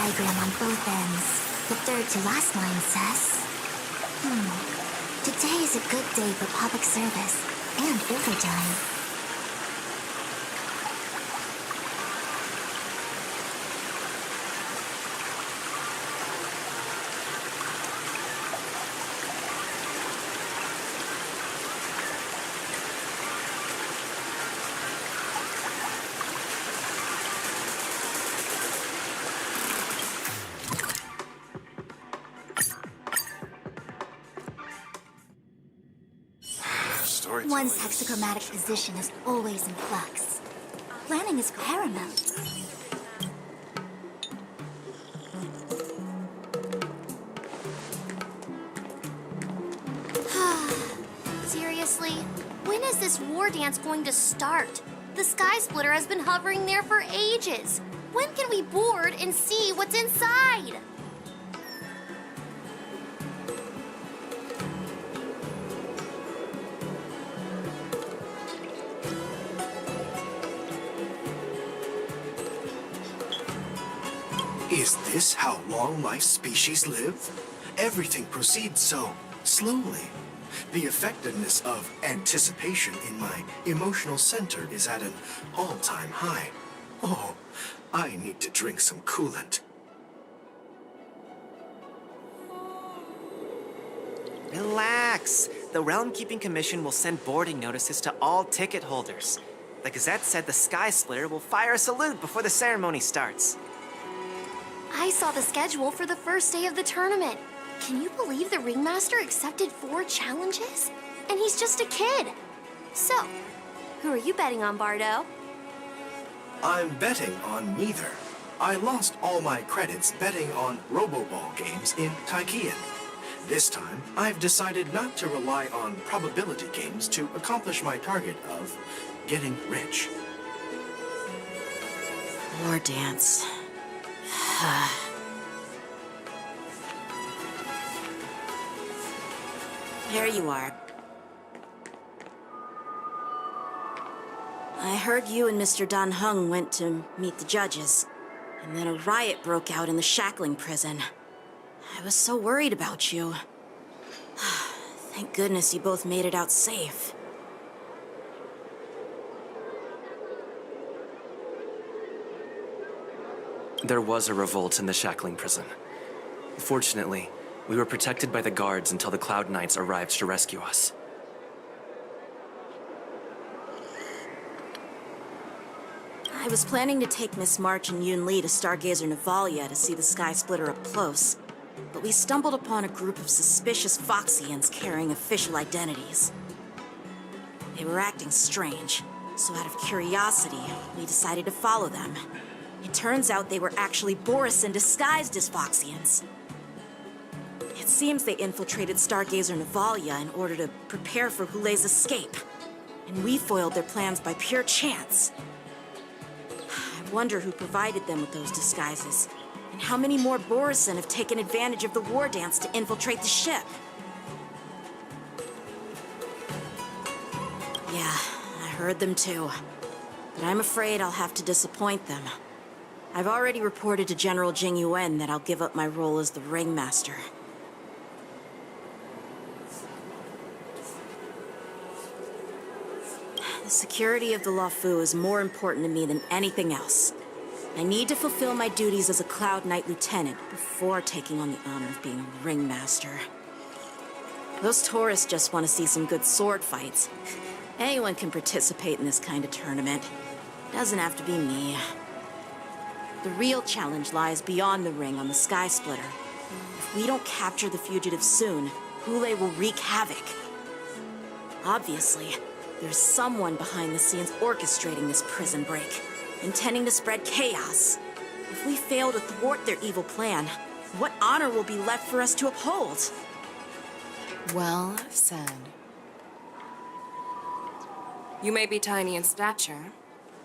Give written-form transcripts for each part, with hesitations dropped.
diagram on both ends. The third to last line says... Today is a good day for public service and overtime. One's hexachromatic position is always in flux. Planning is paramount. Seriously? When is this war dance going to start? The Sky Splitter has been hovering there for ages. When can we board and see what's inside? Is this how long my species live? Everything proceeds so slowly. The effectiveness of anticipation in my emotional center is at an all-time high. Oh, I need to drink some coolant. Relax. The Realm Keeping Commission will send boarding notices to all ticket holders. The Gazette said the Sky Splitter will fire a salute before the ceremony starts. I saw the schedule for the first day of the tournament. Can you believe the Ringmaster accepted 4 challenges? And he's just a kid. So, who are you betting on, Bardo? I'm betting on neither. I lost all my credits betting on Roboball games in Taikian. This time, I've decided not to rely on probability games to accomplish my target of getting rich. War dance. There you are. I heard you and Mr. Dan Heng went to meet the judges, and then a riot broke out in the shackling prison. I was so worried about you. Thank goodness you both made it out safe. There was a revolt in the shackling prison. Fortunately, we were protected by the guards until the Cloud Knights arrived to rescue us. I was planning to take Miss March and Yun Li to Stargazer Navalia to see the Sky Splitter up close, but we stumbled upon a group of suspicious Foxians carrying official identities. They were acting strange, so out of curiosity, we decided to follow them. It turns out they were actually Borisin disguised as Foxians. It seems they infiltrated Stargazer Navalia in order to prepare for Hulei's escape, and we foiled their plans by pure chance. I wonder who provided them with those disguises, and how many more Borisin have taken advantage of the war dance to infiltrate the ship. Yeah, I heard them too, but I'm afraid I'll have to disappoint them. I've already reported to General Jing Yuan that I'll give up my role as the Ringmaster. The security of the Luofu is more important to me than anything else. I need to fulfill my duties as a Cloud Knight Lieutenant before taking on the honor of being a Ringmaster. Those tourists just want to see some good sword fights. Anyone can participate in this kind of tournament. Doesn't have to be me. The real challenge lies beyond the ring on the Sky Splitter. If we don't capture the fugitives soon, Hulei will wreak havoc. Obviously, there's someone behind the scenes orchestrating this prison break, intending to spread chaos. If we fail to thwart their evil plan, what honor will be left for us to uphold? Well said. You may be tiny in stature,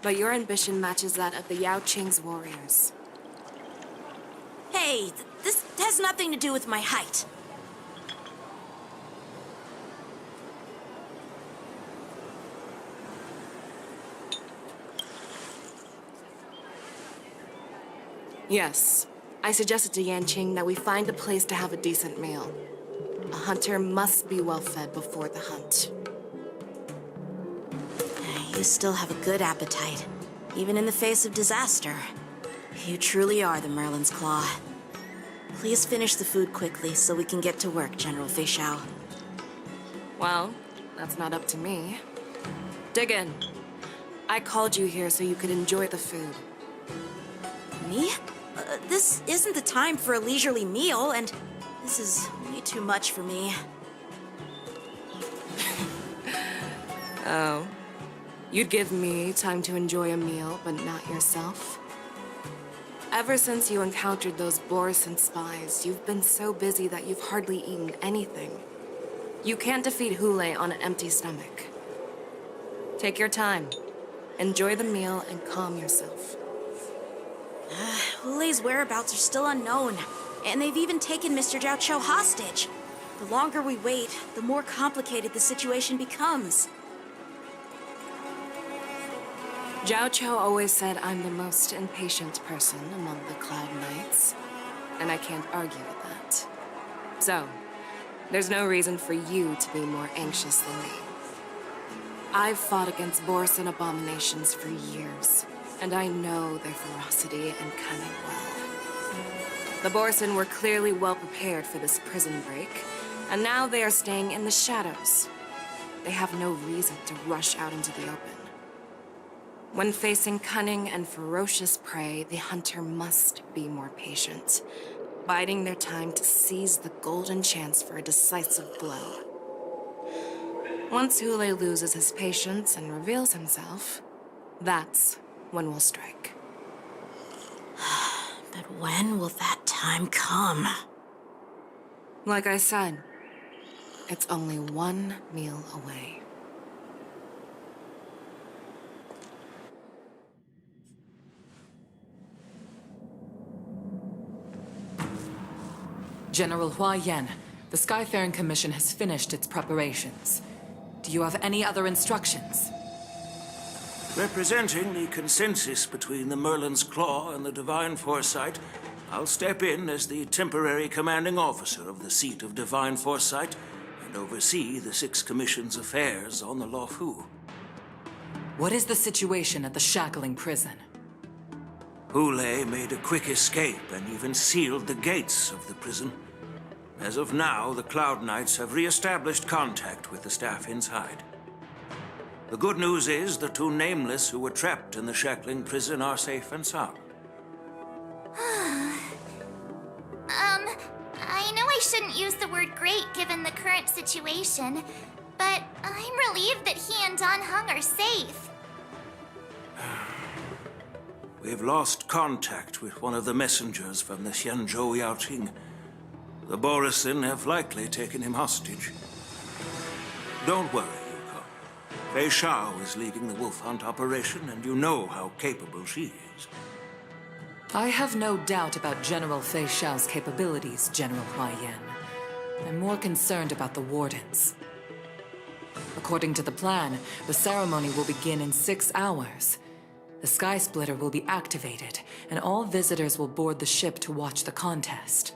but your ambition matches that of the Yao Qing's warriors. Hey, this has nothing to do with my height. Yes, I suggested to Yanqing that we find a place to have a decent meal. A hunter must be well fed before the hunt. You still have a good appetite, even in the face of disaster. You truly are the Merlin's Claw. Please finish the food quickly so we can get to work, General Feixiao. Well, that's not up to me. Dig in. I called you here so you could enjoy the food. Me? This isn't the time for a leisurely meal, and this is way too much for me. Oh. You'd give me time to enjoy a meal, but not yourself? Ever since you encountered those Borison spies, you've been so busy that you've hardly eaten anything. You can't defeat Hule on an empty stomach. Take your time. Enjoy the meal and calm yourself. Hule's whereabouts are still unknown, and they've even taken Mr. Jiao Cho hostage. The longer we wait, the more complicated the situation becomes. Jiao Cho always said I'm the most impatient person among the Cloud Knights, and I can't argue with that. So, there's no reason for you to be more anxious than me. I've fought against Borison abominations for years, and I know their ferocity and cunning well. The Borison were clearly well prepared for this prison break, and now they are staying in the shadows. They have no reason to rush out into the open. When facing cunning and ferocious prey, the hunter must be more patient, biding their time to seize the golden chance for a decisive blow. Once Hule loses his patience and reveals himself, that's when we'll strike. But when will that time come? Like I said, it's only one meal away. General Hua Yan, the Skyfaring Commission has finished its preparations. Do you have any other instructions? Representing the consensus between the Merlin's Claw and the Divine Foresight, I'll step in as the temporary commanding officer of the seat of Divine Foresight and oversee the Six Commission's affairs on the Luofu. What is the situation at the Shackling prison? Hule made a quick escape and even sealed the gates of the prison. As of now, the Cloud Knights have re-established contact with the staff inside. The good news is the two Nameless who were trapped in the Shackling prison are safe and sound. I know I shouldn't use the word great given the current situation, but I'm relieved that he and Don Hung are safe. We've lost contact with one of the messengers from the Xianzhou Yaoqing. The Borison have likely taken him hostage. Don't worry, Yuko. Feixiao is leading the wolf hunt operation, and you know how capable she is. I have no doubt about General Feixiao's capabilities, General Hua Yan. I'm more concerned about the Wardens. According to the plan, the ceremony will begin in 6 hours. The Sky Splitter will be activated, and all visitors will board the ship to watch the contest.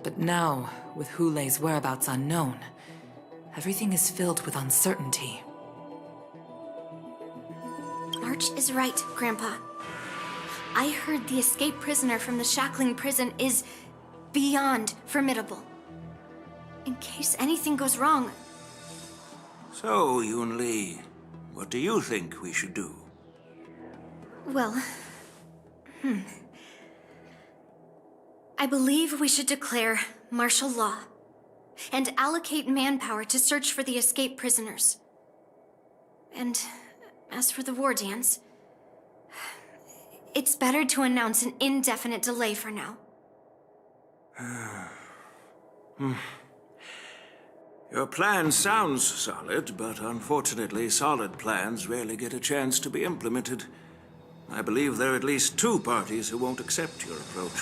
But now, with Hule's whereabouts unknown, everything is filled with uncertainty. March is right, Grandpa. I heard the escaped prisoner from the Shackling prison is beyond formidable. In case anything goes wrong. So, Yunli, what do you think we should do? Well, I believe we should declare martial law and allocate manpower to search for the escaped prisoners. And as for the war dance, it's better to announce an indefinite delay for now. Your plan sounds solid, but unfortunately, solid plans rarely get a chance to be implemented. I believe there are at least 2 parties who won't accept your approach.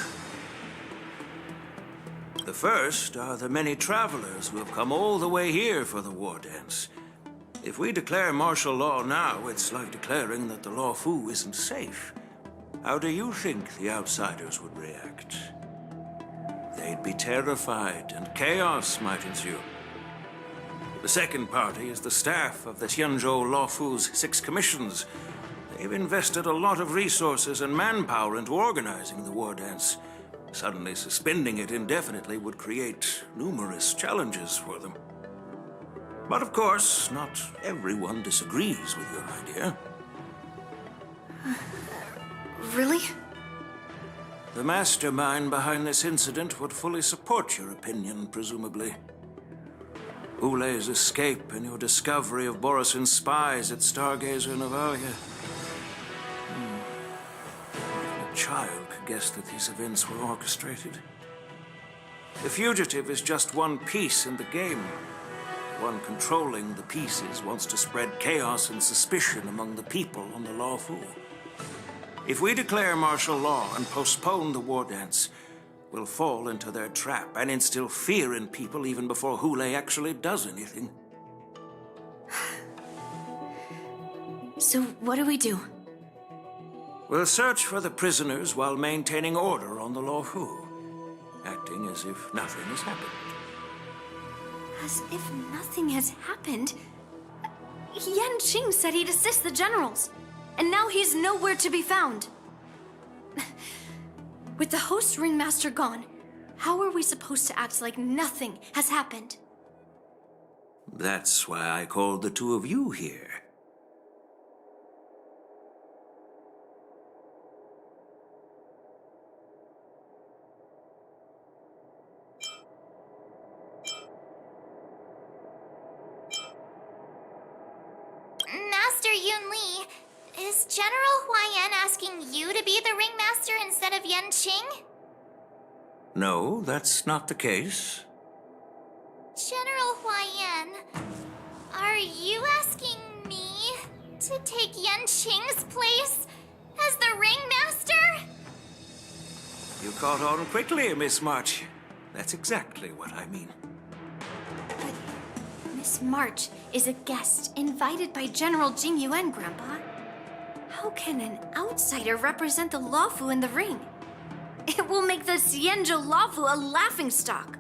The first are the many travelers who have come all the way here for the war dance. If we declare martial law now, it's like declaring that the Luofu isn't safe. how do you think the outsiders would react? They'd be terrified, and chaos might ensue. The second party is the staff of the Xianzhou Luofu's 6 commissions. They've invested a lot of resources and manpower into organizing the war dance. Suddenly suspending it indefinitely would create numerous challenges for them. But of course, not everyone disagrees with your idea. Really? The mastermind behind this incident would fully support your opinion, presumably. Ule's escape and your discovery of Borisin's spies at Stargazer Navalia. Even a child could guess that these events were orchestrated. The fugitive is just one piece in the game. One controlling the pieces wants to spread chaos and suspicion among the people on the Luofu. If we declare martial law and postpone the war dance, we'll fall into their trap and instill fear in people even before Hule actually does anything. So what do we do? We'll search for the prisoners while maintaining order on the Luofu, acting as if nothing has happened. As if nothing has happened? Yanqing said he'd assist the generals, and now he's nowhere to be found. With the host ringmaster gone, how are we supposed to act like nothing has happened? That's why I called the two of you here. Master Yunli, is General Huaiyan asking you to be the ringmaster instead of Yanqing? No, that's not the case. General Huaiyan, are you asking me to take Yanqing's place as the ringmaster? You caught on quickly, Miss March. That's exactly what I mean. But Miss March is a guest invited by General Jing Yuan, Grandpa. How can an outsider represent the Luofu in the ring? It will make the Xianzhou Luofu a laughingstock.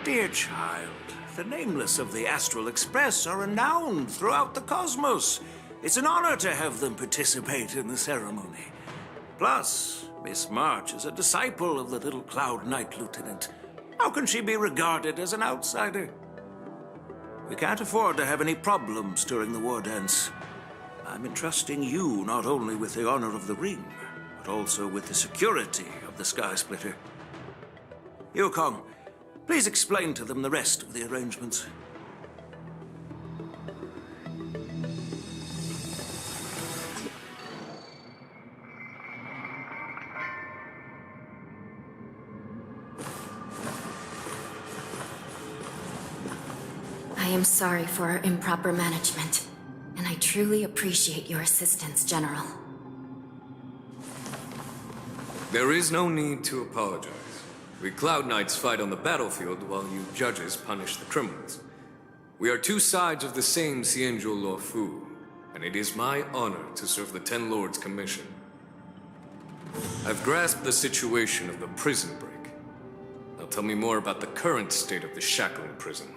Dear child, the nameless of the Astral Express are renowned throughout the cosmos. It's an honor to have them participate in the ceremony. Plus, Miss March is a disciple of the little Cloud Knight Lieutenant. How can she be regarded as an outsider? We can't afford to have any problems during the war dance. I'm entrusting you not only with the honor of the ring, but also with the security of the Sky Splitter. Yukong, please explain to them the rest of the arrangements. I am sorry for our improper management, and I truly appreciate your assistance, General. There is no need to apologize. We Cloud Knights fight on the battlefield while you judges punish the criminals. We are two sides of the same Xianzhou Luofu, and it is my honor to serve the Ten Lords' commission. I've grasped the situation of the prison break. Now tell me more about the current state of the shackling prison.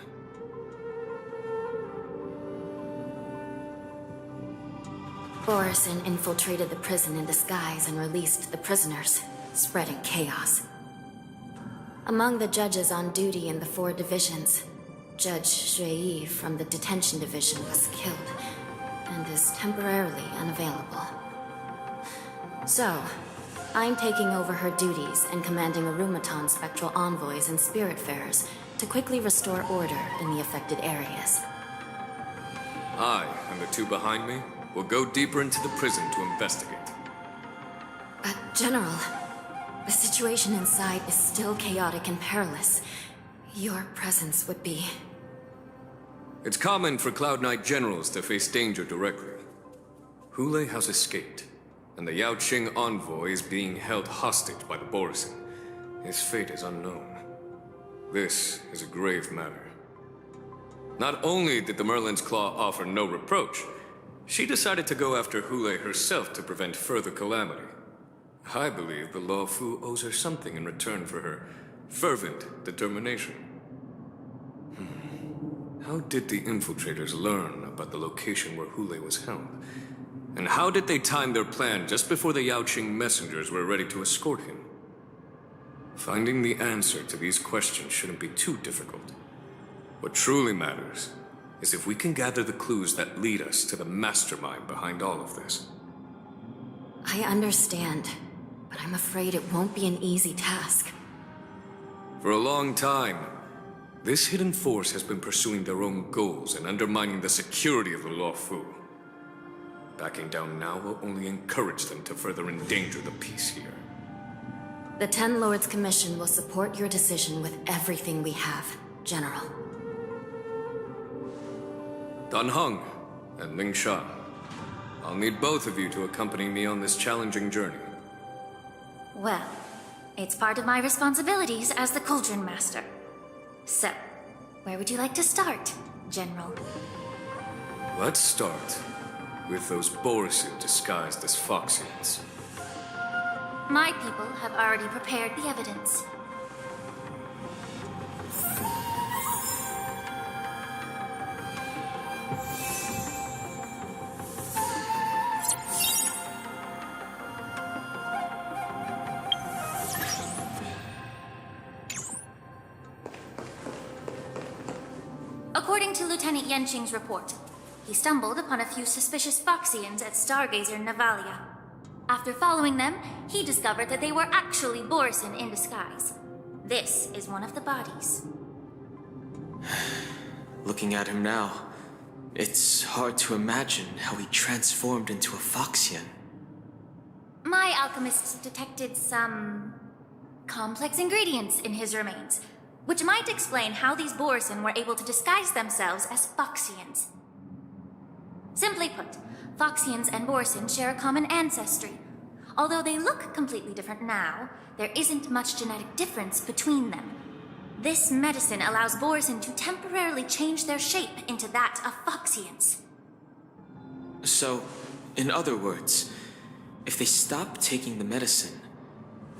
Borisin infiltrated the prison in disguise and released the prisoners, spreading chaos. Among the judges on duty in the 4 divisions, Judge Shui from the detention division was killed and is temporarily unavailable. So, I'm taking over her duties and commanding Arumaton spectral envoys and spiritfarers to quickly restore order in the affected areas. I, and the two behind me, will go deeper into the prison to investigate. But, General, the situation inside is still chaotic and perilous. Your presence would be... It's common for Cloud Knight generals to face danger directly. Hule has escaped, and the Yaoqing envoy is being held hostage by the Borisin. His fate is unknown. This is a grave matter. Not only did the Merlin's Claw offer no reproach, She decided to go after Hule herself to prevent further calamity. I believe the Law Fu owes her something in return for her fervent determination. How did the infiltrators learn about the location where Hule was held? And how did they time their plan just before the Yaoqing messengers were ready to escort him? Finding the answer to these questions shouldn't be too difficult. What truly matters is if we can gather the clues that lead us to the mastermind behind all of this. I understand, but I'm afraid it won't be an easy task. For a long time, this hidden force has been pursuing their own goals and undermining the security of the Law Fu. Backing down now will only encourage them to further endanger the peace here. The Ten Lords Commission will support your decision with everything we have, General. Dan Heng and Ling Sha, I'll need both of you to accompany me on this challenging journey. Well, it's part of my responsibilities as the Cauldron Master. So, where would you like to start, General? Let's start with those Borisin disguised as Foxians. My people have already prepared the evidence. According to Lieutenant Yenqing's report, he stumbled upon a few suspicious Foxians at Stargazer Navalia. After following them, he discovered that they were actually Borisin in disguise. This is one of the bodies. Looking at him now, it's hard to imagine how he transformed into a Foxian. My alchemists detected some complex ingredients in his remains, which might explain how these Borisin were able to disguise themselves as Foxians. Simply put, Foxians and Borisin share a common ancestry. Although they look completely different now, there isn't much genetic difference between them. This medicine allows Borisin to temporarily change their shape into that of Foxians. So, in other words, if they stop taking the medicine,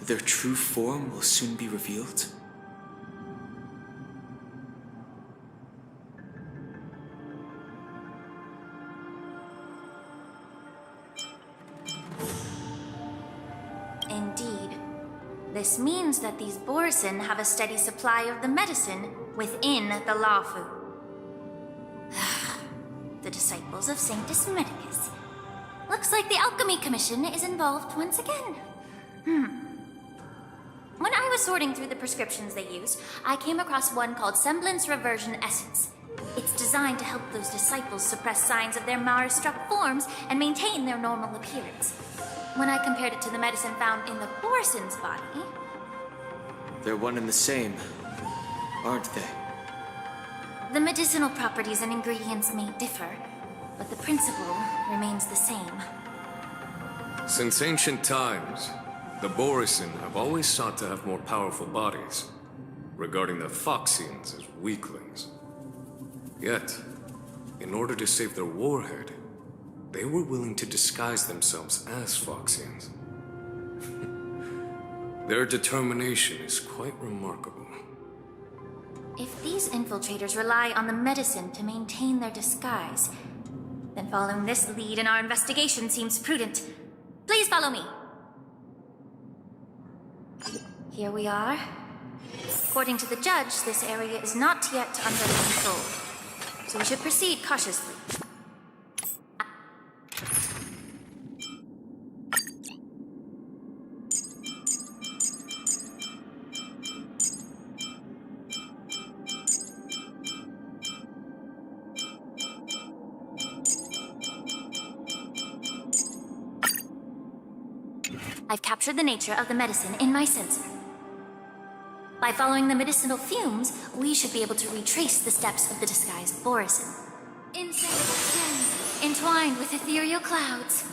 their true form will soon be revealed? Indeed. This means that these Borisin have a steady supply of the medicine within the Law Fu. The disciples of Saint Ismedicus. Looks like the Alchemy Commission is involved once again. When I was sorting through the prescriptions they used, I came across one called Semblance Reversion Essence. It's designed to help those disciples suppress signs of their Mara-struck forms and maintain their normal appearance. When I compared it to the medicine found in the Borisin's body... They're one and the same, aren't they? The medicinal properties and ingredients may differ, but the principle remains the same. Since ancient times, the Borisin have always sought to have more powerful bodies, regarding the Foxians as weaklings. Yet, in order to save their warhead, they were willing to disguise themselves as Foxians. Their determination is quite remarkable. If these infiltrators rely on the medicine to maintain their disguise, then following this lead in our investigation seems prudent. Please follow me. Here we are. According to the judge, this area is not yet under control, so we should proceed cautiously. I've captured the nature of the medicine in my sensor. By following the medicinal fumes, we should be able to retrace the steps of the disguised Borisin. Insect skins entwined with ethereal clouds.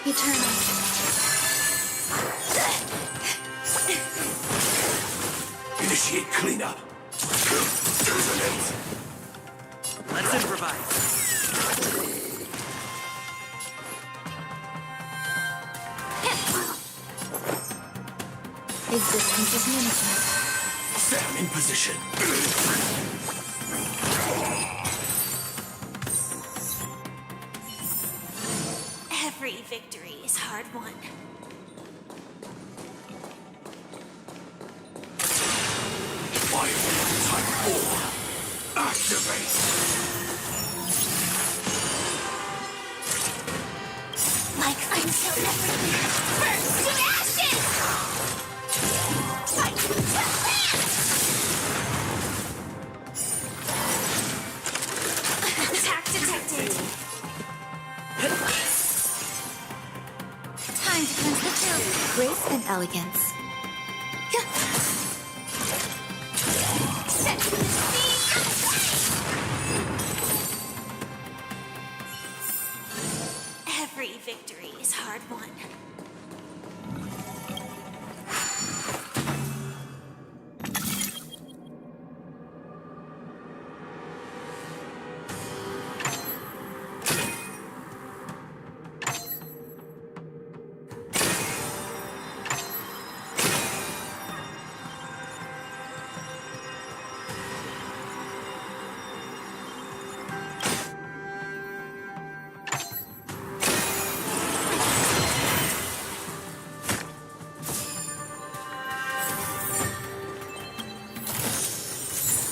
Eternal. Initiate cleanup. Let's improvise. Existence is limited. Sam in position. Every victory is hard won. Type 4. Activate. Like until everything burns to ashes! Fight to last! Attack detected. Time to cleanse the field. Grace and elegance. Set the speed. Every victory is hard won.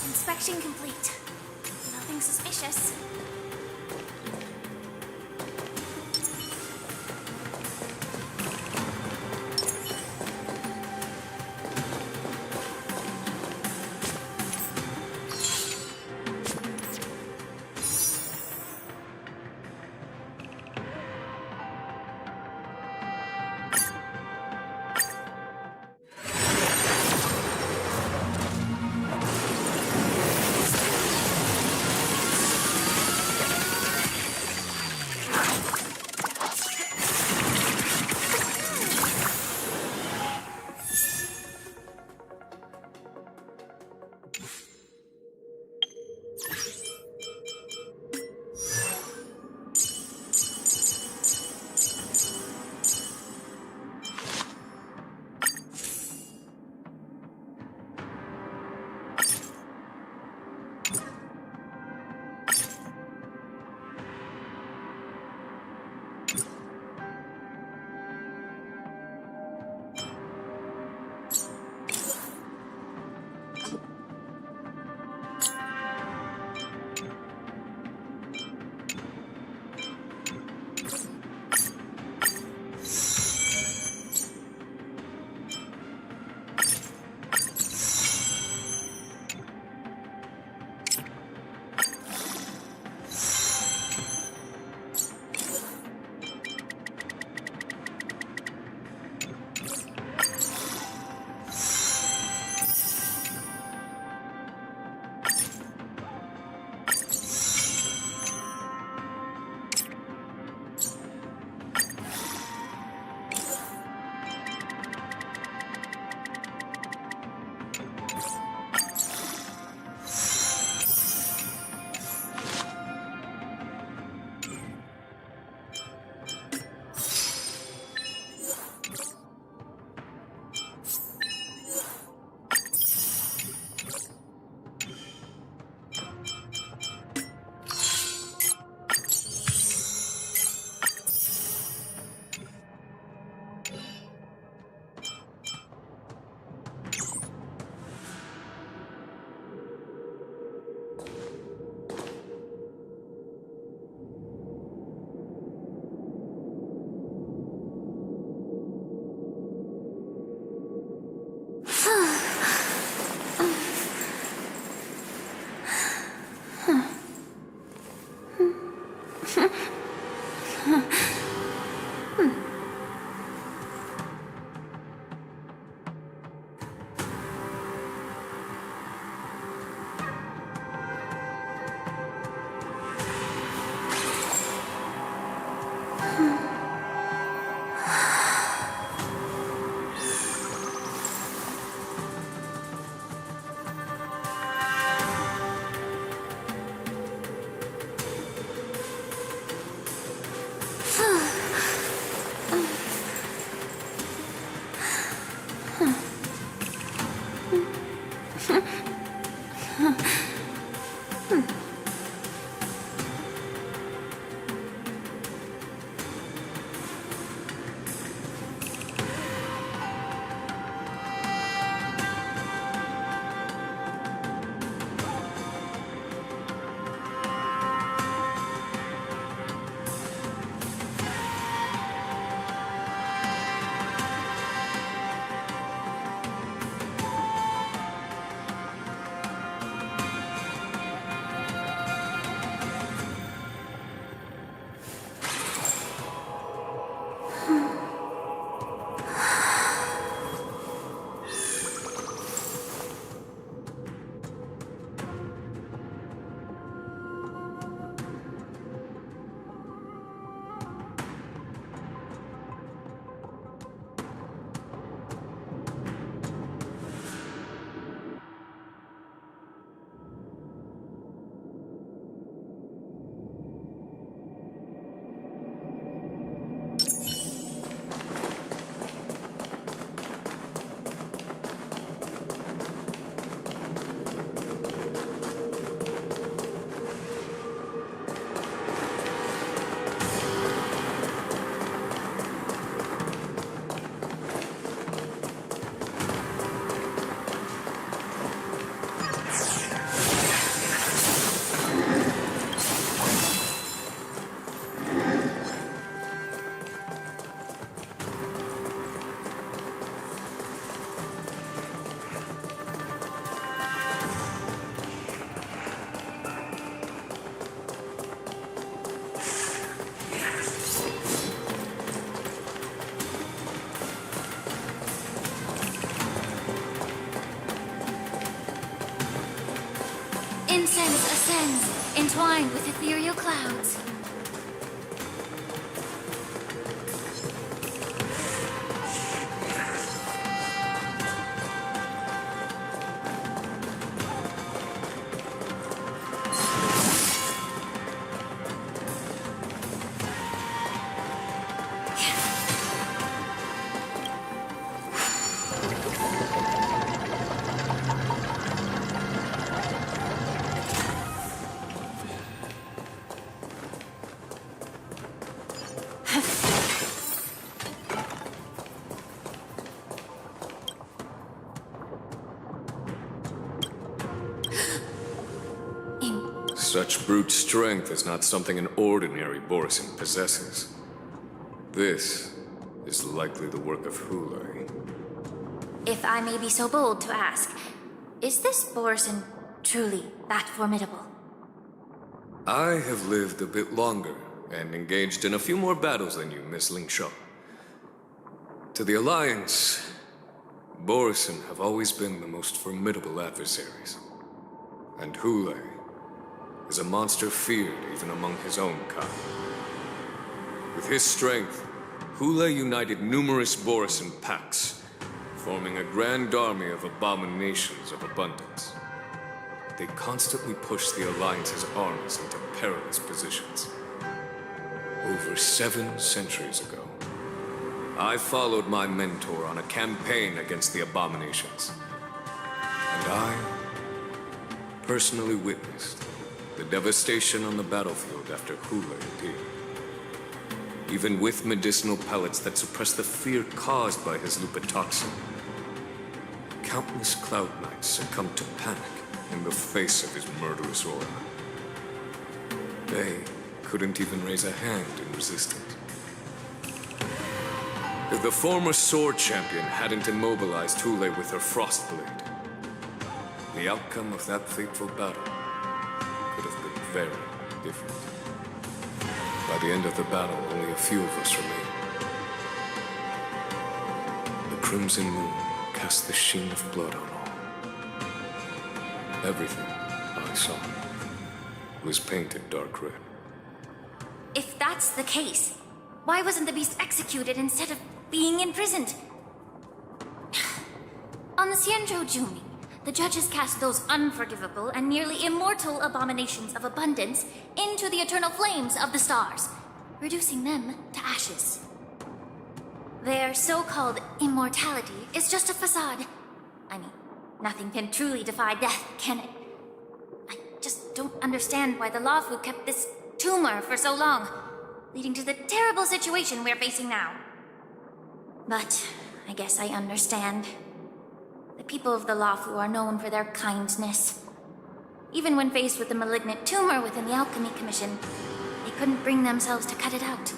Inspection complete. Nothing suspicious. incense ascends, entwined with ethereal clouds. Such brute strength is not something an ordinary Borisin possesses. This is likely the work of Hule. If I may be so bold to ask, is this Borisin truly that formidable? I have lived a bit longer and engaged in a few more battles than you, Miss Lingshaw. To the Alliance, Borisin have always been the most formidable adversaries. And Hule is a monster feared even among his own kind. With his strength, Hule united numerous Borisin packs, forming a grand army of abominations of abundance. They constantly push the Alliance's armies into perilous positions. Over 7 centuries ago, I followed my mentor on a campaign against the abominations. And I personally witnessed the devastation on the battlefield after Hule appeared. Even with medicinal pellets that suppress the fear caused by his lupitoxin, countless Cloud Knights succumbed to panic in the face of his murderous aura. They couldn't even raise a hand in resistance. If the former sword champion hadn't immobilized Hule with her Frostblade, the outcome of that fateful battle could have been very different. By the end of the battle, only a few of us remained. The crimson moon cast the sheen of blood on all. Everything I saw was painted dark red. If that's the case, why wasn't the beast executed instead of being imprisoned? On the Xianzhou Jumi, the judges cast those unforgivable and nearly immortal abominations of abundance into the eternal flames of the stars, reducing them to ashes. Their so-called immortality is just a facade. I mean, nothing can truly defy death, can it? I just don't understand why the Luofu kept this tumor for so long, leading to the terrible situation we're facing now. But I guess I understand. The people of the Luofu are known for their kindness. Even when faced with the malignant tumor within the Alchemy Commission, they couldn't bring themselves to cut it out.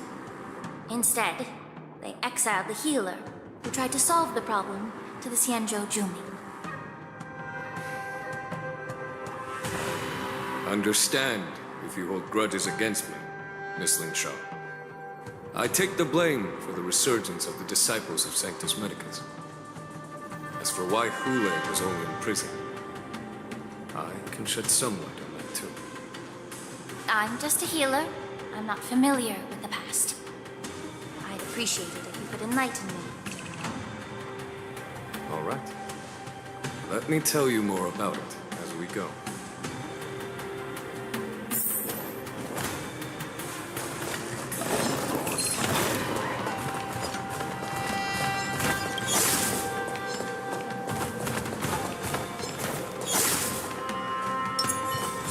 Instead, they exiled the healer, who tried to solve the problem, to the Xianzhou Jumi. Understand if you hold grudges against me, Miss Lingshaw. I take the blame for the resurgence of the disciples of Sanctus Medicus. As for why Hule was only in prison, I can shed some light on that too. I'm just a healer. I'm not familiar with the past. I'd appreciate it if you could enlighten me. All right. Let me tell you more about it as we go.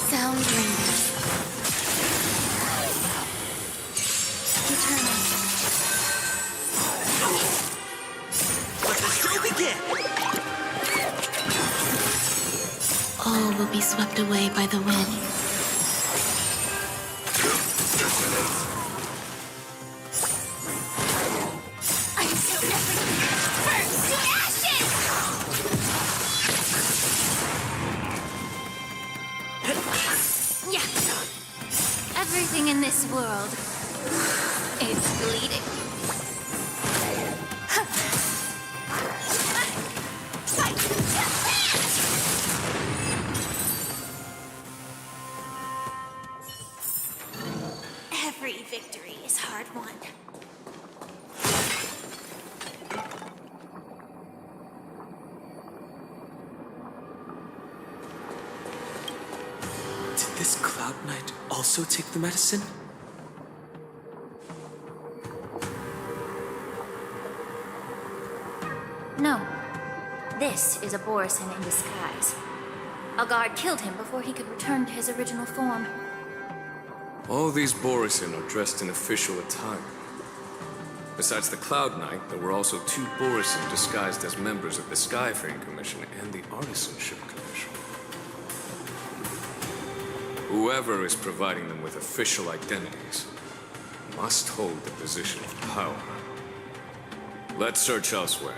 Sound rings. Eternal. Let the show begin! All will be swept away by the wind. Until everything burns to ashes! Yeah. Everything in this world is bleeding. Knight also take the medicine? No. This is a Borisin in disguise. A guard killed him before he could return to his original form. All these Borisin are dressed in official attire. Besides the Cloud Knight, there were also 2 Borisin disguised as members of the Skyfaring Commission and the Artisanship Commission. Whoever is providing them with official identities must hold the position of power. Let's search elsewhere.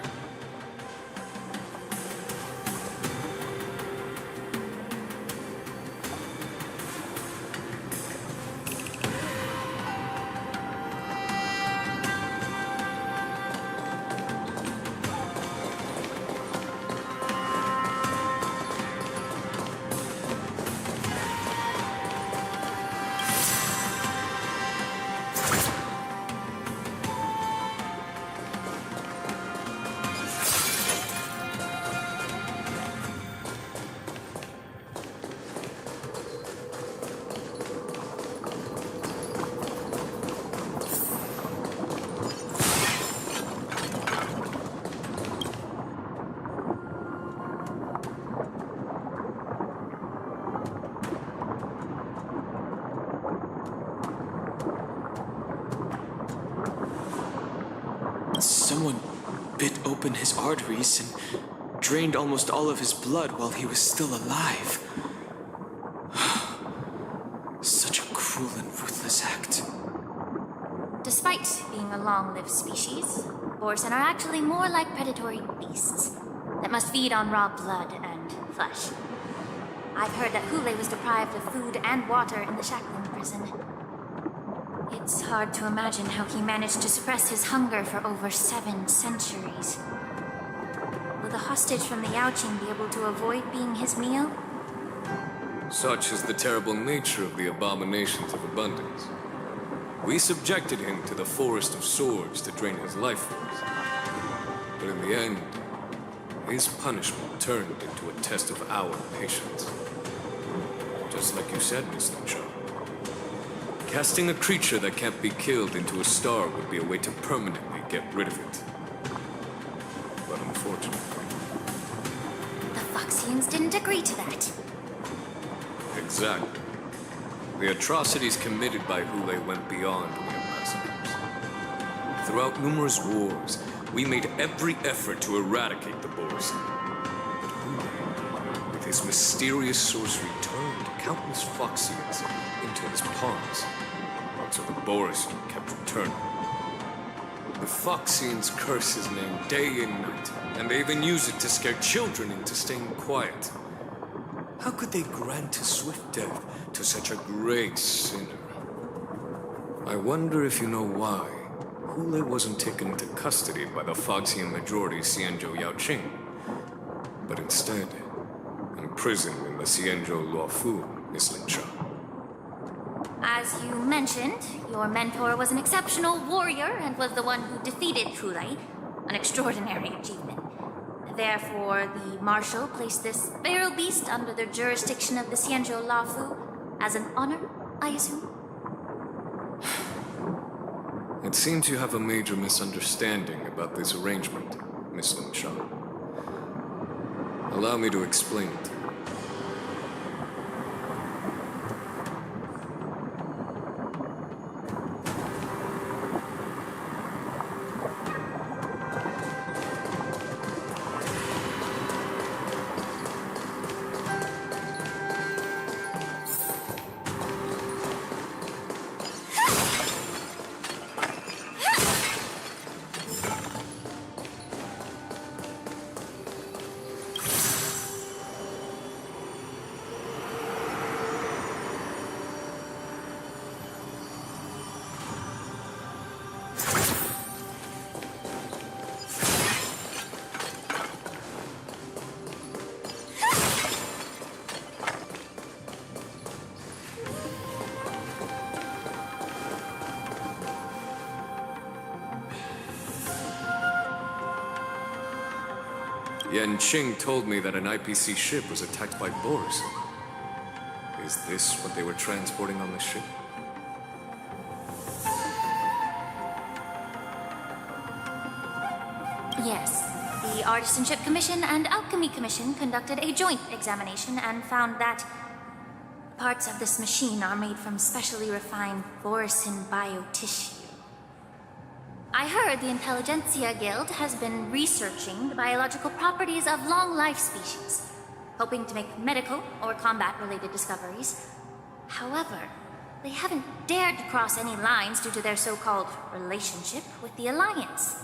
Someone bit open his arteries and drained almost all of his blood while he was still alive. Such a cruel and ruthless act. Despite being a long-lived species, Borisin are actually more like predatory beasts that must feed on raw blood and flesh. I've heard that Hule was deprived of food and water in the Shackling prison. It's hard to imagine how he managed to suppress his hunger for over 7 centuries. Will the hostage from the Yaoqing be able to avoid being his meal? Such is the terrible nature of the abominations of abundance. We subjected him to the Forest of Swords to drain his life force. But in the end, his punishment turned into a test of our patience. Just like you said, Miss Linshaw. Casting a creature that can't be killed into a star would be a way to permanently get rid of it. But unfortunately... The Foxians didn't agree to that. Exactly. The atrocities committed by Hule went beyond mere massacres. Throughout numerous wars, we made every effort to eradicate the Borisin. But Hule, with his mysterious sorcery, turned countless Foxians into his pawns. So the Borisin kept returning. The Foxians curse his name day and night, and they even use it to scare children into staying quiet. How could they grant a swift death to such a great sinner? I wonder if you know why Hule wasn't taken into custody by the Foxian majority Xianzhou Yaoqing, but instead imprisoned in the Xianzhou Luofu, Miss Linshaw. As you mentioned, your mentor was an exceptional warrior and was the one who defeated Hule, an extraordinary achievement. Therefore, the Marshal placed this feral beast under the jurisdiction of the Xianzhou Luofu as an honor, I assume? It seems you have a major misunderstanding about this arrangement, Miss Linshaw. Allow me to explain it to you. Yan Qing told me that an IPC ship was attacked by Borisin. Is this what they were transporting on the ship? Yes. The Artisanship Commission and Alchemy Commission conducted a joint examination and found that parts of this machine are made from specially refined Borisin biotissue. I heard the Intelligentsia Guild has been researching the biological properties of long-life species, hoping to make medical or combat-related discoveries. However, they haven't dared to cross any lines due to their so-called relationship with the Alliance.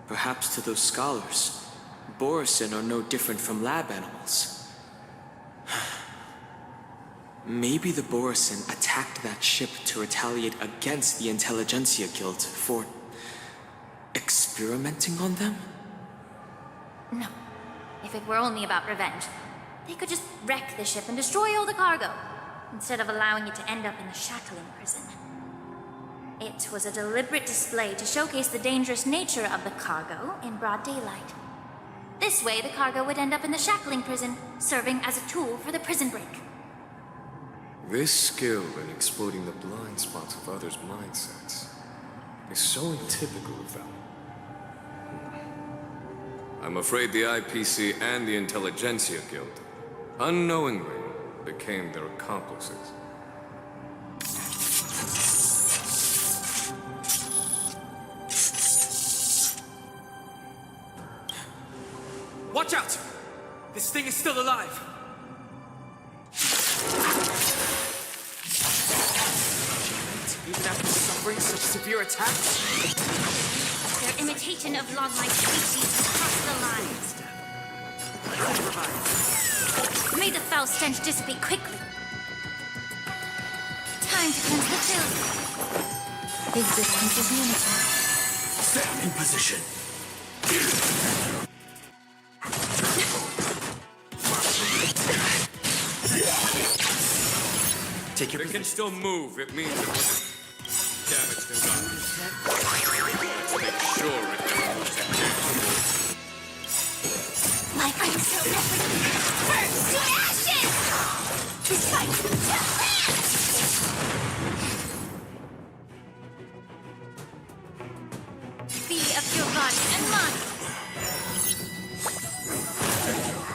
Perhaps to those scholars, Borisin are no different from lab animals. Maybe the Borisin attacked that ship to retaliate against the Intelligentsia Guild for experimenting on them? No. If it were only about revenge, they could just wreck the ship and destroy all the cargo, instead of allowing it to end up in the shackling prison. It was a deliberate display to showcase the dangerous nature of the cargo in broad daylight. This way, the cargo would end up in the shackling prison, serving as a tool for the prison break. This skill in exploiting the blind spots of others' mindsets is so atypical of them. I'm afraid the IPC and the Intelligentsia Guild unknowingly became their accomplices. Watch out! This thing is still alive! Even after suffering such severe attacks? Their imitation of long-life species crossed the lines. May the foul stench dissipate quickly. Time to cleanse the filth. Existence is limited. Stand in position. Take your. They can still move. It means it wasn't damaged and done. Let's make sure it doesn't lose its. My I'm so burnt to ashes! This fight shall last! Be of your body and mind.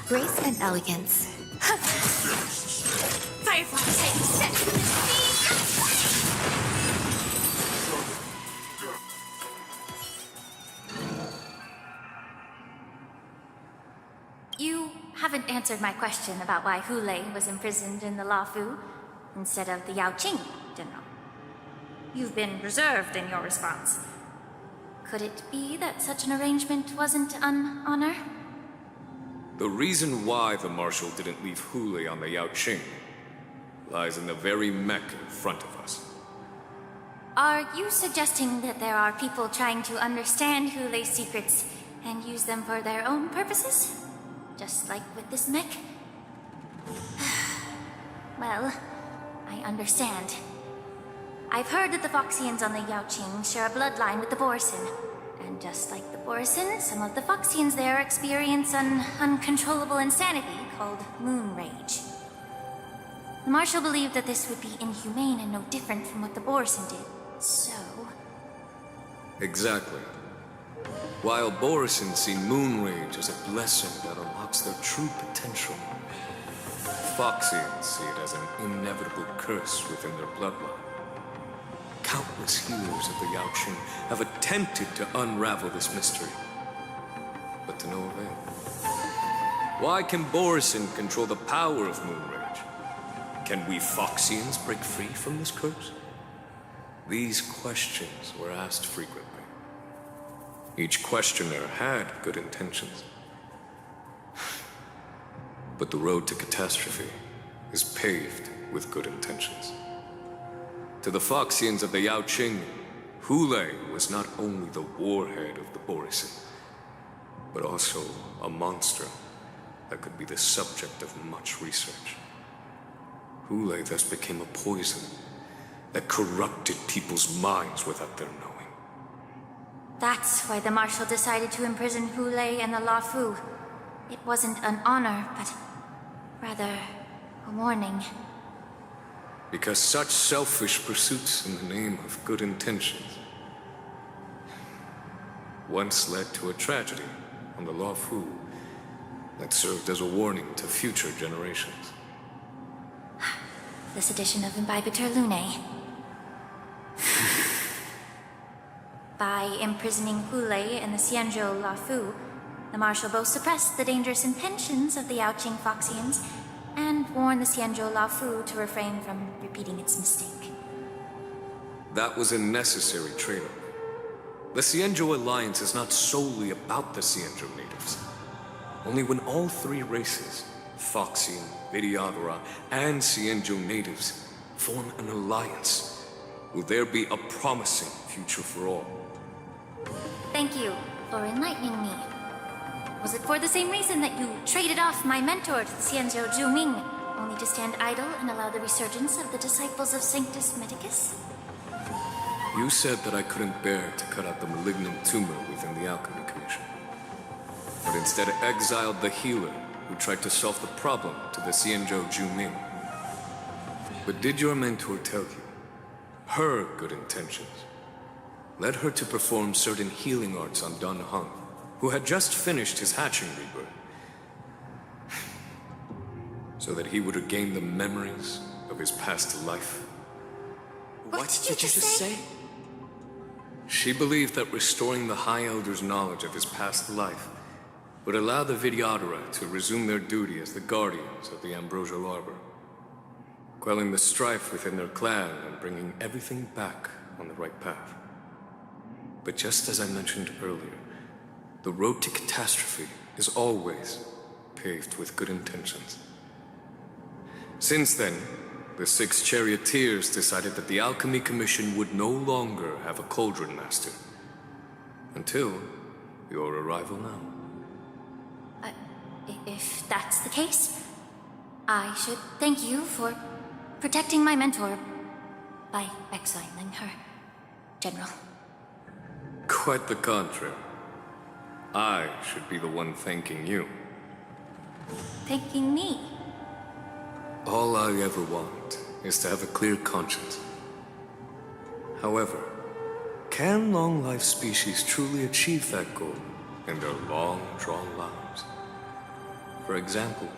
Grace and elegance. Firefly set for the You haven't answered my question about why Hulei was imprisoned in the Lafu instead of the Yaoqing, General. You've been reserved in your response. Could it be that such an arrangement wasn't an honor? The reason why the Marshal didn't leave Hulei on the Yaoqing lies in the very mech in front of us. Are you suggesting that there are people trying to understand Hulei's secrets and use them for their own purposes? Just like with this mech? Well, I understand. I've heard that the Foxians on the Yaoqing share a bloodline with the Borisin. And just like the Borisin, some of the Foxians there experience an uncontrollable insanity called moon rage. The Marshal believed that this would be inhumane and no different from what the Borisin did, so... Exactly. While Borisin see moon rage as a blessing that unlocks their true potential, Foxians see it as an inevitable curse within their bloodline. Countless healers of the Yaoqing have attempted to unravel this mystery, but to no avail. Why can Borisin control the power of moon rage? Can we Foxians break free from this curse? These questions were asked frequently. Each questioner had good intentions. But the road to catastrophe is paved with good intentions. To the Foxians of the Yaoqing, Hulei was not only the warhead of the Borisin, but also a monster that could be the subject of much research. Hulei thus became a poison that corrupted people's minds without their knowing. That's why the Marshal decided to imprison Hulei and the Lafu. It wasn't an honor, but rather a warning. Because such selfish pursuits in the name of good intentions once led to a tragedy on the Luofu that served as a warning to future generations. This edition of Imbibitor Lunae. By imprisoning Hule in the Xianzhou Luofu, the marshal both suppressed the dangerous intentions of the Yaoqing Foxians and warned the Xianzhou Luofu to refrain from repeating its mistake. That was a necessary trade-off. The Xianzhou alliance is not solely about the Xianzhou natives. Only when all three races, Foxian, Vidyadhara, and Xianzhou natives, form an alliance, will there be a promising future for all. Thank you for enlightening me. Was it for the same reason that you traded off my mentor to the Xianzhou Zhuming, only to stand idle and allow the resurgence of the disciples of Sanctus Medicus? You said that I couldn't bear to cut out the malignant tumor within the Alchemy Commission, but instead exiled the healer who tried to solve the problem to the Xianzhou Zhuming. But did your mentor tell you her good intentions led her to perform certain healing arts on Dun Hung, who had just finished his hatching rebirth, so that he would regain the memories of his past life? What did you just say? She believed that restoring the High Elder's knowledge of his past life would allow the Vidyadhara to resume their duty as the guardians of the Ambrosial Arbor, quelling the strife within their clan and bringing everything back on the right path. But just as I mentioned earlier, the road to catastrophe is always paved with good intentions. Since then, the 6 charioteers decided that the Alchemy Commission would no longer have a cauldron master. Until your arrival now. If that's the case, I should thank you for protecting my mentor by exiling her, General. Quite the contrary. I should be the one thanking you. Thanking me? All I ever want is to have a clear conscience. However, can long-life species truly achieve that goal in their long-drawn lives? For example,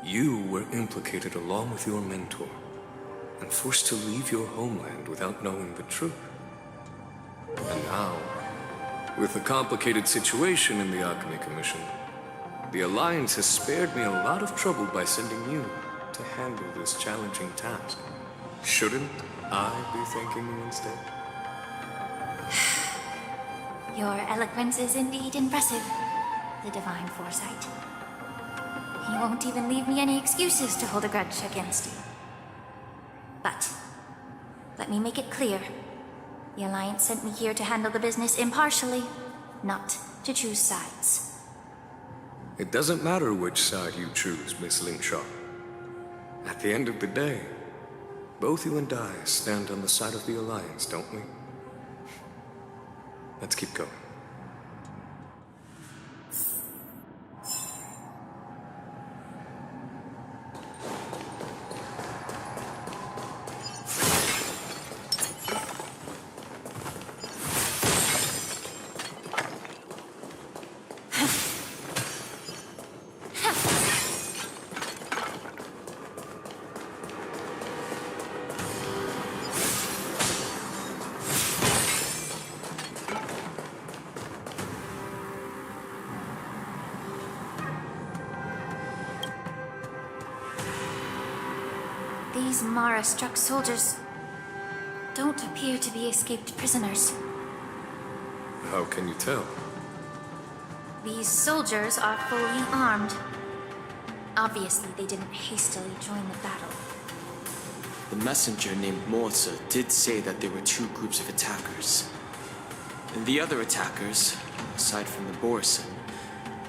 you were implicated along with your mentor and forced to leave your homeland without knowing the truth. And now, with the complicated situation in the Alchemy Commission, the Alliance has spared me a lot of trouble by sending you to handle this challenging task. Shouldn't I be thanking you instead? Your eloquence is indeed impressive, the divine foresight. You won't even leave me any excuses to hold a grudge against you. But, let me make it clear. The Alliance sent me here to handle the business impartially, not to choose sides. It doesn't matter which side you choose, Miss Lingshaw. At the end of the day, both you and I stand on the side of the Alliance, don't we? Let's keep going. These Mara-struck soldiers don't appear to be escaped prisoners. How can you tell? These soldiers are fully armed. Obviously, they didn't hastily join the battle. The messenger named Moza did say that there were 2 groups of attackers. And the other attackers, aside from the Borson,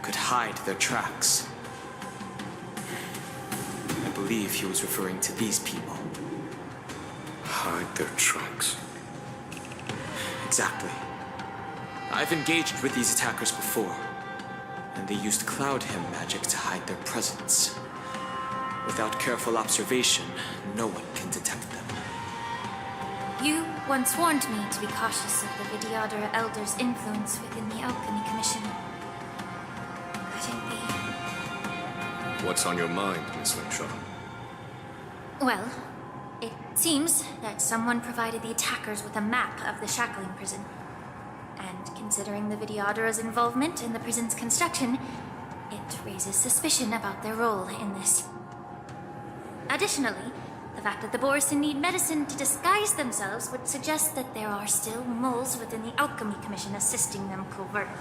could hide their tracks. I believe he was referring to these people. Hide their tracks. Exactly. I've engaged with these attackers before, and they used Cloud Hymn magic to hide their presence. Without careful observation, no one can detect them. You once warned me to be cautious of the Vidyadhara Elder's influence within the Alchemy Commission. Could it be? What's on your mind, Miss Linshaw? Well, it seems that someone provided the attackers with a map of the shackling prison. And considering the Vidyadhara's involvement in the prison's construction, it raises suspicion about their role in this. Additionally, the fact that the Borison need medicine to disguise themselves would suggest that there are still moles within the Alchemy Commission assisting them covertly.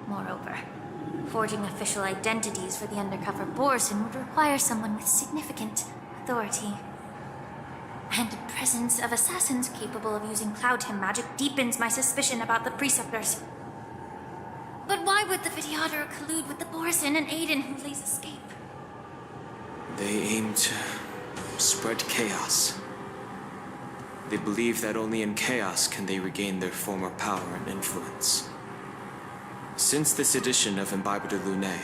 Moreover, forging official identities for the undercover Borison would require someone with significant authority. And the presence of assassins capable of using Cloud Hymn magic deepens my suspicion about the Preceptors. But why would the Vidyadhara collude with the Borison and aid in Hulei's escape? They aim to spread chaos. They believe that only in chaos can they regain their former power and influence. Since this edition of Imbibe de Lune,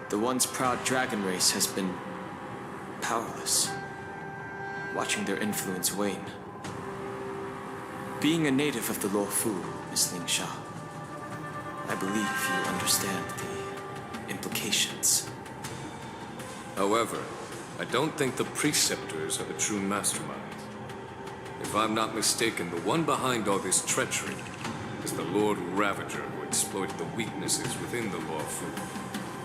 the once proud dragon race has been powerless, watching their influence wane. Being a native of the Luofu, Miss Lingsha, I believe you understand the implications. However, I don't think the Preceptors are the true masterminds. If I'm not mistaken, the one behind all this treachery is the Lord Ravager who exploited the weaknesses within the Luofu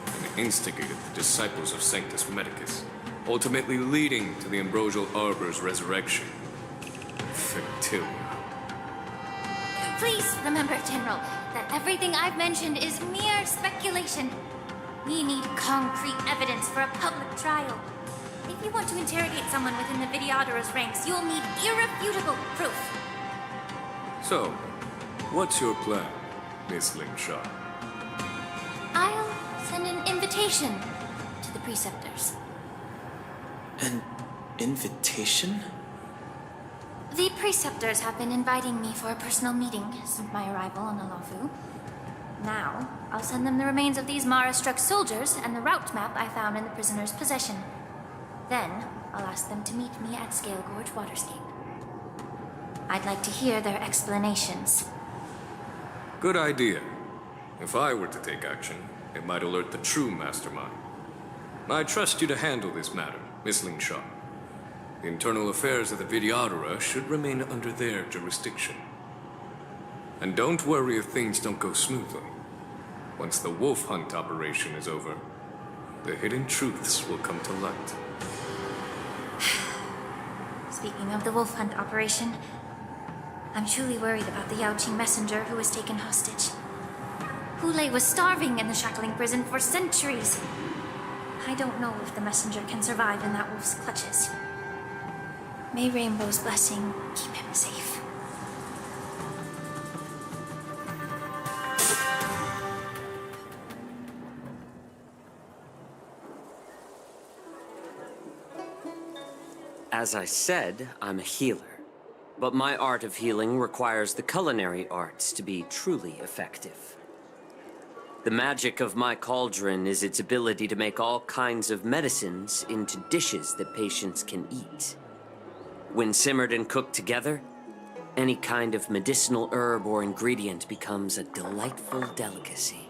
and instigated the disciples of Sanctus Medicus, ultimately leading to the Ambrosial Arbor's resurrection. Fertilia. Please remember, General, that everything I've mentioned is mere speculation. We need concrete evidence for a public trial. If you want to interrogate someone within the Vidyadhara's ranks, you'll need irrefutable proof. So, what's your plan, Miss Lingshaw? I'll send an invitation to the Preceptors. An invitation? The Preceptors have been inviting me for a personal meeting since my arrival on Alofu. Now, I'll send them the remains of these Mara-struck soldiers and the route map I found in the prisoner's possession. Then, I'll ask them to meet me at Scale Gorge Waterscape. I'd like to hear their explanations. Good idea. If I were to take action, it might alert the true mastermind. I trust you to handle this matter, Miss Lingshaw. The internal affairs of the Vidyadhara should remain under their jurisdiction. And don't worry if things don't go smoothly. Once the wolf hunt operation is over, the hidden truths will come to light. Speaking of the wolf hunt operation, I'm truly worried about the Yaoqing messenger who was taken hostage. Hulei was starving in the shackling prison for centuries. I don't know if the messenger can survive in that wolf's clutches. May Rainbow's blessing keep him safe. As I said, I'm a healer. But my art of healing requires the culinary arts to be truly effective. The magic of my cauldron is its ability to make all kinds of medicines into dishes that patients can eat. When simmered and cooked together, any kind of medicinal herb or ingredient becomes a delightful delicacy.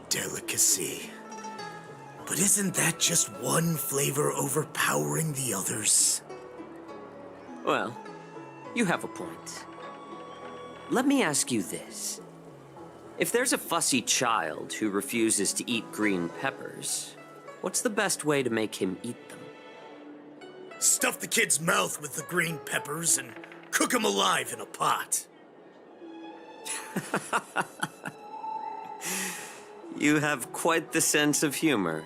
Delicacy. But isn't that just one flavor overpowering the others? Well, you have a point. Let me ask you this. If there's a fussy child who refuses to eat green peppers, what's the best way to make him eat them? Stuff the kid's mouth with the green peppers and cook him alive in a pot. You have quite the sense of humor.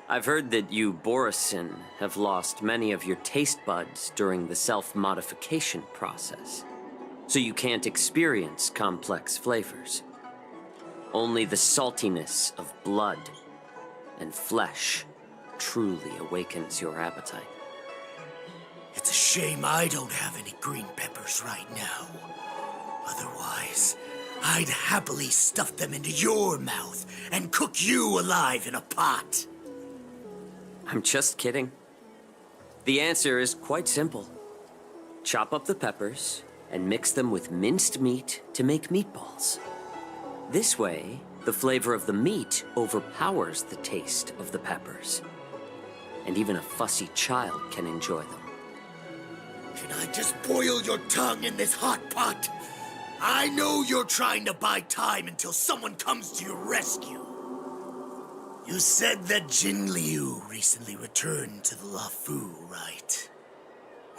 I've heard that you, Borison, have lost many of your taste buds during the self-modification process, so you can't experience complex flavors. Only the saltiness of blood and flesh truly awakens your appetite. It's a shame I don't have any green peppers right now. Otherwise, I'd happily stuff them into your mouth and cook you alive in a pot. I'm just kidding. The answer is quite simple. Chop up the peppers and mix them with minced meat to make meatballs. This way, the flavor of the meat overpowers the taste of the peppers. And even a fussy child can enjoy them. Can I just boil your tongue in this hot pot? I know you're trying to buy time until someone comes to your rescue. You said that Jin Liu recently returned to the Luofu, right?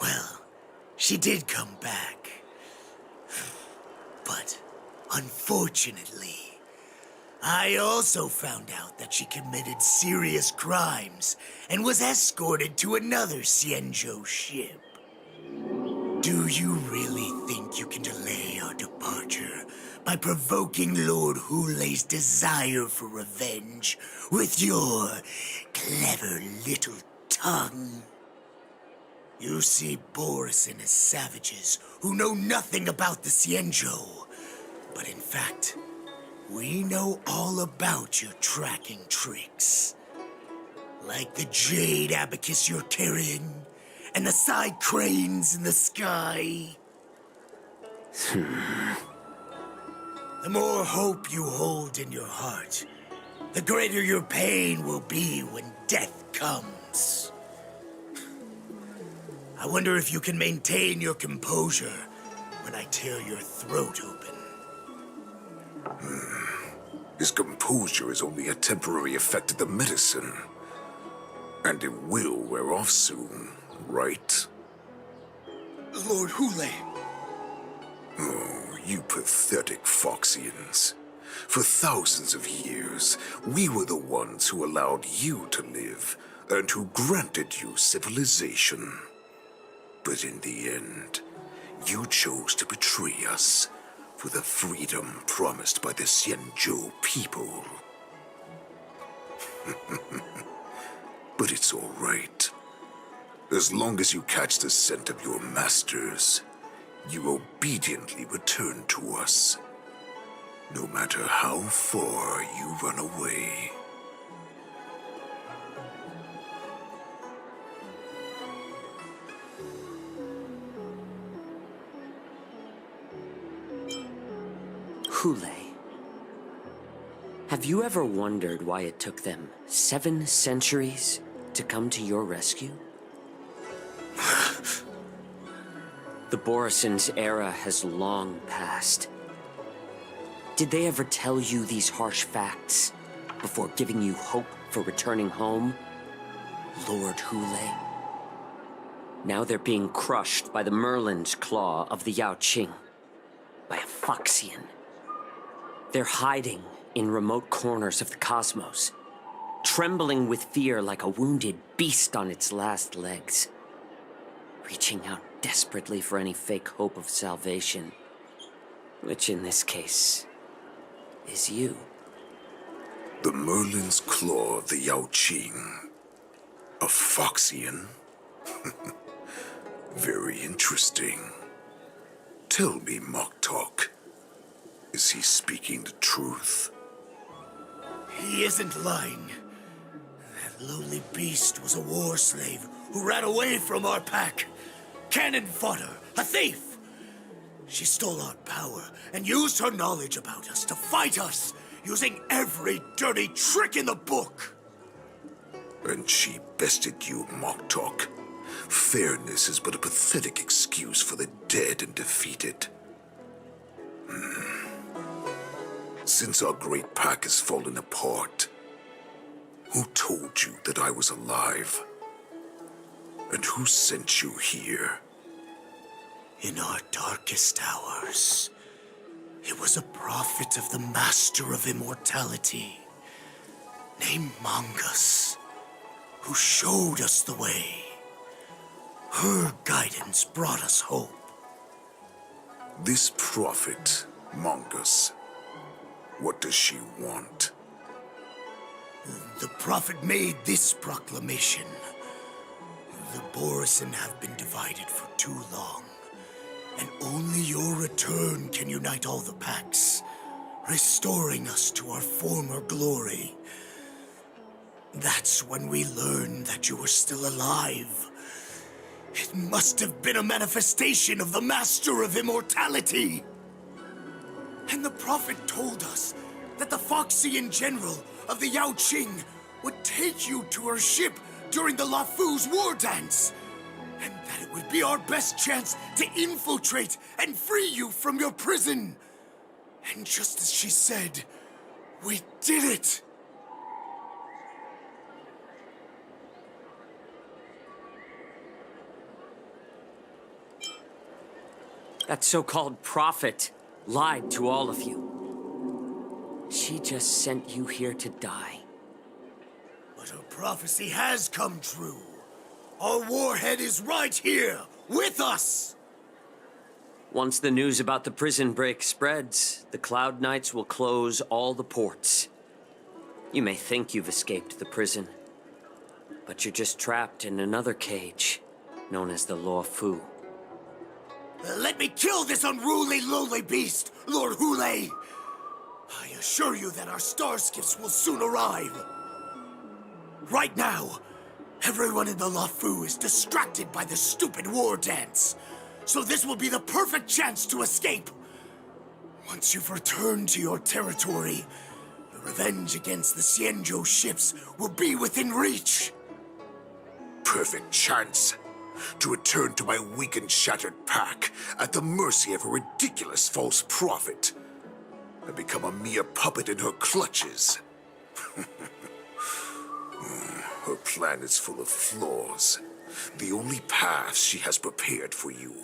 Well, she did come back. But, unfortunately, I also found out that she committed serious crimes and was escorted to another Xianzhou ship. Do you really think you can delay our departure by provoking Lord Hulei's desire for revenge with your clever little tongue? You see Borison as savages who know nothing about the Xianzhou, but in fact, we know all about your tracking tricks. Like the jade abacus you're carrying, and the side cranes in the sky. The more hope you hold in your heart, the greater your pain will be when death comes. I wonder if you can maintain your composure when I tear your throat open. His composure is only a temporary effect of the medicine. And it will wear off soon, right? Lord Hulei. Oh, you pathetic Foxians. For thousands of years, we were the ones who allowed you to live, and who granted you civilization. But in the end, you chose to betray us for the freedom promised by the Xianzhou people. But it's all right. As long as you catch the scent of your masters, you obediently return to us, no matter how far you run away. Hulei, have you ever wondered why it took them 7 centuries to come to your rescue? The Borison's era has long passed. Did they ever tell you these harsh facts before giving you hope for returning home, Lord Hulei? Now they're being crushed by the Merlin's claw of the Yao Qing, by a Foxian. They're hiding in remote corners of the cosmos, trembling with fear like a wounded beast on its last legs, reaching out desperately for any fake hope of salvation, which in this case is you. The Merlin's claw of the Yao Qing. A Foxian? Very interesting. Tell me, Mock Talk, is he speaking the truth? He isn't lying. That lowly beast was a war slave who ran away from our pack. Cannon fodder, a thief. She stole our power and used her knowledge about us to fight us, using every dirty trick in the book. And she bested you, Mock Talk. Fairness is but a pathetic excuse for the dead and defeated. Since our great pack has fallen apart, who told you that I was alive? And who sent you here? In our darkest hours, it was a prophet of the Master of Immortality, named Mongus, who showed us the way. Her guidance brought us hope. This prophet, Mongus, what does she want? The prophet made this proclamation. The Borison have been divided for too long, and only your return can unite all the packs, restoring us to our former glory. That's when we learned that you were still alive. It must have been a manifestation of the Master of Immortality. And the Prophet told us that the Foxian General of the Yao Qing would take you to her ship during the Lafu's war dance. And that it would be our best chance to infiltrate and free you from your prison. And just as she said, we did it! That so-called prophet lied to all of you. She just sent you here to die. But her prophecy has come true. Our warhead is right here, with us! Once the news about the prison break spreads, the Cloud Knights will close all the ports. You may think you've escaped the prison, but you're just trapped in another cage, known as the Luofu. Let me kill this unruly, lowly beast, Lord Hule! I assure you that our star skiffs will soon arrive. Right now, everyone in the Luofu is distracted by the stupid war dance. So this will be the perfect chance to escape. Once you've returned to your territory, the revenge against the Xianzhou ships will be within reach. Perfect chance to return to my weak and shattered pack at the mercy of a ridiculous false prophet and become a mere puppet in her clutches. Her plan is full of flaws. The only paths she has prepared for you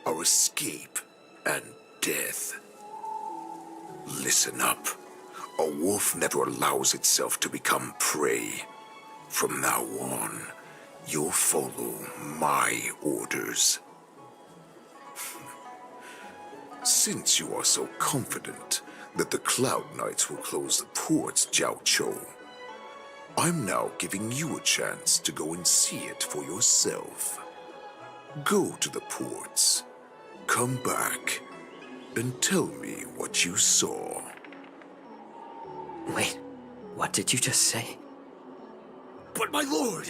are escape and death. Listen up. A wolf never allows itself to become prey. From now on, you'll follow my orders. Since you are so confident that the Cloud Knights will close the ports, Jiao Chou, I'm now giving you a chance to go and see it for yourself. Go to the ports, come back, and tell me what you saw. Wait, what did you just say? But my lord!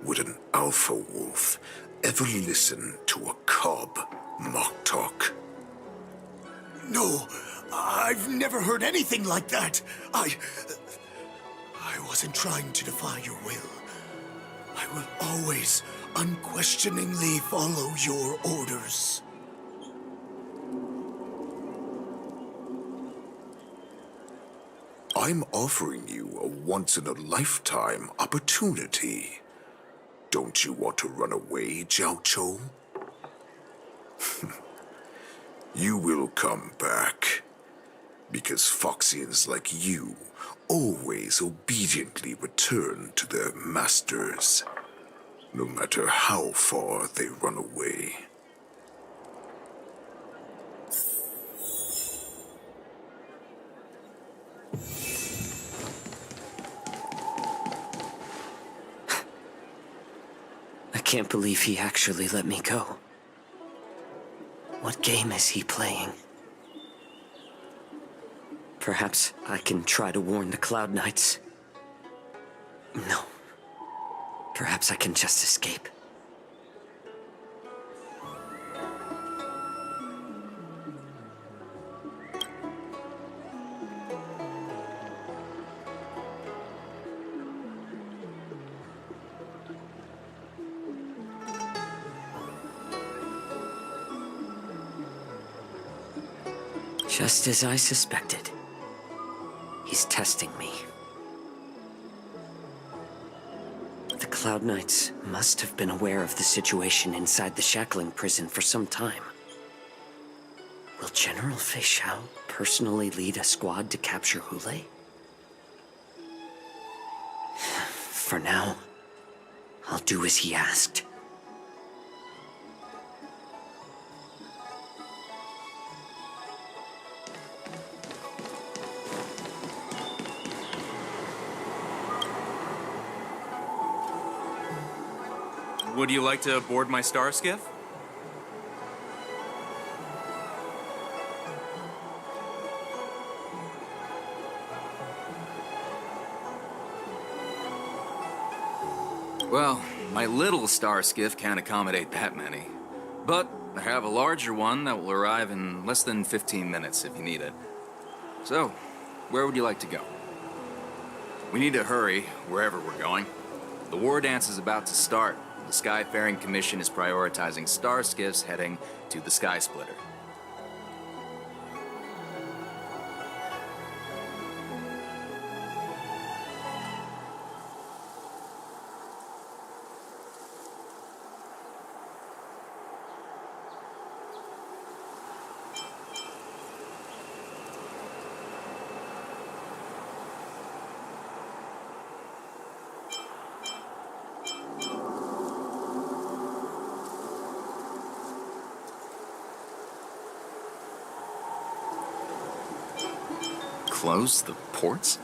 Would an alpha wolf ever listen to a cub, Moktok? No, I've never heard anything like that. I wasn't trying to defy your will. I will always unquestioningly follow your orders. I'm offering you a once-in-a-lifetime opportunity. Don't you want to run away, Jiao Chou? You will come back. Because Foxians like you always obediently return to their masters, no matter how far they run away. I can't believe he actually let me go. What game is he playing? Perhaps I can try to warn the Cloud Knights. No. Perhaps I can just escape. Just as I suspected. He's testing me. The Cloud Knights must have been aware of the situation inside the shackling prison for some time. Will General Feixiao personally lead a squad to capture Hule? For now, I'll do as he asked. Would you like to board my star skiff? Well, my little star skiff can't accommodate that many. But I have a larger one that will arrive in less than 15 minutes if you need it. So, where would you like to go? We need to hurry wherever we're going. The war dance is about to start. The Skyfaring Commission is prioritizing star skiffs heading to the Sky Splitter. Close the ports?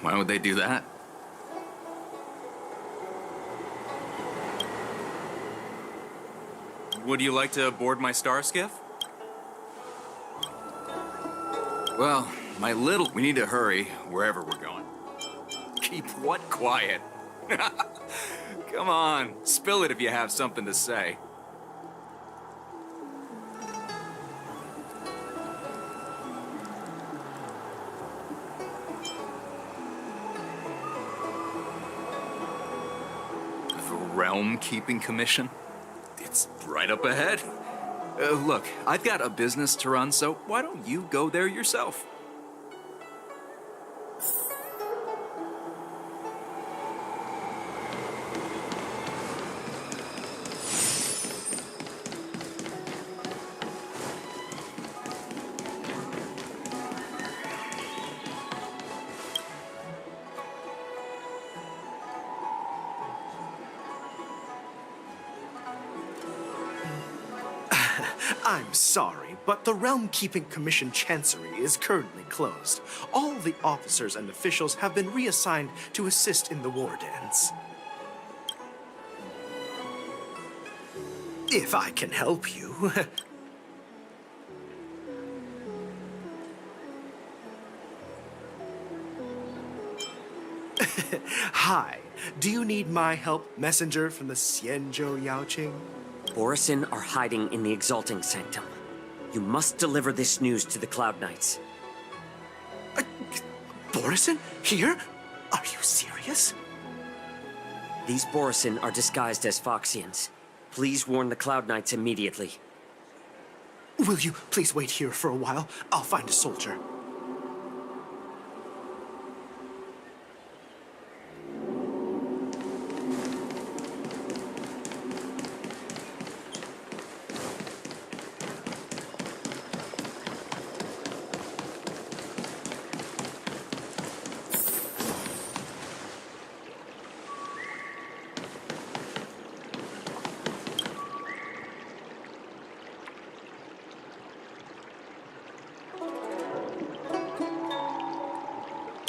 Why would they do that? Would you like to board my star skiff? Well, we need to hurry wherever we're going. Keep what quiet? Come on, spill it if you have something to say. Realm Keeping Commission? It's right up ahead. Look, I've got a business to run, so why don't you go there yourself? I'm sorry, but the Realm Keeping Commission Chancery is currently closed. All the officers and officials have been reassigned to assist in the war dance. If I can help you. Hi, do you need my help, messenger from the Xianzhou Yaoqing? Borisin are hiding in the Exalting Sanctum. You must deliver this news to the Cloud Knights. Borisin? Here? Are you serious? These Borisin are disguised as Foxians. Please warn the Cloud Knights immediately. Will you please wait here for a while? I'll find a soldier.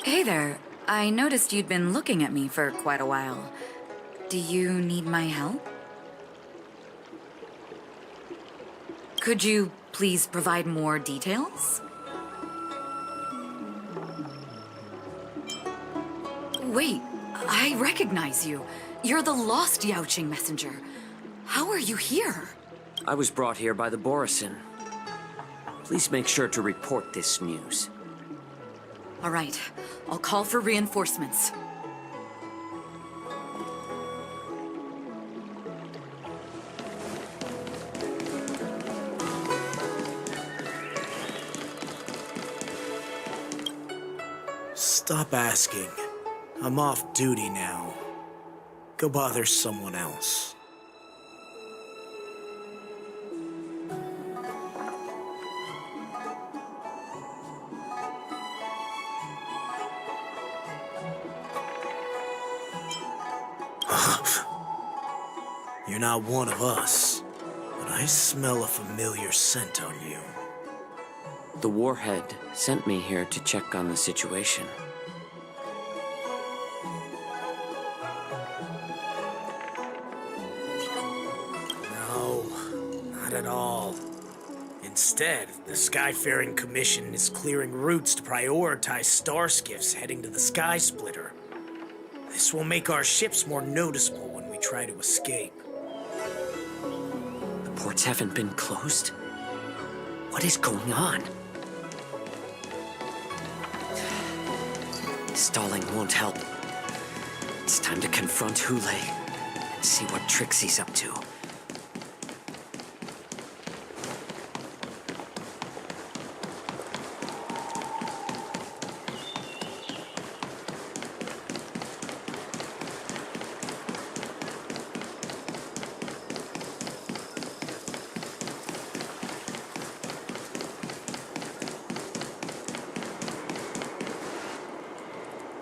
Hey there. I noticed you'd been looking at me for quite a while. Do you need my help? Could you please provide more details? Wait, I recognize you. You're the lost Yaoqing messenger. How are you here? I was brought here by the Borisin. Please make sure to report this news. All right, I'll call for reinforcements. Stop asking. I'm off duty now. Go bother someone else. You're not one of us, but I smell a familiar scent on you. The Warhead sent me here to check on the situation. No, not at all. Instead, the Skyfaring Commission is clearing routes to prioritize star skiffs heading to the Sky Splitter. This will make our ships more noticeable when we try to escape. The ports haven't been closed? What is going on? Stalling won't help. It's time to confront Hule and see what tricks he's up to.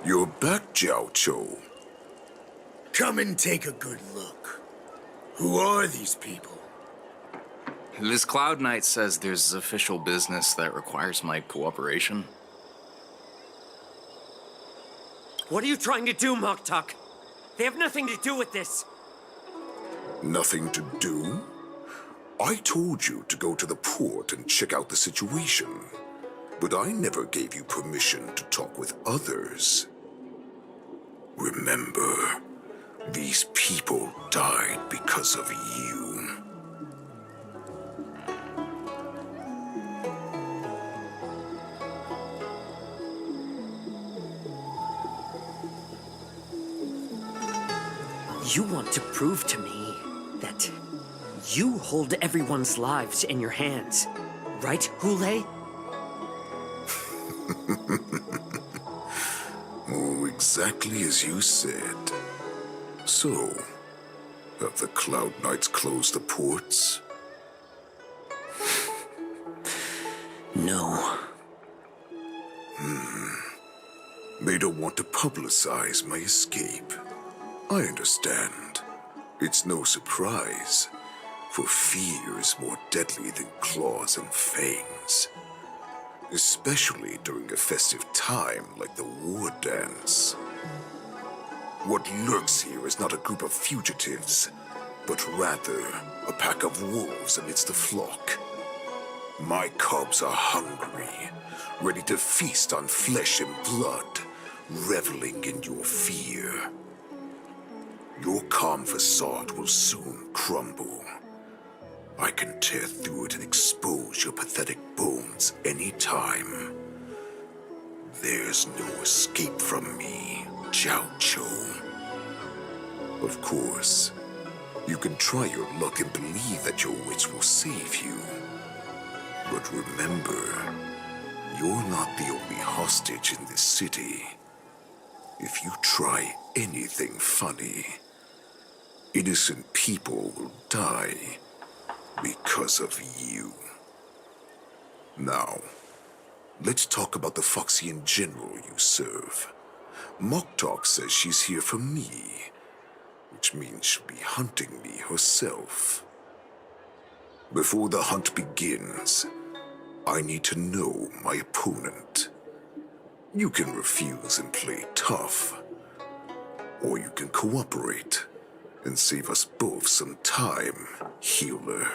You're back, Jiao Cho. Come and take a good look. Who are these people? This Cloud Knight says there's official business that requires my cooperation. What are you trying to do, Moktok? They have nothing to do with this. Nothing to do? I told you to go to the port and check out the situation. But I never gave you permission to talk with others. Remember, these people died because of you. You want to prove to me that you hold everyone's lives in your hands, right, Hule? Oh, exactly as you said. So, have the Cloud Knights closed the ports? No. They don't want to publicize my escape. I understand. It's no surprise, for fear is more deadly than claws and fangs. Especially during a festive time like the war dance. What lurks here is not a group of fugitives, but rather a pack of wolves amidst the flock. My cubs are hungry, ready to feast on flesh and blood, reveling in your fear. Your calm facade will soon crumble. I can tear through it and expose your pathetic bones any time. There's no escape from me, Jiao Cho. Of course, you can try your luck and believe that your wits will save you. But remember, you're not the only hostage in this city. If you try anything funny, innocent people will die because of you. Now, let's talk about the Foxian general you serve. Moktok says she's here for me, which means she'll be hunting me herself. Before the hunt begins, I need to know my opponent. You can refuse and play tough, or you can cooperate and save us both some time, healer.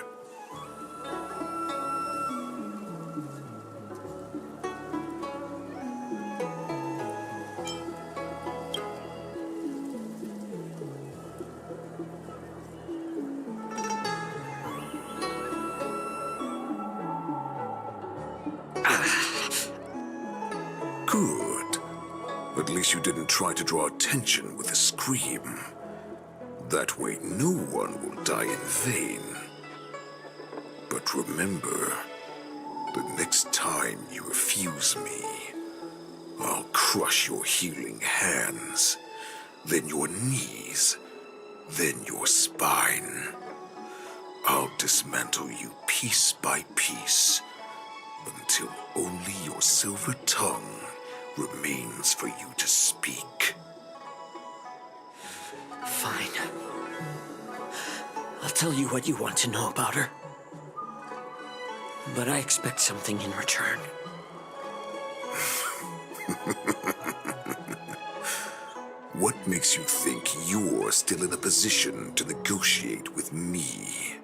Good. At least you didn't try to draw attention with a scream. That way no one will die in vain. But remember, the next time you refuse me, I'll crush your healing hands, then your knees, then your spine. I'll dismantle you piece by piece, until only your silver tongue remains for you to speak. Fine. I'll tell you what you want to know about her. But I expect something in return. What makes you think you're still in a position to negotiate with me?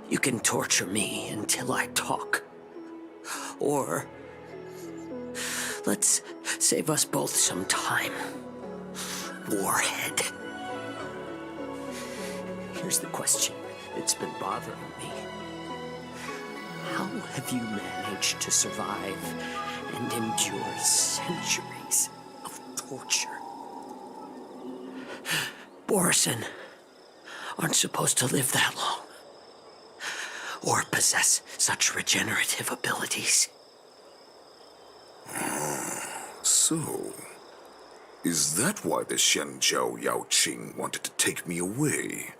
You can torture me until I talk. Or Let's save us both some time. Warhead. Here's the question that's been bothering me. How have you managed to survive and endure centuries of torture? Borison aren't supposed to live that long, or possess such regenerative abilities. So, is that why the Shenzhou Yaoqing wanted to take me away?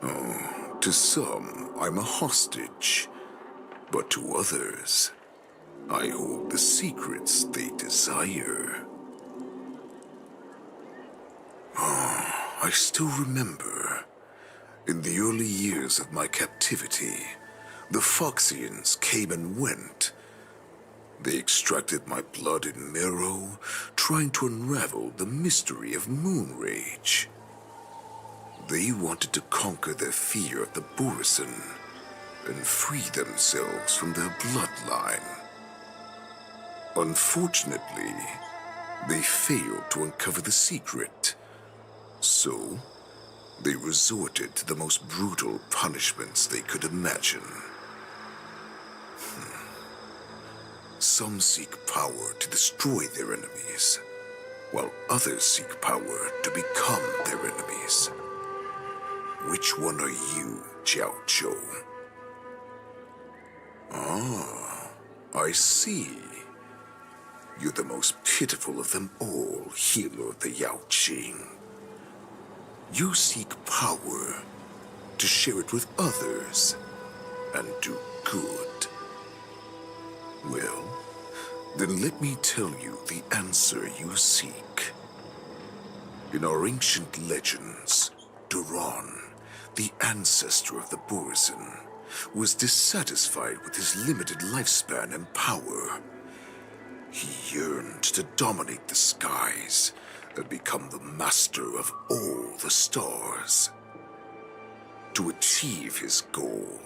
Oh, to some, I'm a hostage, but to others, I hold the secrets they desire. I still remember, in the early years of my captivity, the Feixians came and went. They extracted my blood and marrow, trying to unravel the mystery of moon rage. They wanted to conquer their fear of the Borison and free themselves from their bloodline. Unfortunately, they failed to uncover the secret. So, they resorted to the most brutal punishments they could imagine. Some seek power to destroy their enemies, while others seek power to become their enemies. Which one are you, Jiao Zhou? Ah, I see. You're the most pitiful of them all, healer of the Yaoqing. You seek power to share it with others and do good. Well, then let me tell you the answer you seek. In our ancient legends, Duran, the ancestor of the Borison, was dissatisfied with his limited lifespan and power. He yearned to dominate the skies and become the master of all the stars. To achieve his goal,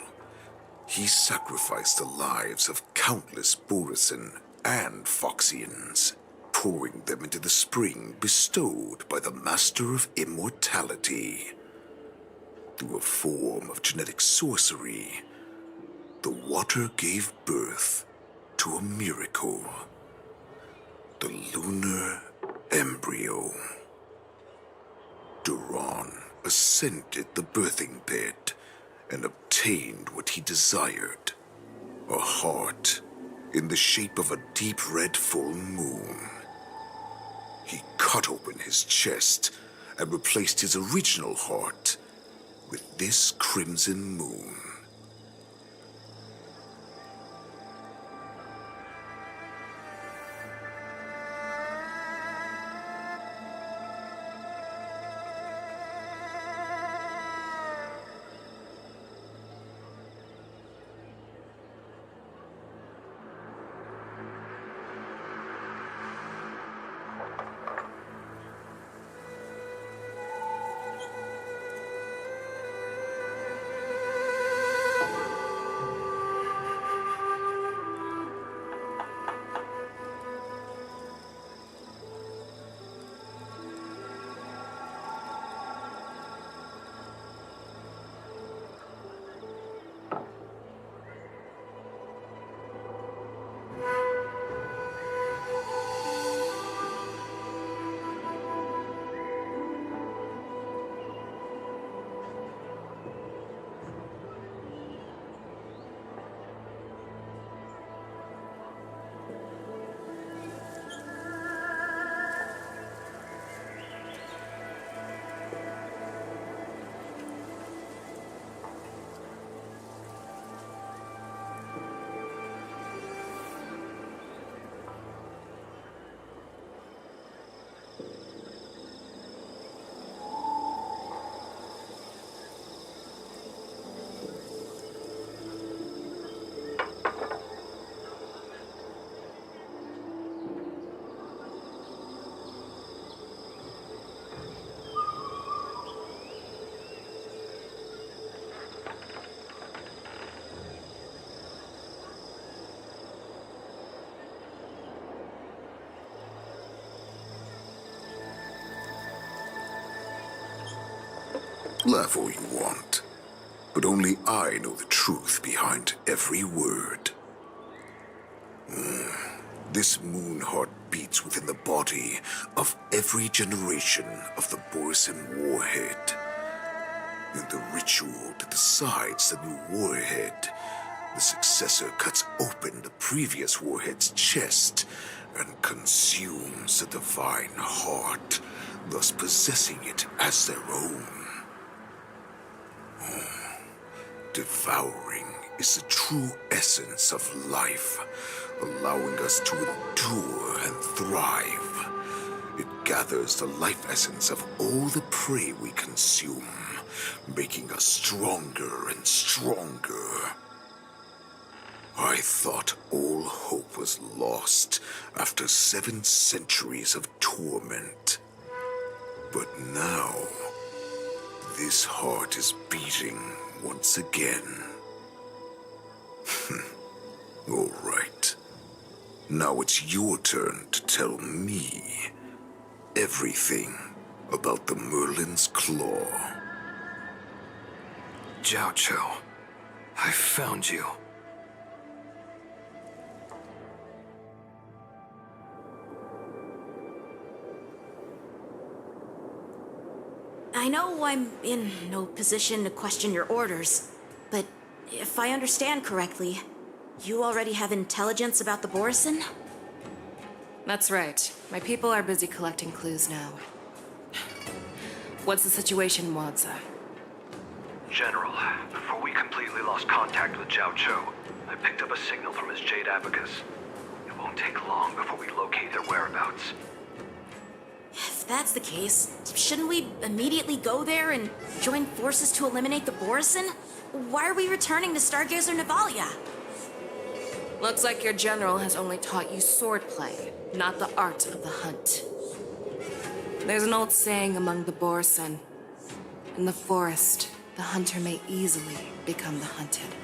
he sacrificed the lives of countless Borison and Feixians, pouring them into the spring bestowed by the Master of Immortality. Through a form of genetic sorcery, the water gave birth to a miracle. The lunar embryo. Duran ascended the birthing bed and obtained what he desired, a heart in the shape of a deep red full moon. He cut open his chest and replaced his original heart with this crimson moon. Laugh all you want, but only I know the truth behind every word. This moon heart beats within the body of every generation of the Borson warhead. In the ritual that decides the new warhead, the successor cuts open the previous warhead's chest and consumes the divine heart, thus possessing it as their own. Devouring is the true essence of life, allowing us to endure and thrive. It gathers the life essence of all the prey we consume, making us stronger and stronger. I thought all hope was lost after 7 centuries of torment. But now, this heart is beating once again. All right. Now it's your turn to tell me everything about the Merlin's Claw. Jiao Cho, I found you. I know I'm in no position to question your orders, but if I understand correctly, you already have intelligence about the Borson? That's right. My people are busy collecting clues now. What's the situation, Wadza? General, before we completely lost contact with Jiao Cho, I picked up a signal from his Jade Abacus. It won't take long before we locate their whereabouts. If that's the case, shouldn't we immediately go there and join forces to eliminate the Borson? Why are we returning to Stargazer Navalia? Looks like your general has only taught you swordplay, not the art of the hunt. There's an old saying among the Borson. In the forest, the hunter may easily become the hunted.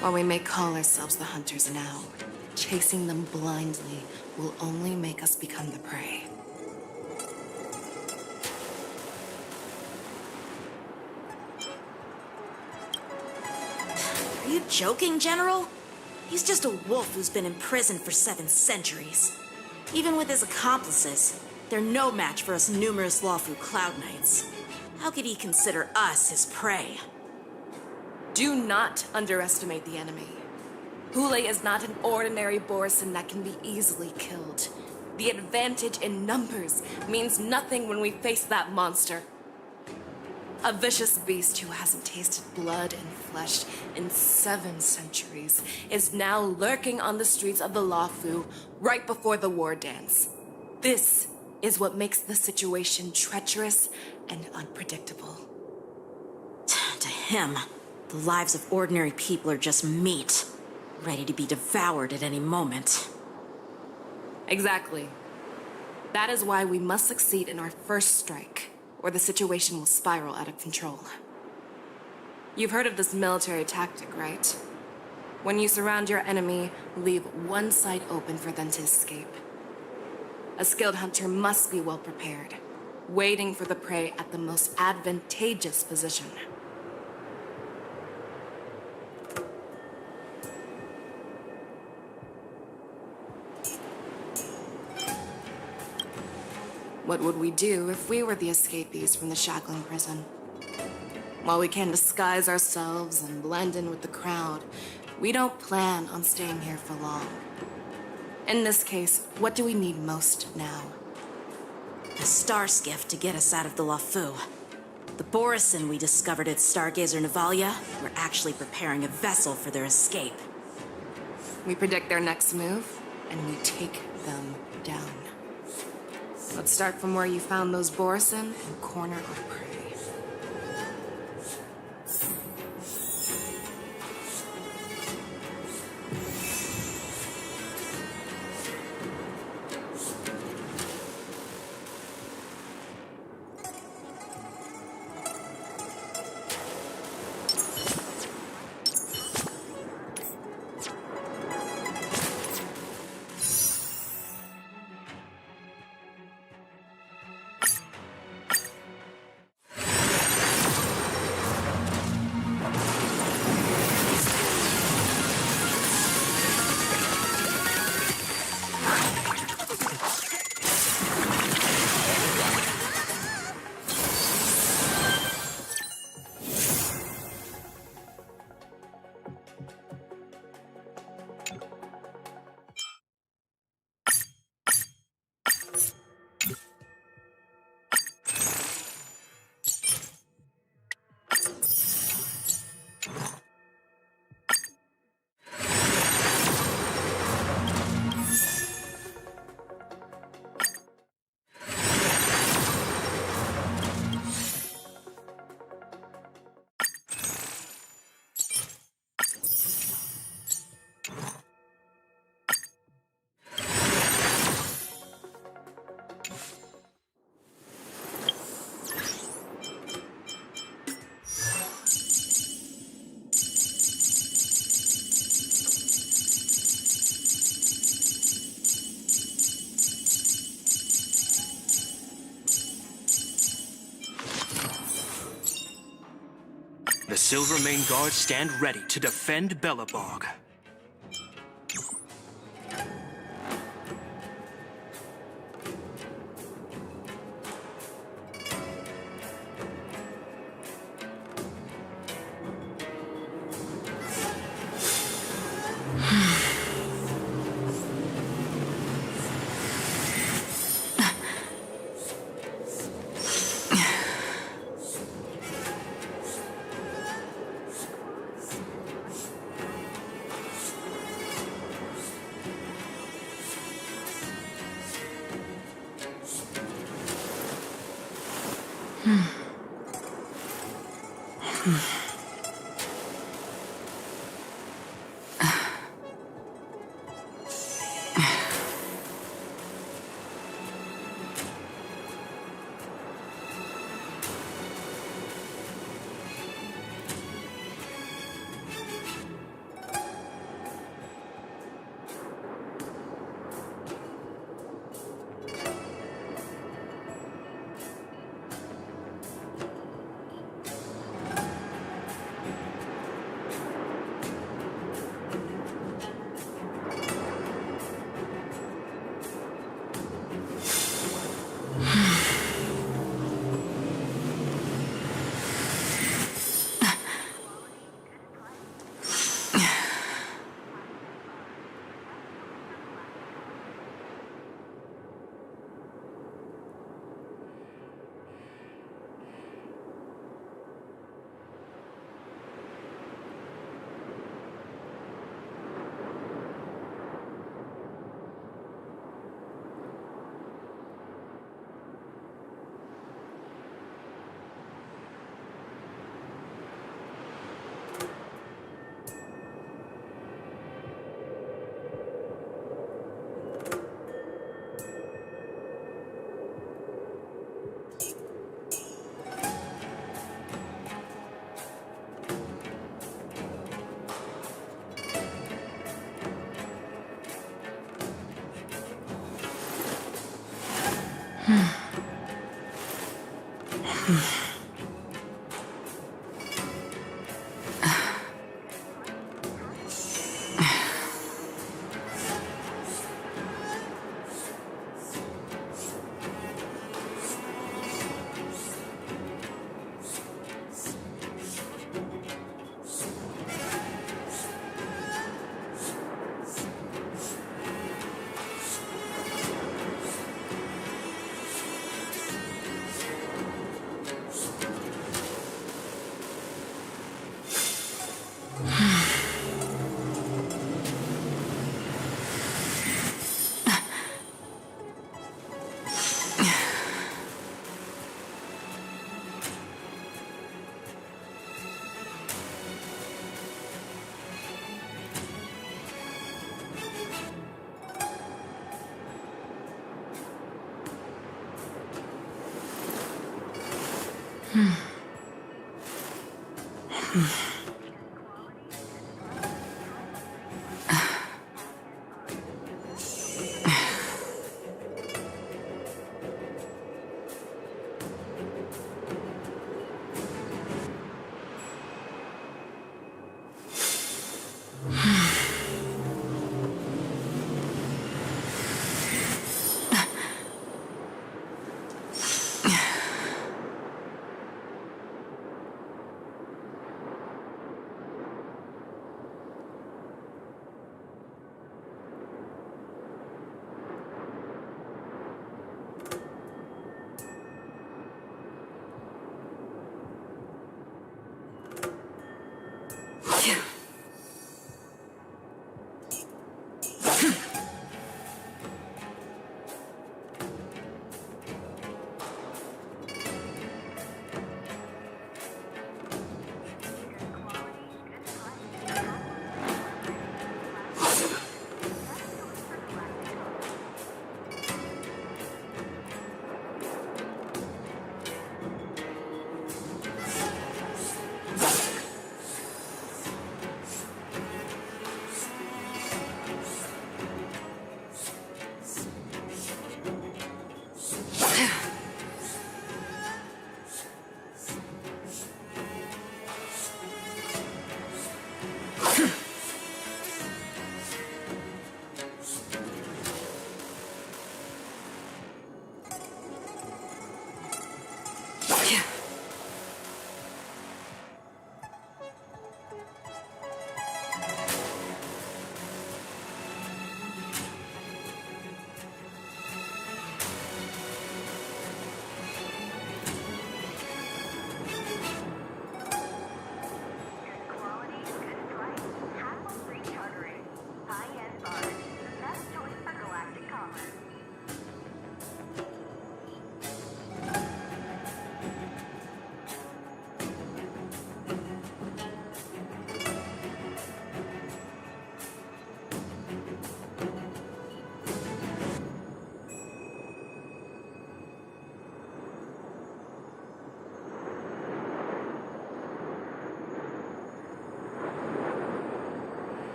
While we may call ourselves the hunters now, chasing them blindly will only make us become the prey. Are you joking, General? He's just a wolf who's been in prison for 7 centuries. Even with his accomplices, they're no match for us numerous lawful Cloud Knights. How could he consider us his prey? Do not underestimate the enemy. Hule is not an ordinary Borson that can be easily killed. The advantage in numbers means nothing when we face that monster. A vicious beast who hasn't tasted blood and flesh in 7 centuries is now lurking on the streets of the Luofu right before the war dance. This is what makes the situation treacherous and unpredictable. To him, the lives of ordinary people are just meat, ready to be devoured at any moment. Exactly. That is why we must succeed in our first strike, or the situation will spiral out of control. You've heard of this military tactic, right? When you surround your enemy, leave one side open for them to escape. A skilled hunter must be well prepared, waiting for the prey at the most advantageous position. What would we do if we were the escapees from the shackling prison? While we can disguise ourselves and blend in with the crowd, we don't plan on staying here for long. In this case, what do we need most now? A star skiff to get us out of the Luofu. The Borson we discovered at Stargazer Navalia were actually preparing a vessel for their escape. We predict their next move, and we take them down. Let's start from where you found those Borson and corner our prey. The Silvermane Guards stand ready to defend Belobog.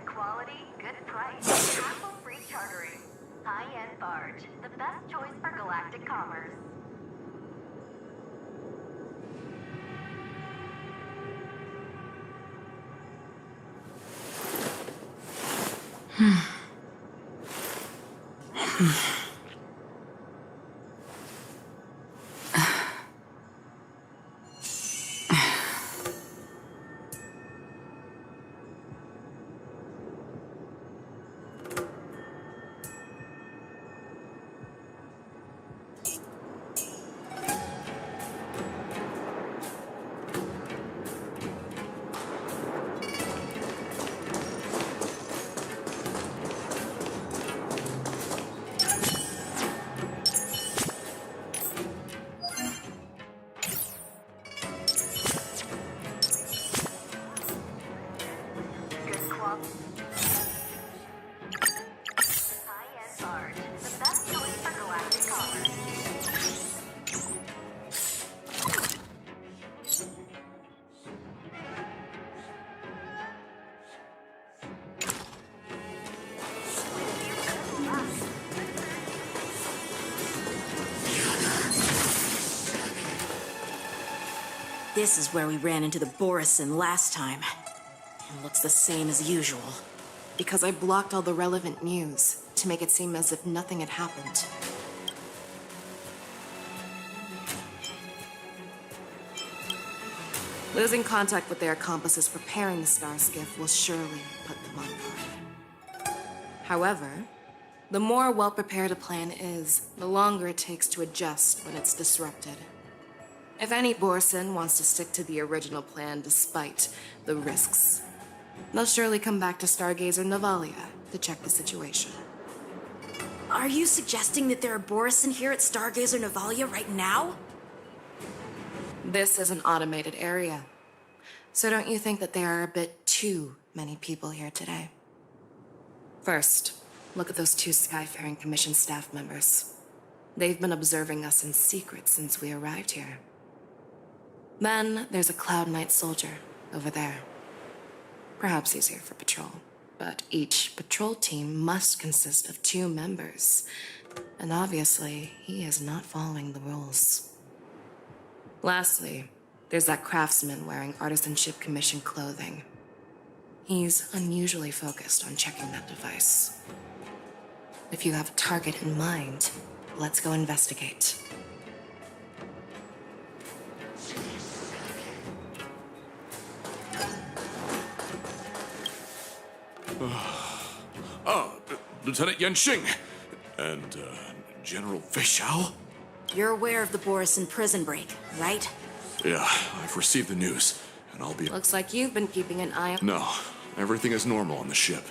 Quality, good price, hassle-free chartering. High-end barge, the best choice for galactic commerce. This is where we ran into the Borison last time. It looks the same as usual. Because I blocked all the relevant news to make it seem as if nothing had happened. Losing contact with their accomplices preparing the star skiff will surely put them on guard. However, the more well-prepared a plan is, the longer it takes to adjust when it's disrupted. If any Borison wants to stick to the original plan despite the risks, they'll surely come back to Stargazer Navalia to check the situation. Are you suggesting that there are Borison here at Stargazer Navalia right now? This is an automated area. So don't you think that there are a bit too many people here today? First, look at those 2 Skyfaring Commission staff members. They've been observing us in secret since we arrived here. Then there's a Cloud Knight soldier over there. Perhaps he's here for patrol, but each patrol team must consist of 2 members. And obviously, he is not following the rules. Lastly, there's that craftsman wearing Artisanship Commission clothing. He's unusually focused on checking that device. If you have a target in mind, let's go investigate. Lieutenant Yenxing and General Feixiao? You're aware of the Borison prison break, right? Yeah, I've received the news, and I'll be... Looks like you've been keeping an eye on... No, everything is normal on the ship.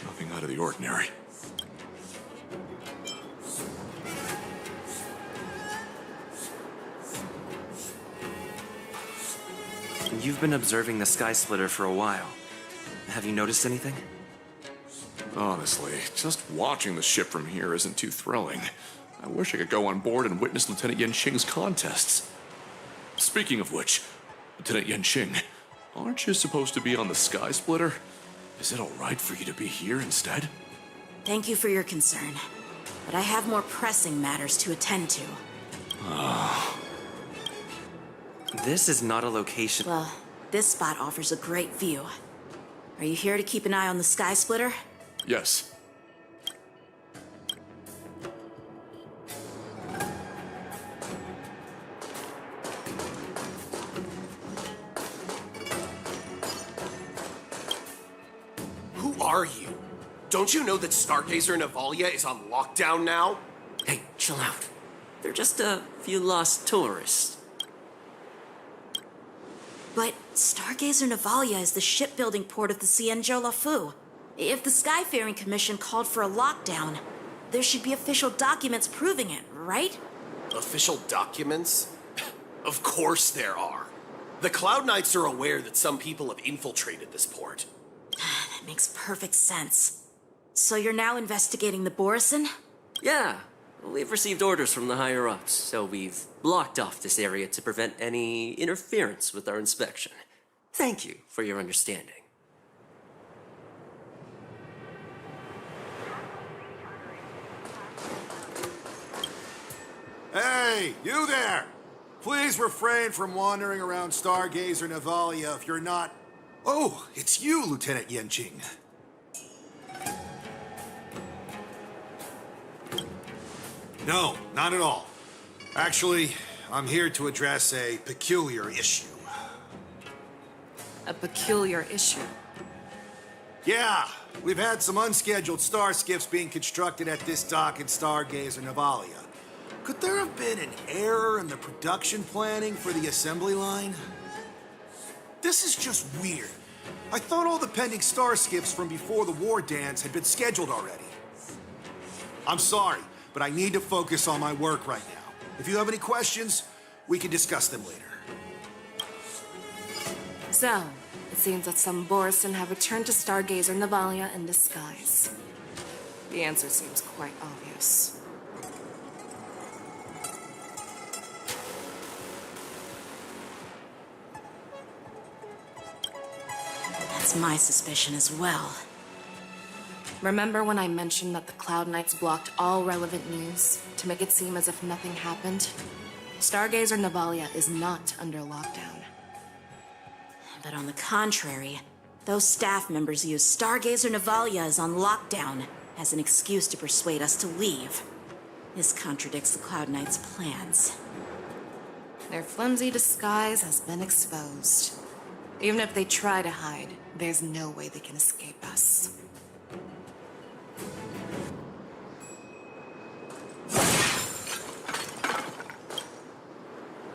Nothing out of the ordinary. You've been observing the Sky Splitter for a while. Have you noticed anything? Honestly, just watching the ship from here isn't too thrilling. I wish I could go on board and witness Lieutenant Yenxing's contests. Speaking of which, Lieutenant Yenxing, aren't you supposed to be on the Sky Splitter? Is it alright for you to be here instead? Thank you for your concern, but I have more pressing matters to attend to. This is not a location... Well, this spot offers a great view. Are you here to keep an eye on the Sky Splitter? Yes. Who are you? Don't you know that Stargazer Navalia is on lockdown now? Hey, chill out. They're just a few lost tourists. But Stargazer Navalia is the shipbuilding port of the Xianzhou Lafu. If the Skyfaring Commission called for a lockdown, there should be official documents proving it, right? Official documents? Of course there are. The Cloud Knights are aware that some people have infiltrated this port. That makes perfect sense. So you're now investigating the Borison? Yeah, we've received orders from the higher-ups, so we've blocked off this area to prevent any interference with our inspection. Thank you for your understanding. Hey, you there! Please refrain from wandering around Stargazer Navalia if you're not... Oh, it's you, Lieutenant Yenxing. No, not at all. Actually, I'm here to address a peculiar issue. A peculiar issue? Yeah, we've had some unscheduled star skiffs being constructed at this dock in Stargazer Navalia. Could there have been an error in the production planning for the assembly line? This is just weird. I thought all the pending star skiffs from before the war dance had been scheduled already. I'm sorry, but I need to focus on my work right now. If you have any questions, we can discuss them later. So, it seems that some Borison have returned to Stargazer Navalia in disguise. The answer seems quite obvious. That's my suspicion as well. Remember when I mentioned that the Cloud Knights blocked all relevant news to make it seem as if nothing happened? Stargazer Navalia is not under lockdown. But on the contrary, those staff members use Stargazer Navalia is on lockdown as an excuse to persuade us to leave. This contradicts the Cloud Knights' plans. Their flimsy disguise has been exposed. Even if they try to hide, there's no way they can escape us.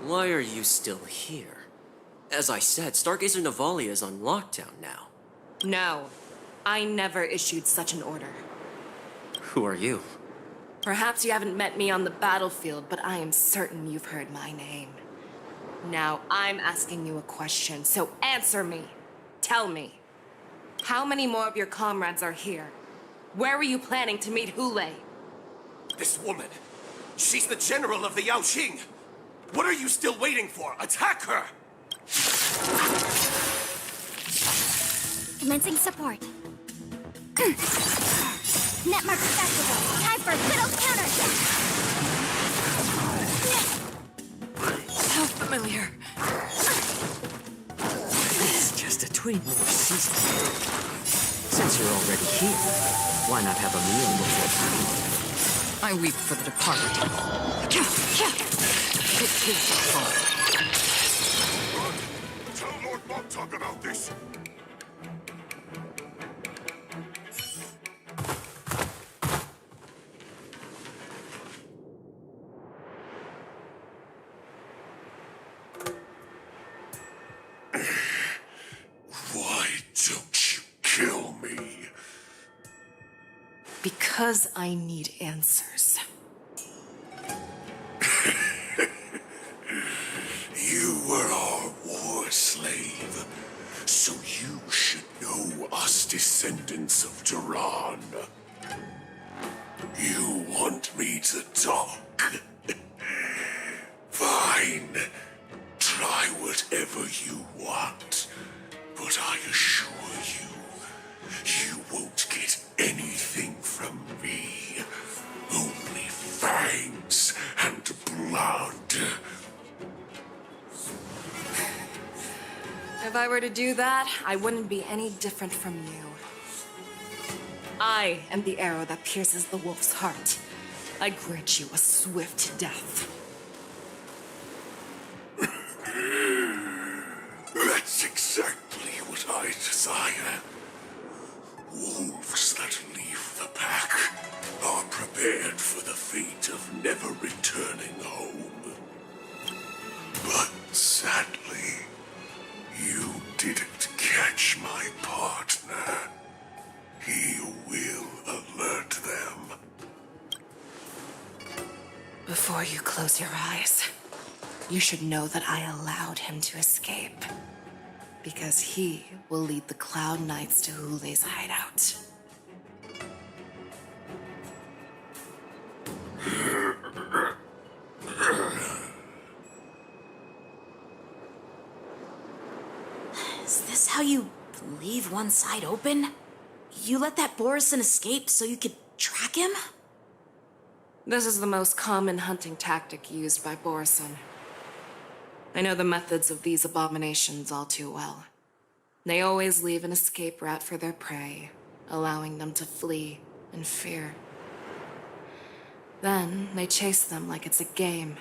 Why are you still here? As I said, Stargazer Navalia is on lockdown now. No, I never issued such an order. Who are you? Perhaps you haven't met me on the battlefield, but I am certain you've heard my name. Now, I'm asking you a question, so answer me. Tell me, how many more of your comrades are here? Where were you planning to meet Hule? This woman, she's the general of the Yaoqing. What are you still waiting for? Attack her! Commencing support. Netmark accessible. Time for Widow's counterattack. So familiar. It's just a tweet more season. Since you're already here, why not have a meal before I weep for the departed. It is hard. Tell Lord Moptog about this. kill me? Because I need answers. You were our war slave, so you should know us descendants of Duran. You want me to talk? Fine. Try whatever you want, but I assure you, you won't get anything from me. Only fangs and blood. If I were to do that, I wouldn't be any different from you. I am the arrow that pierces the wolf's heart. I grant you a swift death. That's exactly what I desire. Wolves that leave the pack are prepared for the fate of never returning home. But sadly, you didn't catch my partner. He will alert them. Before you close your eyes, you should know that I allowed him to escape. Because he will lead the Cloud Knights to Hule's hideout. Is this how you leave one side open? You let that Borison escape so you could track him? This is the most common hunting tactic used by Borison. I know the methods of these abominations all too well. They always leave an escape route for their prey, allowing them to flee in fear. Then they chase them like it's a game.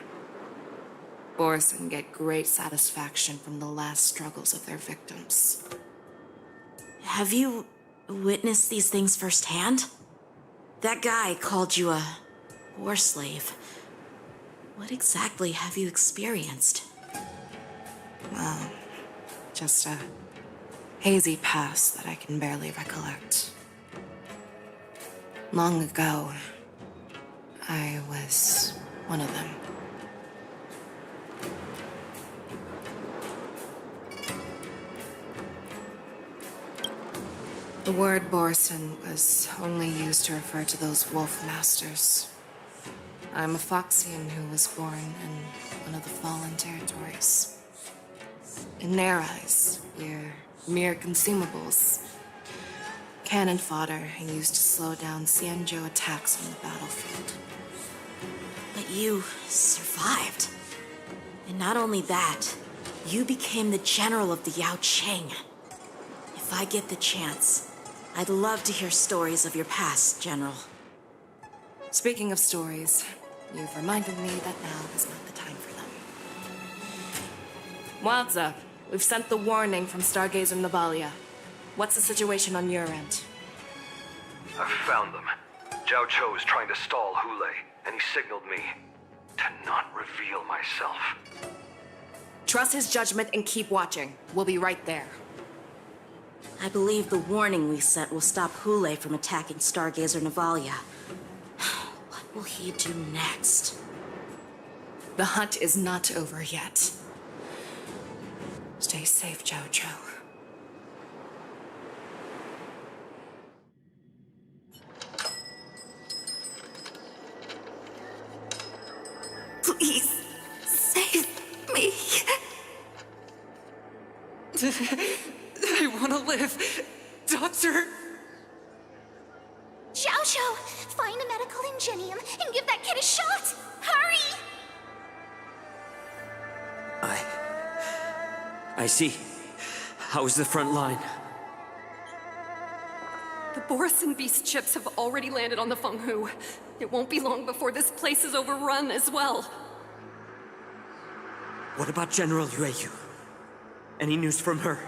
Borison get great satisfaction from the last struggles of their victims. Have you witnessed these things firsthand? That guy called you a war slave. What exactly have you experienced? Well, just a hazy past that I can barely recollect. Long ago, I was one of them. The word Borison was only used to refer to those wolf masters. I'm a Foxian who was born in one of the fallen territories. In their eyes, we're mere consumables. Cannon fodder used to slow down Xianzhou attacks on the battlefield. But you survived. And not only that, you became the general of the Yao Cheng. If I get the chance, I'd love to hear stories of your past, General. Speaking of stories, you've reminded me that now is not the time for them. Wadza, we've sent the warning from Stargazer Navalia. What's the situation on your end? I've found them. Zhao Cho is trying to stall Hule, and he signaled me to not reveal myself. Trust his judgment and keep watching. We'll be right there. I believe the warning we sent will stop Hule from attacking Stargazer Navalia. What will he do next? The hunt is not over yet. Stay safe, Zhao Cho. Please, save me. I want to live. Doctor! Xiao Cho, find a medical ingenium and give that kid a shot! Hurry! I see. How's the front line? The Borison Beast chips have already landed on the Fenghu. It won't be long before this place is overrun as well. What about General Yueyu? Any news from her?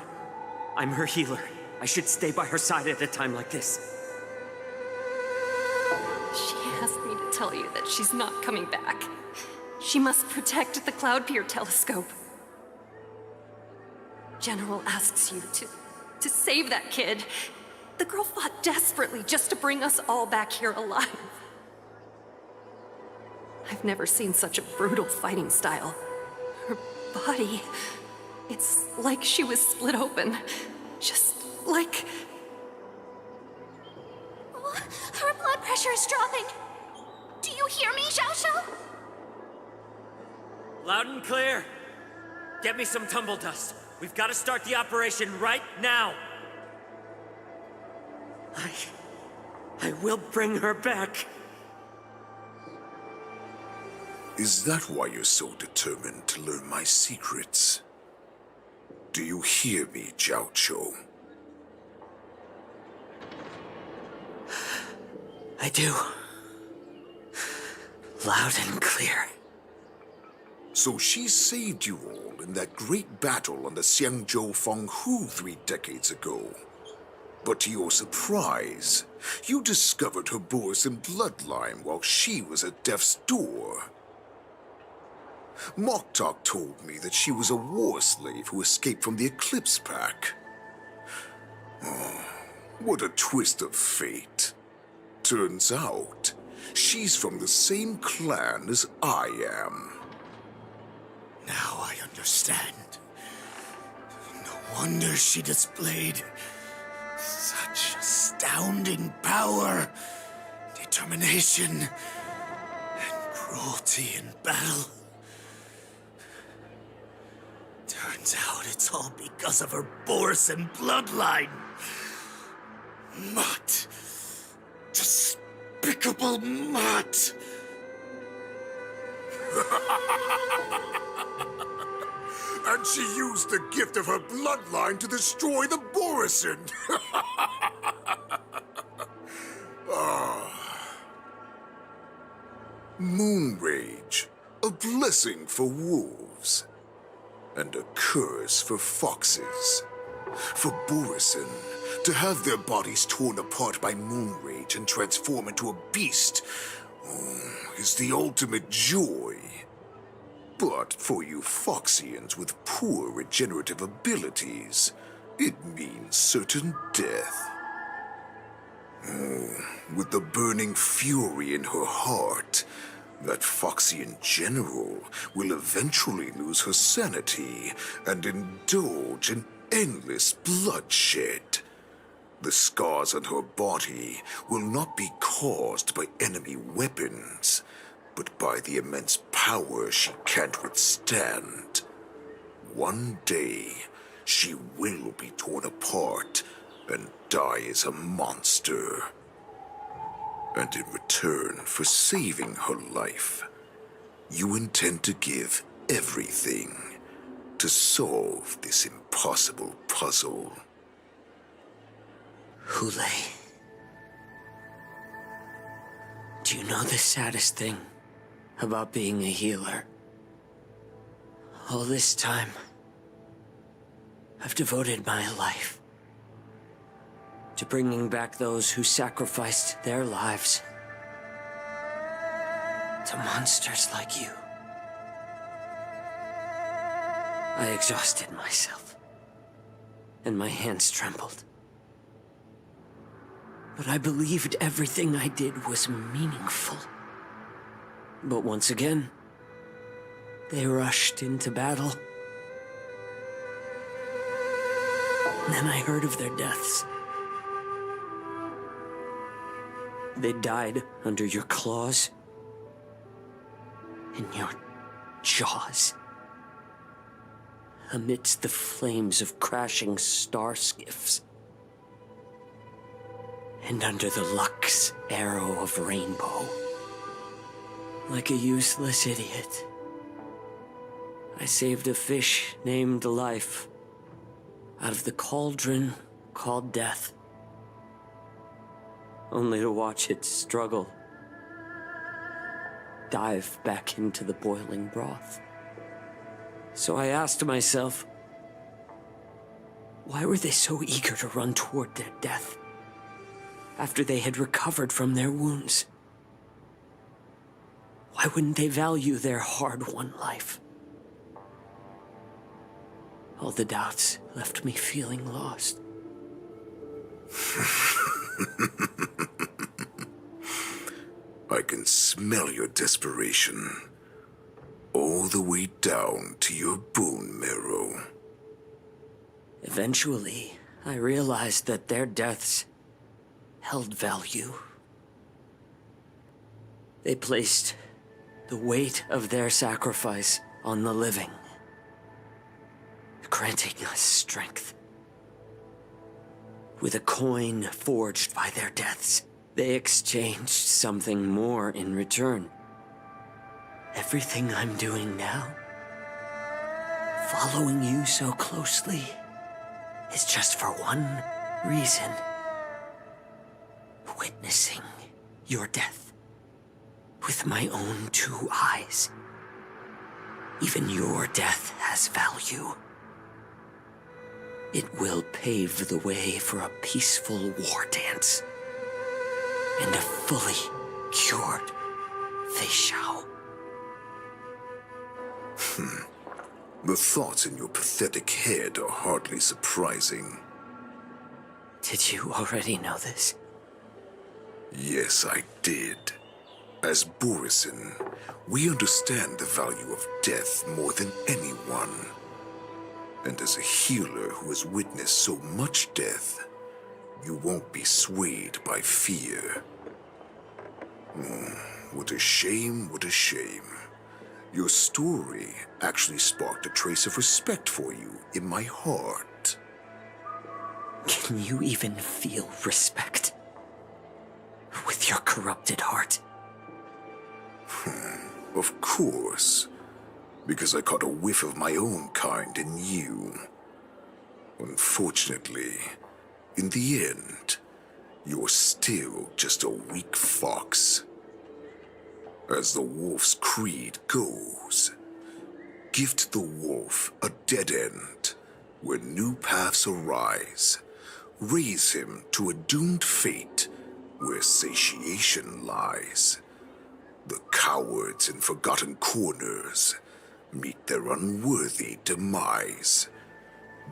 I'm her healer. I should stay by her side at a time like this. She asked me to tell you that she's not coming back. She must protect the Cloud Pier telescope. General asks you to save that kid. The girl fought desperately just to bring us all back here alive. I've never seen such a brutal fighting style. Her body, it's like she was split open. Just like... Her blood pressure is dropping. Do you hear me, Xiao Xiao? Loud and clear. Get me some tumble dust. We've got to start the operation right now. I will bring her back. Is that why you're so determined to learn my secrets? Do you hear me, Jiao Chou? I do. Loud and clear. So she saved you all in that great battle on the Xiangzhou Fenghu 3 decades ago. But to your surprise, you discovered her Borisin bloodline while she was at death's door. Moktok told me that she was a war slave who escaped from the Eclipse Pack. Oh, what a twist of fate. Turns out, she's from the same clan as I am. Now I understand. No wonder she displayed such astounding power, determination, and cruelty in battle. Turns out it's all because of her Borisin bloodline. Mutt. Despicable mutt. And she used the gift of her bloodline to destroy the Borisin. Moon Rage, a blessing for wolves, and a curse for foxes. For Borisin, to have their bodies torn apart by Moon Rage and transform into a beast is the ultimate joy. But for you Foxians with poor regenerative abilities, it means certain death. With the burning fury in her heart, that Foxian general will eventually lose her sanity and indulge in endless bloodshed. The scars on her body will not be caused by enemy weapons, but by the immense power she can't withstand. One day, she will be torn apart and die as a monster. And in return for saving her life, you intend to give everything to solve this impossible puzzle. Hule, do you know the saddest thing about being a healer? All this time, I've devoted my life to bringing back those who sacrificed their lives to monsters like you. I exhausted myself, and my hands trembled. But I believed everything I did was meaningful. But once again, they rushed into battle. And then I heard of their deaths. They died under your claws, in your jaws, amidst the flames of crashing star skiffs, and under the Lux arrow of Rainbow. Like a useless idiot, I saved a fish named Life out of the cauldron called Death, only to watch it struggle, dive back into the boiling broth. So I asked myself, why were they so eager to run toward their death after they had recovered from their wounds? Why wouldn't they value their hard-won life? All the doubts left me feeling lost. smell your desperation. All the way down to your bone marrow. Eventually, I realized that their deaths held value. They placed the weight of their sacrifice on the living, granting us strength. With a coin forged by their deaths, they exchanged something more in return. Everything I'm doing now, following you so closely, is just for one reason. Witnessing your death with my own 2 eyes. Even your death has value. It will pave the way for a peaceful war dance and a fully cured Feixiao. The thoughts in your pathetic head are hardly surprising. Did you already know this? Yes, I did. As Borisin, we understand the value of death more than anyone. And as a healer who has witnessed so much death, you won't be swayed by fear. What a shame, what a shame. Your story actually sparked a trace of respect for you in my heart. Can you even feel respect with your corrupted heart? Of course. Because I caught a whiff of my own kind in you. Unfortunately, in the end, you're still just a weak fox. As the wolf's creed goes, gift the wolf a dead end where new paths arise. Raise him to a doomed fate where satiation lies. The cowards in forgotten corners meet their unworthy demise.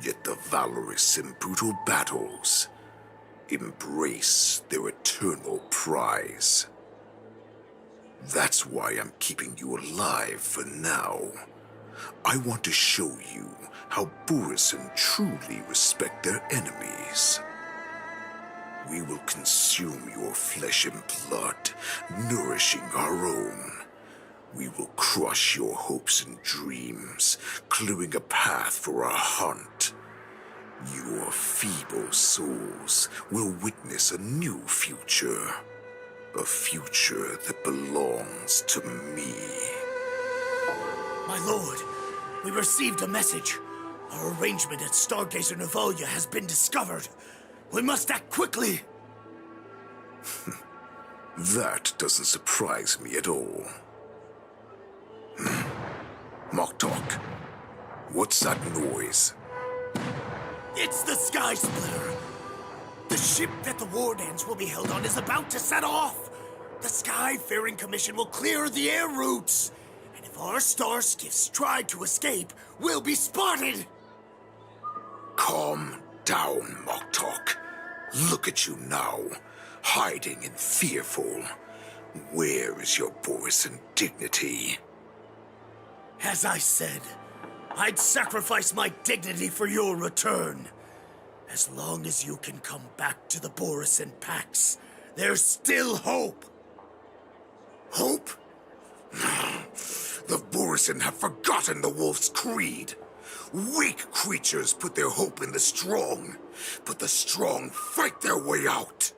Yet the valorous in brutal battles embrace their eternal prize. That's why I'm keeping you alive for now. I want to show you how Borisin truly respect their enemies. We will consume your flesh and blood, nourishing our own. We will crush your hopes and dreams, clearing a path for our hunt. Your feeble souls will witness a new future. A future that belongs to me. My lord, we received a message. Our arrangement at Stargazer Navalia has been discovered. We must act quickly. That doesn't surprise me at all. Moktok, what's that noise? It's the Sky Splitter. The ship that the war dance will be held on is about to set off. The Skyfaring Commission will clear the air routes. And if our star skiffs try to escape, we'll be spotted. Calm down, Moktok. Look at you now, hiding and fearful. Where is your Borisin dignity? As I said, I'd sacrifice my dignity for your return. As long as you can come back to the Borisin Pax, there's still hope. Hope? The Borisin have forgotten the wolf's creed. Weak creatures put their hope in the strong, but the strong fight their way out.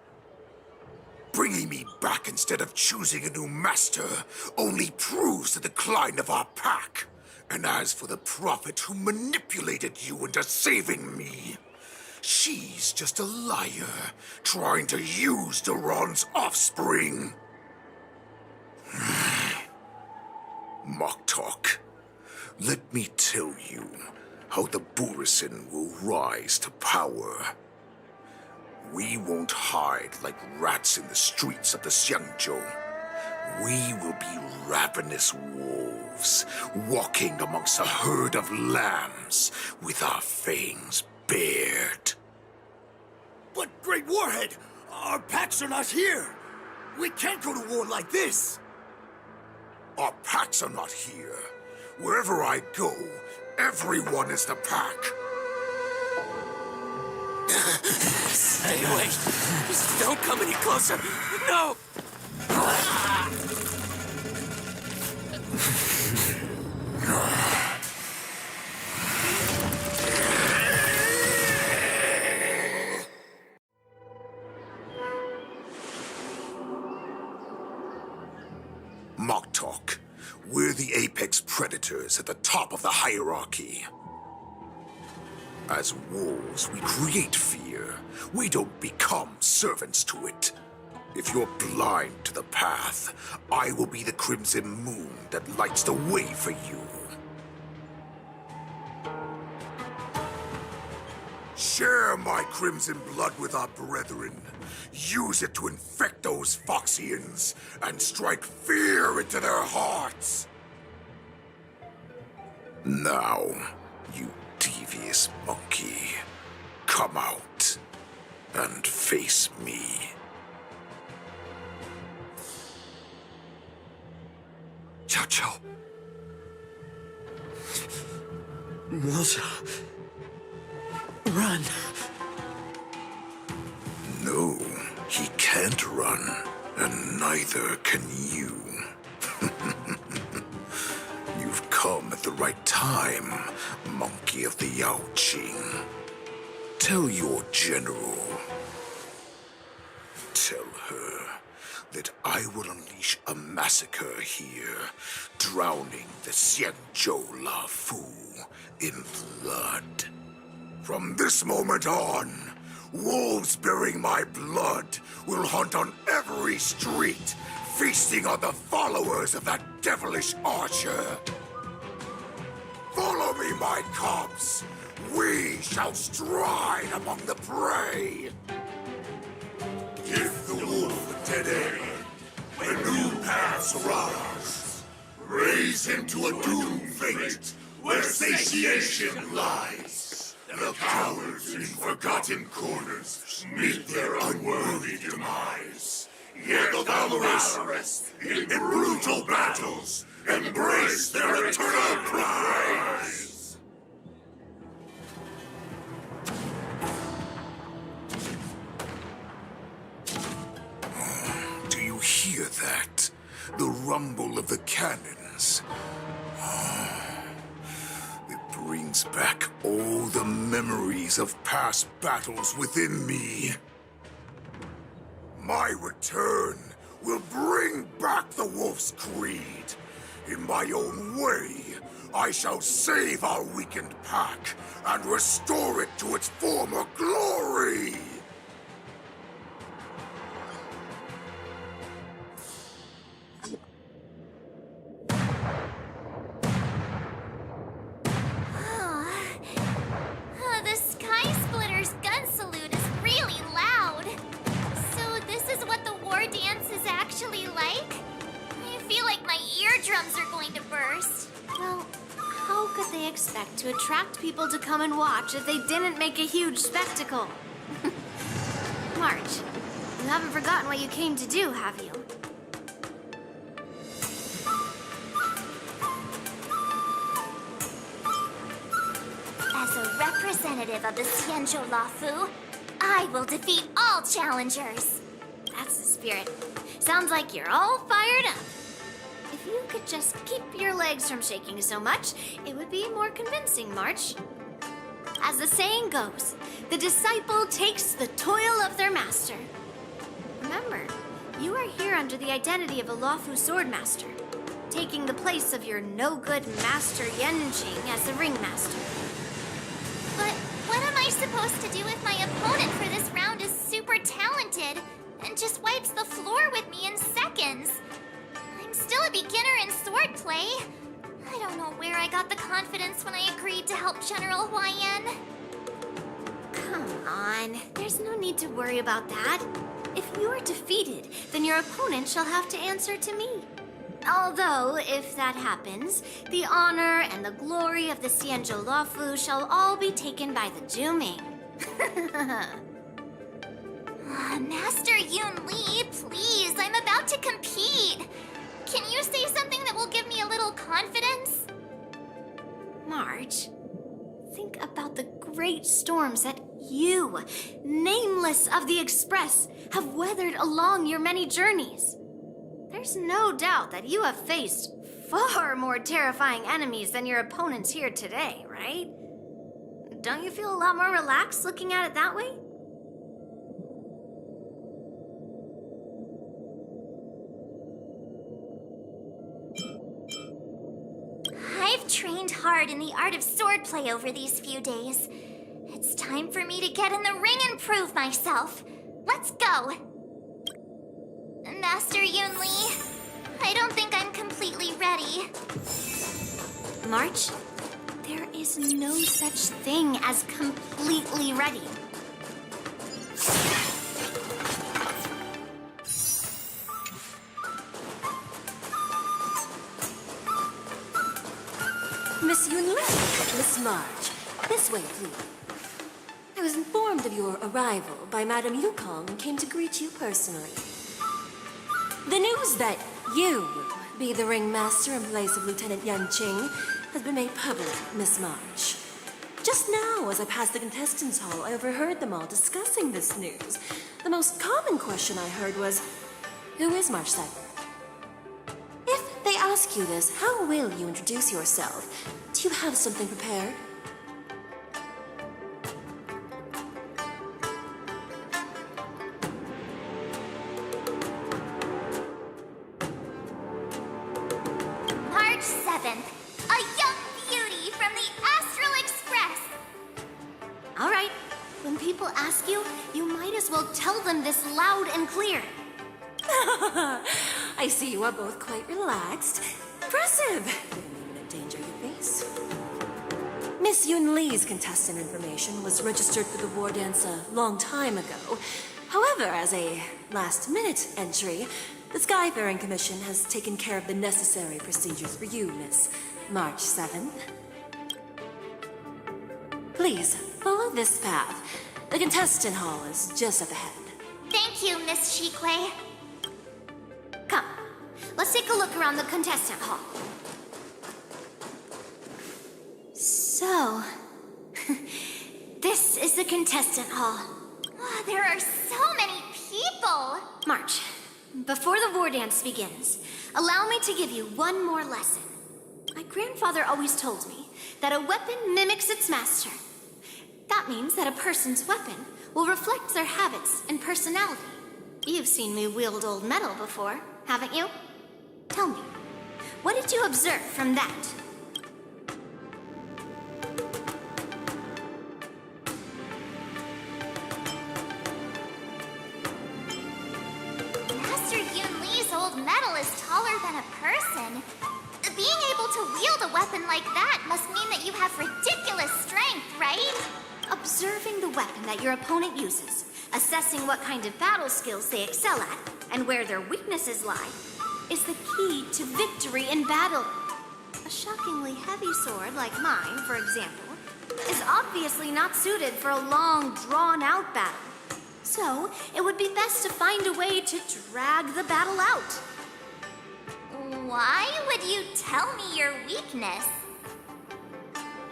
Bringing me back instead of choosing a new master only proves the decline of our pack. And as for the prophet who manipulated you into saving me, she's just a liar trying to use Duran's offspring. Moktok, let me tell you how the Borisin will rise to power. We won't hide like rats in the streets of the Xiangzhou. We will be ravenous wolves, walking amongst a herd of lambs with our fangs bared. But, Great Warhead, our packs are not here. We can't go to war like this. Our packs are not here. Wherever I go, everyone is the pack. Stay away. Just don't come any closer. No! Mock talk. We're the apex predators at the top of the hierarchy. As wolves, we create fear. We don't become servants to it. If you're blind to the path, I will be the crimson moon that lights the way for you. Share my crimson blood with our brethren. Use it to infect those Foxians and strike fear into their hearts. Now, you devious monkey, come out and face me. Chow Chow. Milcha. Run. No, he can't run, and neither can you. You've come at the right time, monkey of the Yaoqing. Tell your general. Tell her that I will unleash a massacre here, drowning the Xianzhou Lafu in blood. From this moment on, wolves bearing my blood will hunt on every street, feasting on the followers of that devilish archer. Follow me, my cubs. We shall stride among the prey. Give the wolf a dead end when new paths arise. Raise him to a doomed fate where satiation lies. The cowards in forgotten corners meet their unworthy demise. Yet the valorous in brutal battles embrace their eternal prize. Do you hear that? The rumble of the cannons. It brings back all the memories of past battles within me. My return will bring back the wolf's creed. In my own way, I shall save our weakened pack and restore it to its former glory. The Sky Splitter's gun salute is really loud. So this is what the war dance is actually like? I feel like my eardrums are going to burst. Well, how could they expect to attract people to come and watch if they didn't make a huge spectacle? March, you haven't forgotten what you came to do, have you? As a representative of the Xianzhou Lafu, I will defeat all challengers. That's the spirit. Sounds like you're all fired up. If you could just keep your legs from shaking so much, it would be more convincing, March. As the saying goes, the disciple takes the toil of their master. Remember, you are here under the identity of a Lafu swordmaster, taking the place of your no-good master Yanjing as the ringmaster. But what am I supposed to do if my opponent for this round is super talented and just wipes the floor with me in seconds? I'm still a beginner in swordplay. I don't know where I got the confidence when I agreed to help General Huaiyan. Come on, there's no need to worry about that. If you are defeated, then your opponent shall have to answer to me. Although, if that happens, the honor and the glory of the Xianzhou Lafu shall all be taken by the Juming. Master Yun Li, please, I'm about to compete. Can you say something that will give me a little confidence? March, think about the great storms that you, nameless of the Express, have weathered along your many journeys. There's no doubt that you have faced far more terrifying enemies than your opponents here today, right? Don't you feel a lot more relaxed looking at it that way? I've trained hard in the art of swordplay over these few days. It's time for me to get in the ring and prove myself. Let's go! Master Yunli, I don't think I'm completely ready. March, there is no such thing as completely ready. Miss Yunli, Miss March, this way, please. I was informed of your arrival by Madame Yukong and came to greet you personally. The news that you will be the ringmaster in place of Lieutenant Yanqing has been made public, Miss March. Just now, as I passed the contestants' hall, I overheard them all discussing this news. The most common question I heard was, who is March 7? If they ask you this, how will you introduce yourself? Do you have something prepared? March 7th, a young beauty from the Astral Express. All right, when people ask you, you might as well tell them this loud and clear. I see you are both quite relaxed. Impressive! Didn't even endanger your face. Miss Yun Li's contestant information was registered for the war dance a long time ago. However, as a last-minute entry, the Skyfaring Commission has taken care of the necessary procedures for you, Miss March 7th. Please, follow this path. The contestant hall is just up ahead. Thank you, Miss Shikwe. Come, let's take a look around the contestant hall. So, this is the contestant hall. Oh, there are so many people. March, before the war dance begins, allow me to give you one more lesson. My grandfather always told me that a weapon mimics its master. That means that a person's weapon will reflect their habits and personality. You've seen me wield old metal before, haven't you? Tell me, what did you observe from that? Master Yun Li's old metal is taller than a person. Being able to wield a weapon like that must mean that you have ridiculous strength, right? Observing the weapon that your opponent uses, assessing what kind of battle skills they excel at, and where their weaknesses lie, is the key to victory in battle. A shockingly heavy sword like mine, for example, is obviously not suited for a long, drawn-out battle. So, it would be best to find a way to drag the battle out. Why would you tell me your weakness?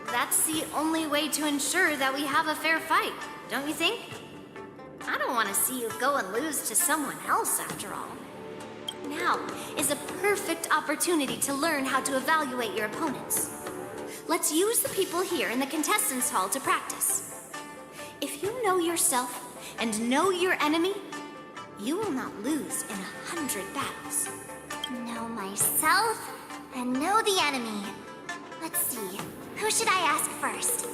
That's the only way to ensure that we have a fair fight, don't you think? I don't want to see you go and lose to someone else, after all. Now is a perfect opportunity to learn how to evaluate your opponents. Let's use the people here in the contestants' hall to practice. If you know yourself and know your enemy, you will not lose in 100 battles. Know myself and know the enemy. Let's see, who should I ask first?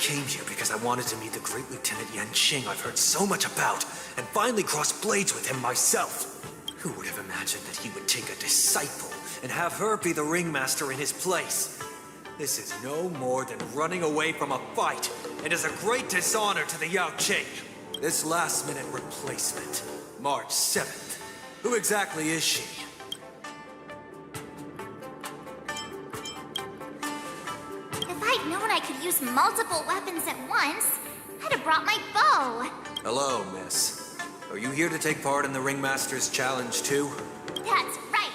came here because I wanted to meet the great Lieutenant Yan Qing I've heard so much about, and finally cross blades with him myself. Who would have imagined that he would take a disciple and have her be the ringmaster in his place? This is no more than running away from a fight, and is a great dishonor to the Yao Qing. This last-minute replacement, March 7th. Who exactly is she? If I'd known I could use multiple weapons at once, I'd have brought my bow. Hello, miss. Are you here to take part in the Ringmaster's Challenge too? That's right.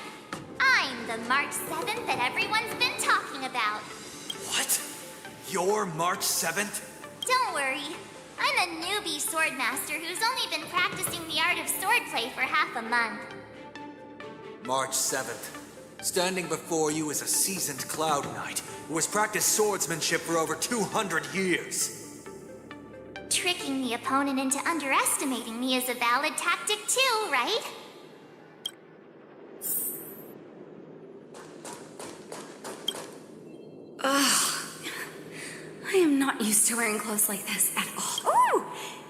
I'm the March 7th that everyone's been talking about. What? You're March 7th? Don't worry. I'm a newbie swordmaster who's only been practicing the art of swordplay for half a month. March 7th. Standing before you is a seasoned Cloud Knight who has practiced swordsmanship for over 200 years. Tricking the opponent into underestimating me is a valid tactic too, right? Ugh. I am not used to wearing clothes like this at all. Oh!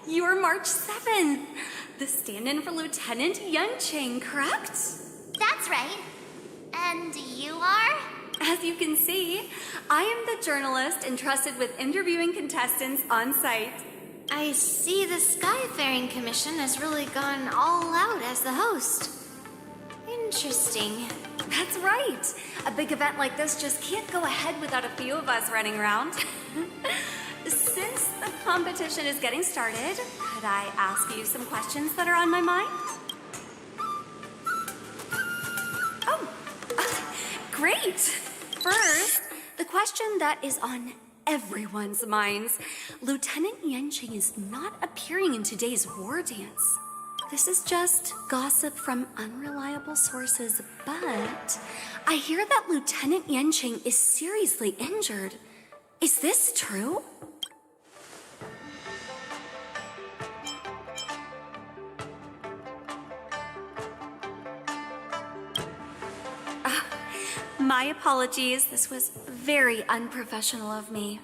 You're March 7th. The stand-in for Lieutenant Yan Qing, correct? That's right. And you are? As you can see, I am the journalist entrusted with interviewing contestants on site. I see the Skyfaring Commission has really gone all out as the host. Interesting. That's right. A big event like this just can't go ahead without a few of us running around. Since the competition is getting started, could I ask you some questions that are on my mind? Oh, great. First, the question that is on everyone's minds. Lieutenant Yan Qing is not appearing in today's war dance. This is just gossip from unreliable sources, but I hear that Lieutenant Yan Qing is seriously injured. Is this true? My apologies. This was very unprofessional of me.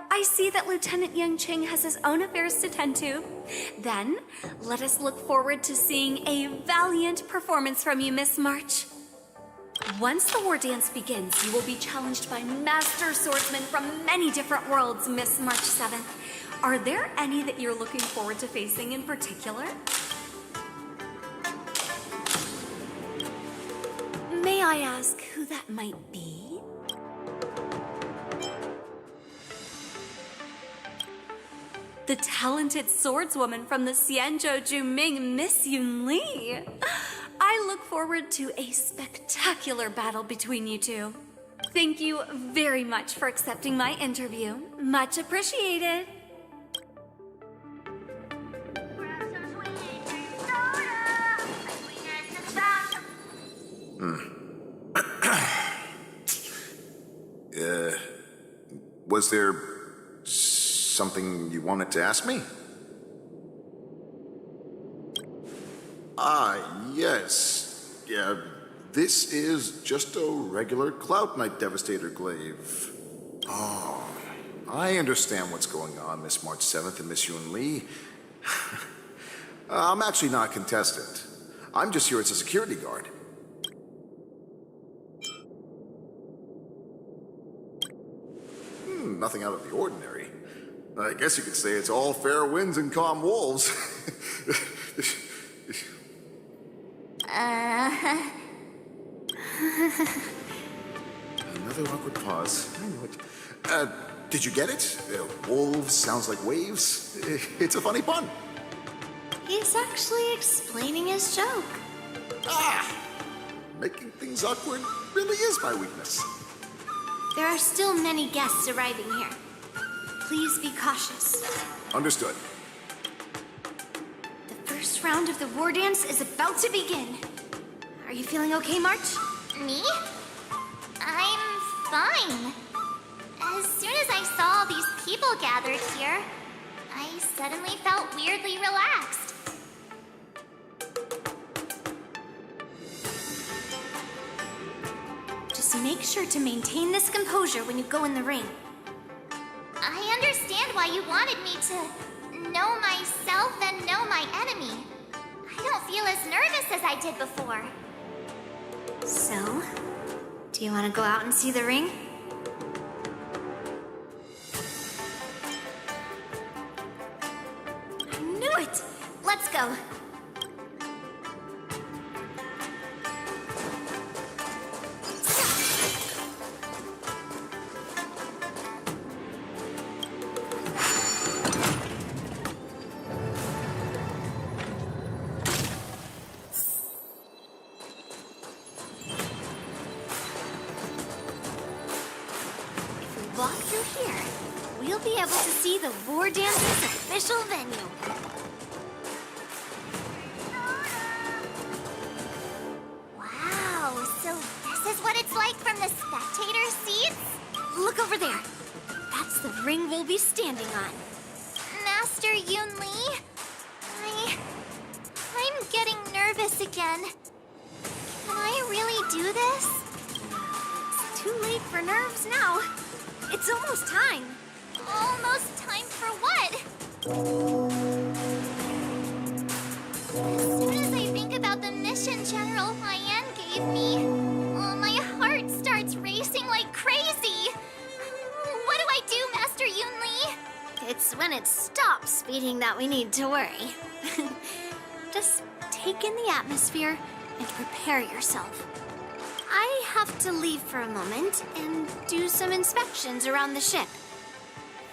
I see that Lieutenant Yan Qing has his own affairs to tend to. Then, let us look forward to seeing a valiant performance from you, Miss March. Once the war dance begins, you will be challenged by master swordsmen from many different worlds, Miss March 7th. Are there any that you're looking forward to facing in particular? May I ask who that might be? The talented swordswoman from the Xianzhou Juming, Miss Yun Li. I look forward to a spectacular battle between you two. Thank you very much for accepting my interview. Much appreciated. Was there something you wanted to ask me? Yes. Yeah, this is just a regular Cloud Knight Devastator glaive. Oh, I understand what's going on, Miss March 7th and Miss Yun Li. I'm actually not a contestant. I'm just here as a security guard. Nothing out of the ordinary. I guess you could say it's all fair winds and calm wolves. Another awkward pause. Did you get it? Wolves sounds like waves. It's a funny pun. He's actually explaining his joke. Making things awkward really is my weakness. There are still many guests arriving here. Please be cautious. Understood. The first round of the war dance is about to begin. Are you feeling okay, March? Me? I'm fine. As soon as I saw all these people gathered here, I suddenly felt weirdly relaxed. Just make sure to maintain this composure when you go in the ring. I understand why you wanted me to know myself and know my enemy. I don't feel as nervous as I did before. So, do you want to go out and see the ring? I knew it! Let's go. Walk through here. We'll be able to see the War Dance's official venue. Wow, so this is what it's like from the spectator seats? Look over there. That's the ring we'll be standing on. Master Yun Li? I'm getting nervous again. Can I really do this? It's too late for nerves now. It's almost time. Almost time for what? As soon as I think about the mission General Haiyan gave me, my heart starts racing like crazy. What do I do, Master Yun Li? It's when it stops beating that we need to worry. Just take in the atmosphere and prepare yourself. I have to leave for a moment and do some inspections around the ship.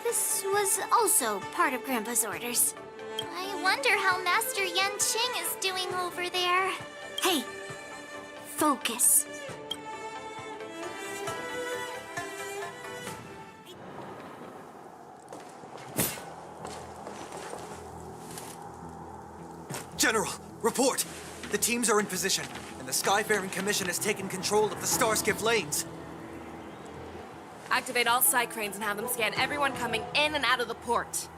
This was also part of Grandpa's orders. I wonder how Master Yan Qing is doing over there. Hey, focus. General, report! The teams are in position, and the Skyfaring Commission has taken control of the Starskiff lanes. Activate all side cranes and have them scan everyone coming in and out of the port.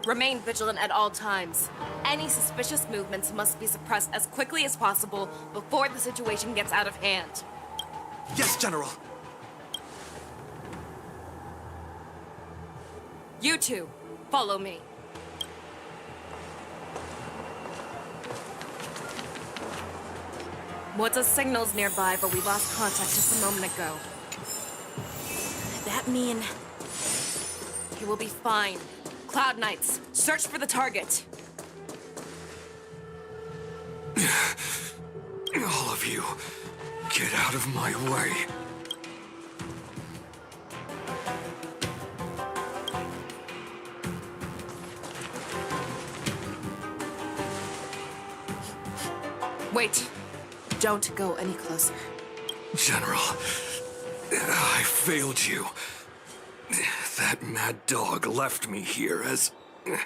Remain vigilant at all times. Any suspicious movements must be suppressed as quickly as possible before the situation gets out of hand. Yes, General. You two, follow me. What's signals nearby, but we lost contact just a moment ago. That mean... He will be fine. Cloud Knights, search for the target. All of you, get out of my way. Wait. Don't go any closer. General, I failed you. That mad dog left me here as... A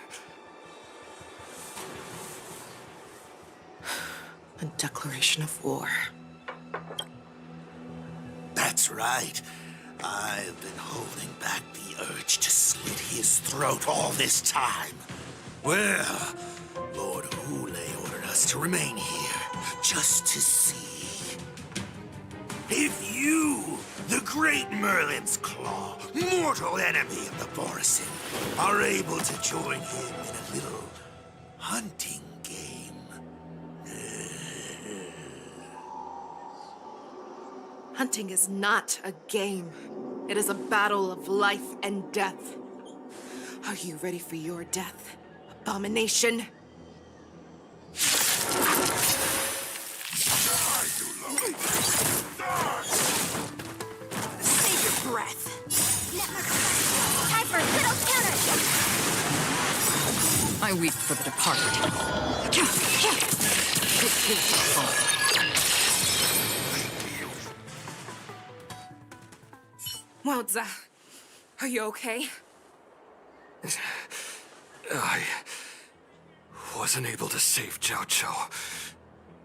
declaration of war. That's right. I've been holding back the urge to slit his throat all this time. Well, Lord Hule ordered us to remain here, just to see. If you, the great Merlin's Claw, mortal enemy of the Borisin, are able to join him in a little hunting game. Hunting is not a game. It is a battle of life and death. Are you ready for your death, abomination? Save your breath. Time for a little counter. I weep for the departed. Waoza, are you okay? I wasn't able to save Jiao Chou.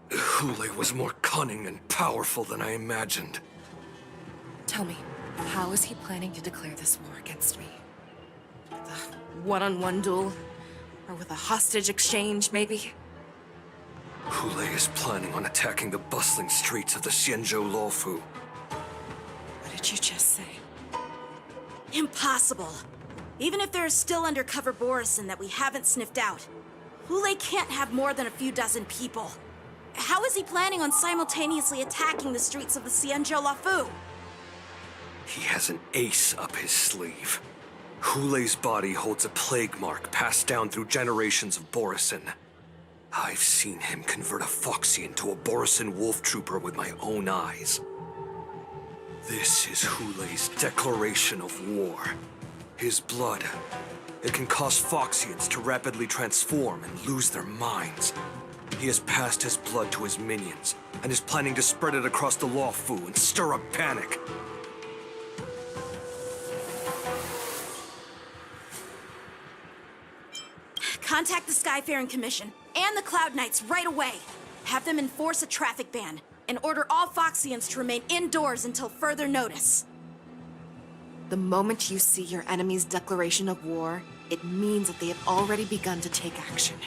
Hule was more cunning and powerful than I imagined. Tell me, how is he planning to declare this war against me? With a one-on-one duel? Or with a hostage exchange, maybe? Hule is planning on attacking the bustling streets of the Xianzhou Luofu. What did you just say? Impossible. Even if there are still undercover Borison that we haven't sniffed out, Hule can't have more than a few dozen people. How is he planning on simultaneously attacking the streets of the Xianzhou Lafu? He has an ace up his sleeve. Hule's body holds a plague mark passed down through generations of Borison. I've seen him convert a Foxian to a Borison wolf trooper with my own eyes. This is Hule's declaration of war. His blood. It can cause Foxians to rapidly transform and lose their minds. He has passed his blood to his minions, and is planning to spread it across the Luofu and stir up panic. Contact the Skyfaring Commission and the Cloud Knights right away. Have them enforce a traffic ban and order all Foxians to remain indoors until further notice. The moment you see your enemy's declaration of war, it means that they have already begun to take action.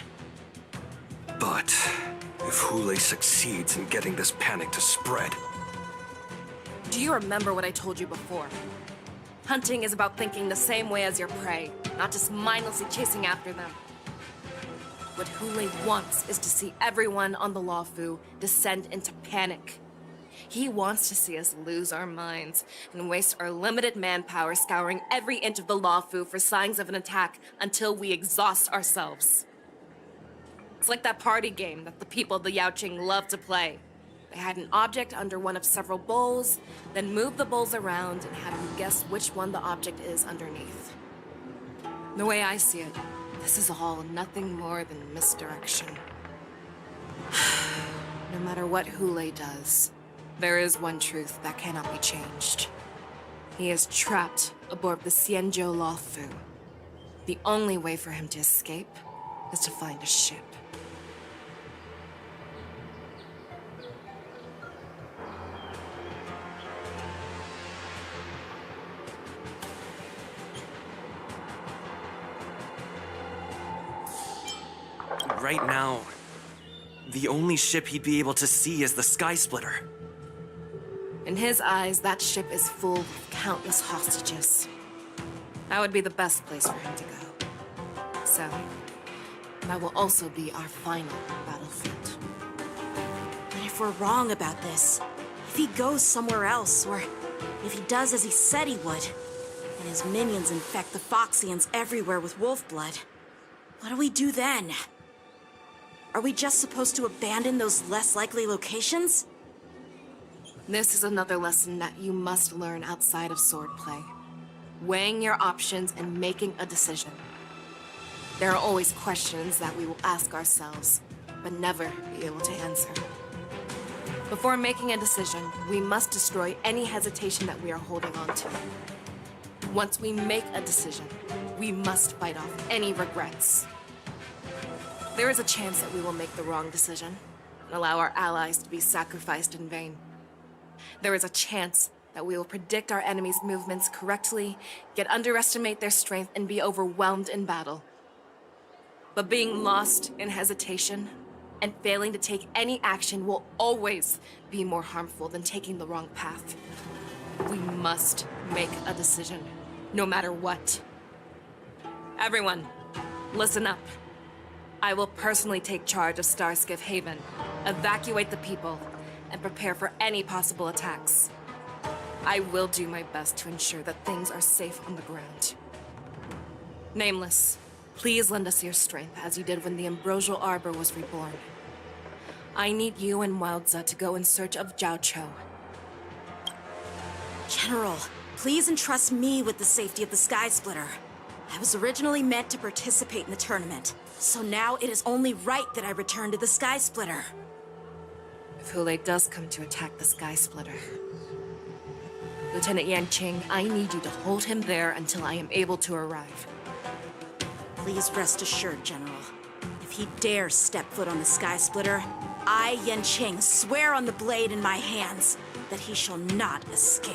But if Hule succeeds in getting this panic to spread... Do you remember what I told you before? Hunting is about thinking the same way as your prey, not just mindlessly chasing after them. What Hule wants is to see everyone on the Luofu descend into panic. He wants to see us lose our minds and waste our limited manpower scouring every inch of the Luofu for signs of an attack until we exhaust ourselves. It's like that party game that the people of the Yaoqing love to play. They hide an object under one of several bowls, then move the bowls around and have you guess which one the object is underneath. The way I see it, this is all nothing more than misdirection. No matter what Hule does, there is one truth that cannot be changed. He is trapped aboard the Xianzhou Luofu. The only way for him to escape is to find a ship. Right now, the only ship he'd be able to see is the Sky Splitter. In his eyes, that ship is full of countless hostages. That would be the best place for him to go. So, that will also be our final battlefield. And if we're wrong about this, if he goes somewhere else, or if he does as he said he would, and his minions infect the Foxians everywhere with wolf blood, what do we do then? Are we just supposed to abandon those less likely locations? This is another lesson that you must learn outside of swordplay. Weighing your options and making a decision. There are always questions that we will ask ourselves, but never be able to answer. Before making a decision, we must destroy any hesitation that we are holding on to. Once we make a decision, we must fight off any regrets. There is a chance that we will make the wrong decision and allow our allies to be sacrificed in vain. There is a chance that we will predict our enemy's movements correctly, yet underestimate their strength and be overwhelmed in battle. But being lost in hesitation and failing to take any action will always be more harmful than taking the wrong path. We must make a decision, no matter what. Everyone, listen up. I will personally take charge of Starskiff Haven, evacuate the people, and prepare for any possible attacks. I will do my best to ensure that things are safe on the ground. Nameless, please lend us your strength as you did when the Ambrosial Arbor was reborn. I need you and Wildza to go in search of Jiao Cho. General, please entrust me with the safety of the Sky Splitter. I was originally meant to participate in the tournament, so now it is only right that I return to the Sky Splitter. If Hule does come to attack the Sky Splitter, Lieutenant Yanqing, I need you to hold him there until I am able to arrive. Please rest assured, General. If he dares step foot on the Sky Splitter, I, Yanqing, swear on the blade in my hands that he shall not escape.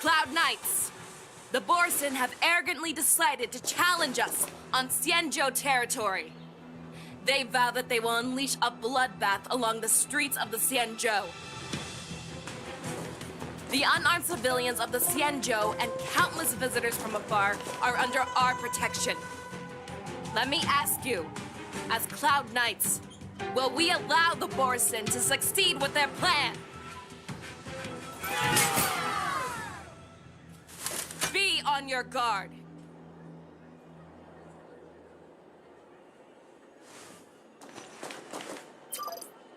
Cloud Knights! The Borison have arrogantly decided to challenge us on Xianzhou territory. They vow that they will unleash a bloodbath along the streets of the Xianzhou. The unarmed civilians of the Xianzhou and countless visitors from afar are under our protection. Let me ask you, as Cloud Knights, will we allow the Borson to succeed with their plan? Be on your guard.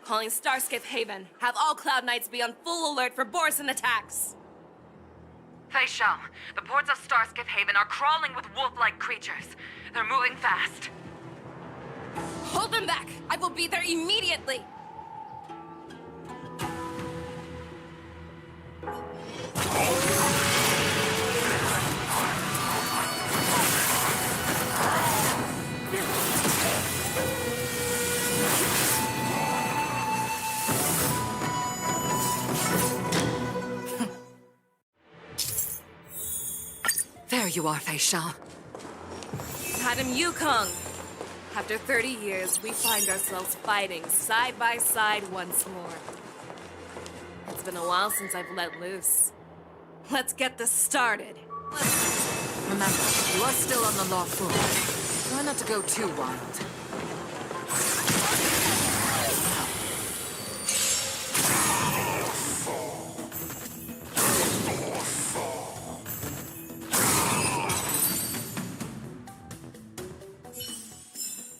Calling Starskiff Haven. Have all Cloud Knights be on full alert for Borson attacks. Feixiao, the ports of Starskiff Haven are crawling with wolf-like creatures. They're moving fast. Hold them back! I will be there immediately! There you are, Feixiao. Madam Yukong! After 30 years, we find ourselves fighting side by side once more. It's been a while since I've let loose. Let's get this started. Remember, you are still on the law floor. Try not to go too wild.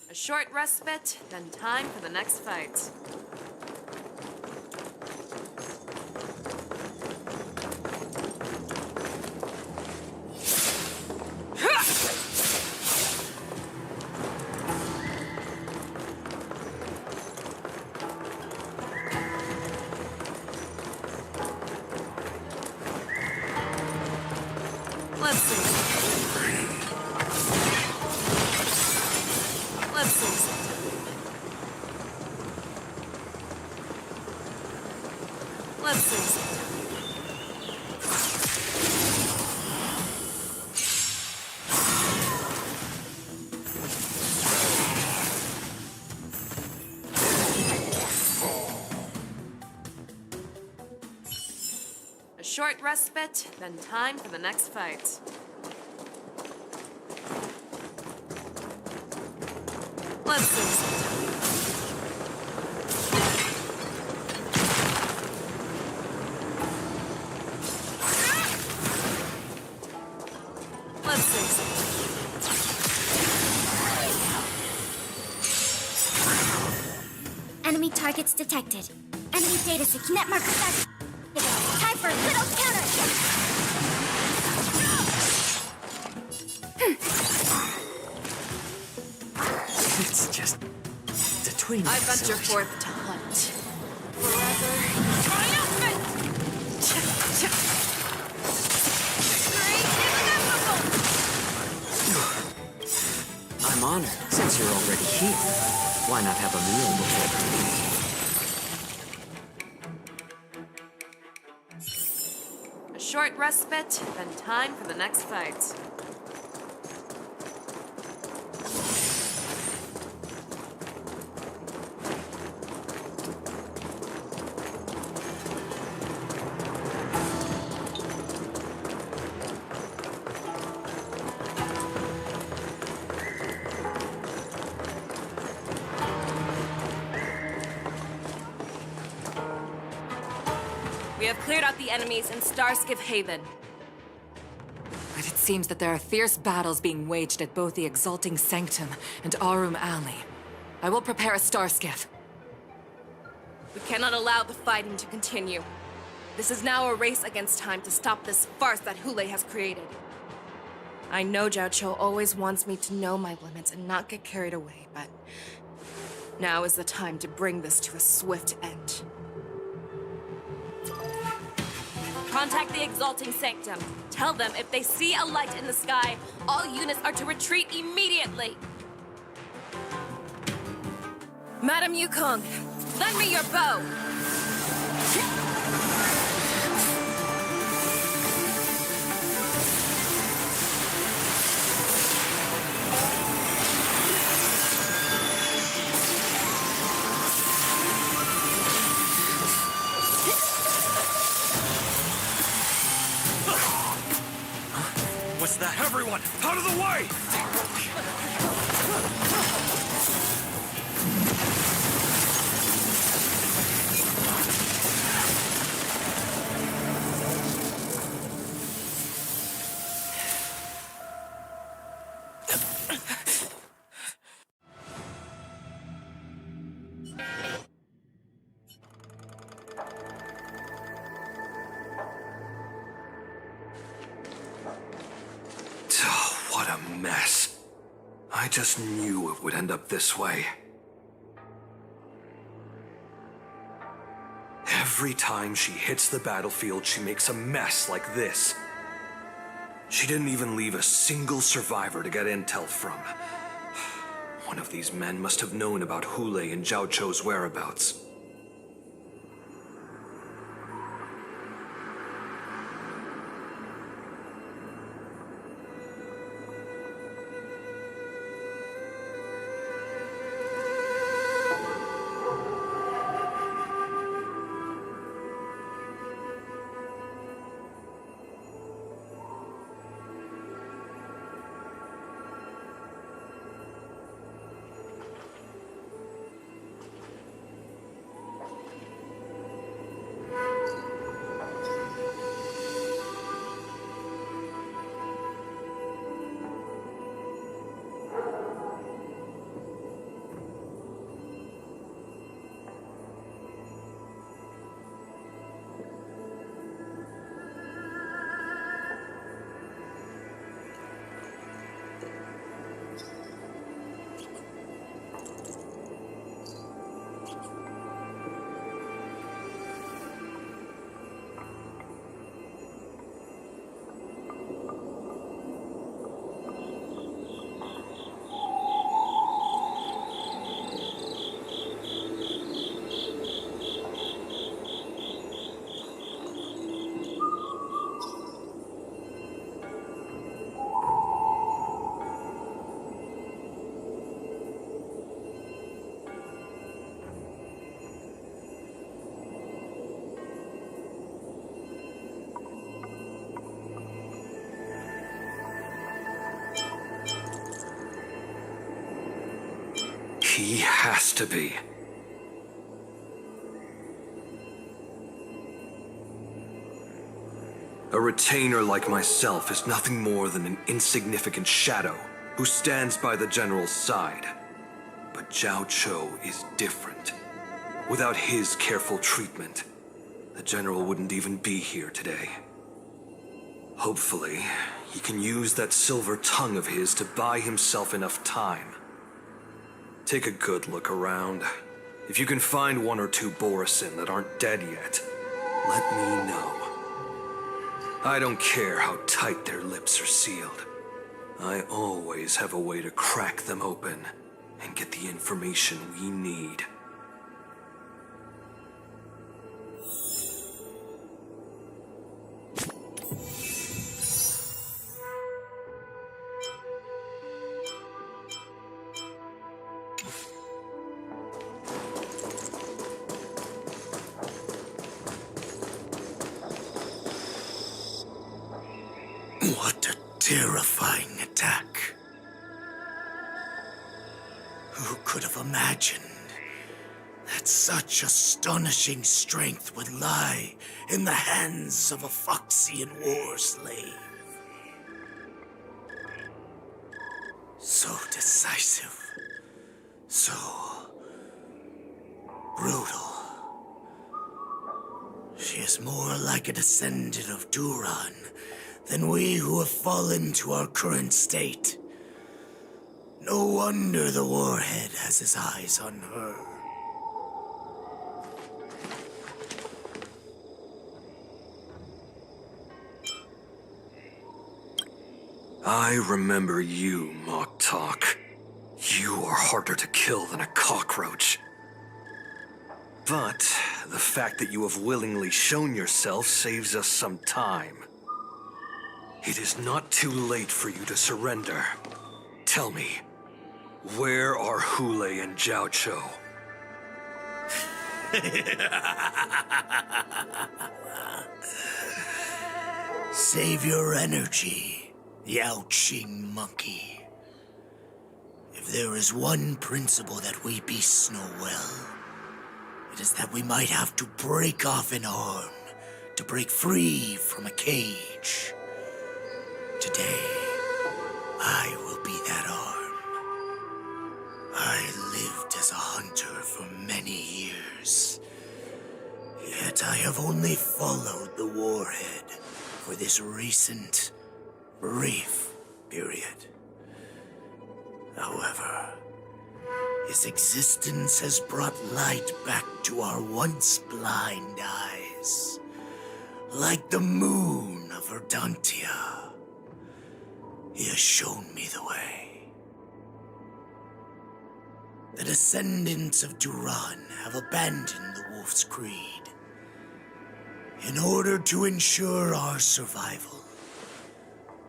A short respite, then time for the next fight. Let's see. Let's see. Let's see. A short respite, then time for the next fight. Let's see. Let's see. Enemy targets detected. Enemy data sync net marker set. Time for a little counter. It's just between I us. venture forth to hunt. Forever triumphant! I'm honored, since you're already here. Why not have a meal before? A short respite, then time for the next fight. We have cleared out the enemies in Starskiff Haven. But it seems that there are fierce battles being waged at both the Exalting Sanctum and Arum Alley. I will prepare a starskiff. We cannot allow the fighting to continue. This is now a race against time to stop this farce that Hule has created. I know Zhao Chou always wants me to know my limits and not get carried away, but now is the time to bring this to a swift end. Contact the Exalting Sanctum. Tell them if they see a light in the sky, all units are to retreat immediately. Madam Yukong, lend me your bow. Everyone, out of the way! What a mess. I just knew it would end up this way. Every time she hits the battlefield, she makes a mess like this. She didn't even leave a single survivor to get intel from. One of these men must have known about Hule and Zhao Chou's whereabouts. He has to be. A retainer like myself is nothing more than an insignificant shadow who stands by the general's side. But Zhao Chou is different. Without his careful treatment, the general wouldn't even be here today. Hopefully, he can use that silver tongue of his to buy himself enough time. Take a good look around. If you can find one or two Borisin that aren't dead yet, let me know. I don't care how tight their lips are sealed. I always have a way to crack them open and get the information we need. What a terrifying attack. Who could have imagined that such astonishing strength would lie in the hands of a Feixian war slave? So decisive, so brutal. She is more like a descendant of Duran than we who have fallen to our current state. No wonder the warhead has his eyes on her. I remember you, Mock Talk. You are harder to kill than a cockroach. But the fact that you have willingly shown yourself saves us some time. It is not too late for you to surrender. Tell me, where are Hule and Zhao Chou? Save your energy. Yao Qing monkey. If there is one principle that we beasts know well, it is that we might have to break off an arm to break free from a cage. Today, I will be that arm. I lived as a hunter for many years, yet I have only followed the warhead for this recent, brief period. However, his existence has brought light back to our once blind eyes, like the moon of Verdantia. He has shown me the way. The descendants of Duran have abandoned the Wolf's Creed. In order to ensure our survival,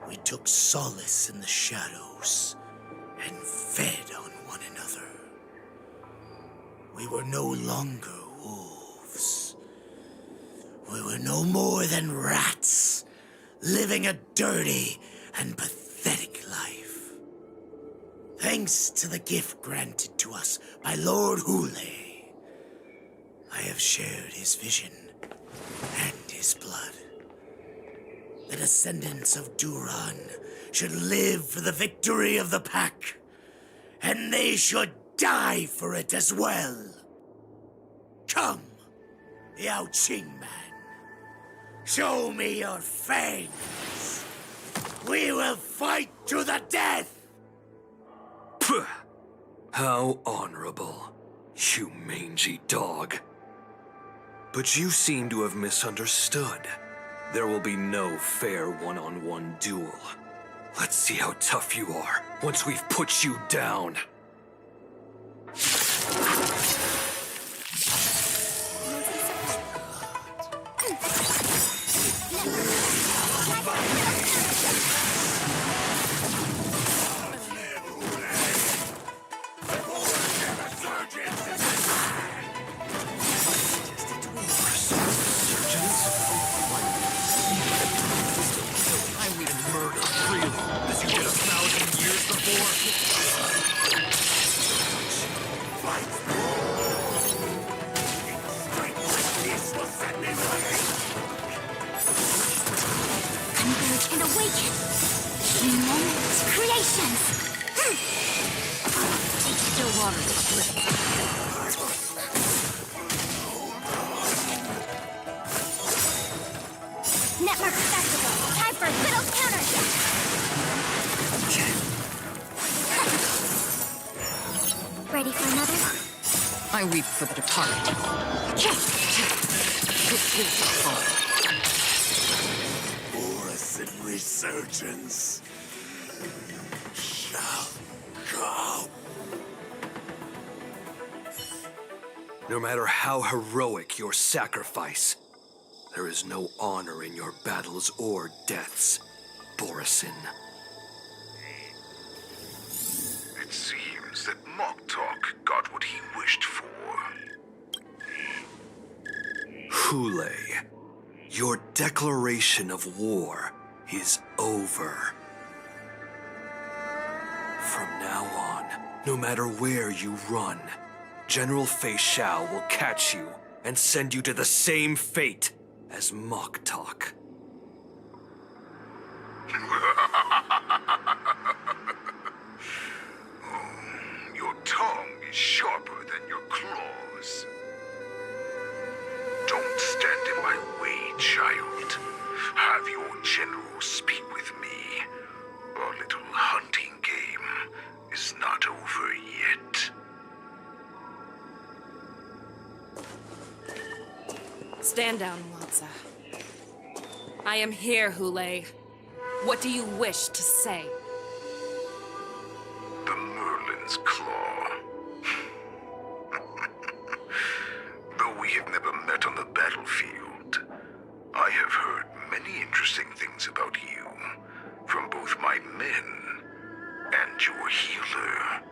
we took solace in the shadows and fed on one another. We were no longer wolves. We were no more than rats, living a dirty and pathetic life. Thanks to the gift granted to us by Lord Hule, I have shared his vision and his blood. The descendants of Duran should live for the victory of the pack, and they should die for it as well. Come, Yao Qing man. Show me your fangs. We will fight to the death! Pugh! How honorable, you mangy dog. But you seem to have misunderstood. There will be no fair one-on-one duel. Let's see how tough you are once we've put you down. Converge and awaken! Moment creations! Still water uplift. Network festival! Time for little counterattack! Ready for another? I weep for the departed. Morrison resurgence shall come. No matter how heroic your sacrifice, there is no honor in your battles or deaths, Borison. It seems that Moktok got what he wished for. Hule, your declaration of war is over. From now on, no matter where you run, General Feixiao will catch you and send you to the same fate as Moktok. Your tongue is sharper than your claws. Don't stand in my way, child. Have your general speak with me. Our little hunting game is not over yet. Stand down, Walza. I am here, Hule. What do you wish to say? The Merlin's Claw. Though we have never met on the battlefield, I have heard many interesting things about you from both my men and your healer.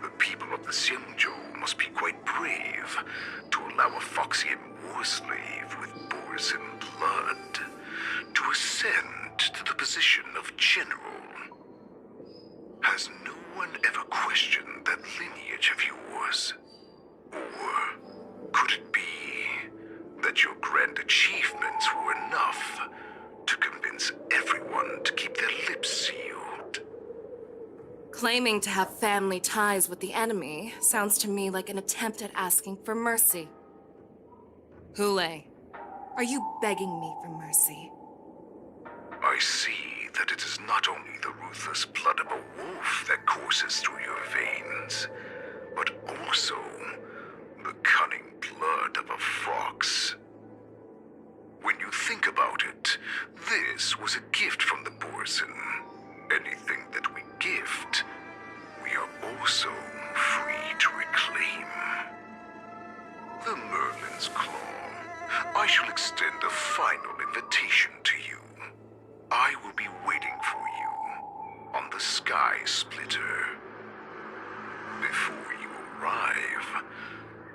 The people of the Xianzhou must be quite brave to allow a Foxian war slave with Borison blood to ascend to the position of general. Has no one ever questioned that lineage of yours? Or could it be that your grand achievements were enough to convince everyone to keep their lips sealed? Claiming to have family ties with the enemy sounds to me like an attempt at asking for mercy. Hule, are you begging me for mercy? I see that it is not only the ruthless blood of a wolf that courses through your veins, but also the cunning blood of a fox. When you think about it, this was a gift from the Borson. Anything that we gift, we are also free to reclaim. The Merlin's Claw. I shall extend a final invitation to you. I will be waiting for you on the Sky Splitter. Before you arrive,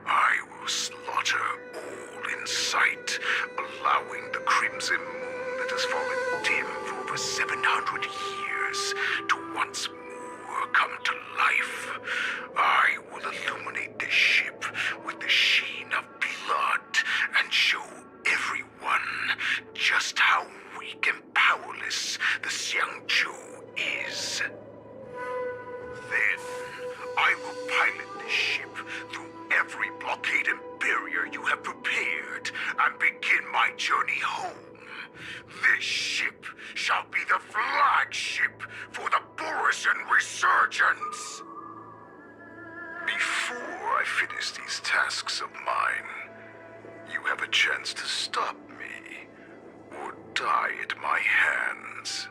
I will slaughter all in sight, allowing the crimson moon that has fallen dim for over 700 years to once more come to life. I will illuminate this ship with the sheen of blood and show everyone just how weak and powerless the Xiangzhou is. Then, I will pilot this ship through every blockade and barrier you have prepared and begin my journey home. This ship shall be the flagship for the Borison Resurgence. Before I finish these tasks of mine, you have a chance to stop me or die at my hands.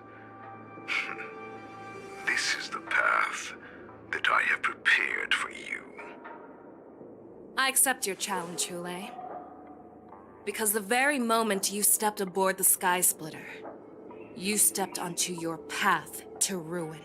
This is the path that I have prepared for you. I accept your challenge, Hule. Because the very moment you stepped aboard the Sky Splitter, you stepped onto your path to ruin.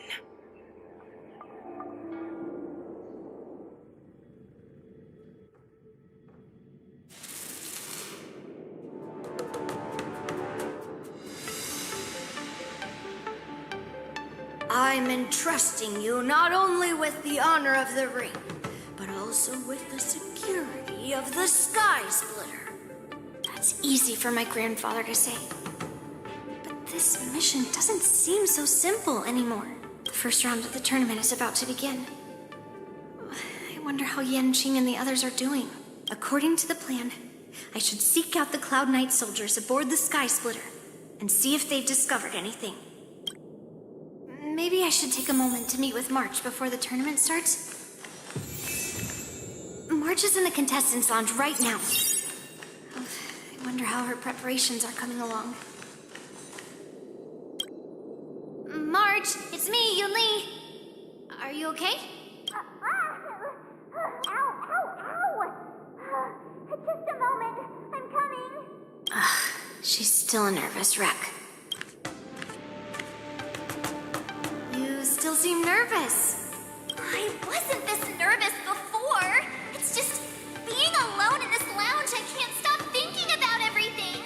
I'm entrusting you not only with the honor of the ring, but also with the security of the Sky Splitter. That's easy for my grandfather to say. But this mission doesn't seem so simple anymore. The first round of the tournament is about to begin. I wonder how Yanqing and the others are doing. According to the plan, I should seek out the Cloud Knight soldiers aboard the Sky Splitter and see if they've discovered anything. Maybe I should take a moment to meet with March before the tournament starts. March is in the contestants' lounge right now. I wonder how her preparations are coming along. March, it's me, Yunli. Are you okay? Ow! Just a moment. I'm coming. She's still a nervous wreck. You still seem nervous. I wasn't this nervous before. It's just being alone in this lounge, I can't stop thinking about everything.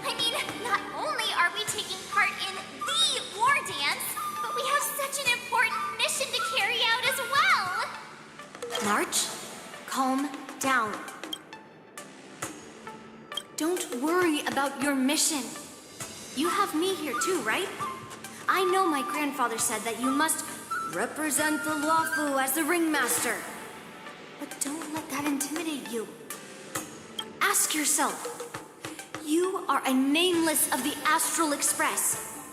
I mean, not only are we taking part in the war dance, but we have such an important mission to carry out as well. March, calm down. Don't worry about your mission. You have me here too, right? I know my grandfather said that you must represent the Luofu as the ringmaster. But don't let that intimidate you. Ask yourself, you are a nameless of the Astral Express.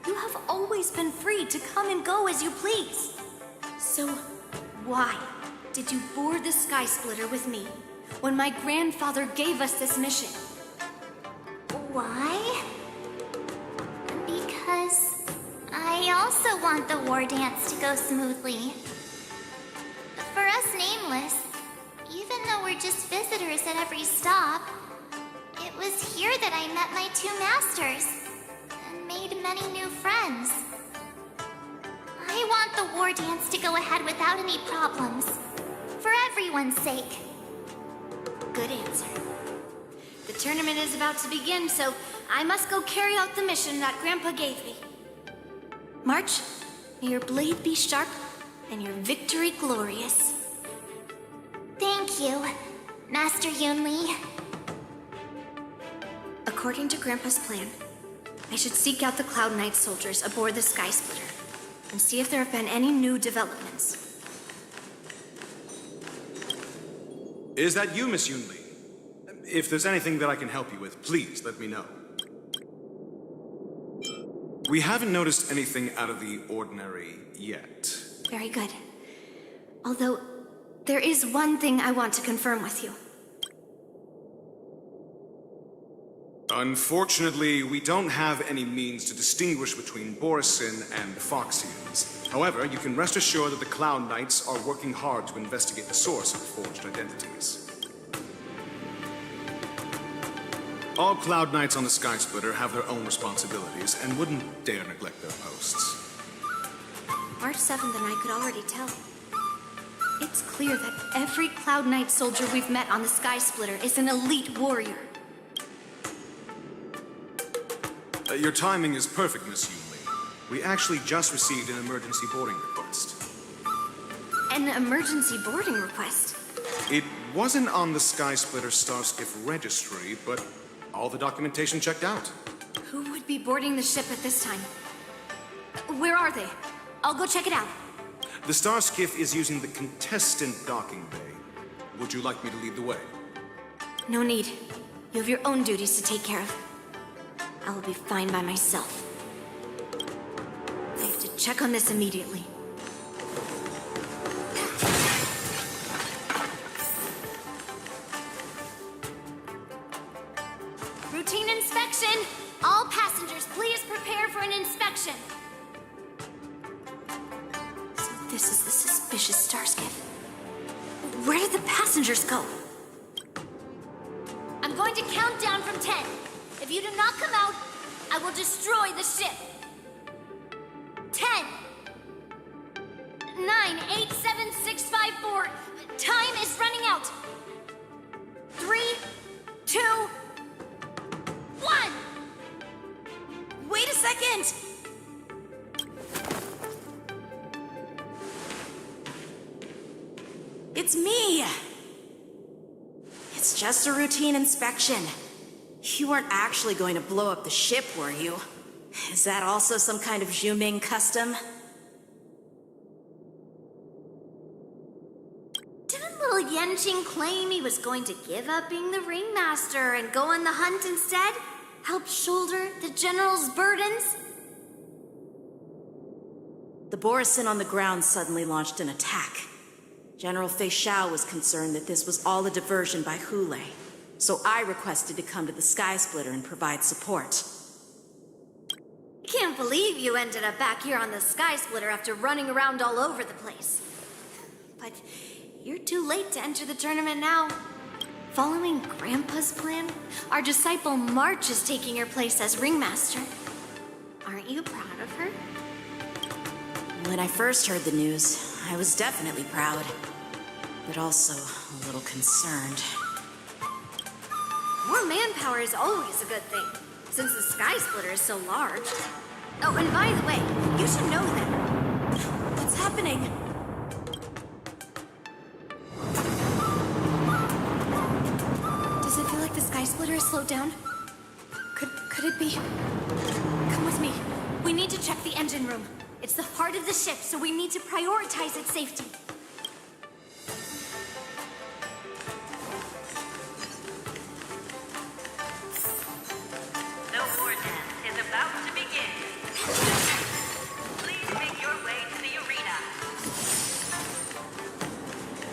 You have always been free to come and go as you please. So why did you board the Sky Splitter with me when my grandfather gave us this mission? Why? Because I also want the war dance to go smoothly. For us Nameless, even though we're just visitors at every stop, it was here that I met my two masters and made many new friends. I want the war dance to go ahead without any problems, for everyone's sake. Good answer. The tournament is about to begin, so I must go carry out the mission that Grandpa gave me. March, may your blade be sharp and your victory glorious. Thank you, Master Yunli. According to Grandpa's plan, I should seek out the Cloud Knight soldiers aboard the Sky Splitter and see if there have been any new developments. Is that you, Miss Yunli? If there's anything that I can help you with, please let me know. We haven't noticed anything out of the ordinary yet. Very good. Although, there is one thing I want to confirm with you. Unfortunately, we don't have any means to distinguish between Borisin and Foxians. However, you can rest assured that the Cloud Knights are working hard to investigate the source of the forged identities. All Cloud Knights on the Sky Splitter have their own responsibilities and wouldn't dare neglect their posts. March 7th and I could already tell. It's clear that every Cloud Knight soldier we've met on the Sky Splitter is an elite warrior. Your timing is perfect, Miss Yunli. We actually just received an emergency boarding request. An emergency boarding request? It wasn't on the Sky Splitter Starskiff registry, but all the documentation checked out. Who would be boarding the ship at this time? Where are they? I'll go check it out. The Starskiff is using the contestant docking bay. Would you like me to lead the way? No need. You have your own duties to take care of. I will be fine by myself. I have to check on this immediately. Routine inspection! All passengers, please prepare for an inspection. So this is the suspicious Starskiff. Where did the passengers go? I'm going to count down from 10. If you do not come out, I will destroy the ship. 10, 9, 8, 7, 6, 5, 4. Time is running out. 3, 2, 1. Wait a second! It's me! It's just a routine inspection. You weren't actually going to blow up the ship, were you? Is that also some kind of Zhuming custom? Didn't little Yanqing claim he was going to give up being the ringmaster and go on the hunt instead? Help shoulder the general's burdens? The Borisin on the ground suddenly launched an attack. General Feixiao was concerned that this was all a diversion by Hule, so I requested to come to the Sky Splitter and provide support. Can't believe you ended up back here on the Sky Splitter after running around all over the place. But you're too late to enter the tournament now. Following Grandpa's plan, our disciple March is taking your place as ringmaster. Aren't you proud of her? When I first heard the news, I was definitely proud, but also a little concerned. More manpower is always a good thing, since the Sky Splitter is so large. Oh, and by the way, you should know that. What's happening? Does it feel like the Sky Splitter is slowed down? Could it be? Come with me. We need to check the engine room. It's the heart of the ship, so we need to prioritize its safety. The war dance is about to begin. Please make your way to the arena.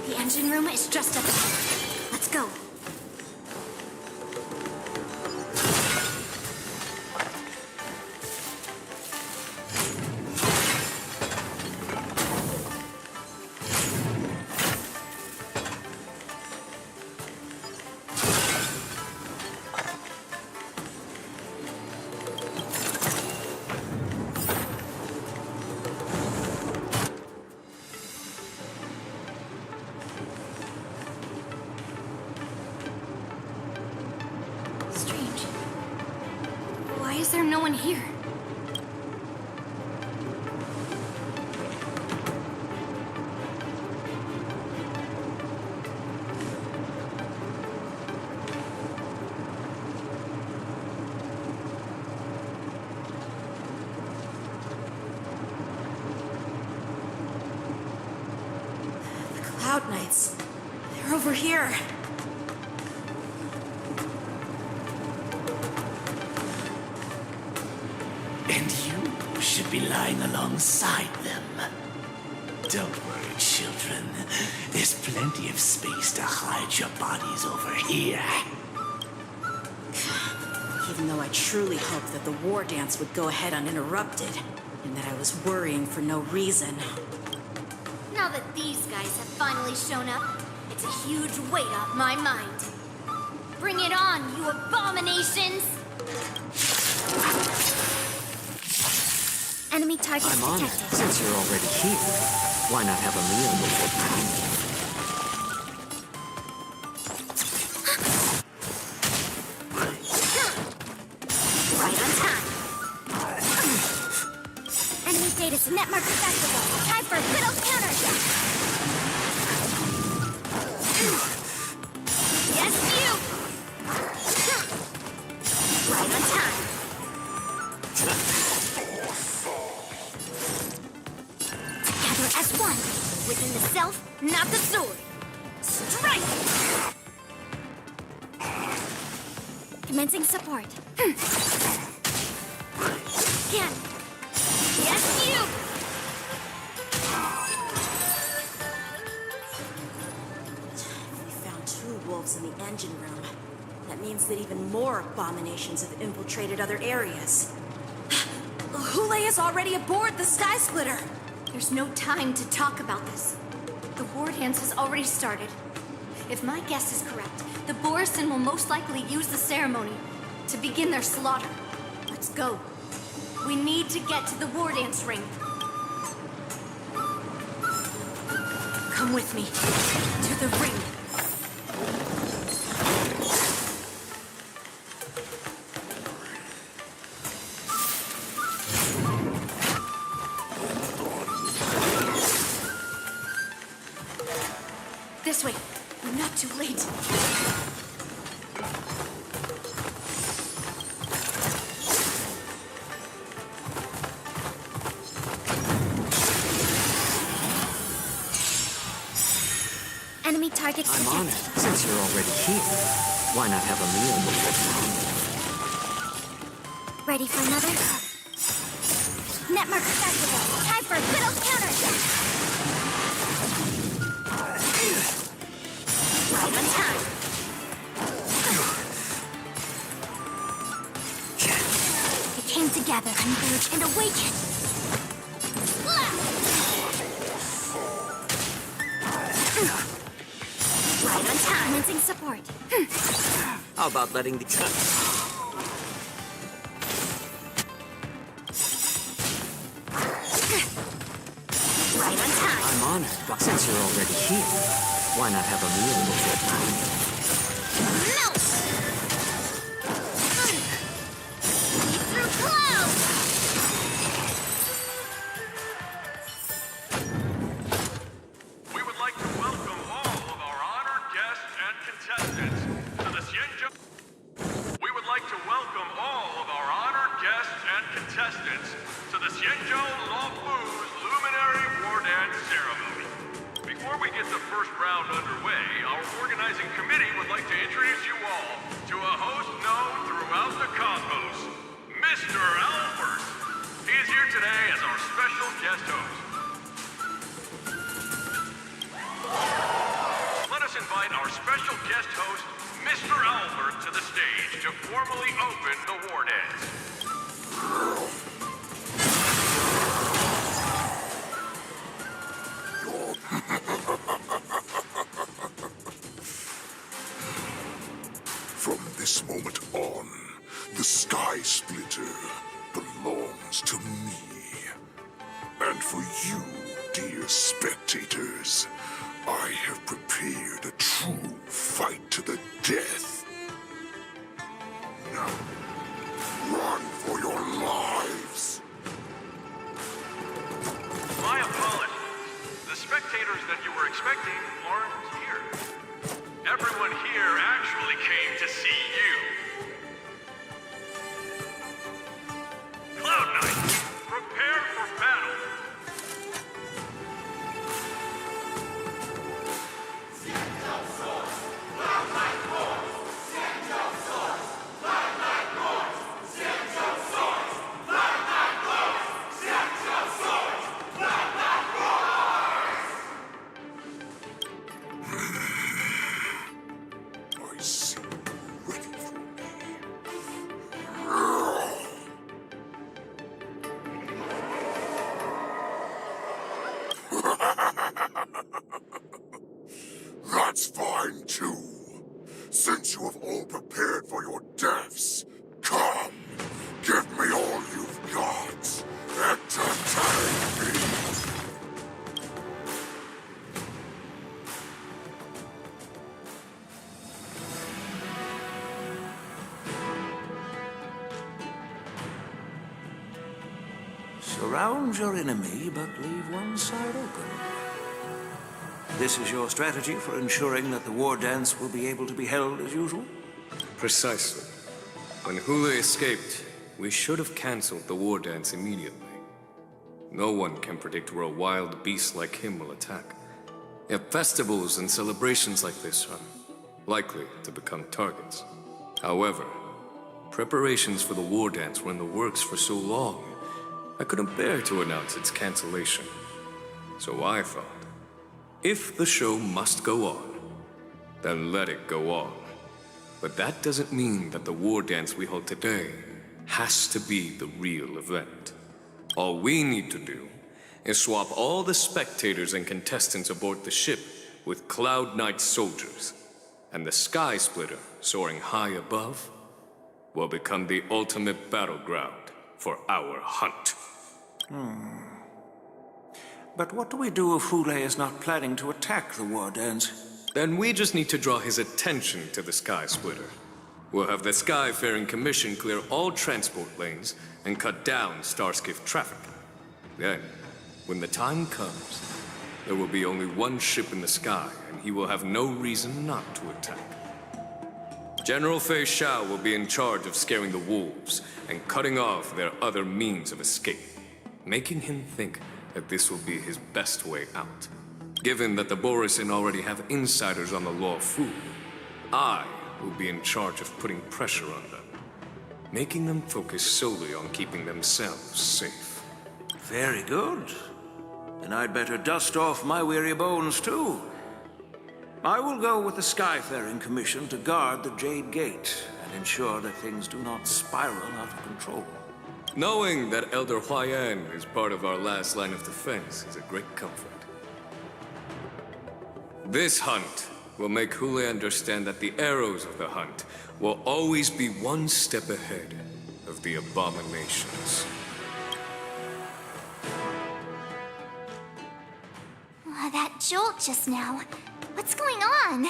The engine room is just up ahead. Let's go. Cloud Knights. They're over here. And you should be lying alongside them. Don't worry, children. There's plenty of space to hide your bodies over here. Even though I truly hoped that the war dance would go ahead uninterrupted, and that I was worrying for no reason. Now that these guys have finally shown up, it's a huge weight off my mind. Bring it on, you abominations! Enemy targets I'm on it. detected. Since you're already here, why not have a meal before time? Right on time. Enemy status network accessible. Time for a good old counterattack. Yes, you! Right on time. Together as one. Within the self, not the sword. Strike! Commencing support. Can. Yes, you! We found 2 wolves in the engine room. That means that even more abominations have infiltrated other areas. Hule is already aboard the Sky Splitter! There's no time to talk about this. The war dance has already started. If my guess is correct, the Borisin will most likely use the ceremony to begin their slaughter. Let's go. We need to get to the war dance ring. Come with me. To the ring. This way. We're not too late. Enemy targets I'm detected. on it. Since you're already here, why not have a meal before time? Ready for another? Network accessible. Time for a good old counterattack. Right on time. They came together, converge, and awaken. Right on time. Commencing support. How about letting the... Right on time. I'm on it, but since you're already here, why not have a meal before time? Melt! Leap through clouds! We would like to welcome all of our honored guests and contestants to the Xianzhou. We would like to welcome all of our honored guests and contestants to the Xianzhou Luofu's Luminary War Dance Ceremony. Before we get the first round underway, our organizing committee would like to introduce you all to a host known throughout the cosmos, Mr. Albert. He is here today as our special guest host. Let us invite our special guest host, Mr. Albert, to the stage to formally open the war dance. From this moment on, the Sky Splitter belongs to me. And for you, dear spectators, I have prepared a true fight to the death. Now, run for your lives. My apologies. The spectators that you were expecting aren't here. Everyone here actually came to see you. Cloud Knight, prepare for battle. mine too. Since you have all prepared for your deaths, come, give me all you've got. Entertain me. Surround your enemy, but leave one side open. This is your strategy for ensuring that the war dance will be able to be held as usual? Precisely. When Hule escaped, we should have cancelled the war dance immediately. No one can predict where a wild beast like him will attack. Yet festivals and celebrations like this are likely to become targets. However, preparations for the war dance were in the works for so long, I couldn't bear to announce its cancellation. So I thought, if the show must go on, then let it go on. But that doesn't mean that the war dance we hold today has to be the real event. All we need to do is swap all the spectators and contestants aboard the ship with Cloud Knight soldiers, and the Sky Splitter, soaring high above, will become the ultimate battleground for our hunt. But what do we do if Hule is not planning to attack the war dance? Then we just need to draw his attention to the Sky Splitter. We'll have the Skyfaring Commission clear all transport lanes and cut down Starskiff traffic. Then, when the time comes, there will be only one ship in the sky, and he will have no reason not to attack. General Feixiao will be in charge of scaring the wolves and cutting off their other means of escape, making him think that this will be his best way out. Given that the Borisin already have insiders on the Law Fu, I will be in charge of putting pressure on them, making them focus solely on keeping themselves safe. Very good. Then I'd better dust off my weary bones too. I will go with the Skyfaring Commission to guard the Jade Gate and ensure that things do not spiral out of control. Knowing that Elder Huayan is part of our last line of defense is a great comfort. This hunt will make Hule understand that the arrows of the hunt will always be one step ahead of the abominations. That jolt just now. What's going on?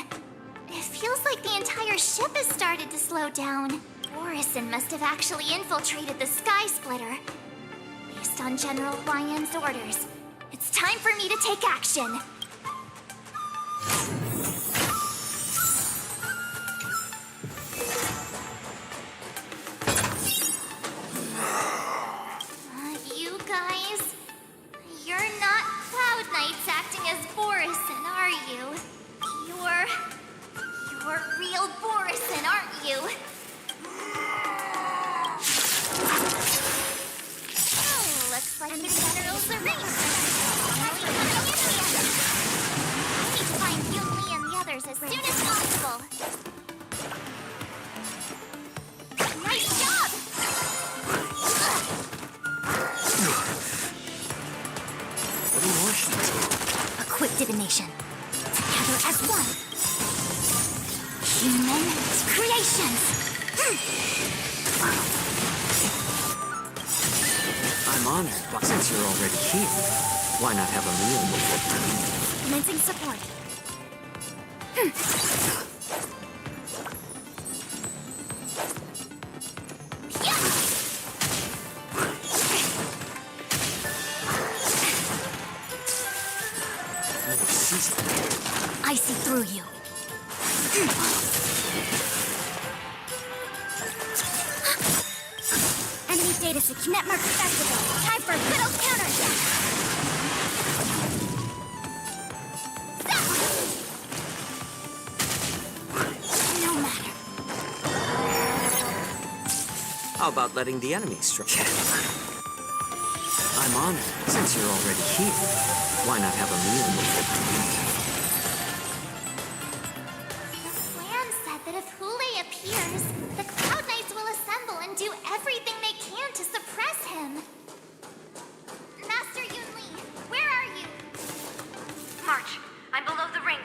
It feels like the entire ship has started to slow down. Borisin must have actually infiltrated the Sky Splitter. Based on General Huayan's orders, it's time for me to take action. You guys, you're not Cloud Knights acting as Borisin, are you? You're real Borisin, aren't you? Oh, looks like the general's arranged. Finally coming in here. I need to find Yunli and the others as soon as possible. Nice job! What emotions? A quick divination. Together as one. Human creations. I'm honored, but since you're already here, why not have a meal before? Commencing support. I see through you. Enemy data search network activated. Time for a good old counterattack. No matter. How about letting the enemy strike? I'm honored, since you're already here. Why not have a meal before? Plan said that if Hule appears, the Cloud Knights will assemble and do everything they can to suppress him. Master Yunli, where are you? March, I'm below the ring.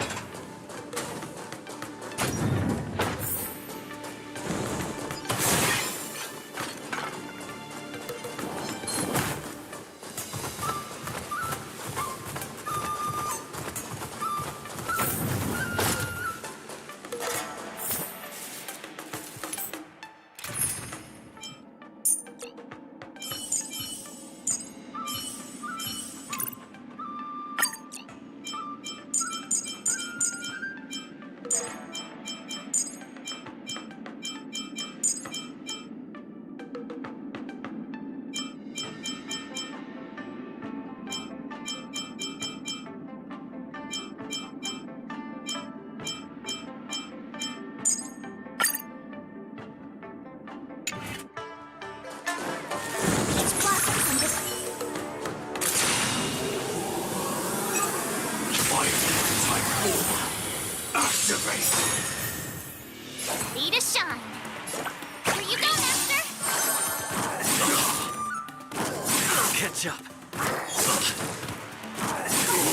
Activate! Ready to shine. Here you go, Master! Catch up.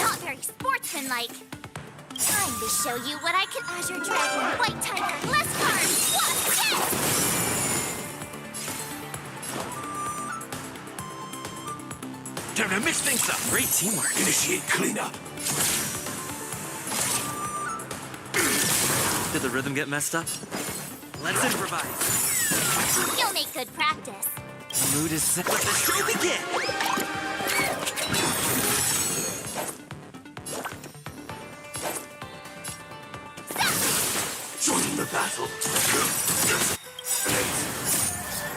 Not very sportsmanlike. Time to show you what I can. Azure Dragon, White Tiger, less cards! What? Yes! Time to mix things up. Great teamwork. Initiate cleanup. Did the rhythm get messed up? Let's improvise. You'll make good practice. The mood is set. Let the show begin! Join the battle.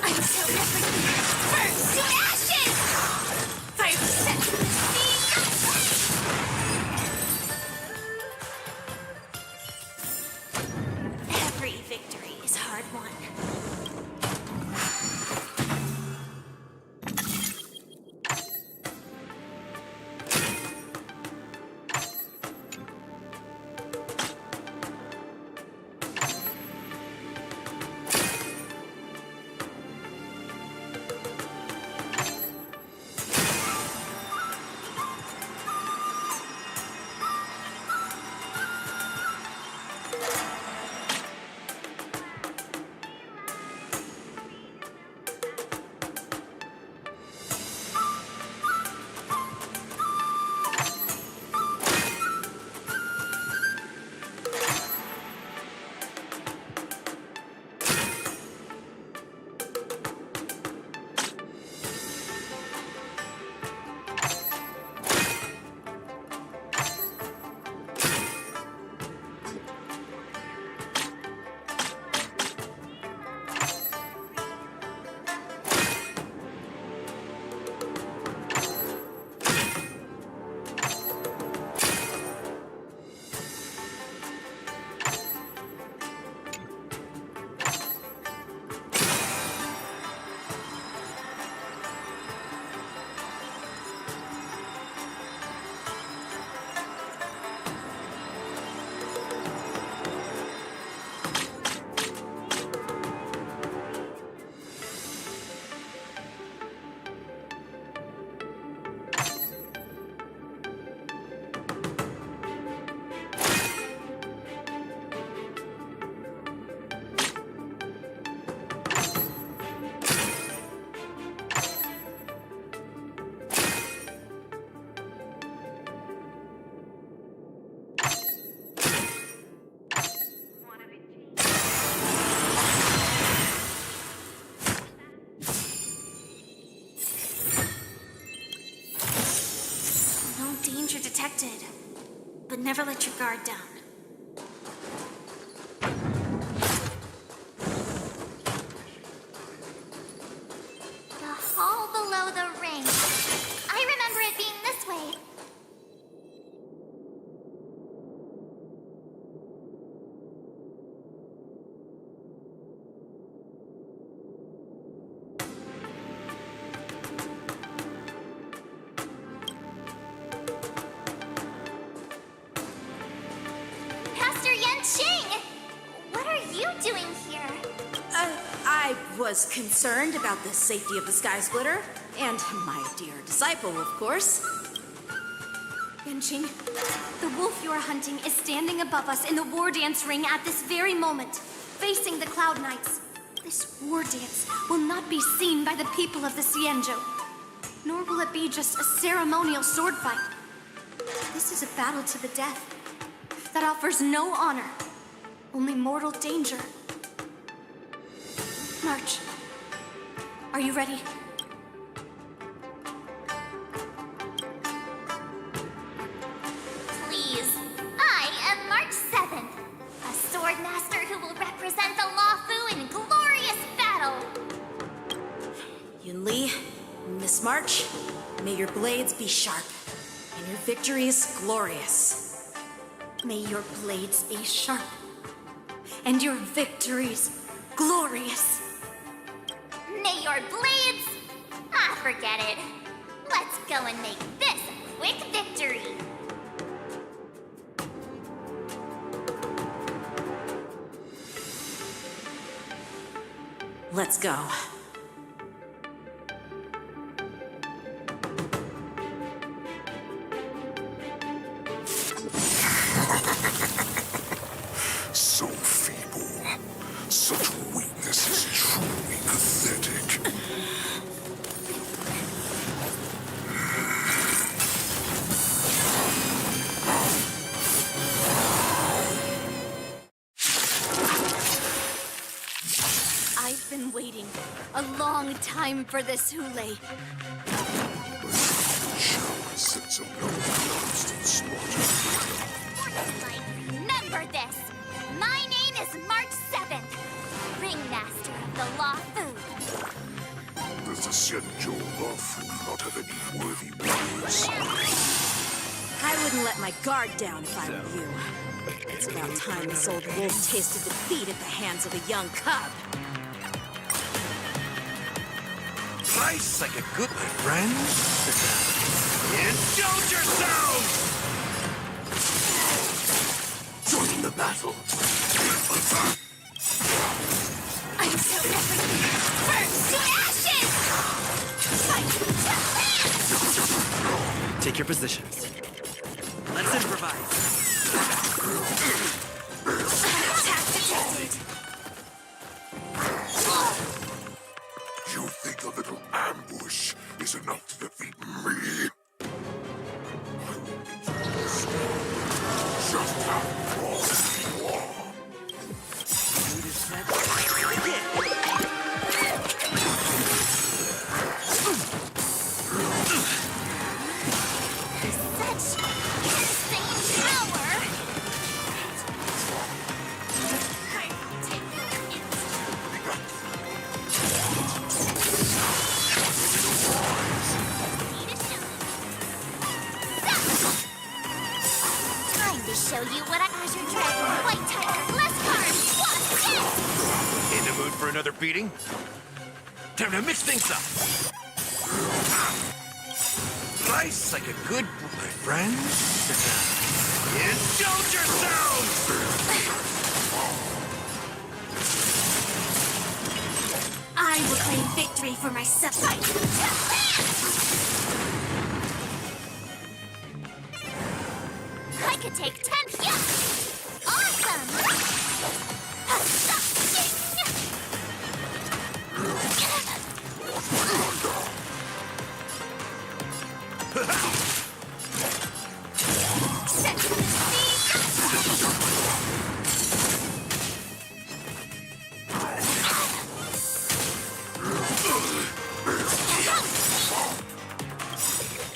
I'm so everything. Burn to ashes! Fire set. Every victory is hard won. Danger detected, but never let your guard down. The hall below the ring. I remember it being this way. Pastor Yanqing! What are you doing here? I was concerned about the safety of the Sky Splitter, and my dear disciple, of course. Yanqing, the wolf you are hunting is standing above us in the war dance ring at this very moment, facing the Cloud Knights. This war dance will not be seen by the people of the Xianzhou, nor will it be just a ceremonial sword fight. This is a battle to the death that offers no honor, only mortal danger. March. Are you ready? Please. I am March 7th, a sword master who will represent the Luofu in glorious battle. Yunli, Miss March, may your blades be sharp, and your victories glorious. May your blades be sharp, and your victories glorious. May your blades... Ah, forget it. Let's go and make this a quick victory. Let's go. So feeble. Such weakness is truly pathetic. I've been waiting a long time for this, Hule. Sense of no constant slaughter. Remember this! My name is March 7th, Ringmaster of the Law Food. Does the Xianzhou Law Food not have any worthy warriors? I wouldn't let my guard down if I were you. It's about time this old wolf tasted defeat at the hands of a young cub. Slice like a good friend. Indulge yourselves! Join the battle. I'm so everything burns to ashes! Take your positions. Let's improvise. Attack detected! You think a little ambush is enough to defeat me? I will be just how fast you are. Such insane power! Time to show you what Azure Dragon, White Tiger, less cards, watch this! In the mood for another beating? Time to mix things up. Slice like a good boy, friends. Indulge yourselves! I will claim victory for myself. I could take 10. Yeah! Awesome! Set to the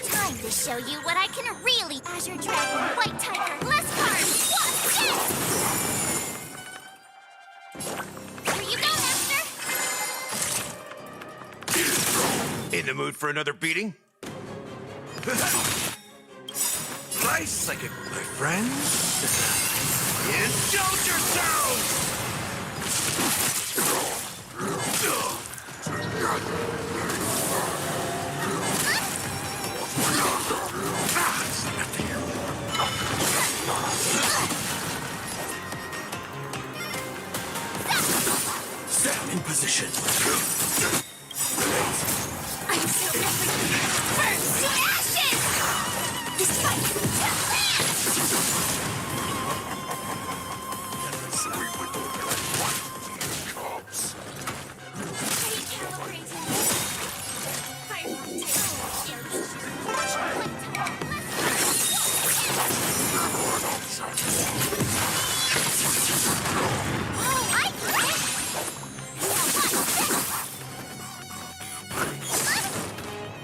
Time to show you what I can really. Azure Dragon, White Tiger, less cards. Watch this! Here you go, Master. In the mood for another beating? Slice like a my friends. Indulge yourselves! Stand in position. I'm so everything burns to ashes! This fight!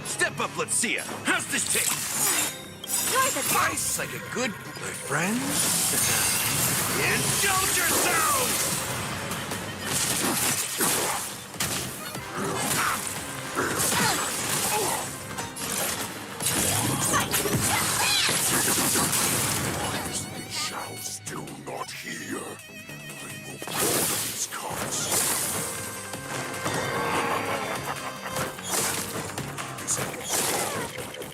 Step up, let's see ya. How's this taste? You're the Slice like a good boy, friends. Indulge yourselves! They shall still not hear. I will pour these cards.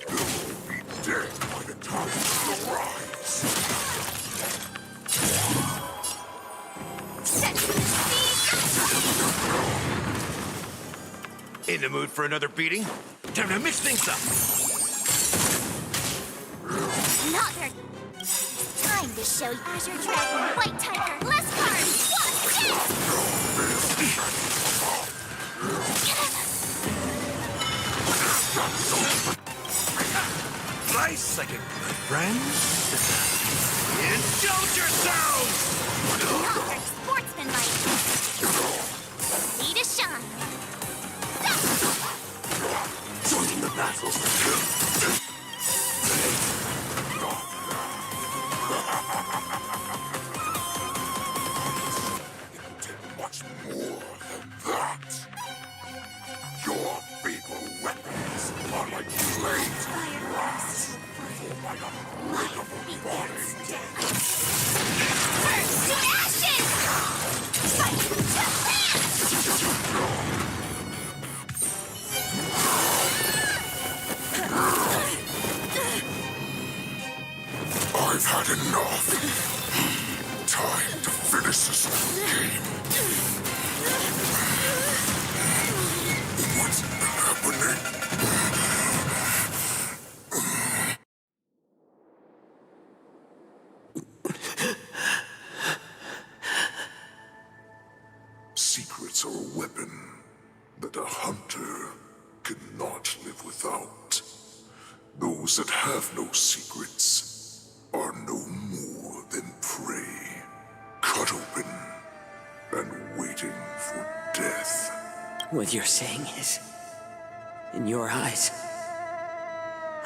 You'll be dead by the time you rise. set to the in the mood for another beating. Time to mix things up. Not their time to show you Azure Dragon, White Tiger, less cards. Watch Slice like a good friend. Indulge yourselves! Not their sportsmanlike. Need to shine. Joining the battle. Much more than that. Your feeble weapons are like blades of brass for my unbreakable body. Burn to ashes! Fight to I've had enough. Time to finish this game. What's happening? Secrets are a weapon that a hunter cannot live without. Those that have no secrets are no more than prey, cut open and waiting for death. What you're saying is, in your eyes,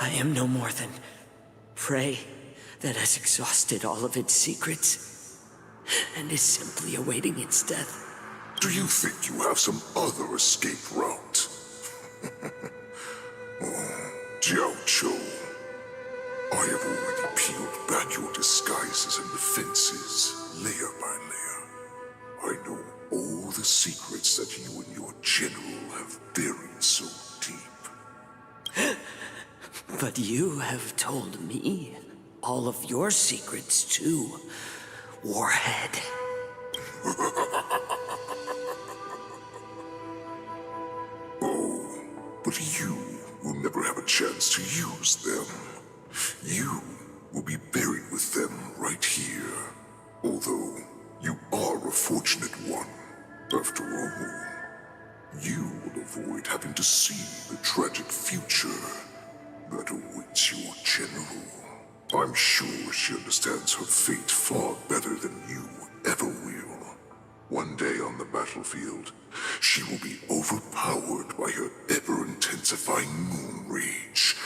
I am no more than prey that has exhausted all of its secrets and is simply awaiting its death. Do you think you have some other escape route? Oh, Jiao Chou, I have already peeled back your disguises and defenses, layer by layer. I know all the secrets that you and your general have buried so deep. But you have told me all of your secrets too, Warhead. Oh, but you will never have a chance to use them. You will be buried with them right here. Although you are a fortunate one, after all. You will avoid having to see the tragic future that awaits your general. I'm sure she understands her fate far better than you ever will. One day on the battlefield, she will be overpowered by her ever-intensifying moon rage,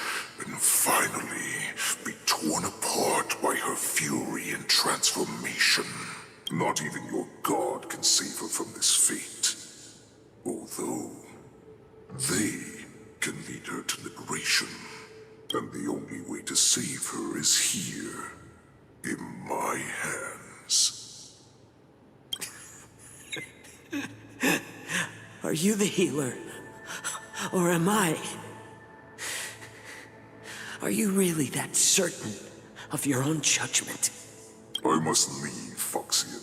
and finally be torn apart by her fury and transformation. Not even your god can save her from this fate. Although, they can lead her to liberation. And the only way to save her is here, in my hands. Are you the healer? Or am I? Are you really that certain of your own judgment? I must leave, Foxian.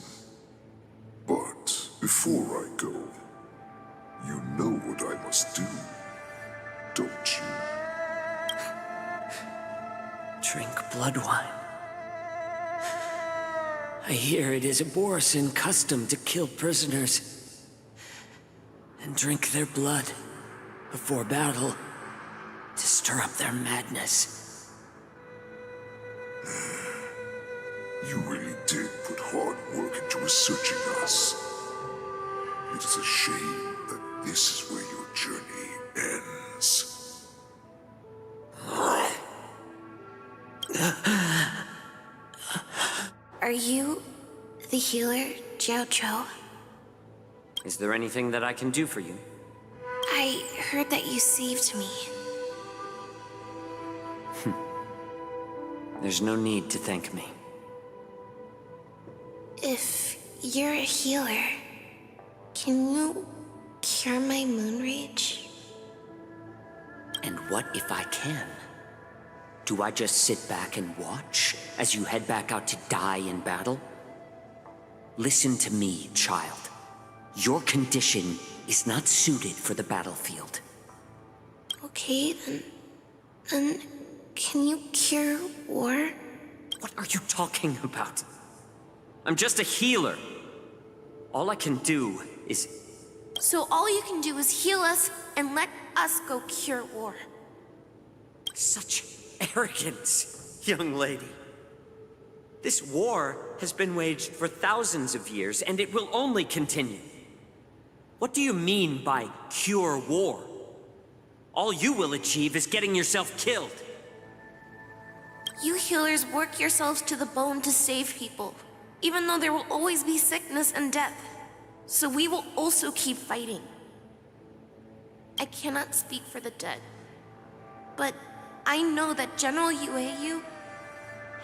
But before I go, you know what I must do, don't you? Drink blood wine. I hear it is a Borisin custom to kill prisoners and drink their blood before battle to stir up their madness. You really did put hard work into researching us. It is a shame that this is where your journey ends. Are you the healer, Jiao Chou? Is there anything that I can do for you? I heard that you saved me. There's no need to thank me. If you're a healer, can you cure my moon rage? And what if I can? Do I just sit back and watch as you head back out to die in battle? Listen to me, child. Your condition is not suited for the battlefield. Okay, then can you cure war? What are you talking about? I'm just a healer. All I can do is... So all you can do is heal us and let us go cure war. Such arrogance, young lady. This war has been waged for thousands of years, and it will only continue. What do you mean by cure war? All you will achieve is getting yourself killed. You healers work yourselves to the bone to save people, even though there will always be sickness and death. So we will also keep fighting. I cannot speak for the dead, but I know that General Yueyu,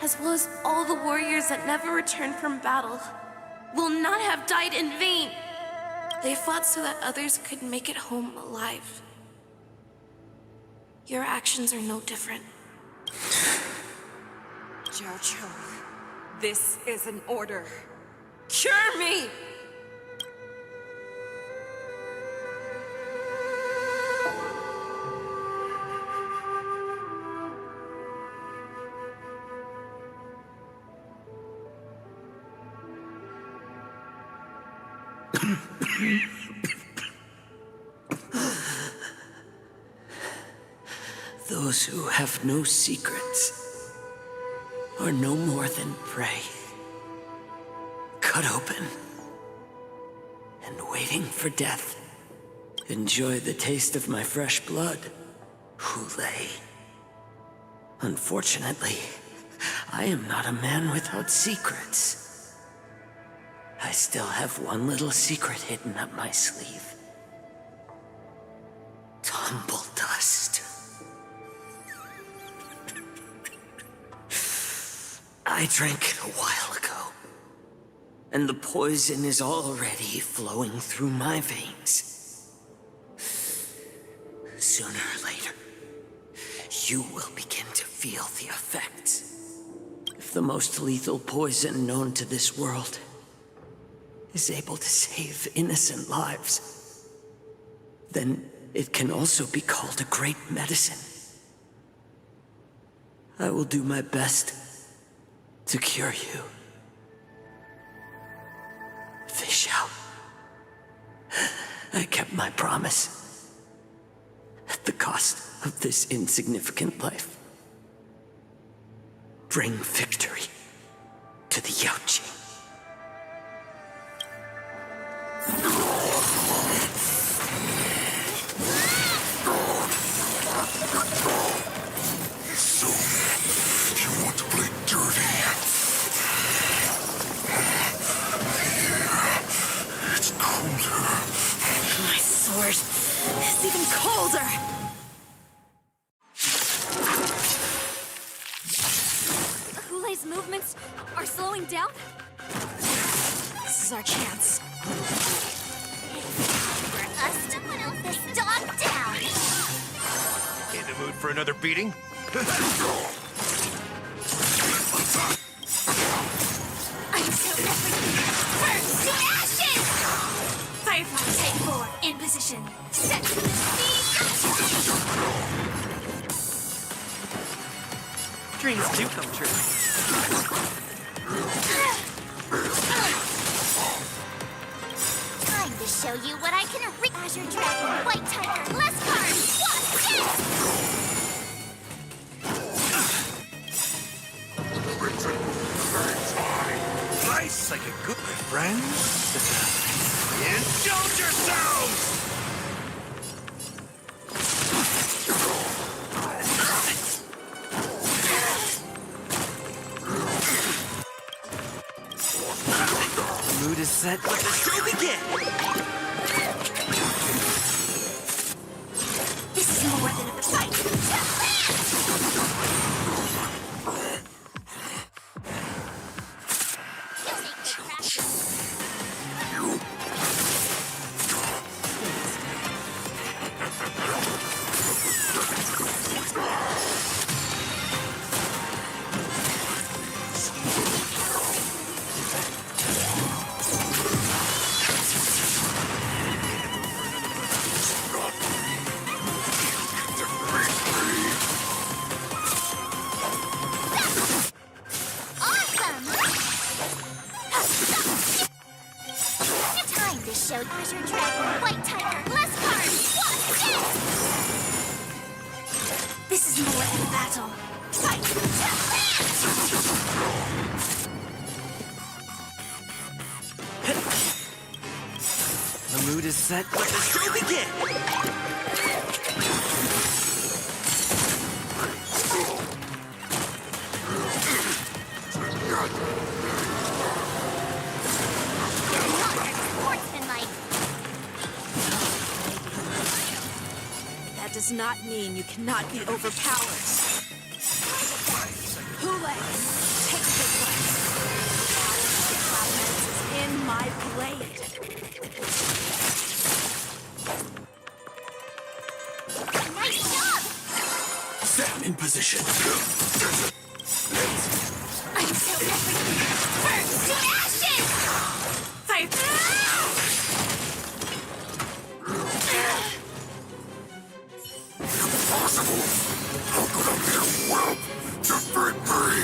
as well as all the warriors that never returned from battle, will not have died in vain. They fought so that others could make it home alive. Your actions are no different. Jiao, this is an order. Cure me! Those who have no secrets are no more than prey, cut open and waiting for death. Enjoy the taste of my fresh blood, Hule. Unfortunately, I am not a man without secrets. I still have one little secret hidden up my sleeve. Tumble dust. I drank it a while ago, and the poison is already flowing through my veins. Sooner or later, you will begin to feel the effects. If the most lethal poison known to this world is able to save innocent lives, then it can also be called a great medicine. I will do my best to cure you. Feixiao, I kept my promise at the cost of this insignificant life. Bring victory to the Yaoqing. So, you want to play dirty? Yeah, it's colder. My sword is even colder! Hule's movements are slowing down? This is our chance. For us to put this dog down. In the mood for another beating? I'm so ready. First to ashes! Firefly Type 4 in position. Set to the speed. Dreams do come true. Time to show you what I can reach. Azure Dragon, White Tiger, less cards. Watch this! Nice, like a good friend. Indulge yourselves! The mood is set. Let the show begin! This is more than a fight. show Azure Dragon, White Tiger, less cards! What's this? This is more than a battle. Fight! The mood is set. Let the show begin! That does not mean you cannot be overpowered. Hule, take this one. The in my blade. Nice job! Stand in position. I'm so everything! Burn to ashes! Fire! Impossible! How could a mere whelp defeat me?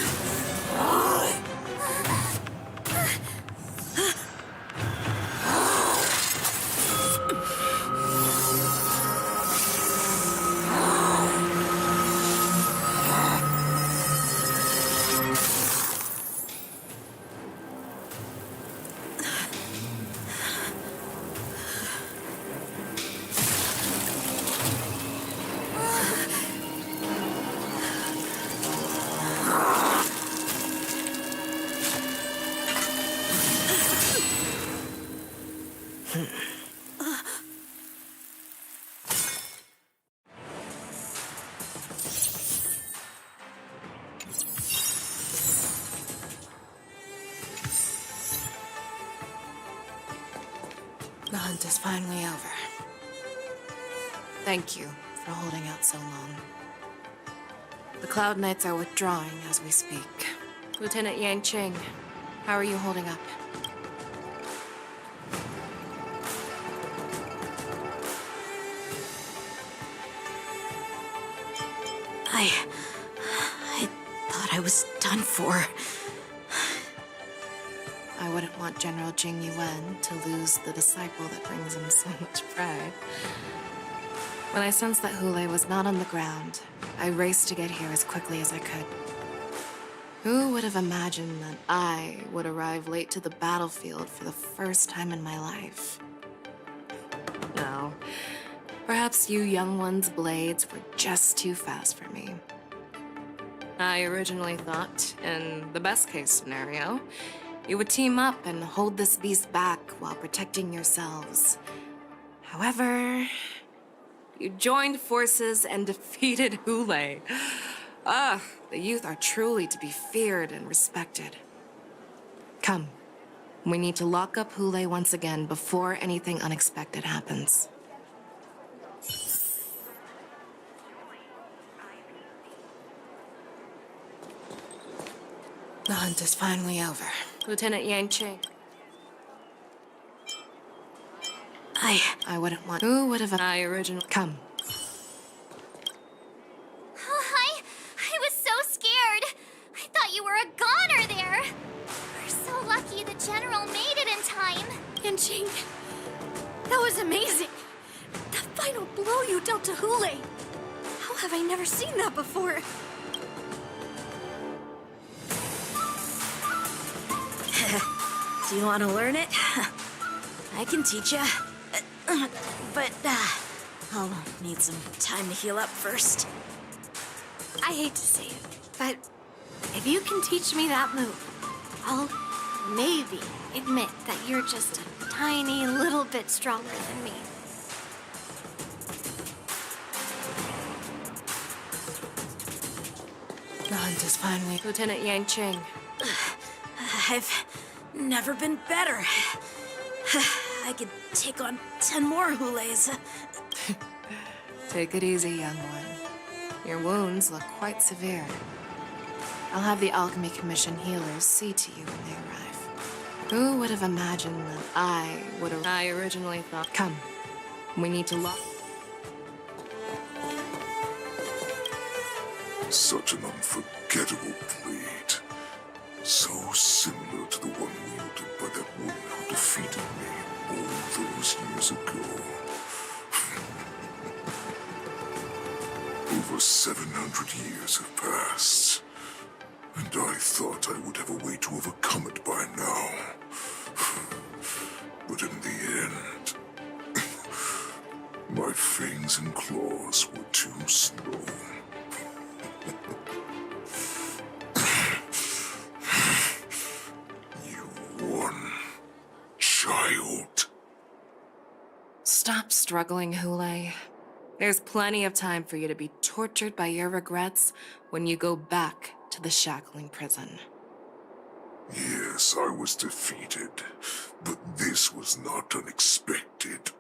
The hunt is finally over. Thank you for holding out so long. The Cloud Knights are withdrawing as we speak. Lieutenant Yang Qing, how are you holding up? I thought I was done for. I wouldn't want General Jing Yuan to lose the disciple that brings him so much pride. When I sensed that Hule was not on the ground, I raced to get here as quickly as I could. Who would have imagined that I would arrive late to the battlefield for the first time in my life? No. Perhaps you young ones' blades were just too fast for me. I originally thought, in the best-case scenario, you would team up and hold this beast back while protecting yourselves. However, you joined forces and defeated Hule. The youth are truly to be feared and respected. Come, we need to lock up Hule once again before anything unexpected happens. The hunt is finally over. Lieutenant Yang Qing. I wouldn't want... Who would have... I originally... Come. I was so scared. I thought you were a goner there. We're so lucky the General made it in time. Yanqing, that was amazing. That final blow you dealt to Hule. How have I never seen that before? Do you want to learn it? I can teach you. But I'll need some time to heal up first. I hate to say it, but if you can teach me that move, I'll maybe admit that you're just a tiny little bit stronger than me. The hunt is finally... Lieutenant Yang Qing. I've never been better. I could take on 10 more Hules. Take it easy, young one. Your wounds look quite severe. I'll have the Alchemy Commission healers see to you when they arrive. Who would have imagined that I originally thought... Come, we need to lock... Such an unforgettable blade. So similar to the one wielded by that woman who defeated me all those years ago. Over 700 years have passed, and I thought I would have a way to overcome it by now. But in the end, my fangs and claws were too slow. You won, child. Stop struggling, Hule. There's plenty of time for you to be tortured by your regrets when you go back to the shackling prison. Yes, I was defeated, but this was not unexpected.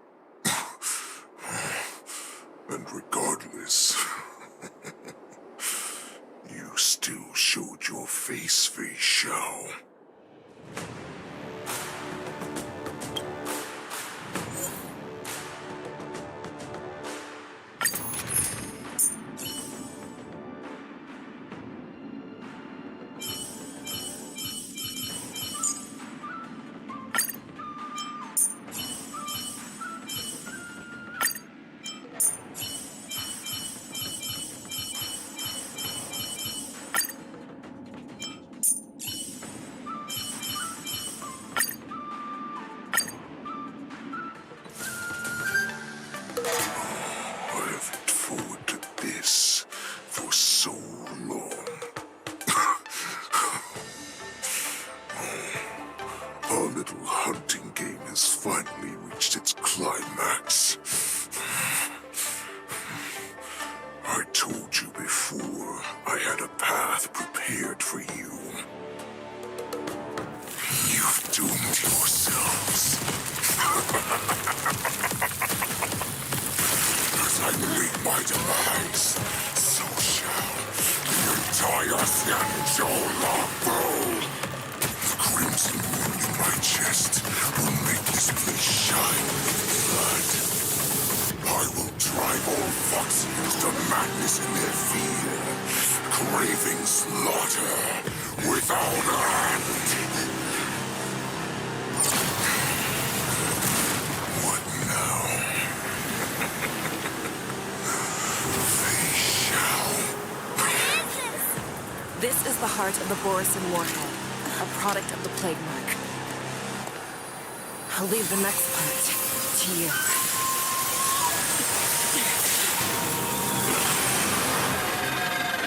And regardless, you still showed your face, Feixiao. Our little hunting game has finally reached its climax. I told you before, I had a path prepared for you. You've doomed yourselves. As I meet my demise, so shall the entire Xianzhou Longbow. The crimson wound in my chest will make this place shine with blood. I will drive all Foxians to madness in their fear, craving slaughter without end. What now? Feixiao. This is the heart of the Borisin warhead, a product of the plague mark. I'll leave the next part to you.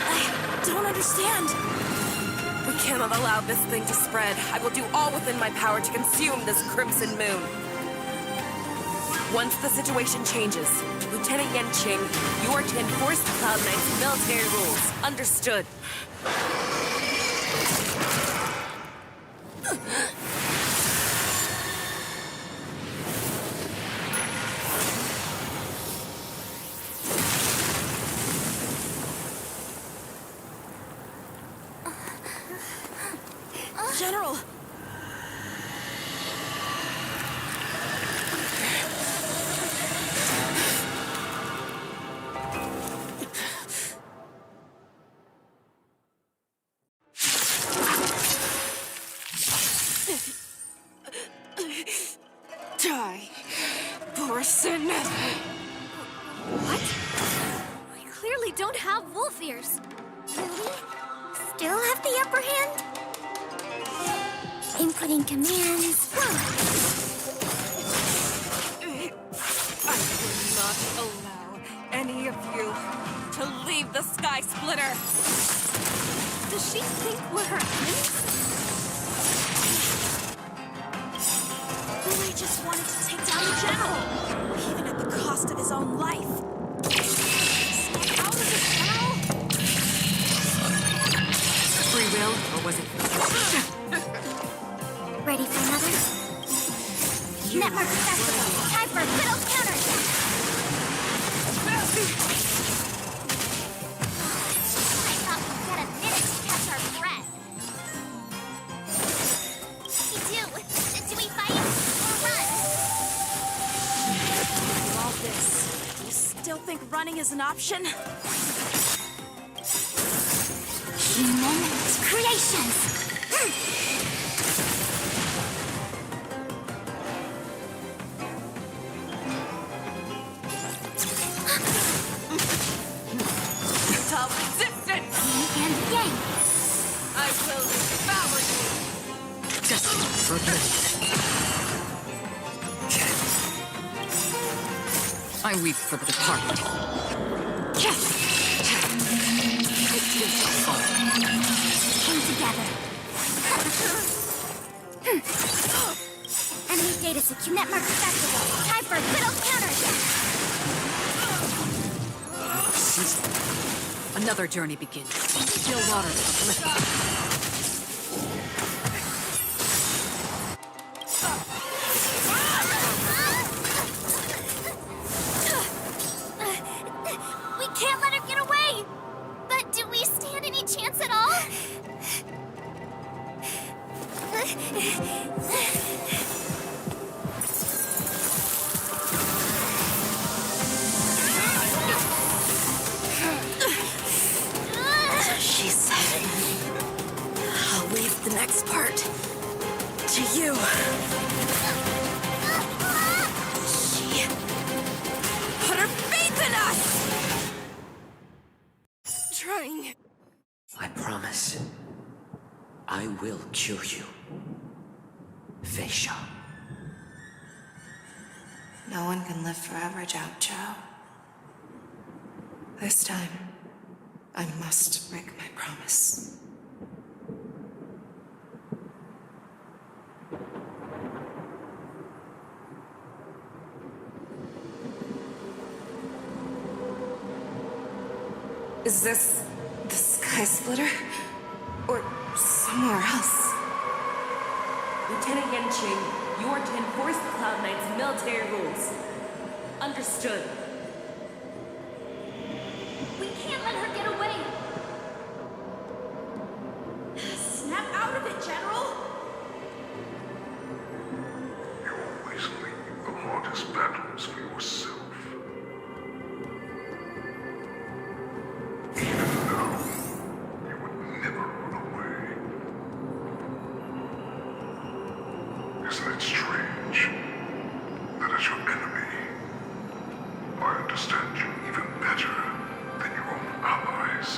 I don't understand. We cannot allow this thing to spread. I will do all within my power to consume this crimson moon. Once the situation changes, Lieutenant Yanqing, you are to enforce the Cloud Knight's military rules. Understood. General! Die, Borisin! What? We clearly don't have wolf ears. Really? Still have the upper hand? Inputting commands. I will not allow any of you to leave the Sky Splitter! Does she think we're her enemies? Louis just wanted to take down the general, even at the cost of his own life. Step out of it, General! Free will, or was it? Ready for another? Network accessible. Time for Widow's counterattack. I thought we'd get a minute to catch our breath. Do we fight or run? After all this, do you still think running is an option? Human creations. will devour you! Destined for bliss. I weep for the departed. Yes! It is my fault. Came together. Enemy data secure network accessible. Time for a good old counterattack. Another journey begins. Still waters uplift. We can't let her get away! But do we stand any chance at all? She said, I'll leave the next part to you. She put her faith in us! Trying. I promise. I will cure you. Feixiao. No one can live forever, Jiao Chao. This time, I must break my promise. Is this the Sky Splitter? Or somewhere else? Lieutenant Yanqing, you are to enforce the Cloud Knight's military rules. Understood. We can't let her get away! Snap out of it, General! You always leave the hardest battles for yourself. Even now, you would never run away. Isn't it strange that as your enemy, I understand you even better than your own allies?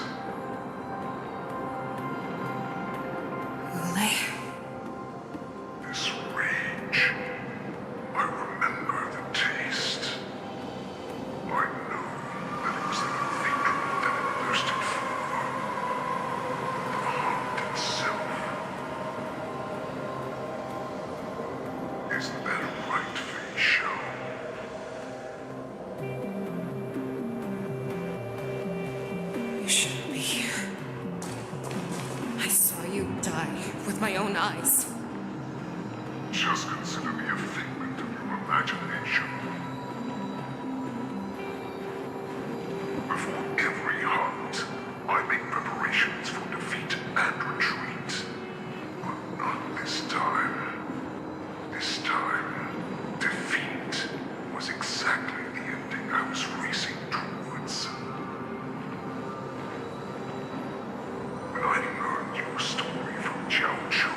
This rage, I remember the taste. I know that it was the hatred that it thirsted for. The heart itself. Isn't that right, Feixiao? You shouldn't be here. I saw you die with my own eyes. Just consider me a figment of your imagination. Before every hunt, I make preparations for defeat and retreat. But not this time. This time, defeat was exactly the ending I was racing towards. When I learned your story from Jiao Chou,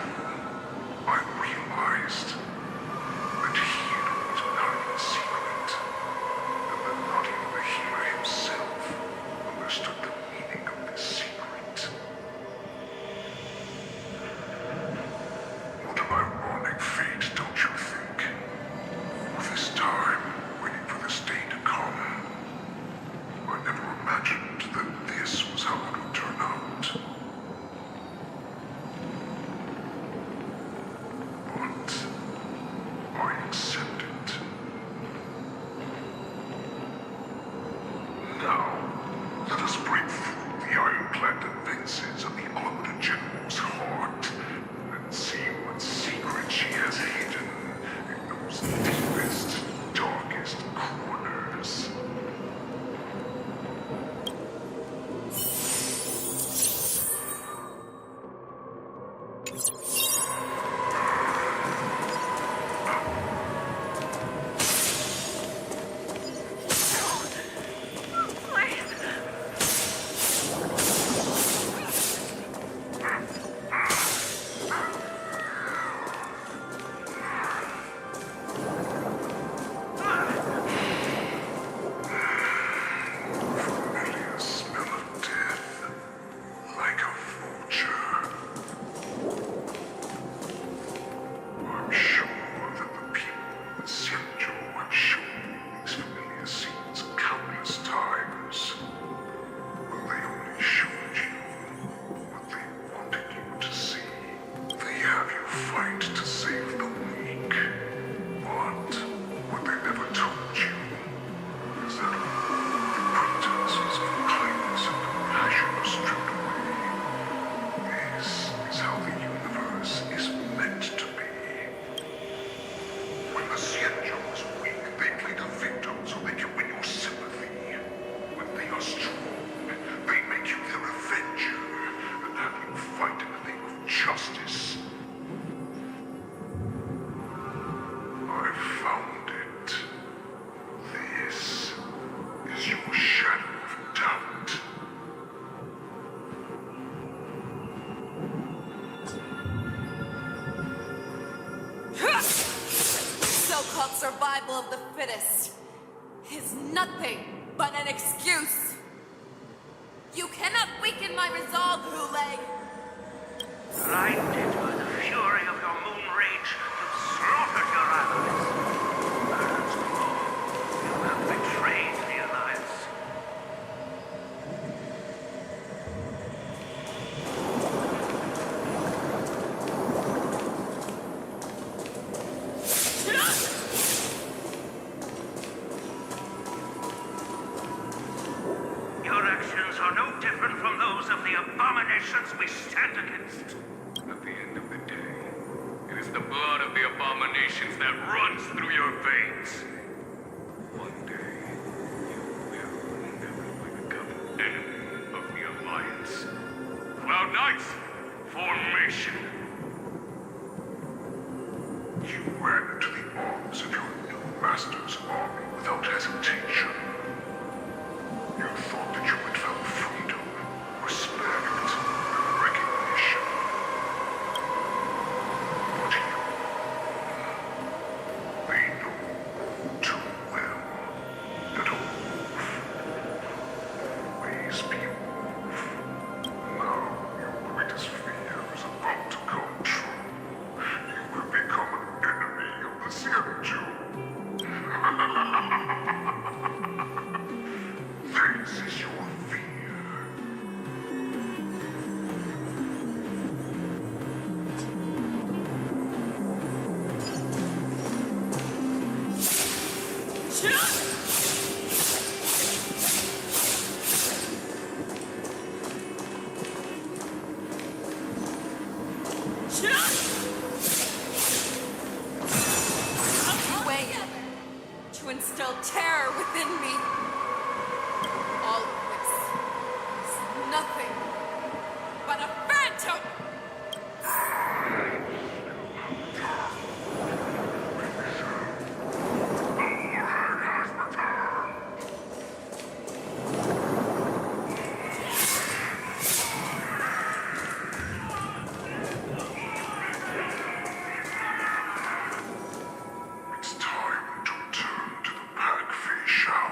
I realized that healing was not in secret, and that not even the healer himself understood the meaning of this secret. What an ironic fate, don't you think? All this time, waiting for this day to come. I never imagined that this was how it would turn out. But I accept it. Now, let us break through the ironclad defenses of the Omni General's heart and see what secret she has hidden in those deepest, darkest corners. Familiar smell of death, like a vulture. have you fight to save the weak. But what they never told you is that the pretenses of kindness and compassion are stripped away. This is how the universe is meant to be. When the Xianzhou is weak, they play the victim so they can win your sympathy. When they are strong, they make you their avenger and have you fight in the name of justice. I found it. This is your shadow of doubt. So-called survival of the fittest is nothing but an excuse. You cannot weaken my resolve, Hule. Blinded by the fury of your moon rage, you slaughtered your allies. That's wrong. You have betrayed the alliance. Your actions are no different from those of the abominations we stand against. At the end of the day, it is the blood of the abominations that runs through your veins. One day, you will inevitably become an enemy of the Alliance. Cloud Knights, formation! You ran into the arms of your new master's army without hesitation. You thought that you had found freedom, respect, and recognition. But you... they know too well that a wolf will always be a wolf. Now your greatest fear is about to come true. You will become an enemy of the Xianzhou. This is your fear. Way to instill terror within me. All of this is nothing but a phantom! It's time to return to the pack, Feixiao.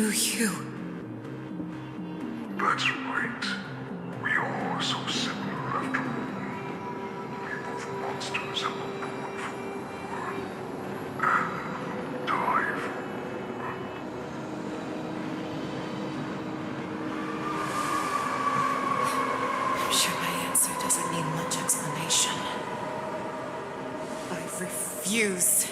knew you. That's right. We are so similar after all. We're both monsters and were born for, and die for. I'm sure my answer doesn't need much explanation. I refuse.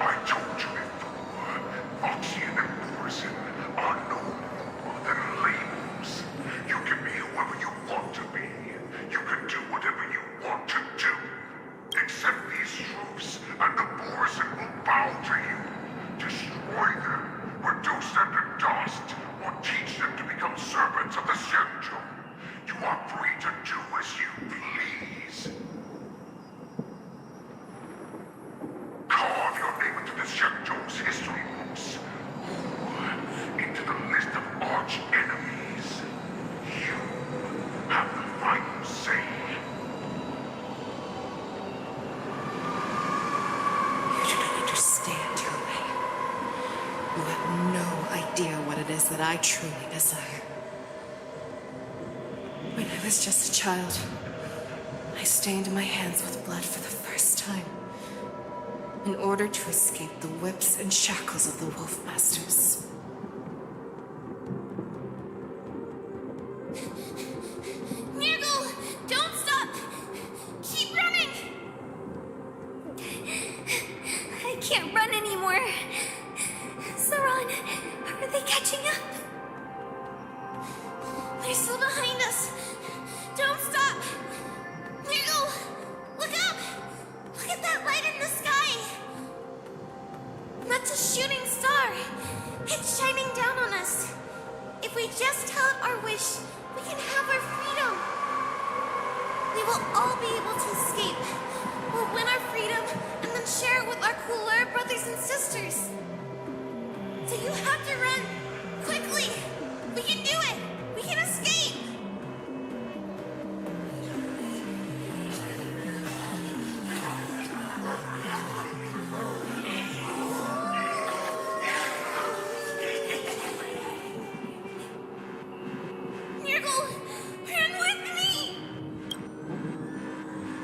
I told you before, Foxian and Borzin are no more than labels. You can be whoever you want to be. You can do whatever you want to do. Accept these truths, and the Borzin will bow to you. Destroy them, reduce them to dust, or teach them to become servants of the Xianzhou. You are free to do as you please. Carve your name into the Xianzhou's history books, or into the list of arch enemies. You have the final say. You do not understand, Yue. You have no idea what it is that I truly desire. When I was just a child, I stained my hands with blood for the first time, in order to escape the whips and shackles of the Wolf Masters. Nirgal, don't stop! Keep running! I can't run anymore. Saran, are they catching up? They're still behind us. Don't stop! Nirgal, look up! Look at that light in the sky! That's a shooting star. It's shining down on us. If we just tell it our wish, we can have our freedom. We will all be able to escape. We'll win our freedom and then share it with our cooler brothers and sisters. So you have to run. Quickly! We can do it! We can escape! Nirgal, run with me!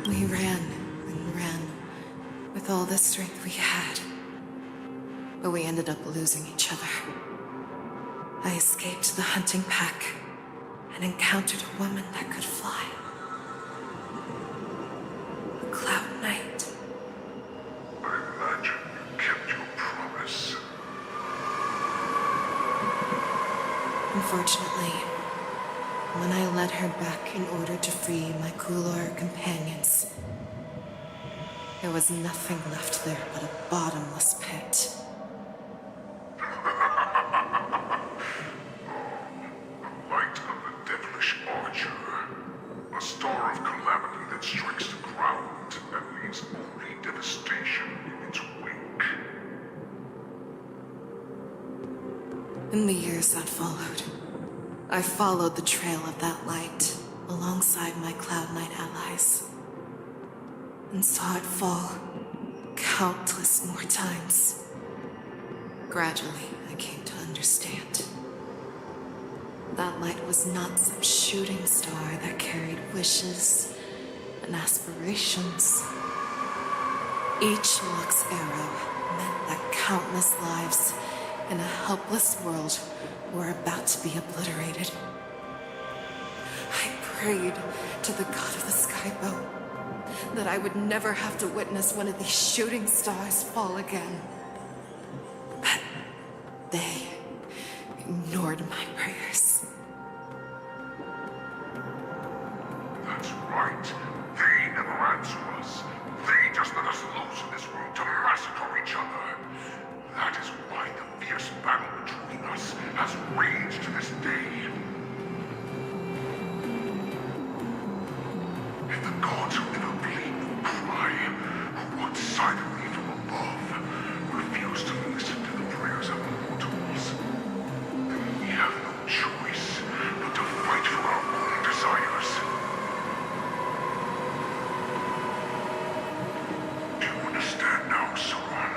We ran and ran with all the strength we had, but we ended up losing each other. I escaped the hunting pack and encountered a woman that could fly. A Cloud Knight. I imagine you kept your promise. Unfortunately, when I led her back in order to free my Kulor companions, there was nothing left there but a bottomless pit. Light of the devilish archer. A star of calamity that strikes the ground and leaves only devastation in its wake. In the years that followed, I followed the trail of that light alongside my Cloud Knight allies, and saw it fall countless more times. Gradually, I came to understand. That light was not some shooting star that carried wishes and aspirations. Each Lux arrow meant that countless lives in a helpless world were about to be obliterated. I prayed to the god of the skyboat that I would never have to witness one of these shooting stars fall again. But they ignored my prayers. That's right. They never answer us. They just let us loose in this world to massacre each other. That is why the fierce battle between us has raged to this day. And the gods who never plead nor cry, who watch silently from above, refuse to listen to the prayers of mortals. Then we have no choice but to fight for our own desires. Do you understand now, Saran?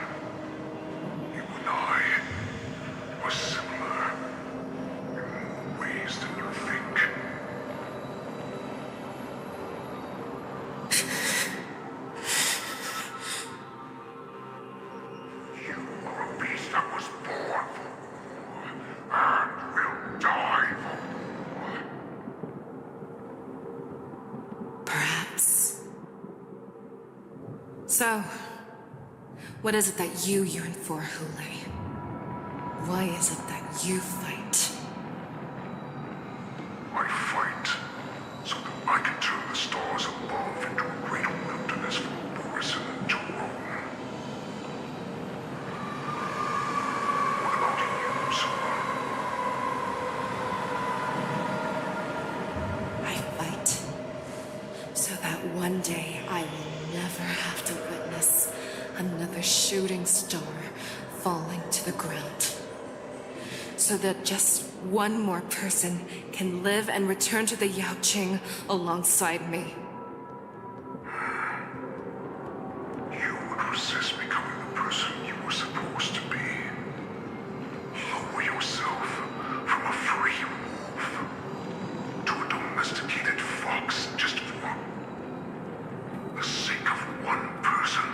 So, what is it that you yearn for, Hule? Why is it that you fight? I fight so that I can turn the stars above into a greater wilderness for Morrison to roam. What about you, Sora? I fight so that one day I will never have to witness another shooting star falling to the ground. So that just one more person can live and return to the Yaoqing alongside me. You would resist becoming the person you were supposed to be. Lower yourself from a free wolf to a domesticated fox just for the sake of one person.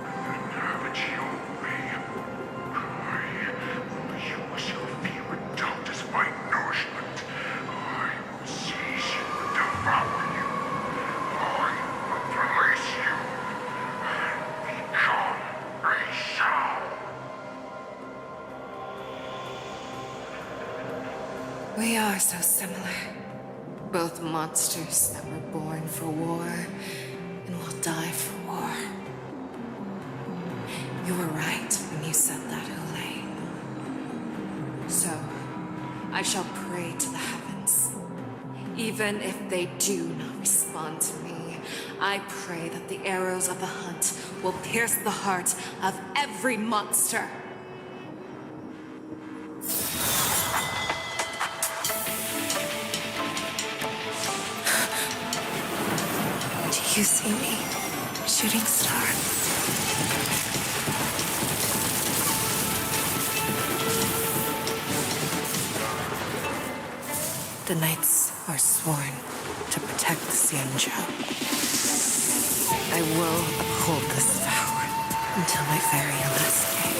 And have it your way. I will use your fear and doubt as my nourishment. I will seize you and devour you. I will release you and become Feixiao. We are so similar. Both monsters that were born for war and will die for war. You were right when you said that, Hule. So, I shall pray to the heavens. Even if they do not respond to me, I pray that the arrows of the hunt will pierce the heart of every monster. Do you see me, shooting star? The knights are sworn to protect the Xianzhou. I will uphold this vow until my very last day.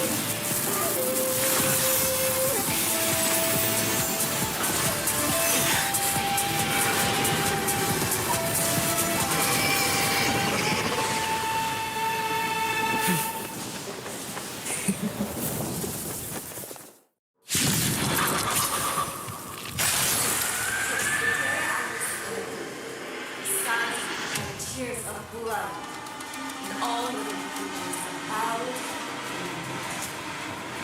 Tears of blood, and all living creatures bowed.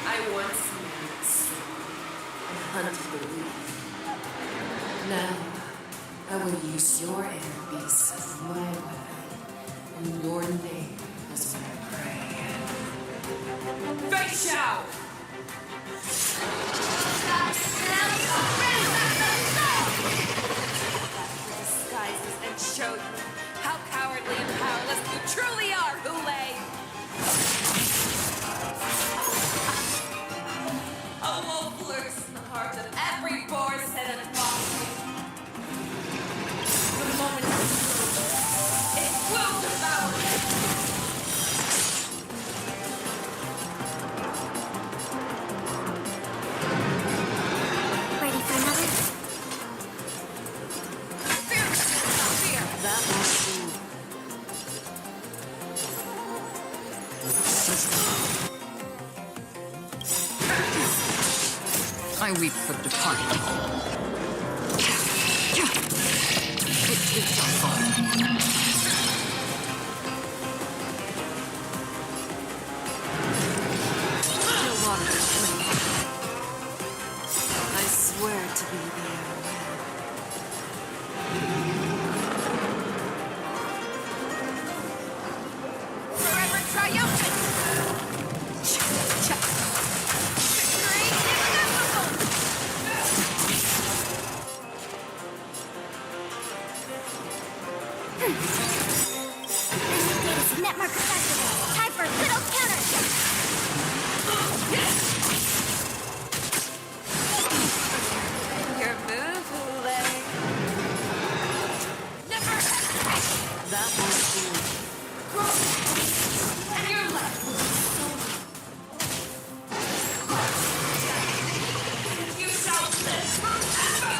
I once knew this and hunted the weak. Now, I will use your inner beast as my weapon, and your name as my prey. Feixiao! Disguises and show you how cowardly and powerless you truly are, Hule! A wolf lurks in the heart of every boar's head and fox. The moment it will devour you. Ready for another? That was cool. I weep for the departed. It shall fall. No water to drink. I swear to be the arrowhead. Forever triumphant! Victory inevitable! It's Netmark Festival. Time for little counter. Your move, Hule. Never! That was cool. And your left. You shall live forever.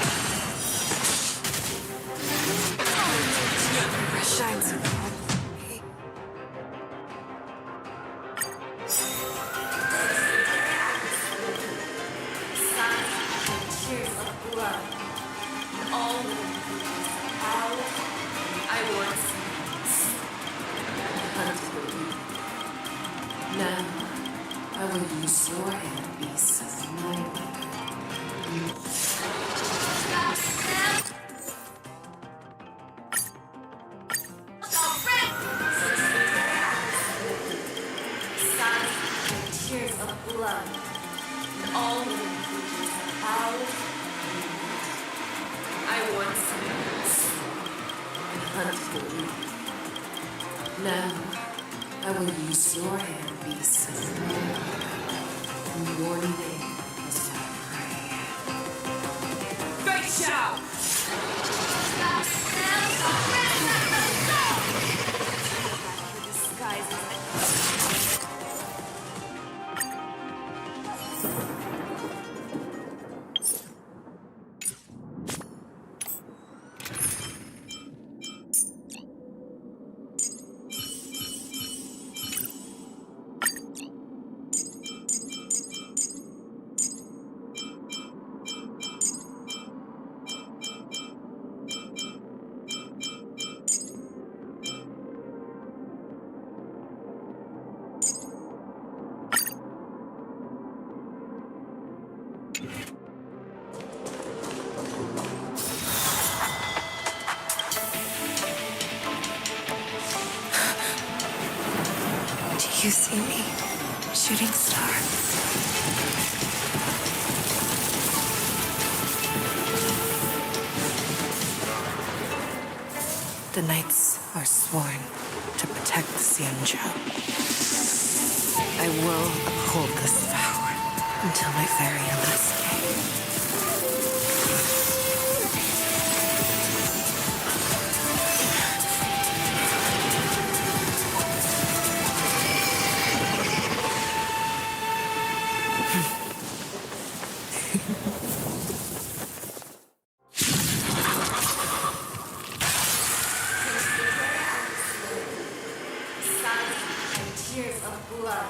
once hunted you. Now, I will use your handpiece as my weapon. Tears of blood, and all living creatures have howled. I once hunted you. Now, I will use your handpiece as my weapon, and your name as my prey. Feixiao! Do you see me, shooting star? The knights are sworn to protect the Xianzhou. I will uphold this vow until my very last day. Tears of blood,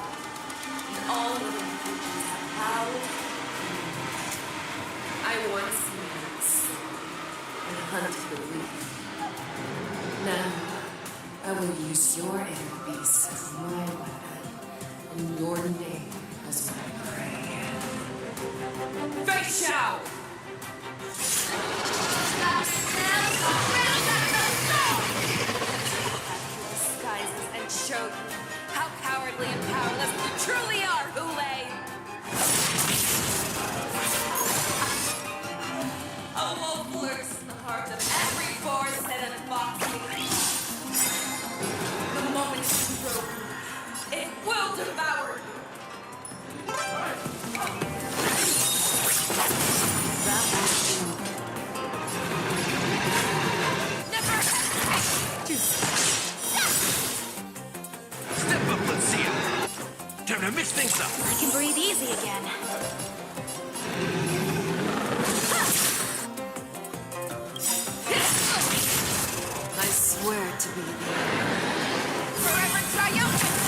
and all living creatures have howled. I once and hunted the weak. Now, I will use your handpiece as my weapon, and your name as my prey. Feixiao! Disguises and showed me how cowardly and powerless you truly are, Hule! A wolf lurks in the heart of every boar, said and foxy. The moment you grow, it will devour you. That was never Step up, let's see it. Time to mix things up. I can breathe easy again. I swear to be there. Forever triumphant!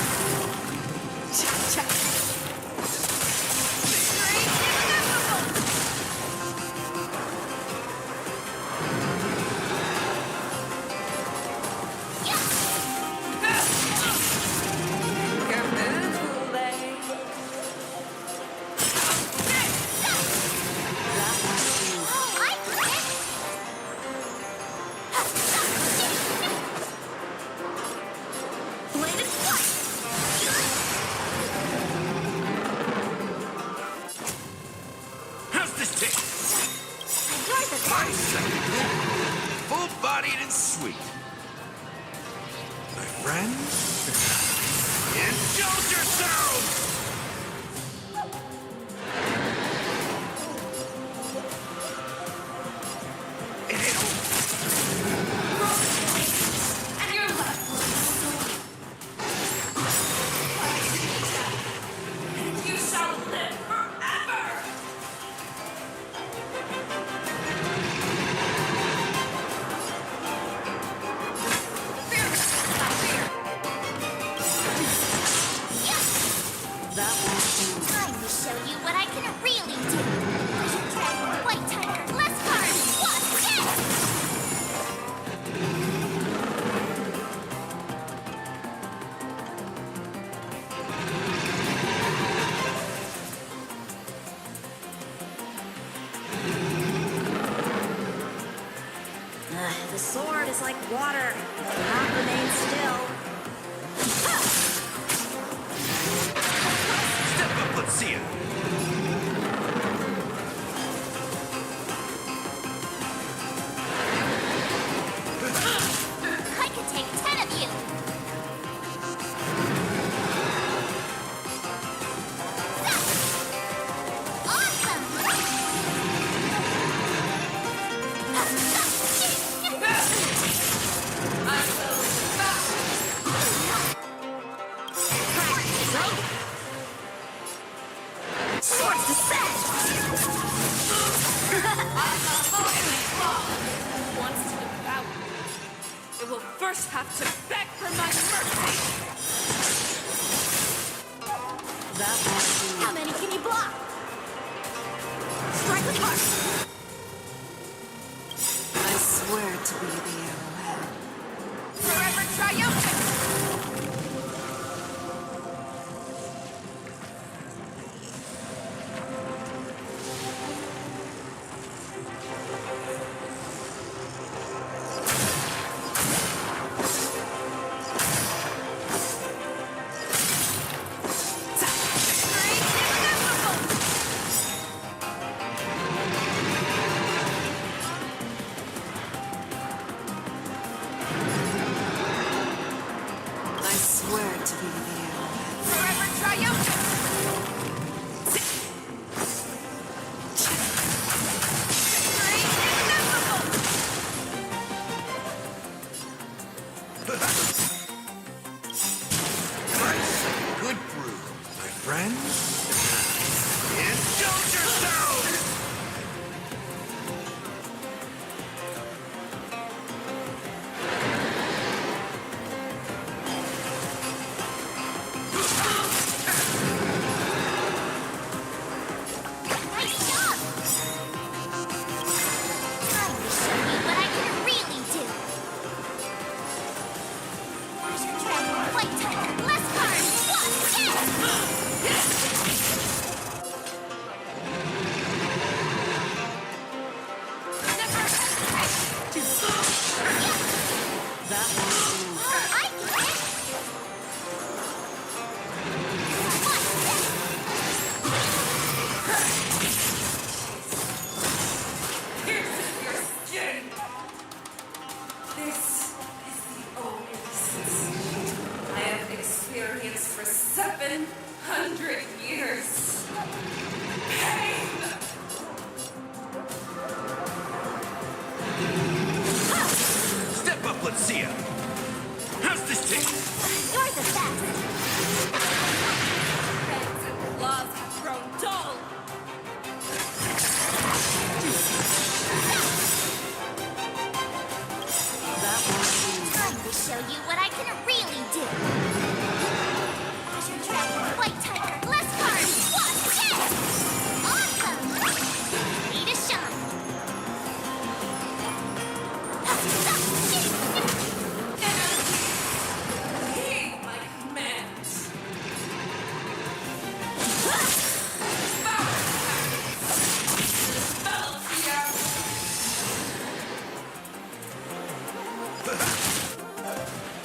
How's this taste? Full-bodied and sweet. My friends, indulge yourselves! It ain't over. And you're left you shall live forever! The sword is like water. It cannot remain still. Step up, let's see it. I could take 10 of you. Swords descend! Wants to devour me. It will first have to beg for my mercy. How many can you block? Strike with heart! I swear to be the arrowhead. Forever triumphant! I swear to be the arrowhead. Forever triumphant! Good brew, my friend. Indulge yourselves! Nice job! Time to show you what I can really do. Azure Dragon, White Tiger, less cards, That won't do. I get it! Pierces your skin! This is the only sensation I have experienced for 700 years. Pain! Step up, let's see it. How's this taste? You're the best! Hands and claws have grown dull! Time to show you what I can really do. Azure Dragon, White Tiger, less cards, awesome! Ready to shine. Heed my commands!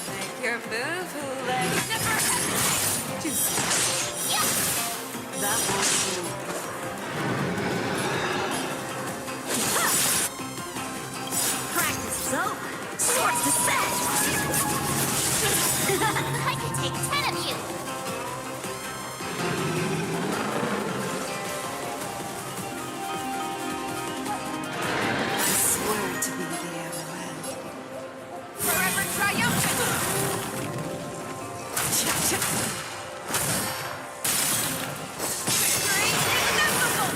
Make your boo-boo legs never hesitate to That won't do. Practice is over. Swords descend! I could take 10 of you. I swear to be the arrowhead. forever triumphant! Victory inevitable!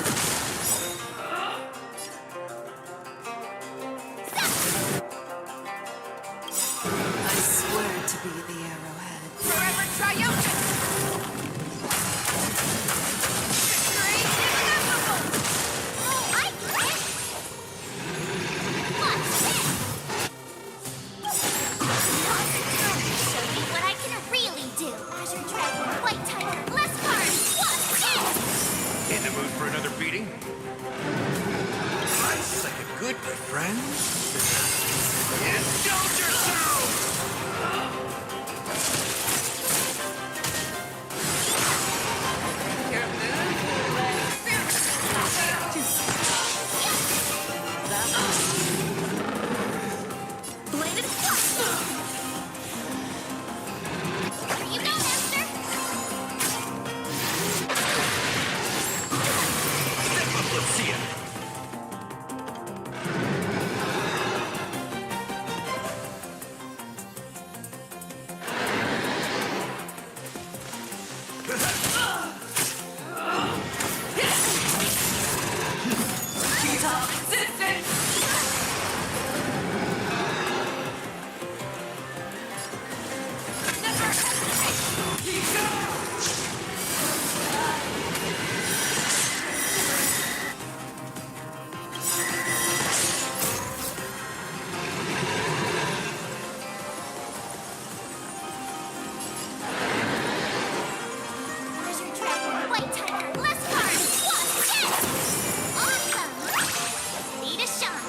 I swear to be the arrowhead. Forever triumphant! Victory inevitable! I get it! Watch this! Time to show you what I can really do. Azure Dragon, White Tiger, less cards, In the mood for another beating? Nice like a good, my friend. Indulge yourself! Bladed flush! Here you go, Master! Step up, Lucia! Treasure Dragon, White Tiger, less cards! Plus, yes! Awesome! Need a shot!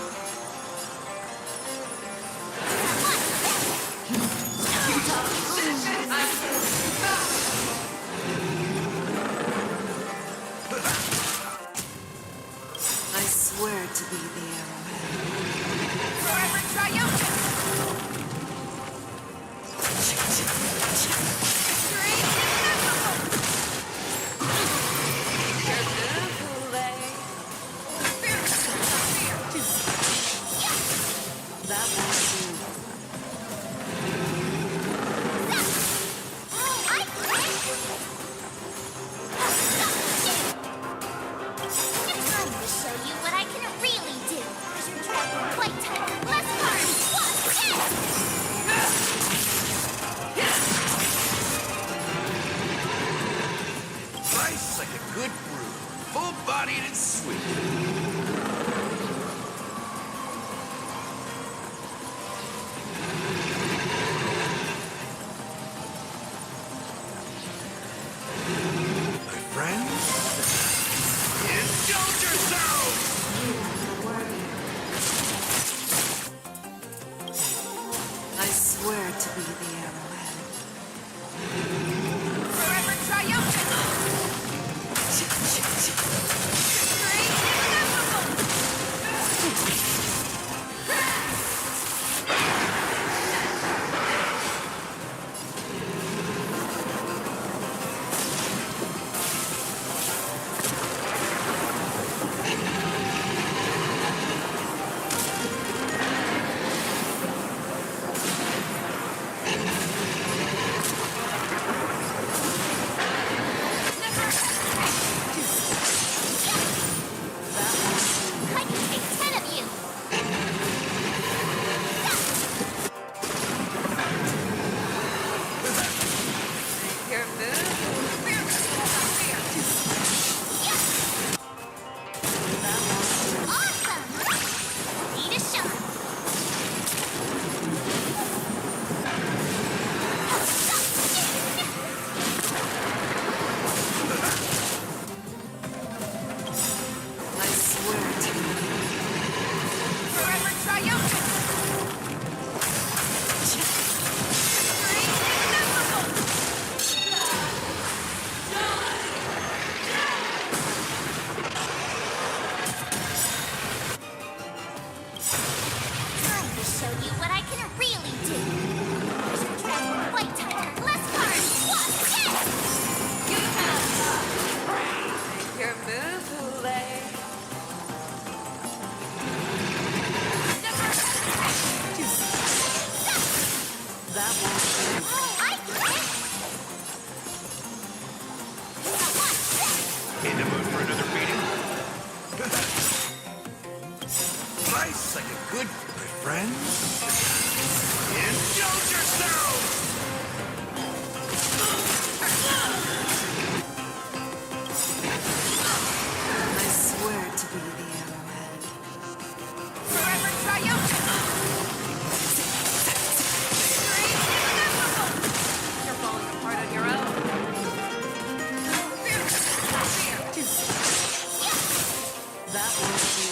I swear to be the arrowhead. Forever triumphant! That won't do. I quit! Time to show you what I can really do! Treasure Dragon, White Tiger, less cards! Plus, yes! Nice like a good brew. Full-bodied and sweet. My friends, indulge yourselves! I swear to be the arrowhead. Forever triumphant! I can take 10 of you! Awesome! Need a shot! I swear to be. Forever triumphant! Time to show you what I can really do! Treasure Dragon, White Tiger, less cards! Plus, yes! Your move, Lay. That won't do. I quit! In the mood for another beating? Nice like a good, my friends. Indulge yourselves! I swear to be the arrowhead. Forever triumphant! You're falling apart on your own. That won't do.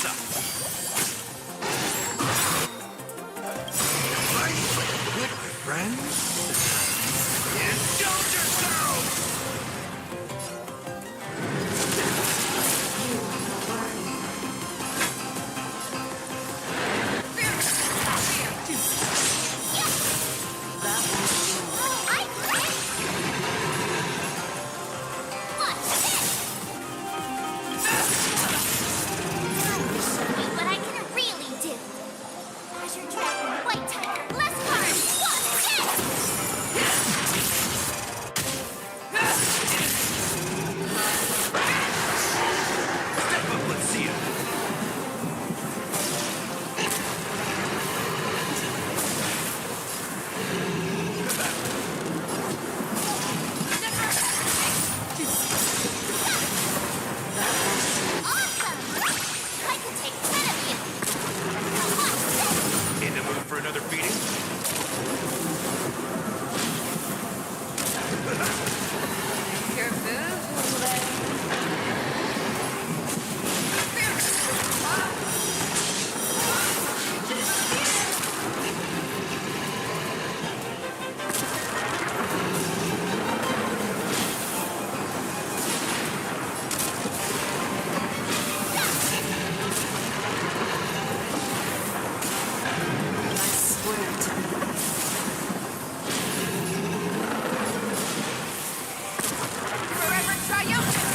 versa. Good friends? Indulge yourselves! What I can really do. Azure Dragon, White Tiger, less cards. What's Step up, let's see it. awesome? I can take 10 of you. In the mood for another beating? Your move, Forever triumphant!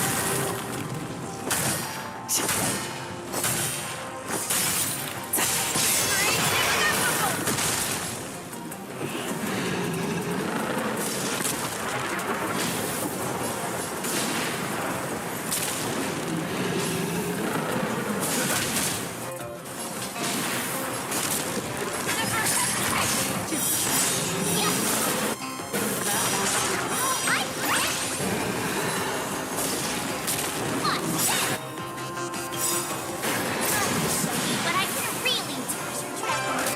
What I can really do. Azure Dragon,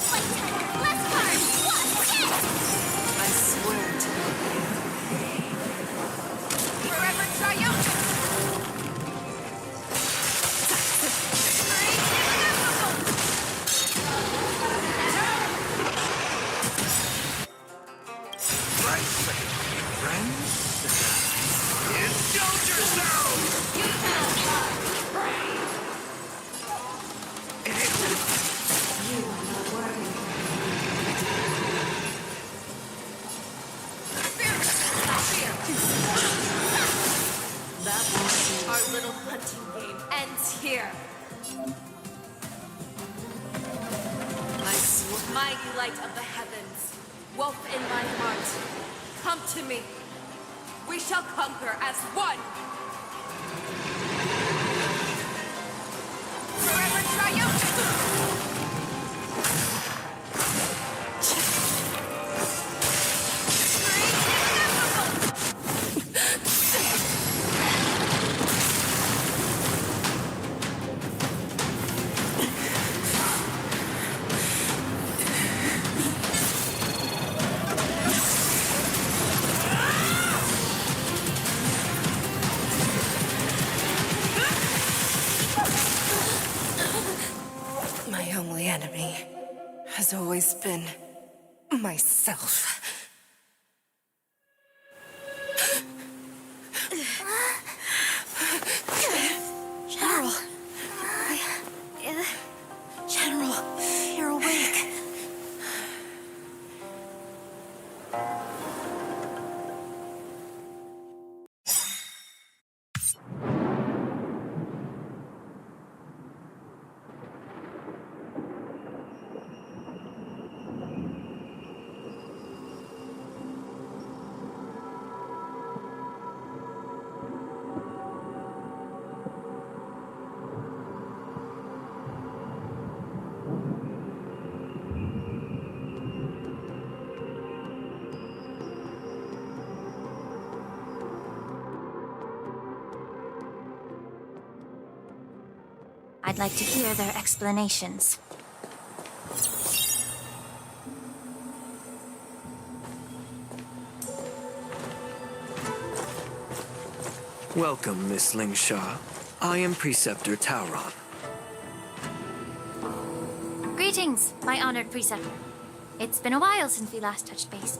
White Tiger, less cards. What's I swear to Forever triumphant! Right second, friends. Indulge yourselves! Our little hunting game ends here. Mighty light of the heavens, wolf in my heart, come to me. We shall conquer as one. Forever triumphant! My only enemy has always been myself. General. General, you're awake. I'd like to hear their explanations. Welcome, Miss Lingshaw. I am Preceptor Tauron. Greetings, my honored preceptor. It's been a while since we last touched base.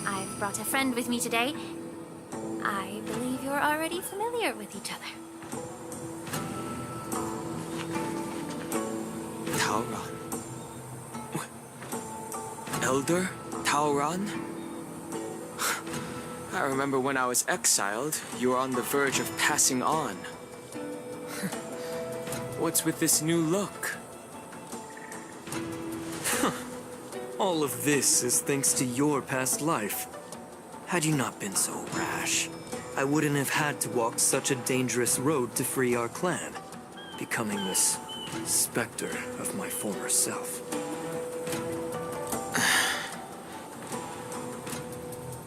I've brought a friend with me today. I believe you're already familiar with each other. Taoran. Elder Taoran? I remember when I was exiled, you were on the verge of passing on. What's with this new look? All of this is thanks to your past life. Had you not been so rash, I wouldn't have had to walk such a dangerous road to free our clan, becoming this specter of my former self.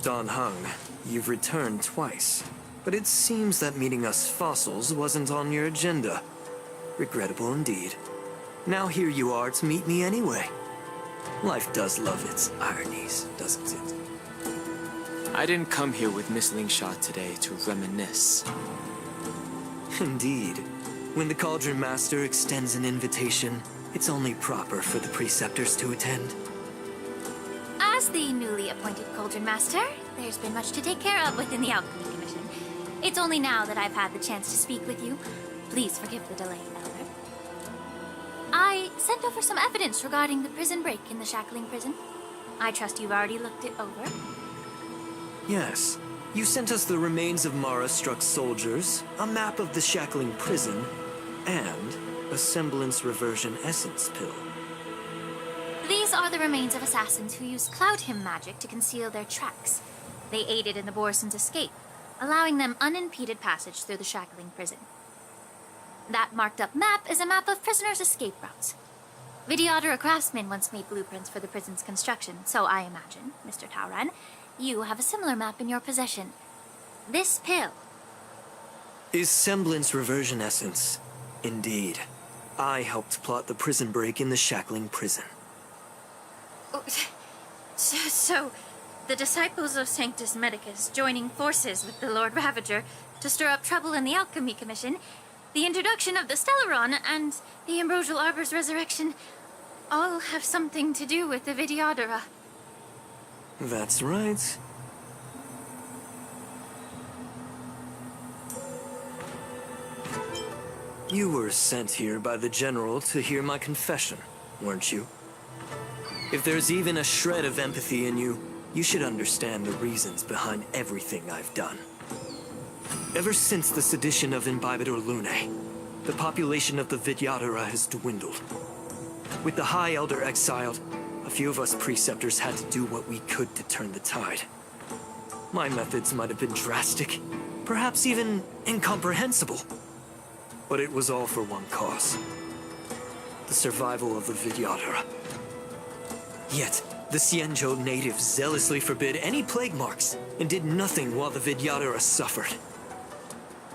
Don Hung, you've returned twice, but it seems that meeting us fossils wasn't on your agenda. Regrettable indeed. Now here you are to meet me anyway. Life does love its ironies, doesn't it? I didn't come here with Miss Lingsha today to reminisce. Indeed. When the Cauldron Master extends an invitation, it's only proper for the preceptors to attend. As the newly appointed Cauldron Master, there's been much to take care of within the Alchemy Commission. It's only now that I've had the chance to speak with you. Please forgive the delay, Elder. I sent over some evidence regarding the prison break in the Shackling Prison. I trust you've already looked it over. Yes. You sent us the remains of Mara-struck soldiers, a map of the Shackling Prison, and a semblance reversion essence pill. These are the remains of assassins who used Cloud Hymn magic to conceal their tracks. They aided in the Borison's escape, allowing them unimpeded passage through the Shackling Prison. That marked-up map is a map of prisoners' escape routes. Vidyadhara craftsmen once made blueprints for the prison's construction, so I imagine, Mr. Taoran, you have a similar map in your possession. This pill is semblance reversion essence. Indeed. I helped plot the prison break in the Shackling Prison. So, the disciples of Sanctus Medicus joining forces with the Lord Ravager to stir up trouble in the Alchemy Commission, the introduction of the Stellaron, and the Ambrosial Arbor's resurrection all have something to do with the Vidyadhara. That's right. You were sent here by the General to hear my confession, weren't you? If there's even a shred of empathy in you, you should understand the reasons behind everything I've done. Ever since the sedition of Imbibitor Lunae, the population of the Vidyadhara has dwindled. With the High Elder exiled, a few of us preceptors had to do what we could to turn the tide. My methods might have been drastic, perhaps even incomprehensible. But it was all for one cause. The survival of the Vidyadhara. Yet, the Xianzhou natives zealously forbid any plague marks and did nothing while the Vidyadhara suffered.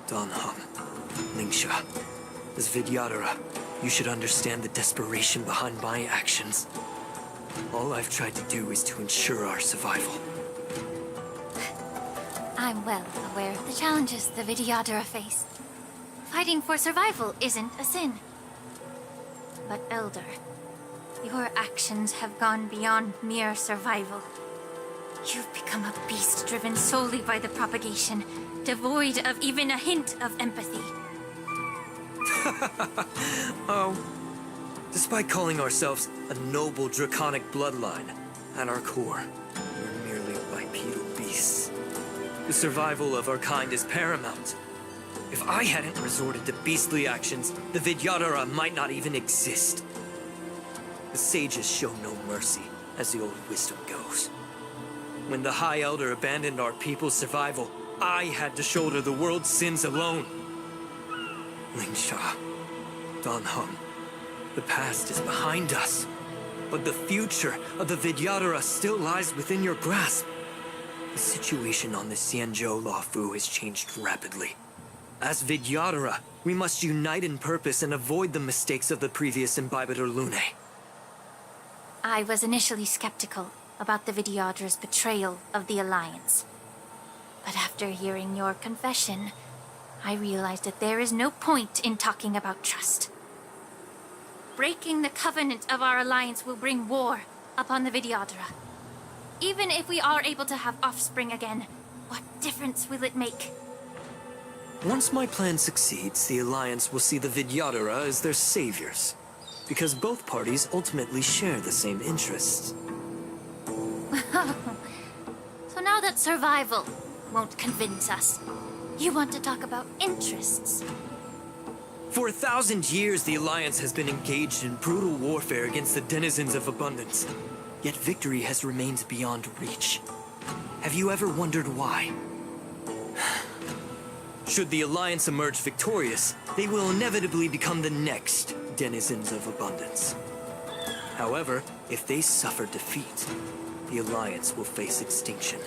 Don Hung, Lingsha, as Vidyadhara, you should understand the desperation behind my actions. All I've tried to do is to ensure our survival. I'm well aware of the challenges the Vidyadhara face. Fighting for survival isn't a sin. But Elder, your actions have gone beyond mere survival. You've become a beast driven solely by the propagation, devoid of even a hint of empathy. Oh. Despite calling ourselves a noble draconic bloodline, at our core, we're merely bipedal beasts. The survival of our kind is paramount. If I hadn't resorted to beastly actions, the Vidyadhara might not even exist. The sages show no mercy, as the old wisdom goes. When the High Elder abandoned our people's survival, I had to shoulder the world's sins alone. Lingsha, Don Hung, the past is behind us, but the future of the Vidyadhara still lies within your grasp. The situation on the Xianzhou Luofu has changed rapidly. As Vidyadhara, we must unite in purpose and avoid the mistakes of the previous Imbibitor Lunae. I was initially skeptical about the Vidyadhara's betrayal of the Alliance. But after hearing your confession, I realized that there is no point in talking about trust. breaking the covenant of our alliance will bring war upon the Vidyadhara. Even if we are able to have offspring again, what difference will it make? Once my plan succeeds, the Alliance will see the Vidyadhara as their saviors, because both parties ultimately share the same interests. So now that survival won't convince us, you want to talk about interests? For 1,000 years, the Alliance has been engaged in brutal warfare against the denizens of abundance. Yet victory has remained beyond reach. Have you ever wondered why? Should the Alliance emerge victorious, they will inevitably become the next denizens of abundance. However, if they suffer defeat, the Alliance will face extinction.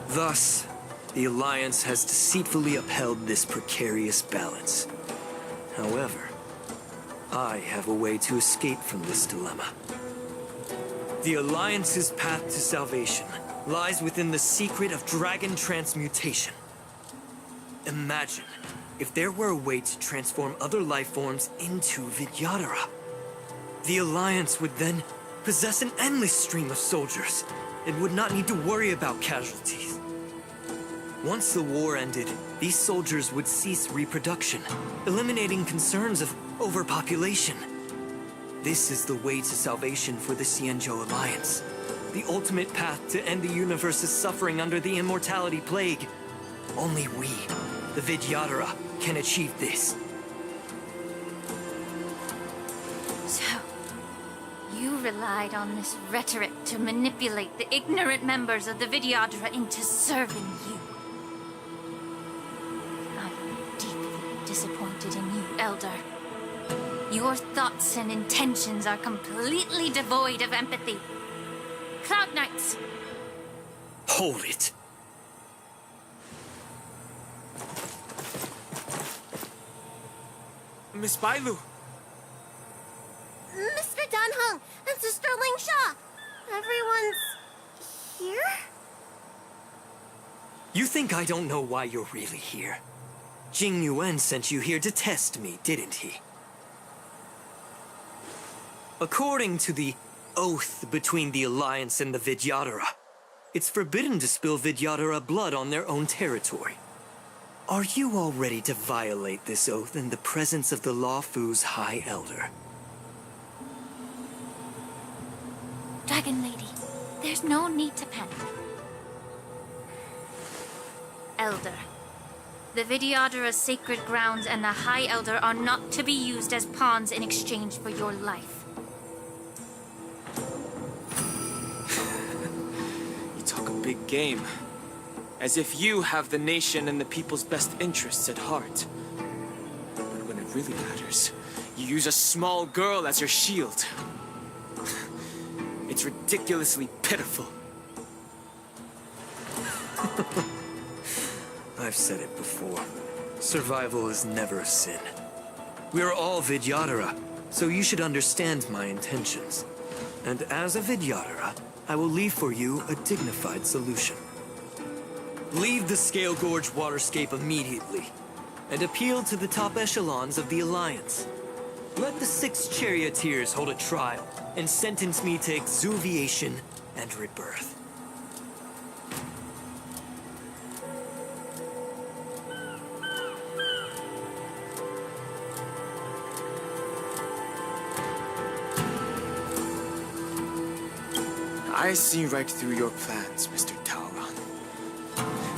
Thus, the Alliance has deceitfully upheld this precarious balance. However, I have a way to escape from this dilemma. The Alliance's path to salvation lies within the secret of dragon transmutation. Imagine if there were a way to transform other life forms into Vidyadhara. The Alliance would then possess an endless stream of soldiers and would not need to worry about casualties. Once the war ended, these soldiers would cease reproduction, eliminating concerns of overpopulation. This is the way to salvation for the Xianzhou Alliance. The ultimate path to end the universe's suffering under the immortality plague. Only we, the Vidyadhara, can achieve this. So, you relied on this rhetoric to manipulate the ignorant members of the Vidyadhara into serving you. I'm deeply disappointed in you, Elder. Your thoughts and intentions are completely devoid of empathy. Cloud Knights! Hold it! Miss Bailu! Mr. Dunhung and Sister Lingsha! Everyone's here? You think I don't know why you're really here? Jing Yuan sent you here to test me, didn't he? According to the oath between the Alliance and the Vidyadhara, it's forbidden to spill Vidyadhara blood on their own territory. Are you all ready to violate this oath in the presence of the Luofu's High Elder? Dragon Lady, there's no need to panic. Elder, the Vidyadhara's sacred grounds and the High Elder are not to be used as pawns in exchange for your life. Talk a big game. As if you have the nation and the people's best interests at heart. But when it really matters, you use a small girl as your shield. It's ridiculously pitiful. I've said it before. Survival is never a sin. We're all Vidyadhara, so you should understand my intentions. And as a Vidyadhara, I will leave for you a dignified solution. Leave the Scale Gorge waterscape immediately, and appeal to the top echelons of the Alliance. Let the 6 charioteers hold a trial, and sentence me to exuviation and rebirth. I see right through your plans, Mr. Taoran.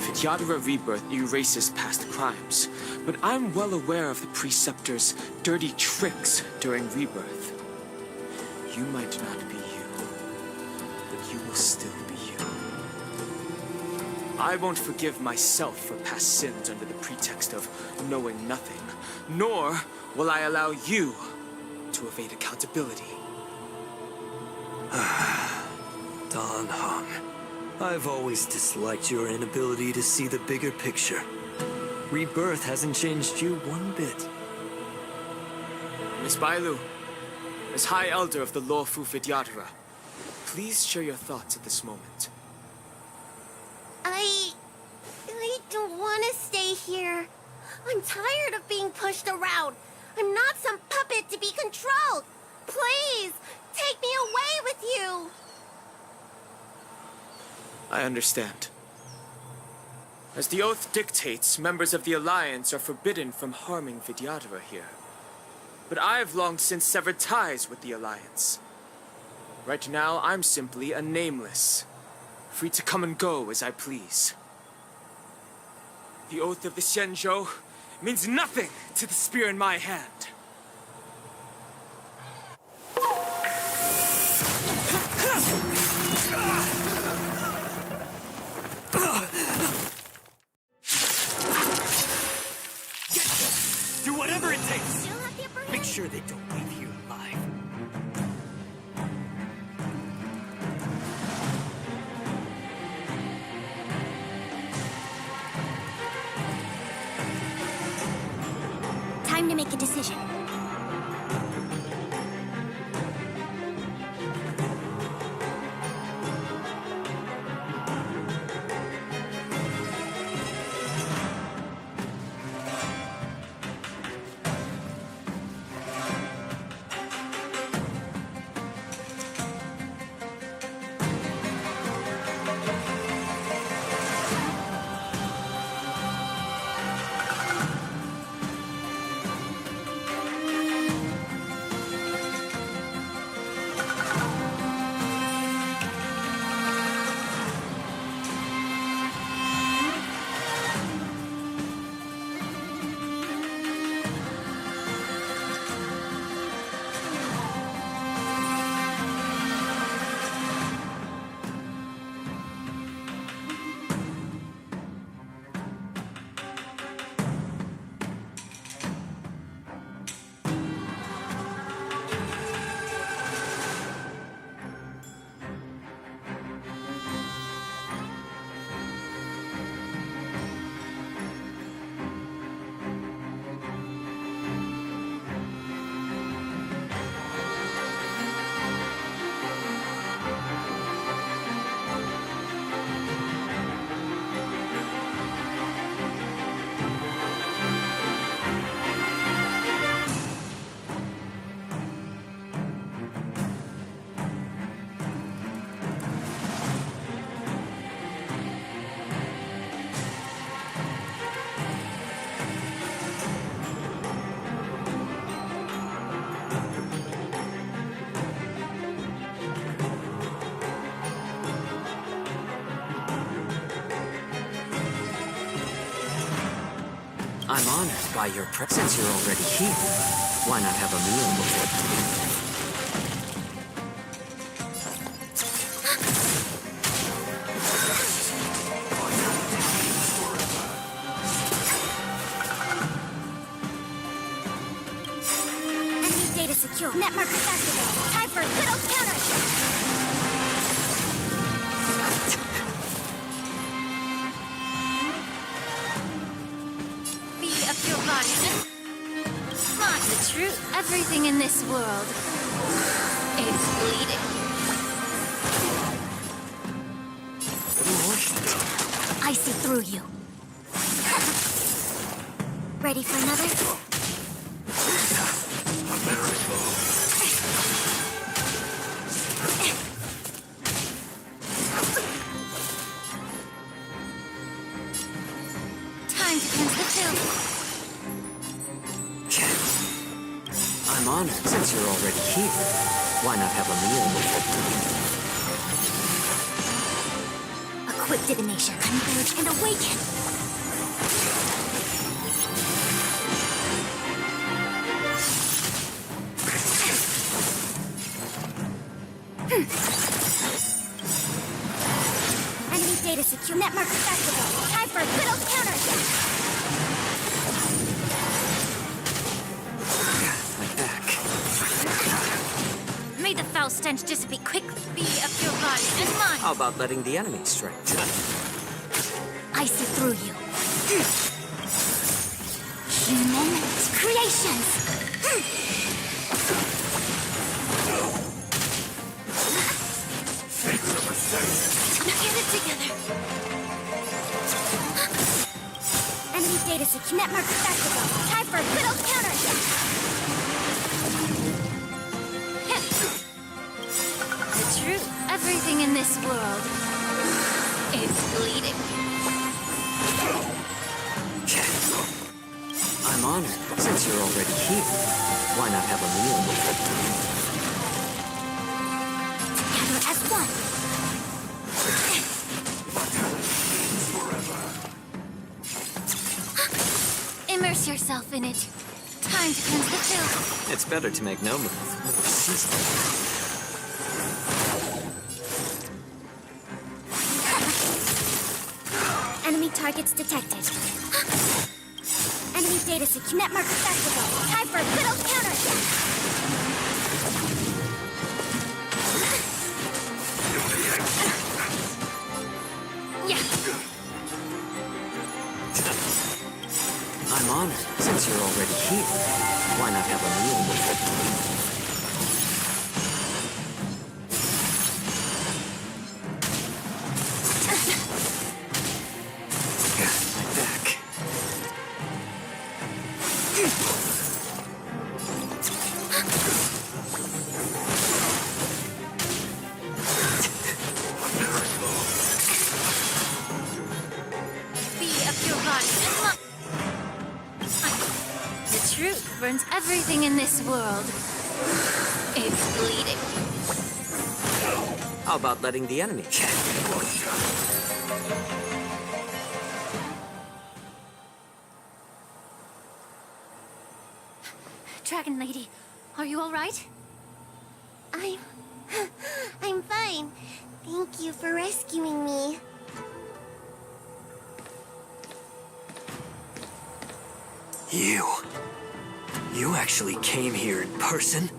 Vidyadhara Rebirth erases past crimes, but I'm well aware of the Preceptor's dirty tricks during Rebirth. You might not be you, but you will still be you. I won't forgive myself for past sins under the pretext of knowing nothing, nor will I allow you to evade accountability. Dan Heng, I've always disliked your inability to see the bigger picture. Rebirth hasn't changed you one bit. Miss Bailu, as High Elder of the Luofu Vidyadhara, please share your thoughts at this moment. I don't want to stay here. I'm tired of being pushed around. I'm not some puppet to be controlled. I understand. As the oath dictates, members of the Alliance are forbidden from harming Vidyadhara here. But I've long since severed ties with the Alliance. Right now, I'm simply a nameless, free to come and go as I please. The oath of the Xianzhou means nothing to the spear in my hand. Do whatever it takes. Make sure they don't leave here alive. Time to make a decision. I'm honored by your presence. You're already here. Why not have a meal before? Enemy data secure. Net markers activated. Time for a good old counter. The truth. Everything in this world is bleeding. I see through you. Ready for another? Time to cleanse the filth. I'm honored. Since you're already here, why not have a meal before? A quick divination. Converge and awaken. Enemy data secure. Net markers activated. Time for a good old counter. May the foul stench dissipate quickly. Be of your body and mine. How about letting the enemy strike? I see through you. Human creations. Get it together. Enemy data secure. Net markers activated. Time for a good old counter. The truth. Everything in this world It's bleeding. I'm honored. Since you're already here, why not have a meal with us? Together as one. Immerse yourself in it. Time to cleanse the filth. It's better to make no move. Enemy targets detected. Enemy data seek network accessible. Time for a good old counterattack. Yeah. I'm honored. Since you're already here, why not have a meal with us? My back. Be of your body and mind. The truth burns everything in this world. It's bleeding. How about letting the enemy check? Dragon Lady, are you all right? I'm fine. Thank you for rescuing me. You actually came here in person?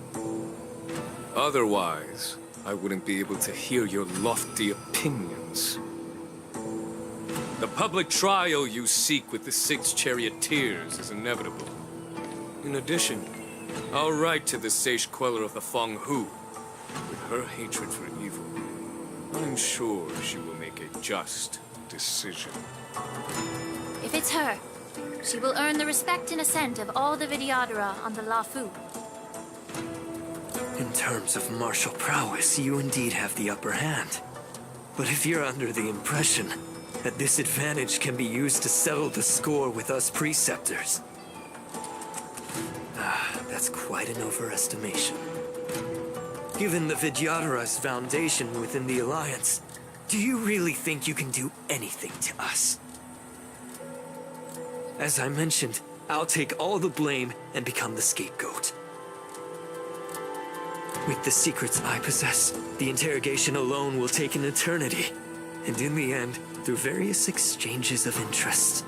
Otherwise, I wouldn't be able to hear your lofty opinions. The public trial you seek with the 6 charioteers is inevitable. In addition, I'll write to the sage queller of the Feng Hu. With her hatred for evil, I'm sure she will make a just decision. If it's her, she will earn the respect and assent of all the Vidyadhara on the Lafu. In terms of martial prowess, you indeed have the upper hand. But if you're under the impression that this advantage can be used to settle the score with us preceptors, that's quite an overestimation. Given the Vidyadhara's foundation within the Alliance, do you really think you can do anything to us? As I mentioned, I'll take all the blame and become the scapegoat. With the secrets I possess, the interrogation alone will take an eternity. And in the end, through various exchanges of interest,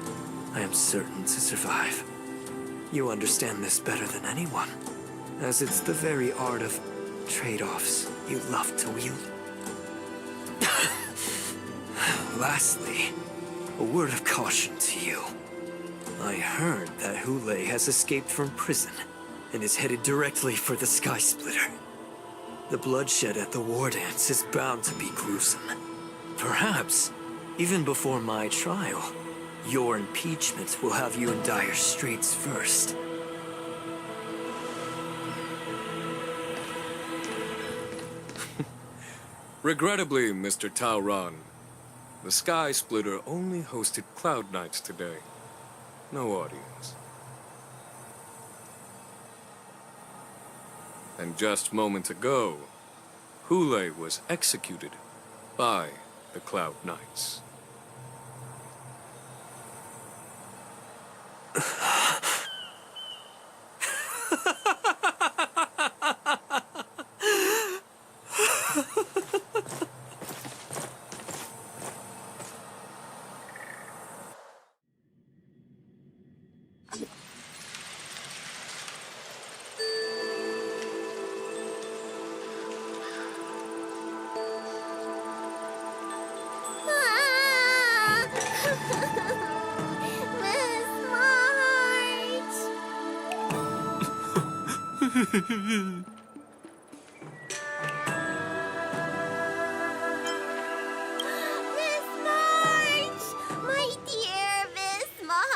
I am certain to survive. You understand this better than anyone, as it's the very art of trade-offs you love to wield. Lastly, a word of caution to you. I heard that Hule has escaped from prison and is headed directly for the Sky Splitter. The bloodshed at the war dance is bound to be gruesome. Perhaps, even before my trial, your impeachment will have you in dire straits first. Regrettably, Mr. Taoran, the Sky Splitter only hosted Cloud Knights today. No audience. And just moments ago, Hule was executed by the Cloud Knights. Miss March! My dear Miss March!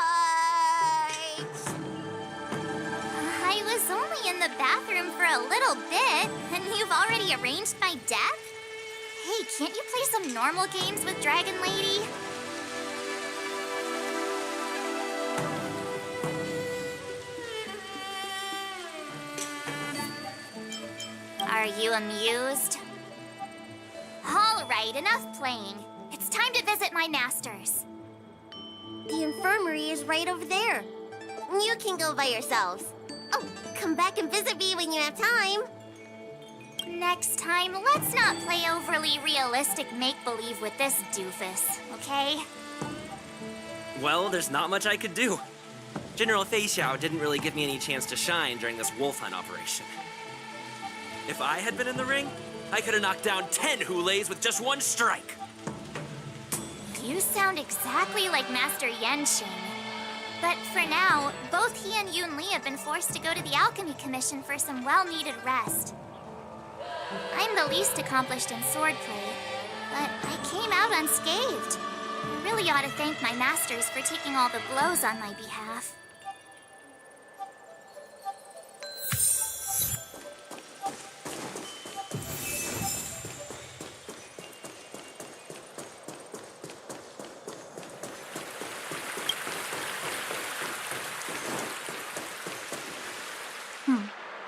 I was only in the bathroom for a little bit, and you've already arranged my death? Hey, can't you play some normal games with Dragon Lady? Are you amused? All right, enough playing. It's time to visit my masters. The infirmary is right over there. You can go by yourselves. Oh, come back and visit me when you have time. Next time, let's not play overly realistic make-believe with this doofus, okay? Well, there's not much I could do. General Feixiao didn't really give me any chance to shine during this wolf hunt operation. If I had been in the ring, I could have knocked down 10 Hulays with just one strike. You sound exactly like Master Yenqing. But for now, both he and Yun Li have been forced to go to the Alchemy Commission for some well-needed rest. I'm the least accomplished in swordplay, but I came out unscathed. I really ought to thank my masters for taking all the blows on my behalf.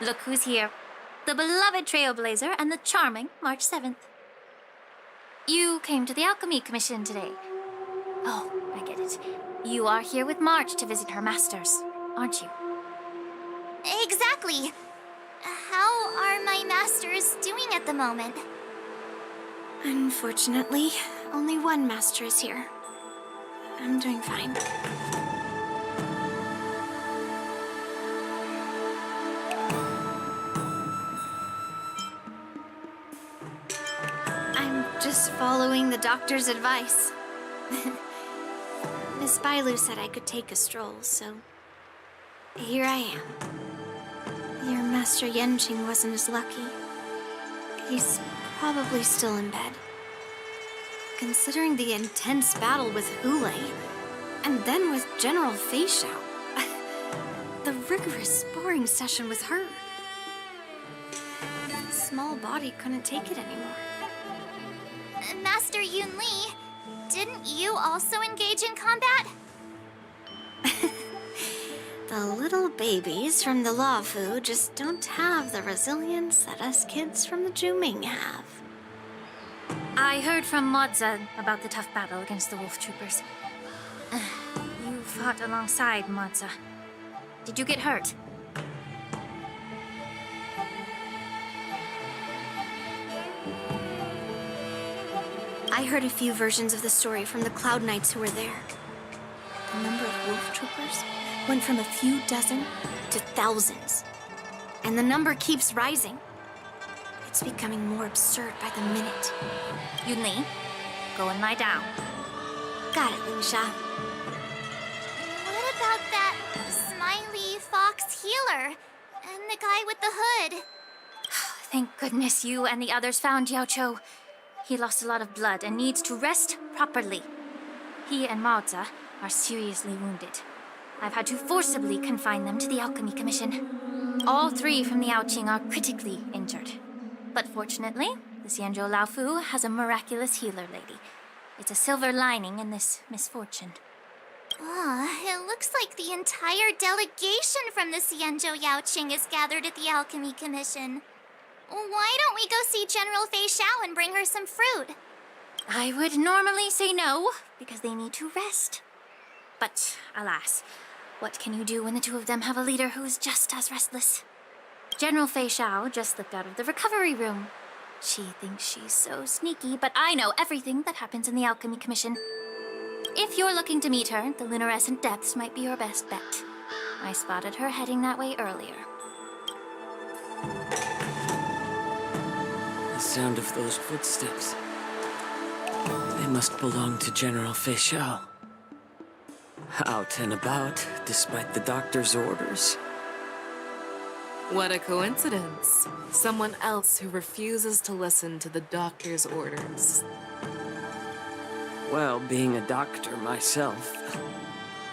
Look who's here. The beloved Trailblazer and the charming March 7th. You came to the Alchemy Commission today. Oh, I get it. You are here with March to visit her masters, aren't you? Exactly. How are my masters doing at the moment? Unfortunately, only one master is here. I'm doing fine. I'm just following the doctor's advice. Miss Bailu said I could take a stroll, so here I am. Your Master Yenqing wasn't as lucky. He's probably still in bed. Considering the intense battle with Hulei, and then with General Feixiao, the rigorous sparring session with her. The small body couldn't take it anymore. Master Yun Li, didn't you also engage in combat? The little babies from the Luofu just don't have the resilience that us kids from the Zhuming have. I heard from Modza about the tough battle against the wolf troopers. You fought alongside Modza. Did you get hurt? I heard a few versions of the story from the Cloud Knights who were there. The number of wolf troopers went from a few dozen to thousands. And the number keeps rising. It's becoming more absurd by the minute. Yun Li, go and lie down. Got it, Lucia. What about that smiley fox healer and the guy with the hood? Thank goodness you and the others found Yaoqiu. He lost a lot of blood and needs to rest properly. He and Maoza are seriously wounded. I've had to forcibly confine them to the Alchemy Commission. All three from the Yaoqing are critically injured. But fortunately, the Xianzhou Laofu has a miraculous healer lady. It's a silver lining in this misfortune. It looks like the entire delegation from the Xianzhou Yaoqing is gathered at the Alchemy Commission. Why don't we go see General Feixiao and bring her some fruit? I would normally say no, because they need to rest. But alas, what can you do when the two of them have a leader who is just as restless? General Feixiao just slipped out of the recovery room. She thinks she's so sneaky, but I know everything that happens in the Alchemy Commission. If you're looking to meet her, the luminescent depths might be your best bet. I spotted her heading that way earlier. The sound of those footsteps. They must belong to General Feixiao. Out and about, despite the doctor's orders. What a coincidence. Someone else who refuses to listen to the doctor's orders. Well, being a doctor myself,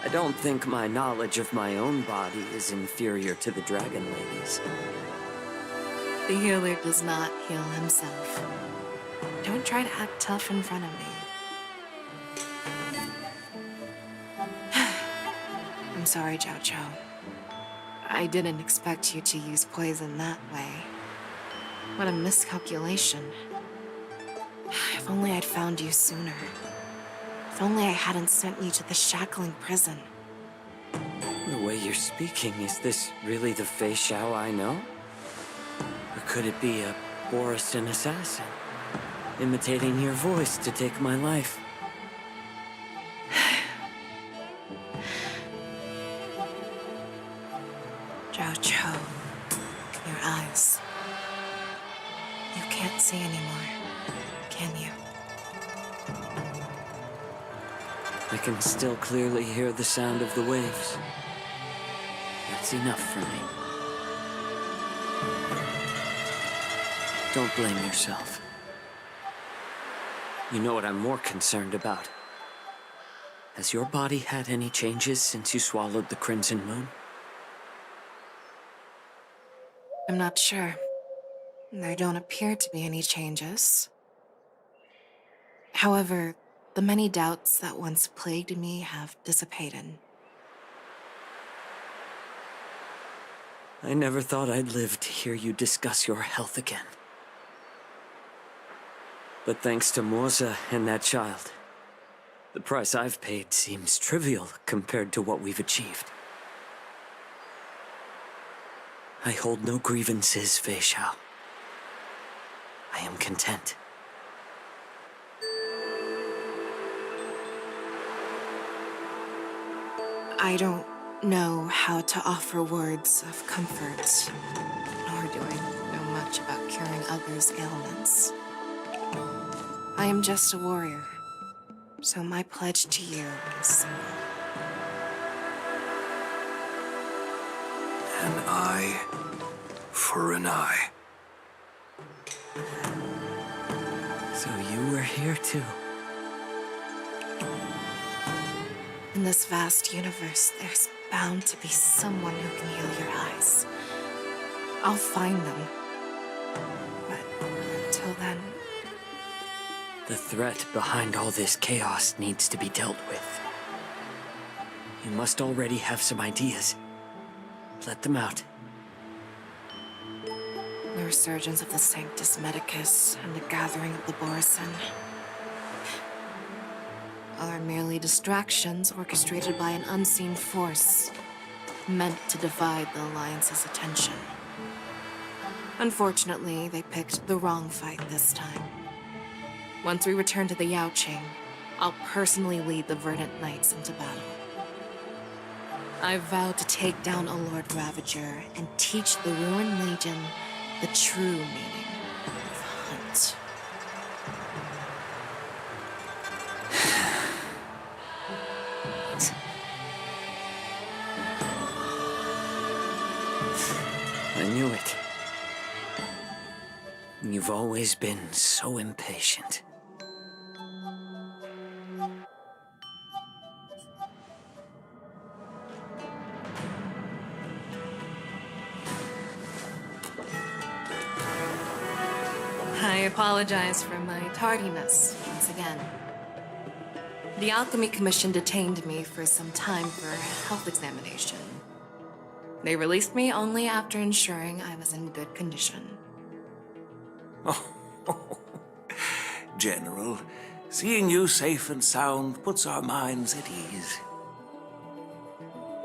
I don't think my knowledge of my own body is inferior to the Dragon Lady's. The healer does not heal himself. Don't try to act tough in front of me. I'm sorry, Zhao Chao. I didn't expect you to use poison that way. What a miscalculation. If only I'd found you sooner. If only I hadn't sent you to the shackling prison. The way you're speaking, is this really the Feixiao I know? Or could it be a Boriston assassin, imitating your voice to take my life? Zhao Chou, your eyes. You can't see anymore, can you? I can still clearly hear the sound of the waves. That's enough for me. Don't blame yourself. You know what I'm more concerned about? Has your body had any changes since you swallowed the Crimson Moon? I'm not sure. There don't appear to be any changes. However, the many doubts that once plagued me have dissipated. I never thought I'd live to hear you discuss your health again. But thanks to Morza and that child, the price I've paid seems trivial compared to what we've achieved. I hold no grievances, Feixiao. I am content. I don't know how to offer words of comfort, nor do I know much about curing others' ailments. I am just a warrior, so my pledge to you is simple. An eye for an eye. So you were here too. In this vast universe, there's bound to be someone who can heal your eyes. I'll find them. But until then... The threat behind all this chaos needs to be dealt with. You must already have some ideas. Let them out. The resurgence of the Sanctus Medicus and the gathering of the Borison are merely distractions orchestrated by an unseen force, meant to divide the Alliance's attention. Unfortunately, they picked the wrong fight this time. Once we return to the Yaoqing, I'll personally lead the Verdant Knights into battle. I vow to take down a Lord Ravager and teach the Ruined Legion the true meaning of hunt. I knew it. You've always been so impatient. I apologize for my tardiness once again. The Alchemy Commission detained me for some time for a health examination. They released me only after ensuring I was in good condition. General, seeing you safe and sound puts our minds at ease.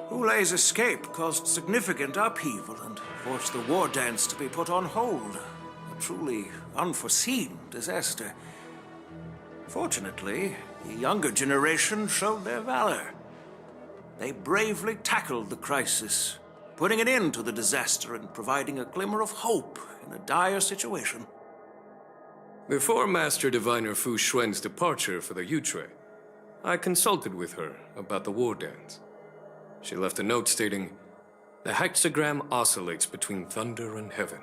Hulei's escape caused significant upheaval and forced the war dance to be put on hold. A truly unforeseen disaster. Fortunately, the younger generation showed their valor. They bravely tackled the crisis, putting an end to the disaster and providing a glimmer of hope in a dire situation. Before Master Diviner Fu Xuan's departure for the Yutre, I consulted with her about the war dance. She left a note stating, "The hexagram oscillates between thunder and heaven,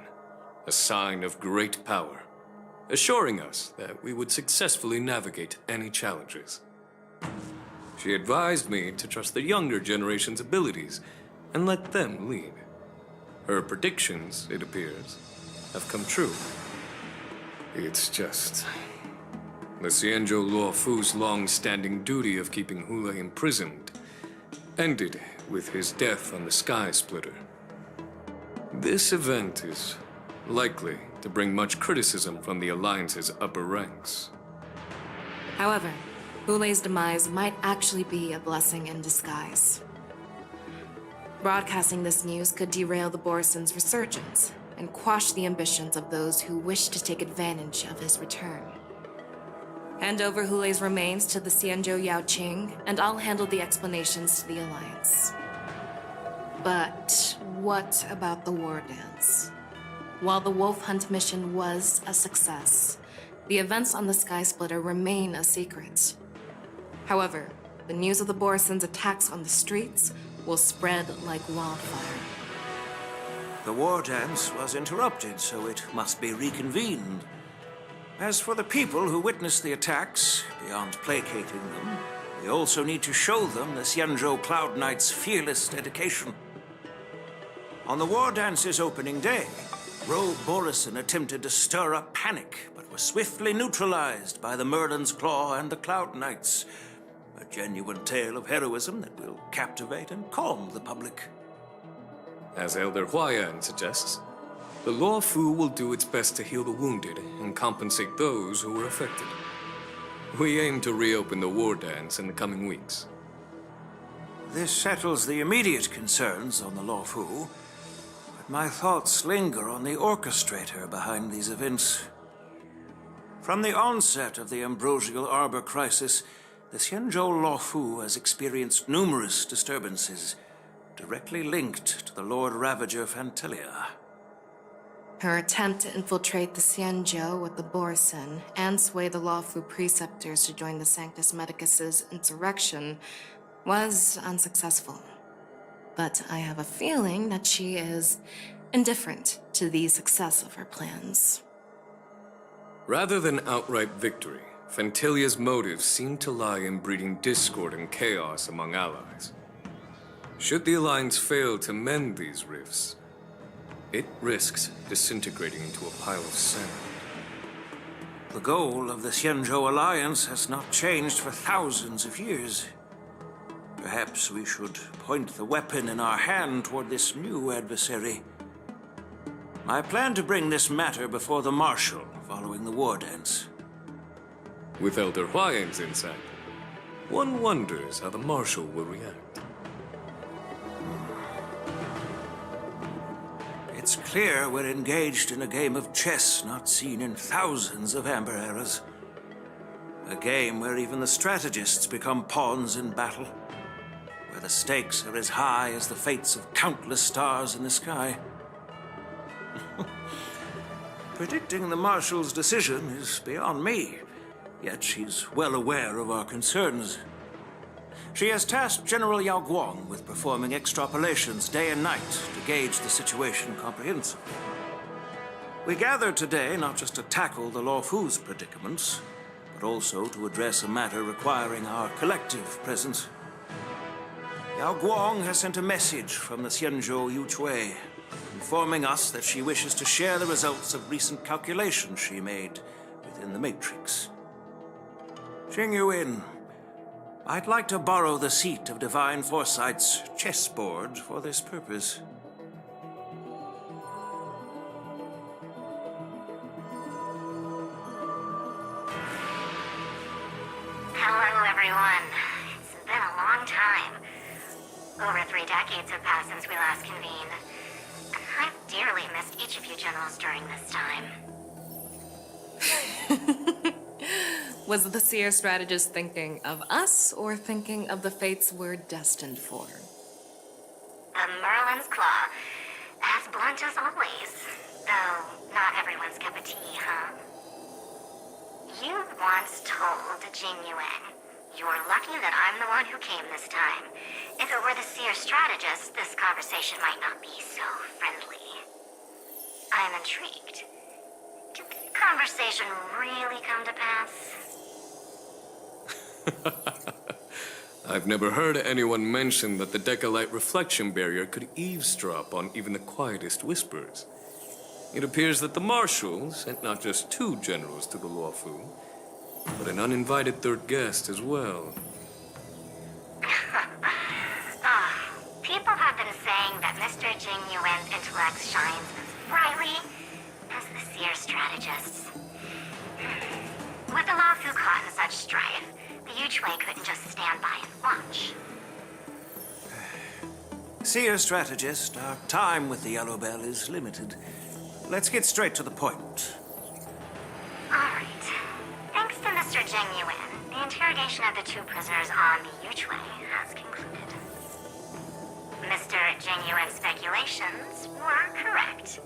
a sign of great power," assuring us that we would successfully navigate any challenges. She advised me to trust the younger generation's abilities and let them lead. Her predictions, it appears, have come true. It's just... the Xianzhou Luofu's long-standing duty of keeping Hula imprisoned ended with his death on the Sky Splitter. This event is likely to bring much criticism from the Alliance's upper ranks. However, Hule's demise might actually be a blessing in disguise. Broadcasting this news could derail the Borison's resurgence and quash the ambitions of those who wish to take advantage of his return. Hand over Hule's remains to the Xianzhou Yaoqing, and I'll handle the explanations to the Alliance. But what about the war dance? While the Wolf Hunt mission was a success, the events on the Sky Splitter remain a secret. However, the news of the Borison's attacks on the streets will spread like wildfire. The war dance was interrupted, so it must be reconvened. As for the people who witnessed the attacks, beyond placating them, we also need to show them the Xianzhou Cloud Knight's fearless dedication. On the war dance's opening day, Rogue Borison attempted to stir up panic, but was swiftly neutralized by the Merlin's Claw and the Cloud Knights. A genuine tale of heroism that will captivate and calm the public. As Elder Huayan suggests, the Luofu will do its best to heal the wounded and compensate those who were affected. We aim to reopen the war dance in the coming weeks. This settles the immediate concerns on the Luofu, but my thoughts linger on the orchestrator behind these events. From the onset of the Ambrosial Arbor crisis, the Xianzhou Luofu has experienced numerous disturbances, directly linked to the Lord Ravager Fantelia. Her attempt to infiltrate the Xianzhou with the Borison and sway the Luofu preceptors to join the Sanctus Medicus's insurrection was unsuccessful. But I have a feeling that she is indifferent to the success of her plans. Rather than outright victory, Fantelia's motives seem to lie in breeding discord and chaos among allies. Should the Alliance fail to mend these rifts, it risks disintegrating into a pile of sand. The goal of the Xianzhou Alliance has not changed for thousands of years. Perhaps we should point the weapon in our hand toward this new adversary. I plan to bring this matter before the Marshal following the war dance. With Elder Huayan's insight, one wonders how the Marshal will react. It's clear we're engaged in a game of chess not seen in thousands of Amber eras. A game where even the strategists become pawns in battle, where the stakes are as high as the fates of countless stars in the sky. Predicting the Marshal's decision is beyond me, yet she's well aware of our concerns. She has tasked General Yao Guang with performing extrapolations day and night to gauge the situation comprehensively. We gathered today not just to tackle the Luofu's predicaments, but also to address a matter requiring our collective presence. Yao Guang has sent a message from the Xianzhou Yuchui, informing us that she wishes to share the results of recent calculations she made within the Matrix. Xing Yuin, I'd like to borrow the seat of Divine Foresight's chessboard for this purpose. Hello, everyone. It's been a long time. Over 3 decades have passed since we last convened. I've dearly missed each of you generals during this time. Was the Seer strategist thinking of us or thinking of the fates we're destined for? The Merlin's Claw. As blunt as always. Though not everyone's cup of tea, huh? You once told Jing Yuan, "You're lucky that I'm the one who came this time. If it were the Seer strategist, this conversation might not be so friendly." I'm intrigued. Did the conversation really come to pass? I've never heard anyone mention that the Decalite reflection barrier could eavesdrop on even the quietest whispers. It appears that the Marshal sent not just 2 generals to the Luofu, but an uninvited 3rd guest as well. People have been saying that Mr. Jing Yuan's intellect shines as brightly as the seer strategist's. With the Luofu caught in such strife, the Yuchui couldn't just stand by and watch. Seer strategist, our time with the Yellow Bell is limited. Let's get straight to the point. Alright. Thanks to Mr. Jing Yuan, the interrogation of the 2 prisoners on the Yuchui has concluded. Mr. Jing Yuan's speculations were correct.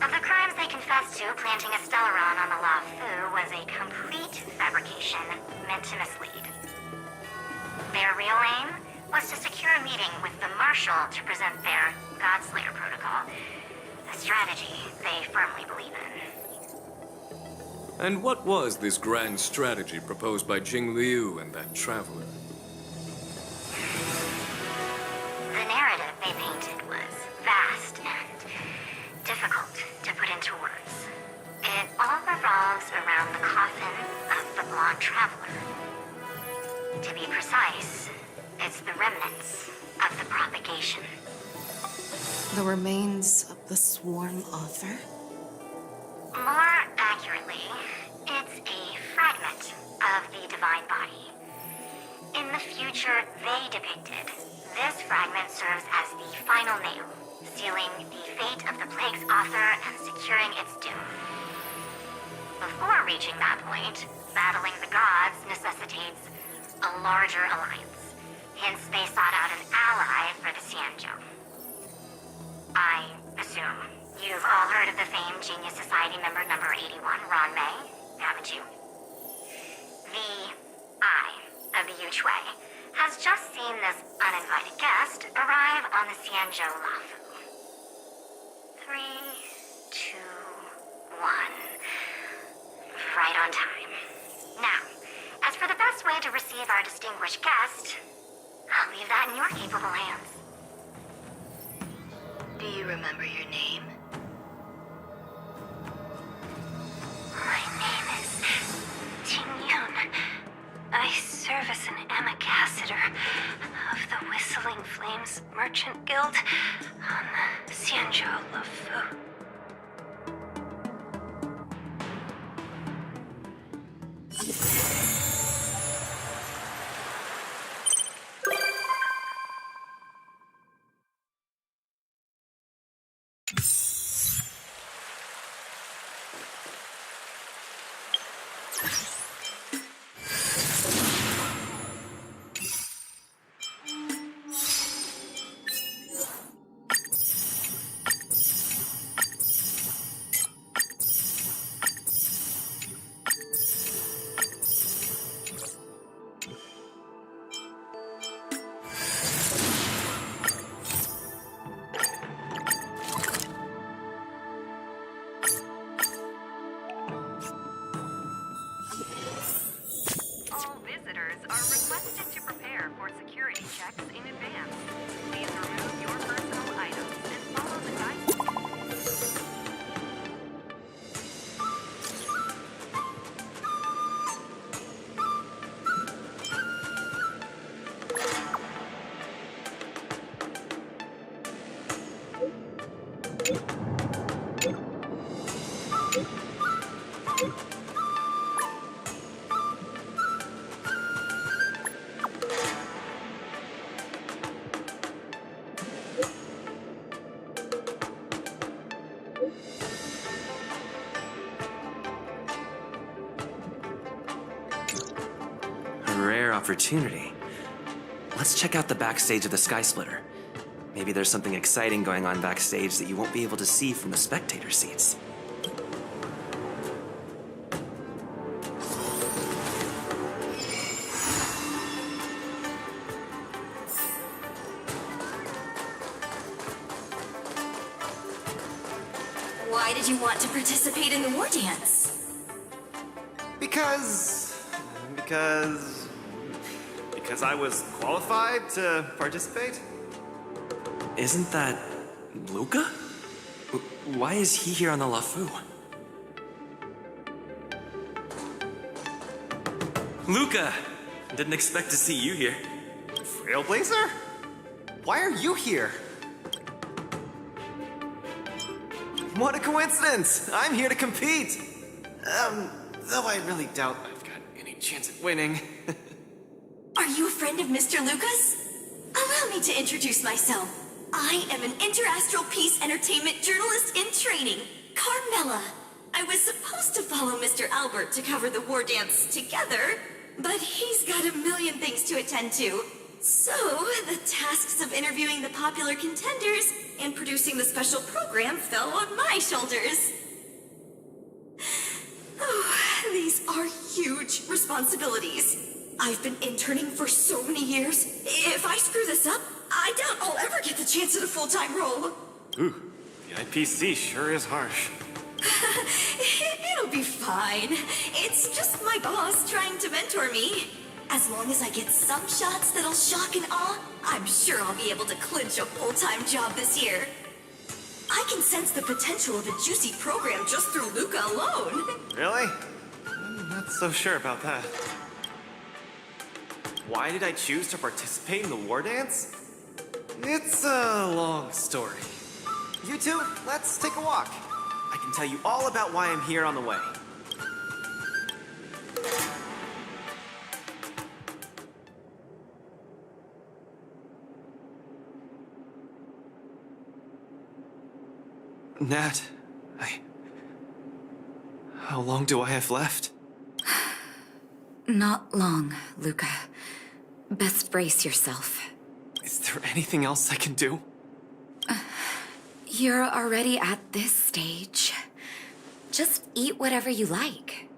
Of the crimes they confessed to, planting a Stellaron on the Luofu was a complete fabrication meant to mislead. Their real aim was to secure a meeting with the Marshal to present their Godslayer protocol, a strategy they firmly believe in. And what was this grand strategy proposed by Jing Liu and that traveler? The narrative they painted was vast and difficult to put into words. It all revolves around the coffin of the blonde traveler. To be precise, it's the remnants of the propagation. The remains of the sworn author? More accurately, it's a fragment of the divine body. In the future they depicted, this fragment serves as the final nail, sealing the fate of the plague's author and securing its doom. Before reaching that point, battling the gods necessitates a larger alliance. Hence, they sought out an ally for the Xianzhou. I assume you've all heard of the famed Genius Society member number 81, Ron Mei, haven't you? The Eye of the Yuchui has just seen this uninvited guest arrive on the Xianzhou Luofu. 3, 2, 1. Right on time. Now, as for the best way to receive our distinguished guest, I'll leave that in your capable hands. Do you remember your name? My name is Ting Yun. I serve as an ambassador of the Whistling Flames Merchant Guild on the Xianzhou Luofu. Rare opportunity. Let's check out the backstage of the Sky Splitter. Maybe there's something exciting going on backstage that you won't be able to see from the spectator seats. Why did you want to participate in the war dance? Because I was qualified to participate? Isn't that Luca? Why is he here on the Lafu? Luca! Didn't expect to see you here. Trailblazer? Why are you here? What a coincidence! I'm here to compete! Though I really doubt I've got any chance at winning. Are you a friend of Mr. Lucas? Allow me to introduce myself. I am an interastral peace entertainment journalist in training, Carmela. I was supposed to follow Mr. Albert to cover the war dance together, but he's got a million things to attend to. So, the tasks of interviewing the popular contenders and producing the special program fell on my shoulders. Oh, these are huge responsibilities. I've been interning for so many years. If I screw this up, I doubt I'll ever get the chance at a full-time role. Ooh, the IPC sure is harsh. It'll be fine. It's just my boss trying to mentor me. As long as I get some shots that'll shock and awe, I'm sure I'll be able to clinch a full-time job this year. I can sense the potential of a juicy program just through Luca alone. Really? I'm not so sure about that. Why did I choose to participate in the war dance? It's a long story. You two, let's take a walk. I can tell you all about why I'm here on the way. Nat, how long do I have left? Not long, Luca. Best brace yourself. Is there anything else I can do? You're already at this stage. Just eat whatever you like.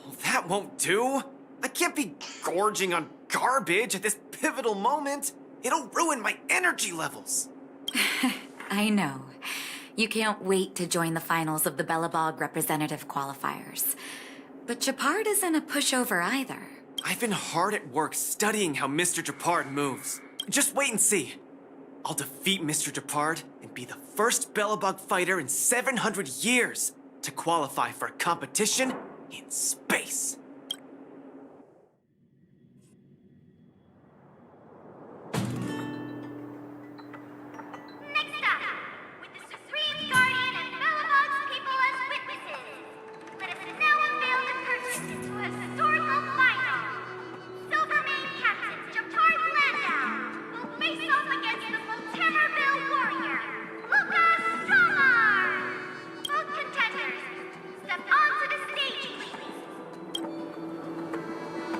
Well, that won't do. I can't be gorging on garbage at this pivotal moment. It'll ruin my energy levels. I know. You can't wait to join the finals of the Bellabog representative qualifiers. But Japard isn't a pushover either. I've been hard at work studying how Mr. Japard moves. Just wait and see. I'll defeat Mr. Japard and be the first Bellabog fighter in 700 years to qualify for a competition in space. Next up, with the Supreme Guardian and Bellabog's people as witnesses, let us now unveil the curtain to a historical final. Silvermane Captain Japard Landau will face off against the Multimerville warrior, Lucas Stromar. Both contenders, step onto the stage, please.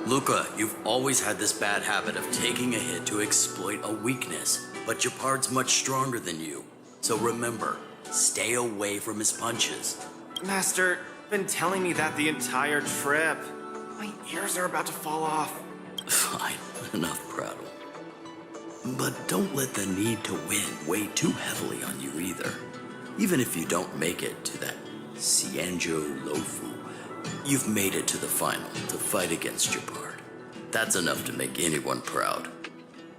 Luca, you've always had this bad habit of taking a hit to exploit a weakness, but Japard's much stronger than you. So remember, stay away from his punches. Master, been telling me that the entire trip. My ears are about to fall off. Fine, enough prattle. But don't let the need to win weigh too heavily on you either. Even if you don't make it to that Xianzhou Lofu, you've made it to the final to fight against Japard. That's enough to make anyone proud.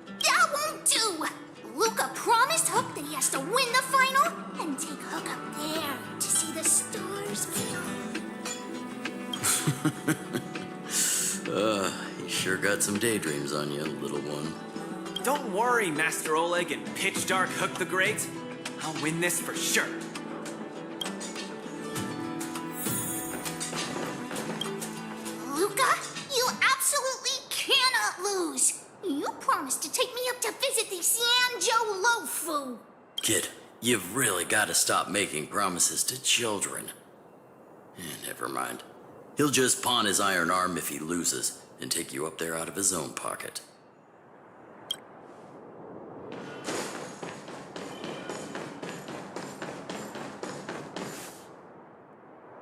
That won't do! Luca promised Hook that he has to win the final and take Hook up there to see the stars fall. You sure got some daydreams on you, little one. Don't worry, Master Oleg and Pitch Dark Hook the Great. I'll win this for sure. Luca, you absolutely cannot lose! You promised to take me up to visit the Xianzhou Lofu. Kid, you've really got to stop making promises to children. Never mind. He'll just pawn his iron arm if he loses and take you up there out of his own pocket.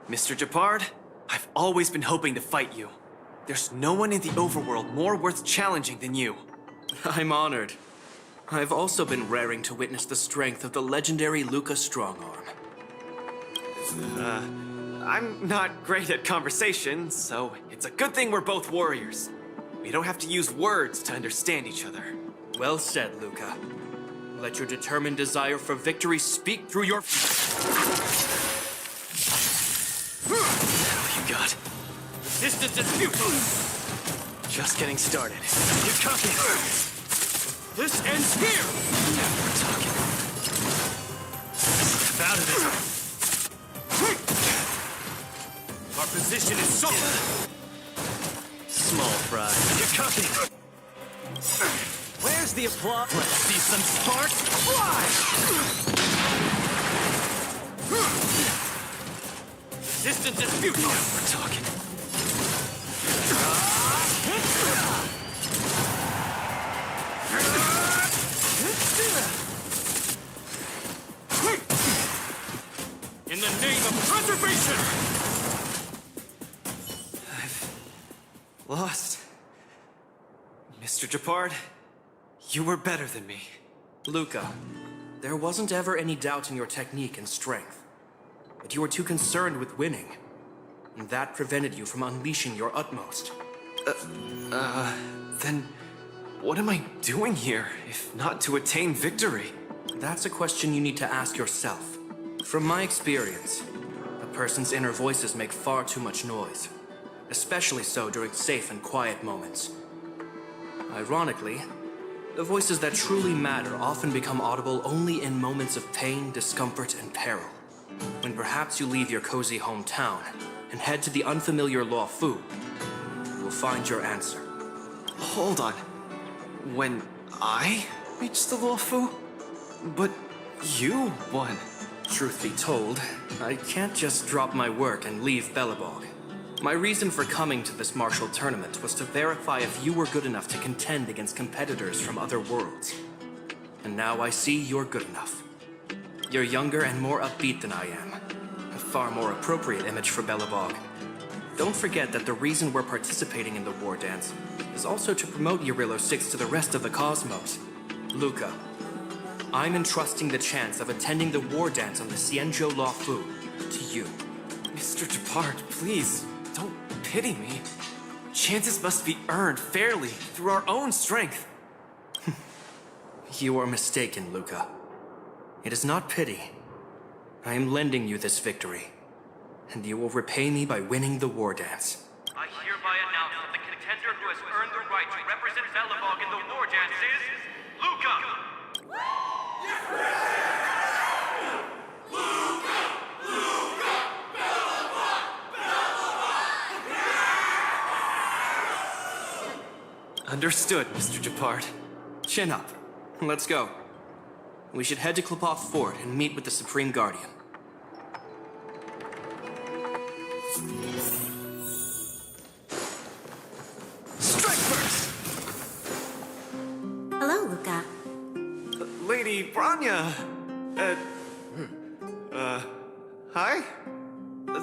Mr. Japard, I've always been hoping to fight you. There's no one in the overworld more worth challenging than you. I'm honored. I've also been raring to witness the strength of the legendary Luca Strongarm. I'm not great at conversation, so it's a good thing we're both warriors. We don't have to use words to understand each other. Well said, Luca. Let your determined desire for victory speak through your... God. Resistance is futile! Just getting started. You're talking. This ends here! Now we're talking. Step out of it. Our position is solid. Small fry. You're cooking. Where's the applause? Let's see some sparks fly! Resistance is futile! Now we're talking. In the name of preservation! I've lost. Mr. Japard, you were better than me. Luca, there wasn't ever any doubt in your technique and strength. But you were too concerned with winning. And that prevented you from unleashing your utmost. Then what am I doing here, if not to attain victory? That's a question you need to ask yourself. From my experience, a person's inner voices make far too much noise. Especially so during safe and quiet moments. Ironically, the voices that truly matter often become audible only in moments of pain, discomfort, and peril. When perhaps you leave your cozy hometown and head to the unfamiliar Luofu, you will find your answer. Hold on. When I reached the Luofu? But you won. Truth be told, I can't just drop my work and leave Belobog. My reason for coming to this martial tournament was to verify if you were good enough to contend against competitors from other worlds. And now I see you're good enough. You're younger and more upbeat than I am. A far more appropriate image for Belobog. Don't forget that the reason we're participating in the war dance is also to promote Eurilo 6 to the rest of the cosmos. Luca, I'm entrusting the chance of attending the war dance on the Xianzhou Luofu to you. Mr. Japard, please, don't pity me. Chances must be earned fairly through our own strength. You are mistaken, Luca. It is not pity. I am lending you this victory, and you will repay me by winning the war dance. I hereby announce that the contender who has earned the right to represent Belobog in the war dance is Luca! Understood, Mr. Japard. Chin up. Let's go. We should head to Klopov Fort and meet with the Supreme Guardian. Strike first! Hello, Luca. Lady Branya! Hi?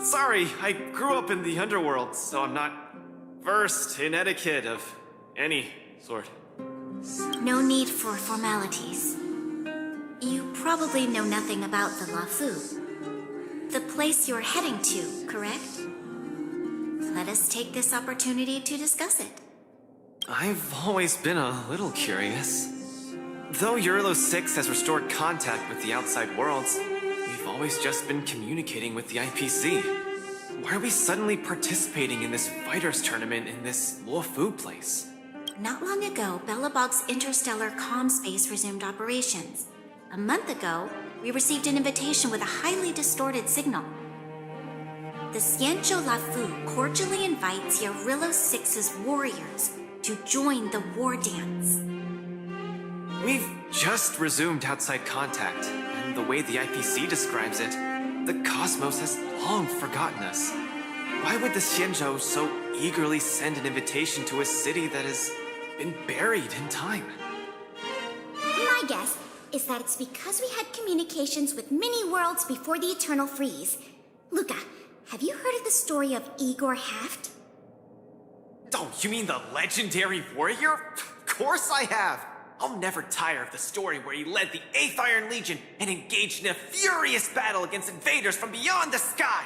Sorry, I grew up in the underworld, so I'm not versed in etiquette of any sort. No need for formalities. You probably know nothing about the Luofu. The place you're heading to, correct? Let us take this opportunity to discuss it. I've always been a little curious. Though Eurilo 6 has restored contact with the outside worlds, we've always just been communicating with the IPC. Why are we suddenly participating in this fighters tournament in this Luofu place? Not long ago, Belobog's interstellar comm space resumed operations. A month ago, we received an invitation with a highly distorted signal. The Xianzhou Luofu cordially invites Eurilo 6's warriors to join the war dance. We've just resumed outside contact, and the way the IPC describes it, the cosmos has long forgotten us. Why would the Xianzhou so eagerly send an invitation to a city that has been buried in time? My guess is that it's because we had communications with many worlds before the Eternal Freeze. Luca, have you heard of the story of Igor Haft? Oh, you mean the legendary warrior? Of course I have! I'll never tire of the story where he led the 8th Iron Legion and engaged in a furious battle against invaders from beyond the sky!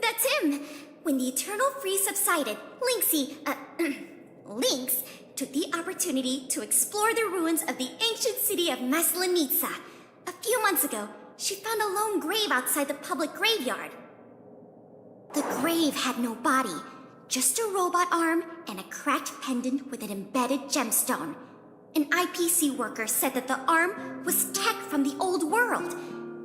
That's him! When the Eternal Freeze subsided, Lynx took the opportunity to explore the ruins of the ancient city of Maslenitsa. A few months ago, she found a lone grave outside the public graveyard. The grave had no body, just a robot arm and a cracked pendant with an embedded gemstone. An IPC worker said that the arm was tech from the old world.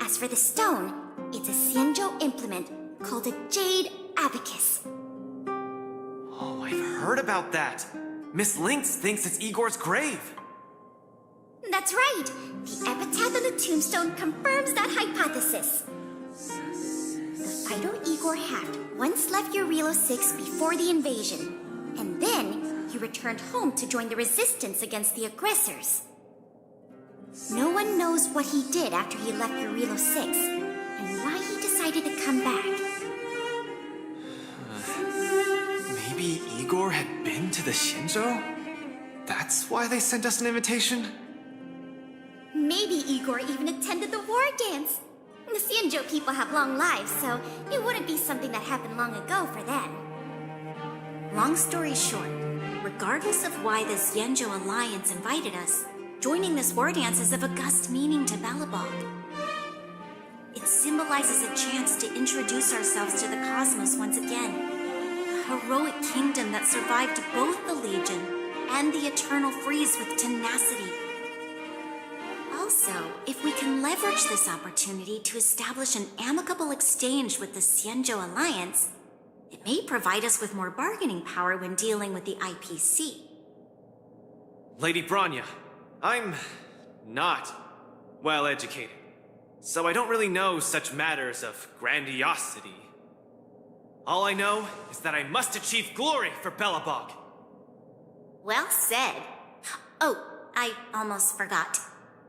As for the stone, it's a Xianzhou implement called a Jade Abacus. Oh, I've heard about that. Miss Lynx thinks it's Igor's grave. That's right. The epitaph on the tombstone confirms that hypothesis. The Fido Igor Haft once left Eurilo 6 before the invasion, and then he returned home to join the resistance against the aggressors. No one knows what he did after he left Eurilo 6, and why he decided to come back. Maybe Igor had been to the Shinjo? That's why they sent us an invitation? Maybe Igor even attended the war dance. The Xianzhou people have long lives, so it wouldn't be something that happened long ago for them. Long story short, regardless of why the Xianzhou Alliance invited us, joining this war dance is of august meaning to Belobog. It symbolizes a chance to introduce ourselves to the cosmos once again. A heroic kingdom that survived both the Legion and the Eternal Freeze with tenacity. Also, if we can leverage this opportunity to establish an amicable exchange with the Xianzhou Alliance, it may provide us with more bargaining power when dealing with the IPC. Lady Bronya, I'm not well educated, so I don't really know such matters of grandiosity. All I know is that I must achieve glory for Belobog. Well said. Oh, I almost forgot.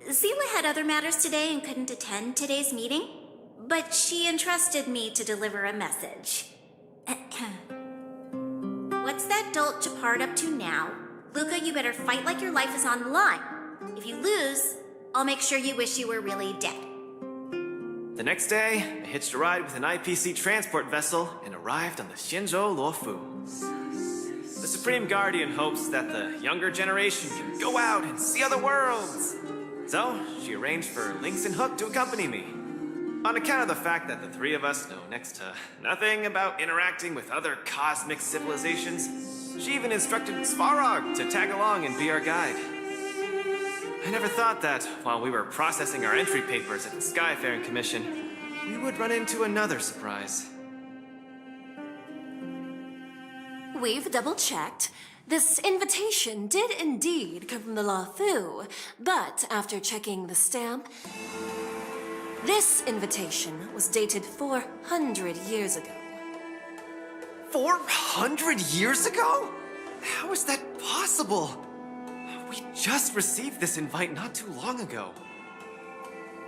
Zila had other matters today and couldn't attend today's meeting, but she entrusted me to deliver a message. What's that dolt Japard up to now? Luca, you better fight like your life is on the line. If you lose, I'll make sure you wish you were really dead. The next day, I hitched a ride with an IPC transport vessel and arrived on the Shinjo Luofu. The Supreme Guardian hopes that the younger generation can go out and see other worlds. So, she arranged for Lynx and Hook to accompany me. On account of the fact that the three of us know next to nothing about interacting with other cosmic civilizations, she even instructed Svarog to tag along and be our guide. I never thought that, while we were processing our entry papers at the Skyfaring Commission, we would run into another surprise. We've double-checked. This invitation did indeed come from the Luofu, but after checking the stamp, this invitation was dated 400 years ago. 400 years ago? How is that possible? We just received this invite not too long ago.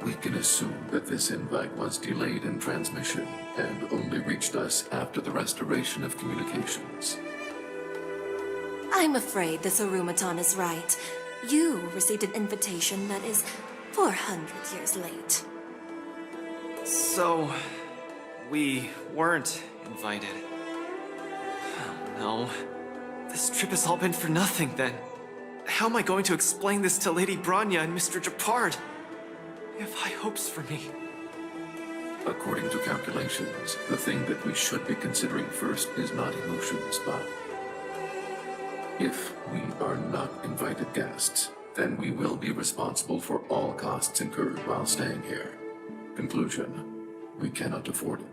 We can assume that this invite was delayed in transmission and only reached us after the restoration of communications. I'm afraid this Arumaton is right. You received an invitation that is 400 years late. So, we weren't invited. Oh no. This trip has all been for nothing then. How am I going to explain this to Lady Bronya and Mr. Japard? They have high hopes for me. According to calculations, the thing that we should be considering first is not emotions, but if we are not invited guests, then we will be responsible for all costs incurred while staying here. Conclusion, we cannot afford it.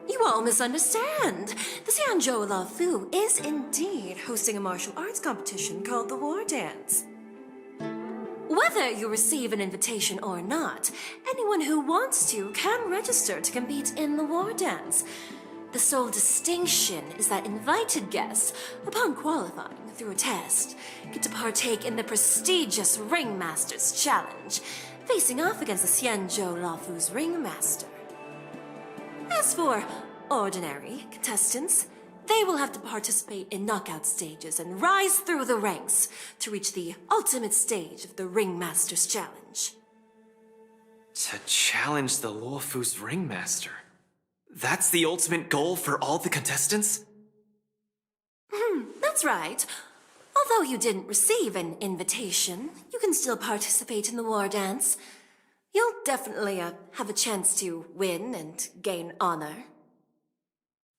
You all misunderstand. The Xianzhou Luofu is indeed hosting a martial arts competition called the War Dance. Whether you receive an invitation or not, anyone who wants to can register to compete in the War Dance. The sole distinction is that invited guests, upon qualifying through a test, get to partake in the prestigious Ringmaster's Challenge, facing off against the Xianzhou Luofu's Ringmaster. As for ordinary contestants, they will have to participate in knockout stages and rise through the ranks to reach the ultimate stage of the Ringmaster's Challenge. To challenge the Luofu's Ringmaster? That's the ultimate goal for all the contestants? That's right. Although you didn't receive an invitation, you can still participate in the War Dance. You'll definitely have a chance to win and gain honor.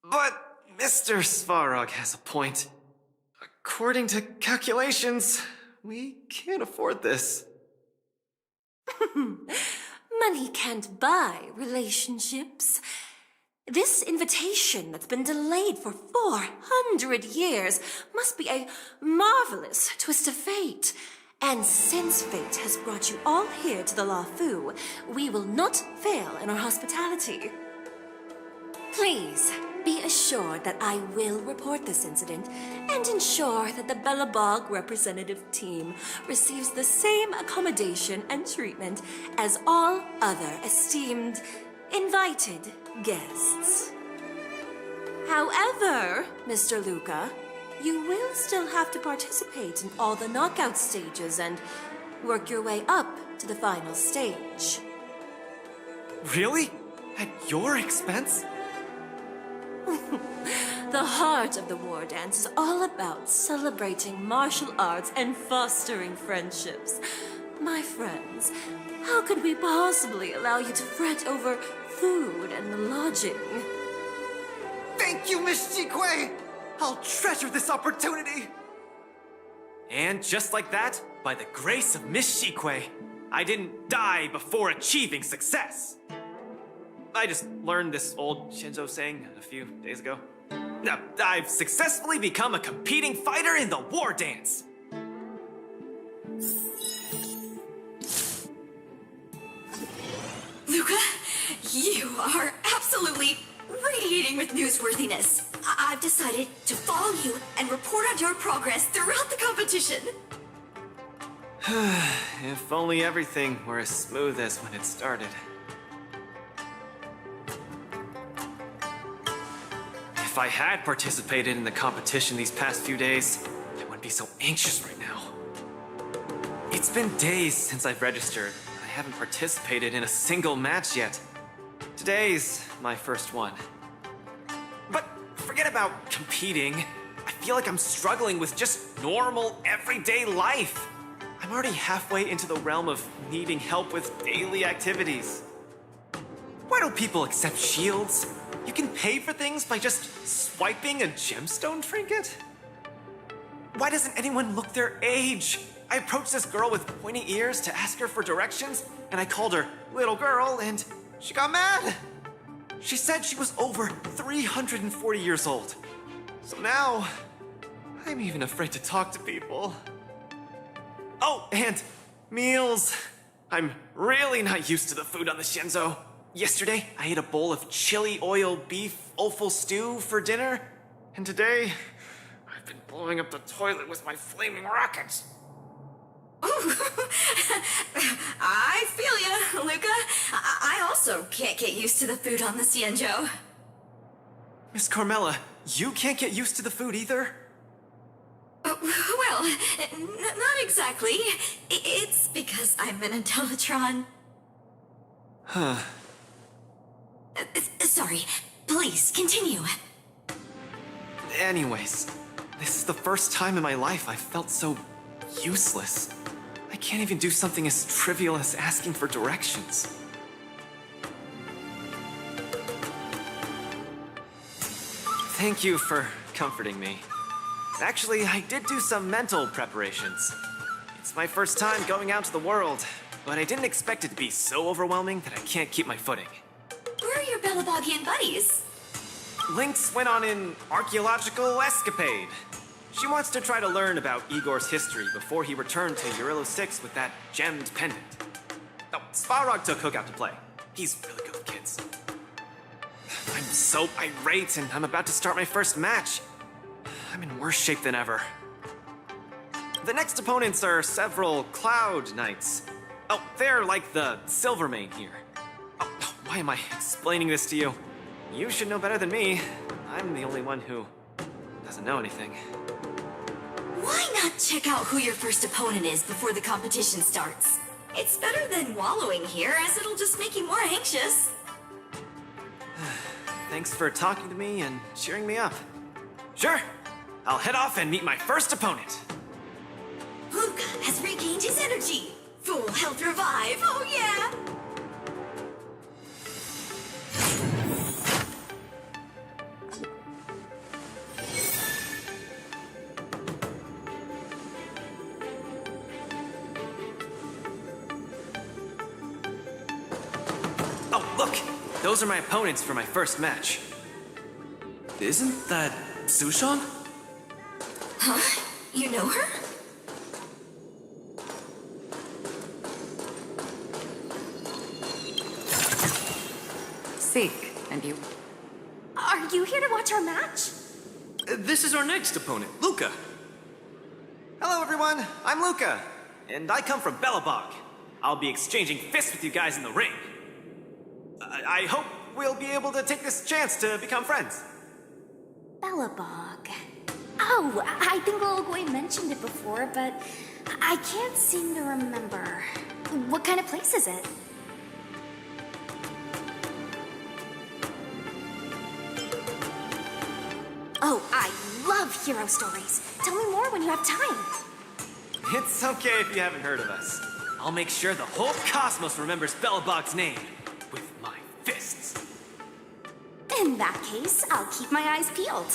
But Mr. Svarog has a point. According to calculations, we can't afford this. Money can't buy relationships. This invitation that's been delayed for 400 years must be a marvelous twist of fate. And since fate has brought you all here to the La Fu, we will not fail in our hospitality. Please, be assured that I will report this incident and ensure that the Belobog representative team receives the same accommodation and treatment as all other esteemed, invited guests. However, Mr. Luca, you will still have to participate in all the knockout stages and work your way up to the final stage. Really? At your expense? The heart of the war dance is all about celebrating martial arts and fostering friendships. My friends, how could we possibly allow you to fret over food and lodging? Thank you, Miss Jikui! I'll treasure this opportunity! And just like that, by the grace of Miss Jikui, I didn't die before achieving success! I just learned this old Shinzo saying a few days ago. Now, I've successfully become a competing fighter in the war dance! Luca, you are absolutely radiating with newsworthiness. I've decided to follow you and report on your progress throughout the competition. If only everything were as smooth as when it started. If I had participated in the competition these past few days, I wouldn't be so anxious right now. It's been days since I've registered. I haven't participated in a single match yet. Today's my first one. But forget about competing. I feel like I'm struggling with just normal, everyday life. I'm already halfway into the realm of needing help with daily activities. Why don't people accept shields? You can pay for things by just swiping a gemstone trinket? Why doesn't anyone look their age? I approached this girl with pointy ears to ask her for directions, and I called her little girl, and she got mad. She said she was over 340 years old. So now, I'm even afraid to talk to people. Oh, and meals. I'm really not used to the food on the Shinzo. Yesterday, I ate a bowl of chili oil beef offal stew for dinner. And today, I've been blowing up the toilet with my flaming rockets. I feel ya, Luca. I also can't get used to the food on the Xianzhou. Miss Carmela, you can't get used to the food either? Well, not exactly. It's because I'm an Intellatron. Huh. Sorry. Please, continue. Anyways, this is the first time in my life I've felt so useless. I can't even do something as trivial as asking for directions. Thank you for comforting me. Actually, I did do some mental preparations. It's my first time going out to the world, but I didn't expect it to be so overwhelming that I can't keep my footing. Where are your Belabogian buddies? Lynx went on an archaeological escapade. She wants to try to learn about Igor's history before he returned to Urillo 6 with that gemmed pendant. Oh, Svarog took Hook out to play. He's really good with kids. I'm so irate, and I'm about to start my first match. I'm in worse shape than ever. The next opponents are several Cloud Knights. Oh, they're like the Silvermane here. Oh, why am I explaining this to you? You should know better than me. I'm the only one who doesn't know anything. Why not check out who your first opponent is before the competition starts? It's better than wallowing here, as it'll just make you more anxious. Thanks for talking to me and cheering me up. Sure, I'll head off and meet my first opponent. Luca has regained his energy. Full health revive, oh yeah! those are my opponents for my first match. Isn't that Sushong? Huh? You know her? Seek, and you. Are you here to watch our match? This is our next opponent, Luca. Hello, everyone. I'm Luca, and I come from Belobog. I'll be exchanging fists with you guys in the ring. I hope we'll be able to take this chance to become friends. Belobog. Oh, I think Lilgoy mentioned it before, but I can't seem to remember. What kind of place is it? Oh, I love hero stories. Tell me more when you have time. It's okay if you haven't heard of us. I'll make sure the whole cosmos remembers Belobog's name with my fists. In that case, I'll keep my eyes peeled.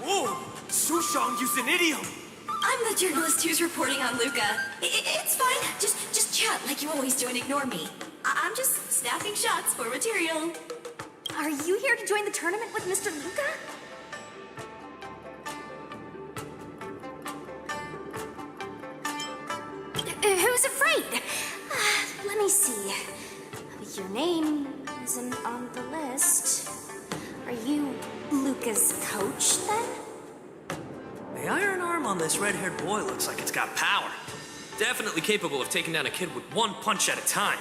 Whoa! Sushong used an idiom! I'm the journalist who's reporting on Luca. It's fine. Just chat like you always do and ignore me. I'm just snapping shots for material. Are you here to join the tournament with Mr. Luca? Who's afraid? Let me see. Your name isn't on the list. Are you Luca's coach, then? The iron arm on this red-haired boy looks like it's got power. Definitely capable of taking down a kid with one punch at a time.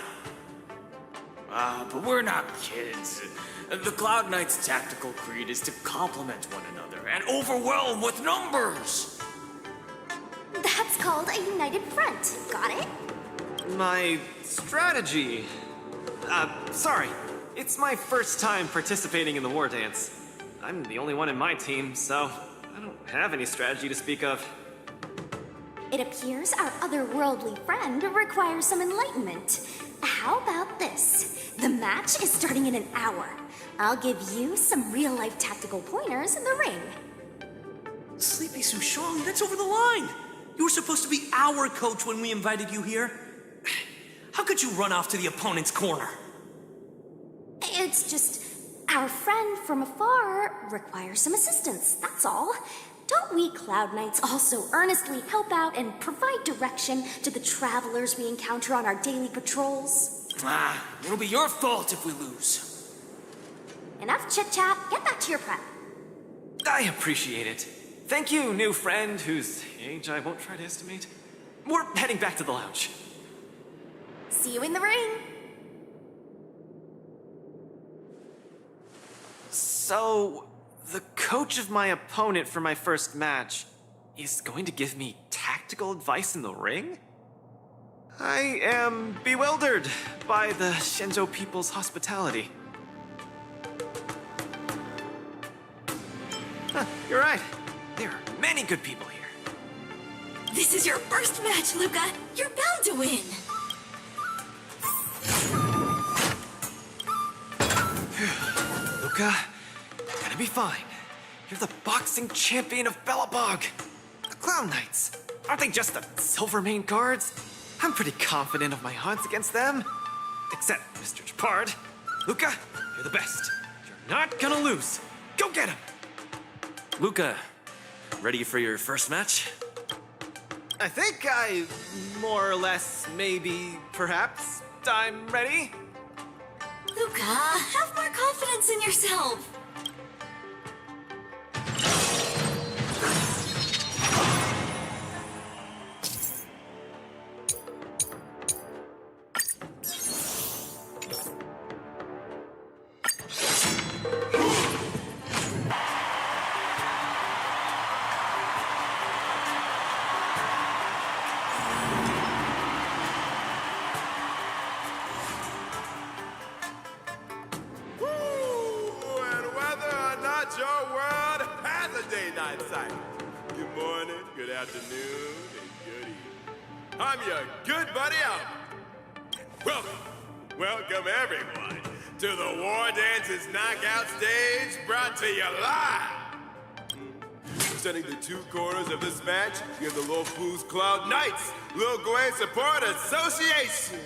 But we're not kids. The Cloud Knight's tactical creed is to complement one another and overwhelm with numbers. That's called a united front. Got it? My strategy. Sorry. It's my first time participating in the war dance. I'm the only one in my team, so I don't have any strategy to speak of. It appears our otherworldly friend requires some enlightenment. How about this? The match is starting in an hour. I'll give you some real-life tactical pointers in the ring. Sleepy Sushong, that's over the line. You were supposed to be our coach when we invited you here. How could you run off to the opponent's corner? It's just our friend from afar requires some assistance, that's all. Don't we Cloud Knights also earnestly help out and provide direction to the travelers we encounter on our daily patrols? It'll be your fault if we lose. Enough chit-chat, get back to your prep. I appreciate it. Thank you, new friend, whose age I won't try to estimate. We're heading back to the lounge. See you in the ring. So, the coach of my opponent for my first match is going to give me tactical advice in the ring? I am bewildered by the Shenzhou people's hospitality. Huh, you're right. There are many good people here. This is your first match, Luca. You're bound to win. Luca, gonna be fine. You're the boxing champion of Belobog. The Clown Knights. Aren't they just the Silvermane guards? I'm pretty confident of my odds against them. Except Mr. Japard. Luca, you're the best. You're not gonna lose. Go get him! Luca, ready for your first match? I think more or less, maybe, perhaps, I'm ready. Luca, have more confidence in yourself. Good morning, good afternoon, and good evening. I'm your good buddy Albert. Welcome everyone to the War Dances Knockout Stage, brought to you live. Presenting the two corners of this match, you have the Lofu's Cloud Knights, Lil Gwei Support Association.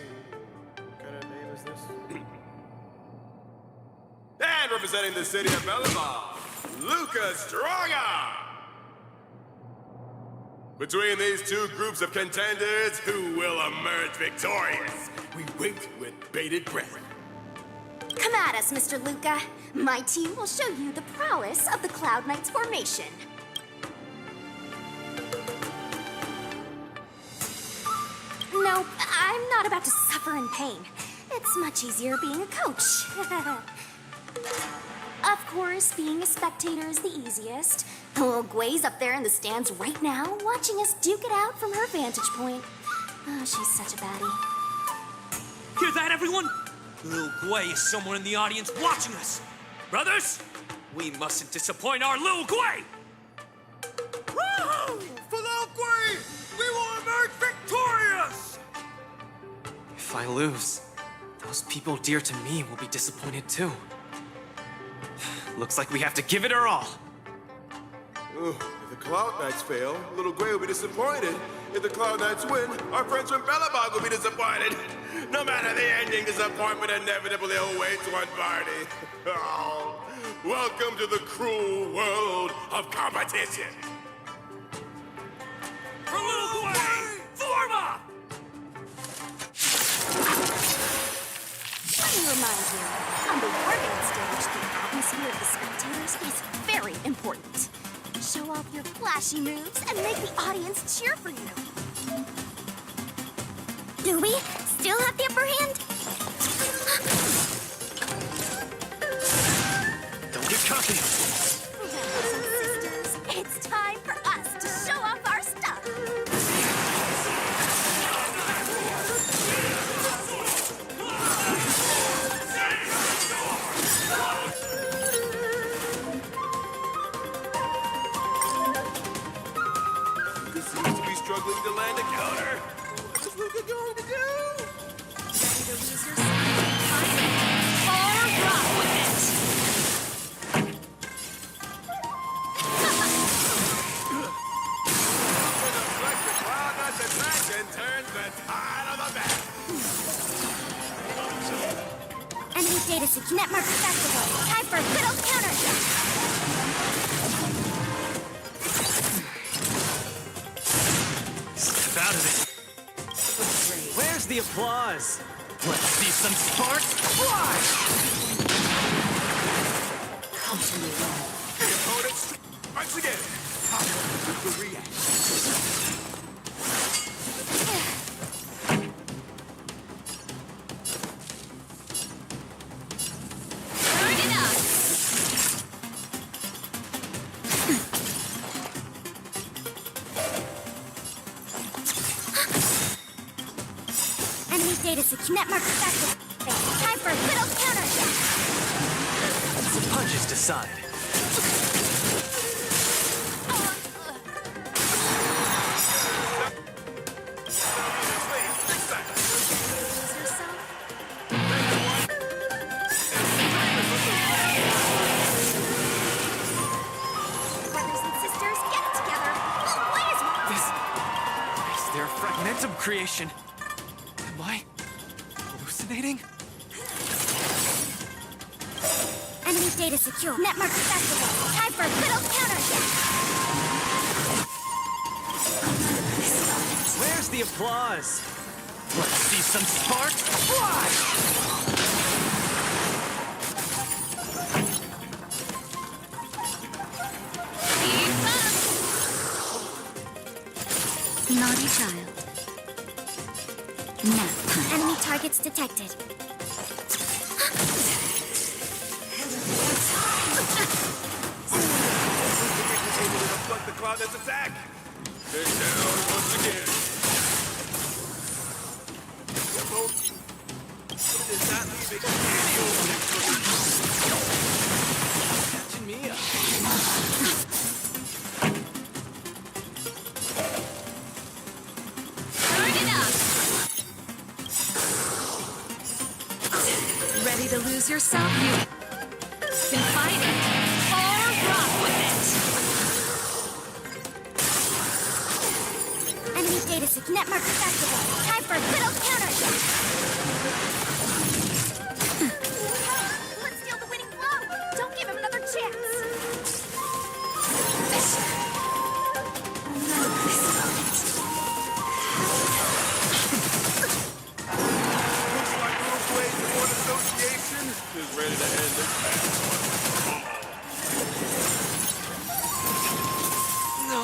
What kind of name is this? And representing the city of Belleville, Lucas Stronga! Between these two groups of contenders, who will emerge victorious? We wait with bated breath. Come at us, Mr. Luca. My team will show you the prowess of the Cloud Knights formation. No, I'm not about to suffer in pain. It's much easier being a coach. Of course, being a spectator is the easiest. Little Gwei's up there in the stands right now, watching us duke it out from her vantage point. Oh, she's such a baddie. Hear that, everyone? Lil Gwei is somewhere in the audience watching us. Brothers, we mustn't disappoint our Lil Gwei! Woohoo! For Lil Gwei, we will emerge victorious! If I lose, those people dear to me will be disappointed too. Looks like we have to give it our all. Ooh, if the Cloud Knights fail, Little Gwei will be disappointed. If the Cloud Knights win, our friends from Belleville will be disappointed. No matter the ending, disappointment inevitably awaits one party. Oh, welcome to the cruel world of competition. For Lil Gwei, form up! Let me remind you, on the Wargame stage, the atmosphere of the spectators is very important. Show off your flashy moves and make the audience cheer for you. Do we still have the upper hand? Don't get cocky. Brothers and sisters, it's time for us to show off our stuff. Lucas seems to be struggling to land a counter. What is Luca going to do? Ready to lose your sight? Or rock with it! With a flex, the Cloud Knights attack and turns the tide of the battle. Enemy data to network festival. Time for a good old counter. Step out of it. Where's the applause? Let's see some sparks fly! Come to me, The opponent strikes again. How will Luca react? Turn it up. Enemy data to network festival. Time for a good old counter. The punches decide. Brothers and sisters, get it together. Lil Gwei is Is there a fragmentum creation? Am I hallucinating? enemy data secure. Network festival. Time for a good old counter. Where's the applause? Let's see some sparks fly! Naughty child. Nap time. Enemy targets detected. Able to deflect the Cloud Knights' attack. They're down once again. The opponent is not leaving any opening for Catching me up. Turn it up. Ready to lose yourself? You can fight it or rock with it. Enemy data secure. Network festival. Time for a good old counter. Let's steal the winning blow. and the castle. No.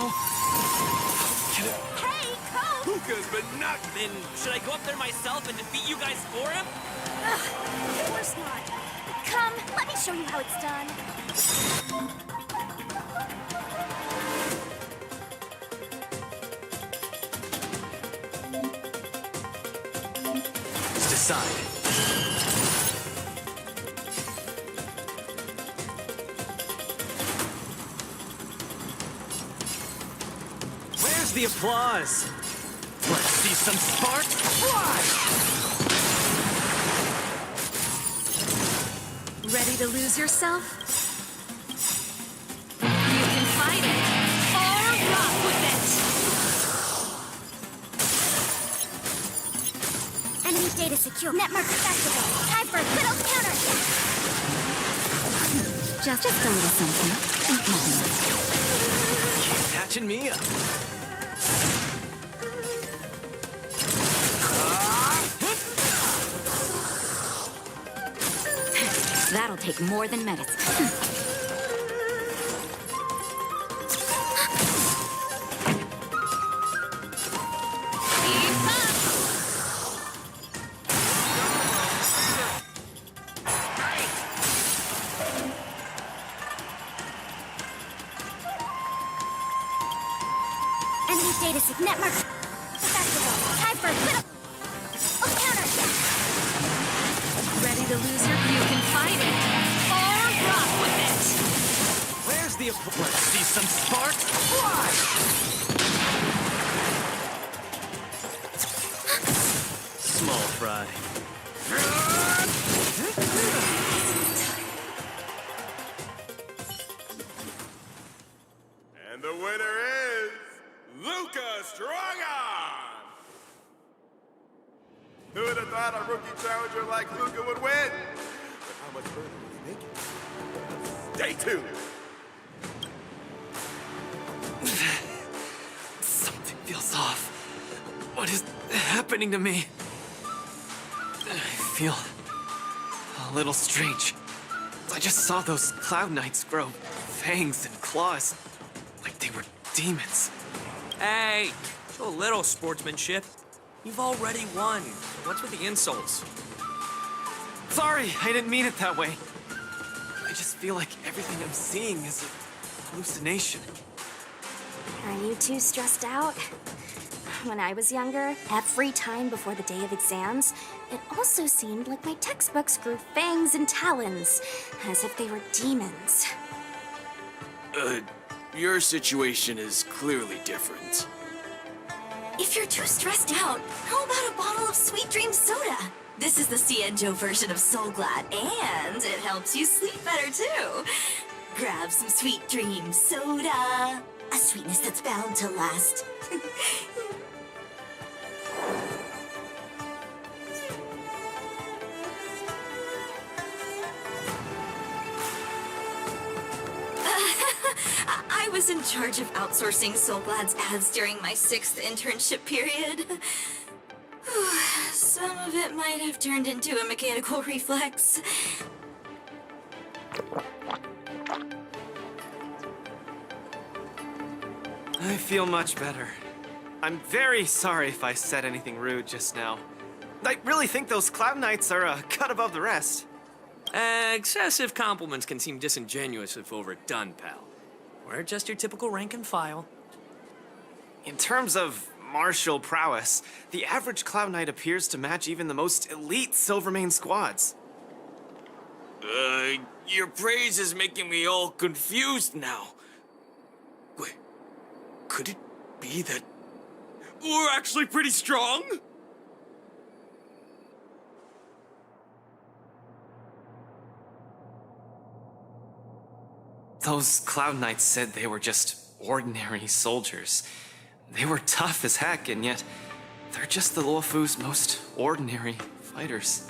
Hey, Cope! Luca's been knocked. Then should I go up there myself and defeat you guys for him? Of course not. Come, let me show you how it's done. Let's decide. Where's the applause? Let's see some sparks fly! Ready to lose yourself? You can fight it, or rock with it! Enemy data secure. Network accessible. Time for a good old counterattack. Just a little something. Catching me up. That'll take more than medicine. Enemy data secure. Network accessible. Time for a good old counterattack. Ready to lose your... You can fight it, or rock with it! Where's the applause? Let's see some sparks fly! Small fry. And the winner is Luca Strongarm! Who would have thought a rookie challenger like Luca would win? But how much further will he make it? Stay tuned! Something feels off. What is happening to me? I feel a little strange. I just saw those Cloud Knights grow fangs and claws, like they were demons. Hey, show a little sportsmanship. You've already won. What's with the insults? Sorry, I didn't mean it that way. I just feel like everything I'm seeing is a hallucination. Are you too stressed out? When I was younger, every time before the day of exams, it also seemed like my textbooks grew fangs and talons, as if they were demons. Your situation is clearly different. If you're too stressed out, how about a bottle of Sweet Dream soda? This is the Cienjo version of Soul Glad, and it helps you sleep better too. Grab some Sweet Dream soda. A sweetness that's bound to last. I was in charge of outsourcing Soul Glad's ads during my 6th internship period. Some of it might have turned into a mechanical reflex. I feel much better. I'm very sorry if I said anything rude just now. I really think those Cloud Knights are a cut above the rest. Excessive compliments can seem disingenuous if overdone, pal. We're just your typical rank and file. In terms of martial prowess, the average Cloud Knight appears to match even the most elite Silvermane squads. Your praise is making me all confused now. Wait, could it be that we're actually pretty strong? Those Cloud Knights said they were just ordinary soldiers. They were tough as heck, and yet they're just the Luofu's most ordinary fighters.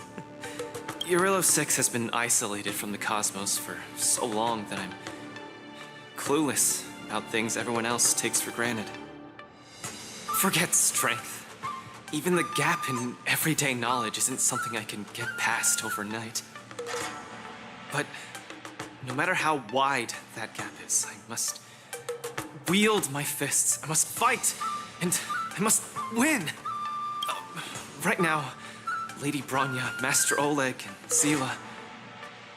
Urillo 6 has been isolated from the cosmos for so long that I'm clueless about things everyone else takes for granted. Forget strength. Even the gap in everyday knowledge isn't something I can get past overnight. But no matter how wide that gap is, I must wield my fists. I must fight, and I must win. Right now, Lady Bronya, Master Oleg, and Zila,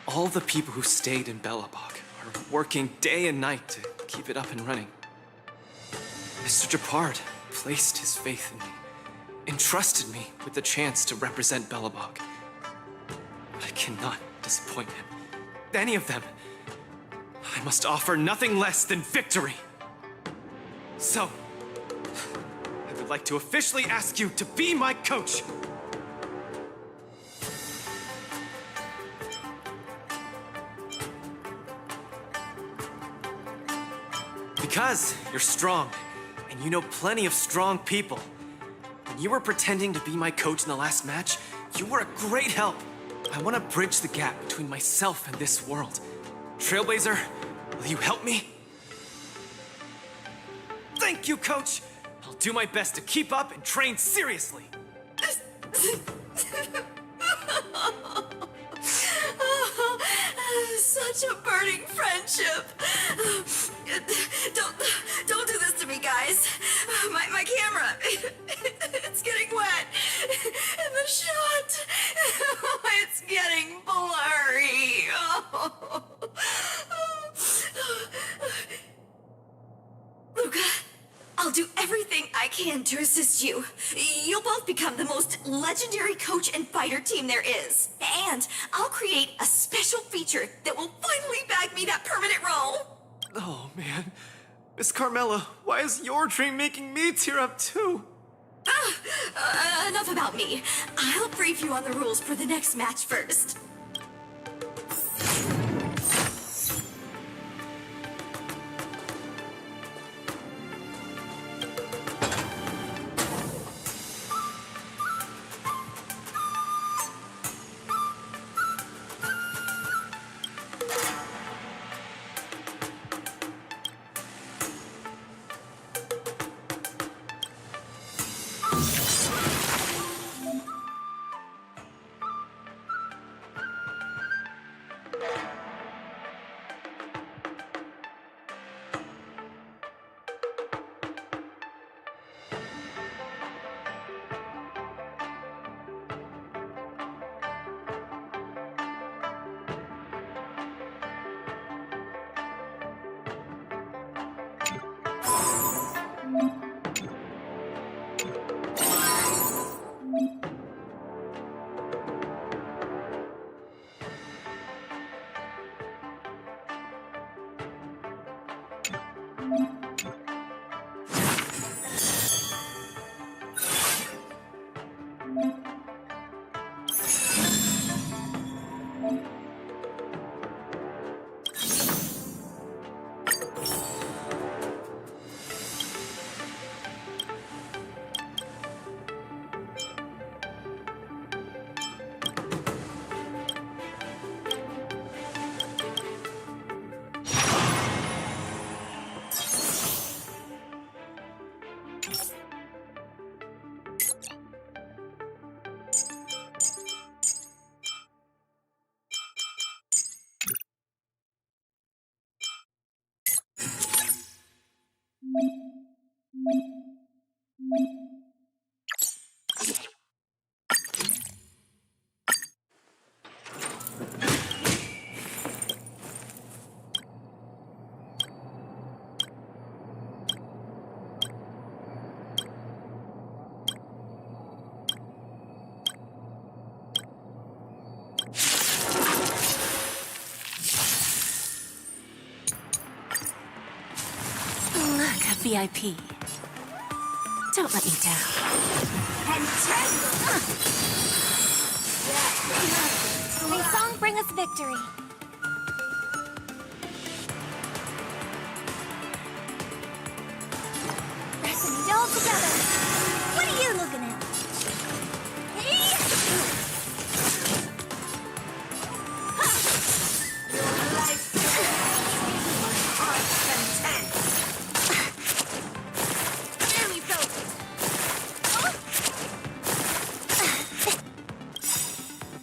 all the people who stayed in Belobog are working day and night to keep it up and running. Mr. Japard placed his faith in me, entrusted me with the chance to represent Belobog. I cannot disappoint him. Any of them. I must offer nothing less than victory. So, I would like to officially ask you to be my coach. Because you're strong, and you know plenty of strong people. When you were pretending to be my coach in the last match, you were a great help. I want to bridge the gap between myself and this world. Trailblazer, will you help me? Thank you, Coach! I'll do my best to keep up and train seriously. Such a burning friendship. Don't do this to me, guys. My camera, it's getting wet. And the shot, it's getting blurry. Luca, I'll do everything I can to assist you. You'll both become the most legendary coach and fighter team there is. And I'll create a special feature that will finally bag me that permanent role. Oh, man. Miss Carmela, why is your dream making me tear up too? Enough about me. I'll brief you on the rules for the next match first. VIP. Don't let me down. And May song bring us victory. Let's meet all together. What are you looking at?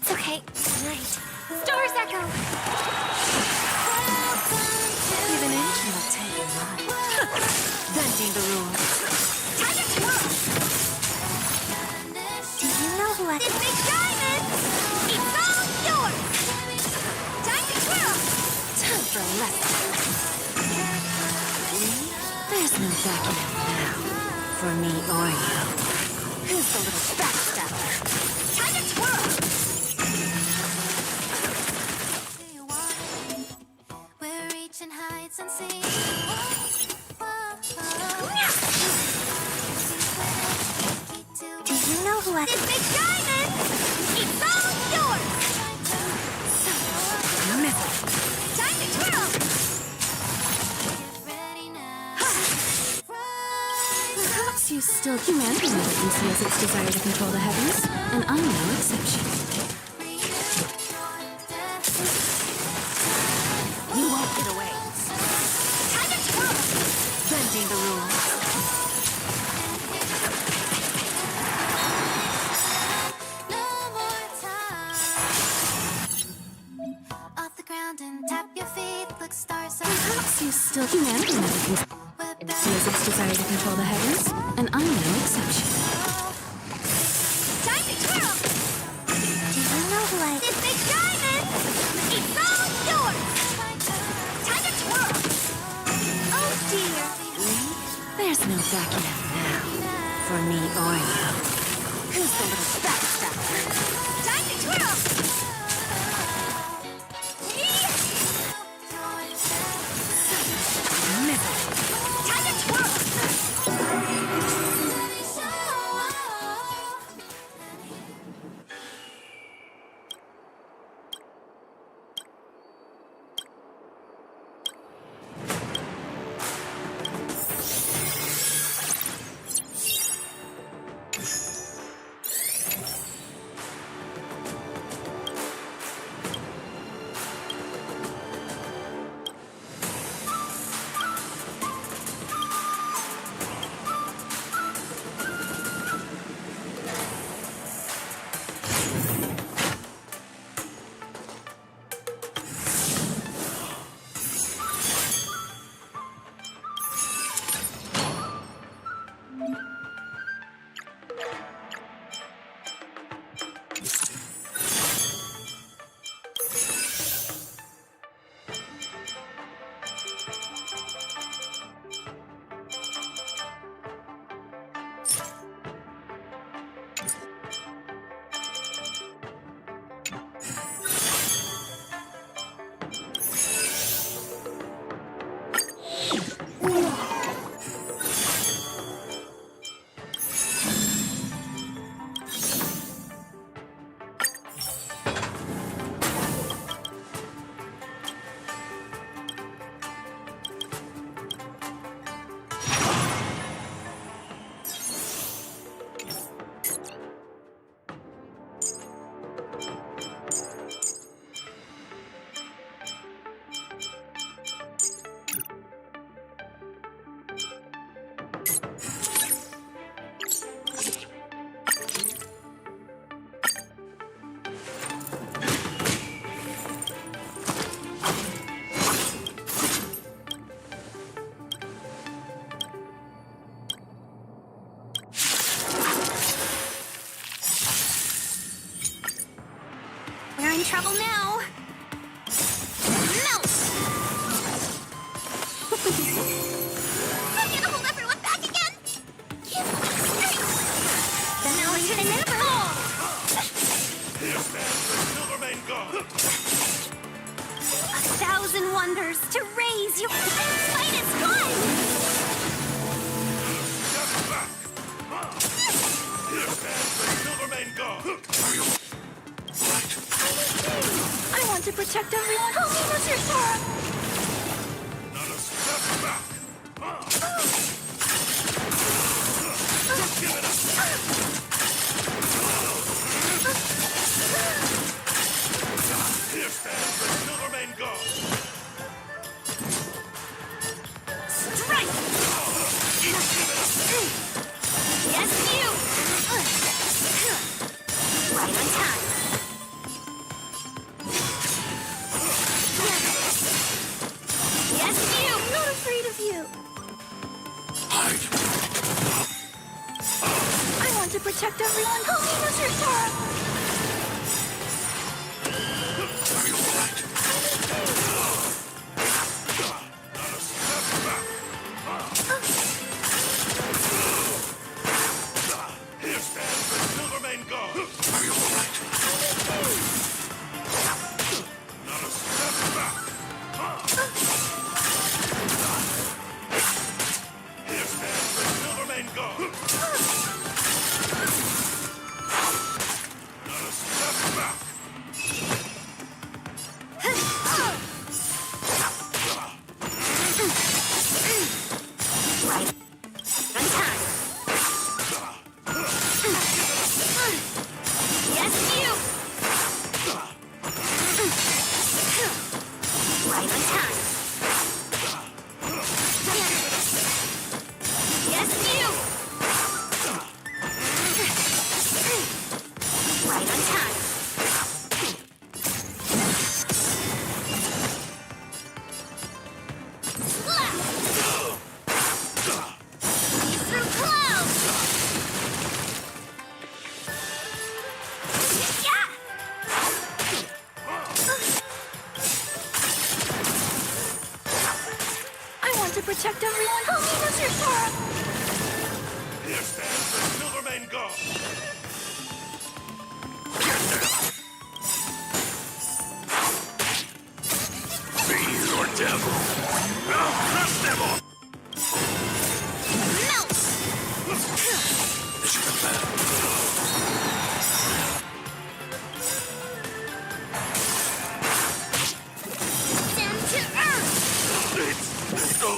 It's okay. Tonight. Stars echo. for a lesson. There's no backing out now, for me or you. Who's the little backstabber? Time to twirl! We're reaching heights and seas. Do you know who has this big diamond? It's all yours! Time to twirl! Perhaps you still humanity conceals its desire to control the heavens, and I'm no exception. You won't get away. Time to twirl! Bending the rules. Off the ground and tap your feet, look stars are Perhaps you still humanity conceals its desire to control the heavens, and I'm no exception. Time to twirl! Do you know who I... This big diamond! It's all yours! Time to twirl! Oh dear! There's no backing out now, for me or you. Who's the little backstabber? Time to twirl! Time to twirl! We're in trouble now. Melt! I'm gonna hold everyone back again! Give me strength! Then now it's gonna never. Here stands the Silvermane God. 1,000 wonders to raise your finest climb! Step back. Here stands the Silvermane God. I want to protect everyone. Help me, Mr. Sora! Not a step back. Give it up. Here stands the Silvermane God. Strike! Yes, you! Right on time. Yes, you! I'm not afraid of you. I want to protect everyone. Help me, Mr. Sora! Protect everyone. Help me, Mr. Sora. Here stands the Silvermane God. Be your devil. Now crush them all. Down to earth. Let's go.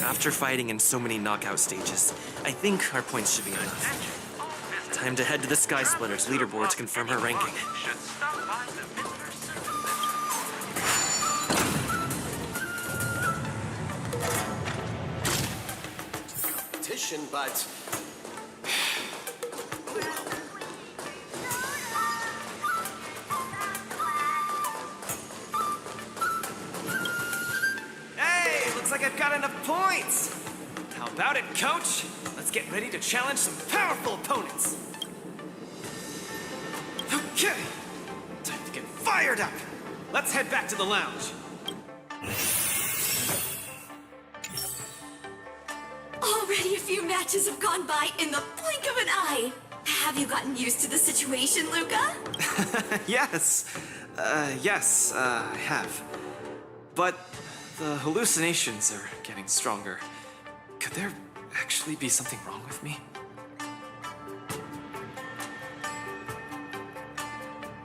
After fighting in so many knockout stages, I think our points should be enough. Time to head to the Sky Splitter's leaderboard to confirm her ranking. Competition, but hey, looks like I've got enough points. How about it, Coach? Let's get ready to challenge some powerful opponents. Okay, time to get fired up. Let's head back to the lounge. Already a few matches have gone by in the blink of an eye. Have you gotten used to the situation, Luca? Yes. Yes, I have. But the hallucinations are getting stronger. Could there actually be something wrong with me?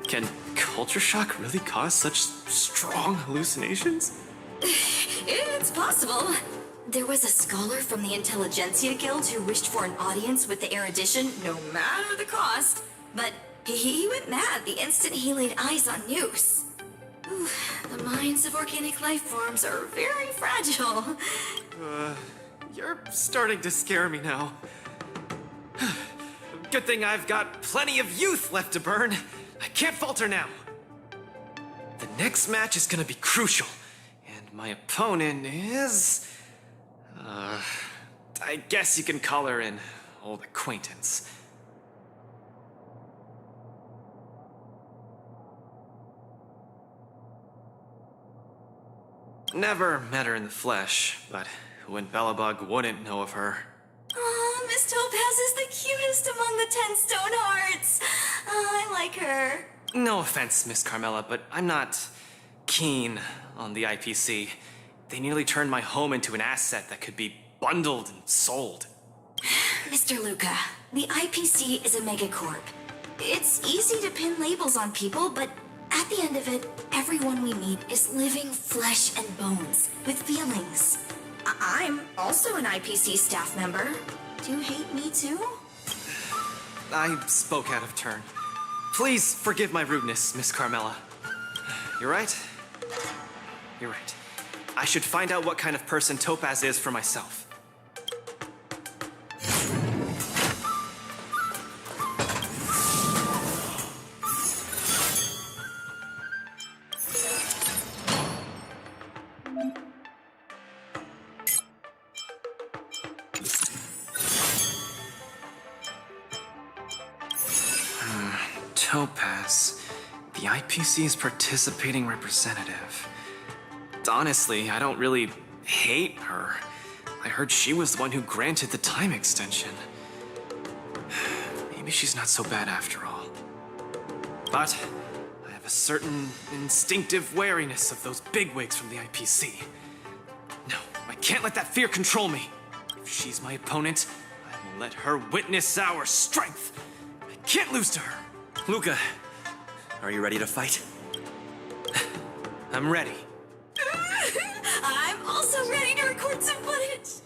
Can culture shock really cause such strong hallucinations? It's possible. There was a scholar from the Intelligentsia Guild who wished for an audience with the erudition, no matter the cost. But he went mad the instant he laid eyes on Noose. Ooh, the minds of organic life forms are very fragile. You're starting to scare me now. Good thing I've got plenty of youth left to burn. I can't falter now. The next match is gonna be crucial, and my opponent is... I guess you can call her an old acquaintance. Never met her in the flesh, but when Bellabug wouldn't know of her. Oh, Miss Topaz is the cutest among the 10 stone hearts. Oh, I like her. No offense, Miss Carmela, but I'm not keen on the IPC. They nearly turned my home into an asset that could be bundled and sold. Mr. Luca, the IPC is a megacorp. It's easy to pin labels on people, but at the end of it, everyone we meet is living flesh and bones with feelings. I'm also an IPC staff member. Do you hate me too? I spoke out of turn. Please forgive my rudeness, Miss Carmela. You're right. You're right. I should find out what kind of person Topaz is for myself. Topaz, the The IPC's participating representative. Honestly, I don't really hate her. I heard she was the one who granted the time extension. Maybe she's not so bad after all. But I have a certain instinctive wariness of those bigwigs from the IPC. No, I can't let that fear control me. If she's my opponent, I will let her witness our strength. I can't lose to her. Luca, are you ready to fight? I'm ready. I'm also ready to record some footage.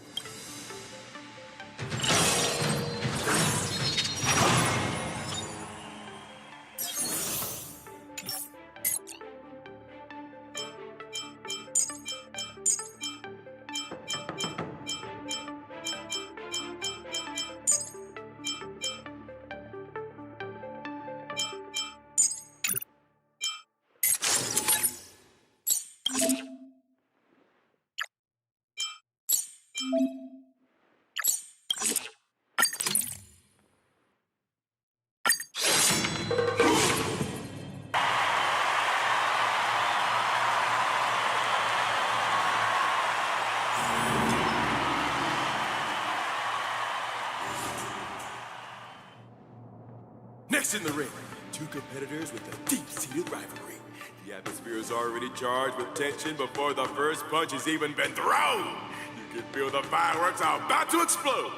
Next in the ring, two competitors with a deep-seated rivalry. The atmosphere is already charged with tension before the first punch has even been thrown. You can feel the fireworks are about to explode.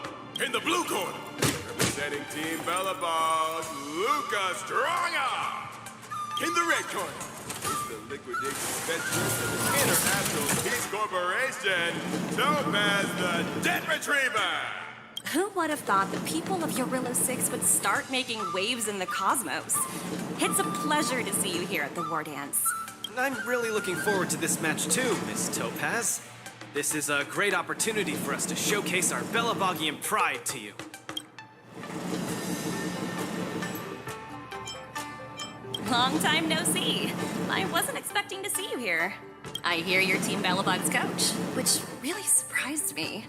In the blue corner, representing Team Bellabog, Luca Stronga. In the red corner, is the liquidation specialist of the International Peace Corporation, Topaz the Debt Retriever. Who would have thought the people of Eurilo 6 would start making waves in the cosmos? It's a pleasure to see you here at the War Dance. I'm really looking forward to this match too, Miss Topaz. This is a great opportunity for us to showcase our Bellabogian pride to you. Long time no see. I wasn't expecting to see you here. I hear you're Team Bellabog's coach, which really surprised me.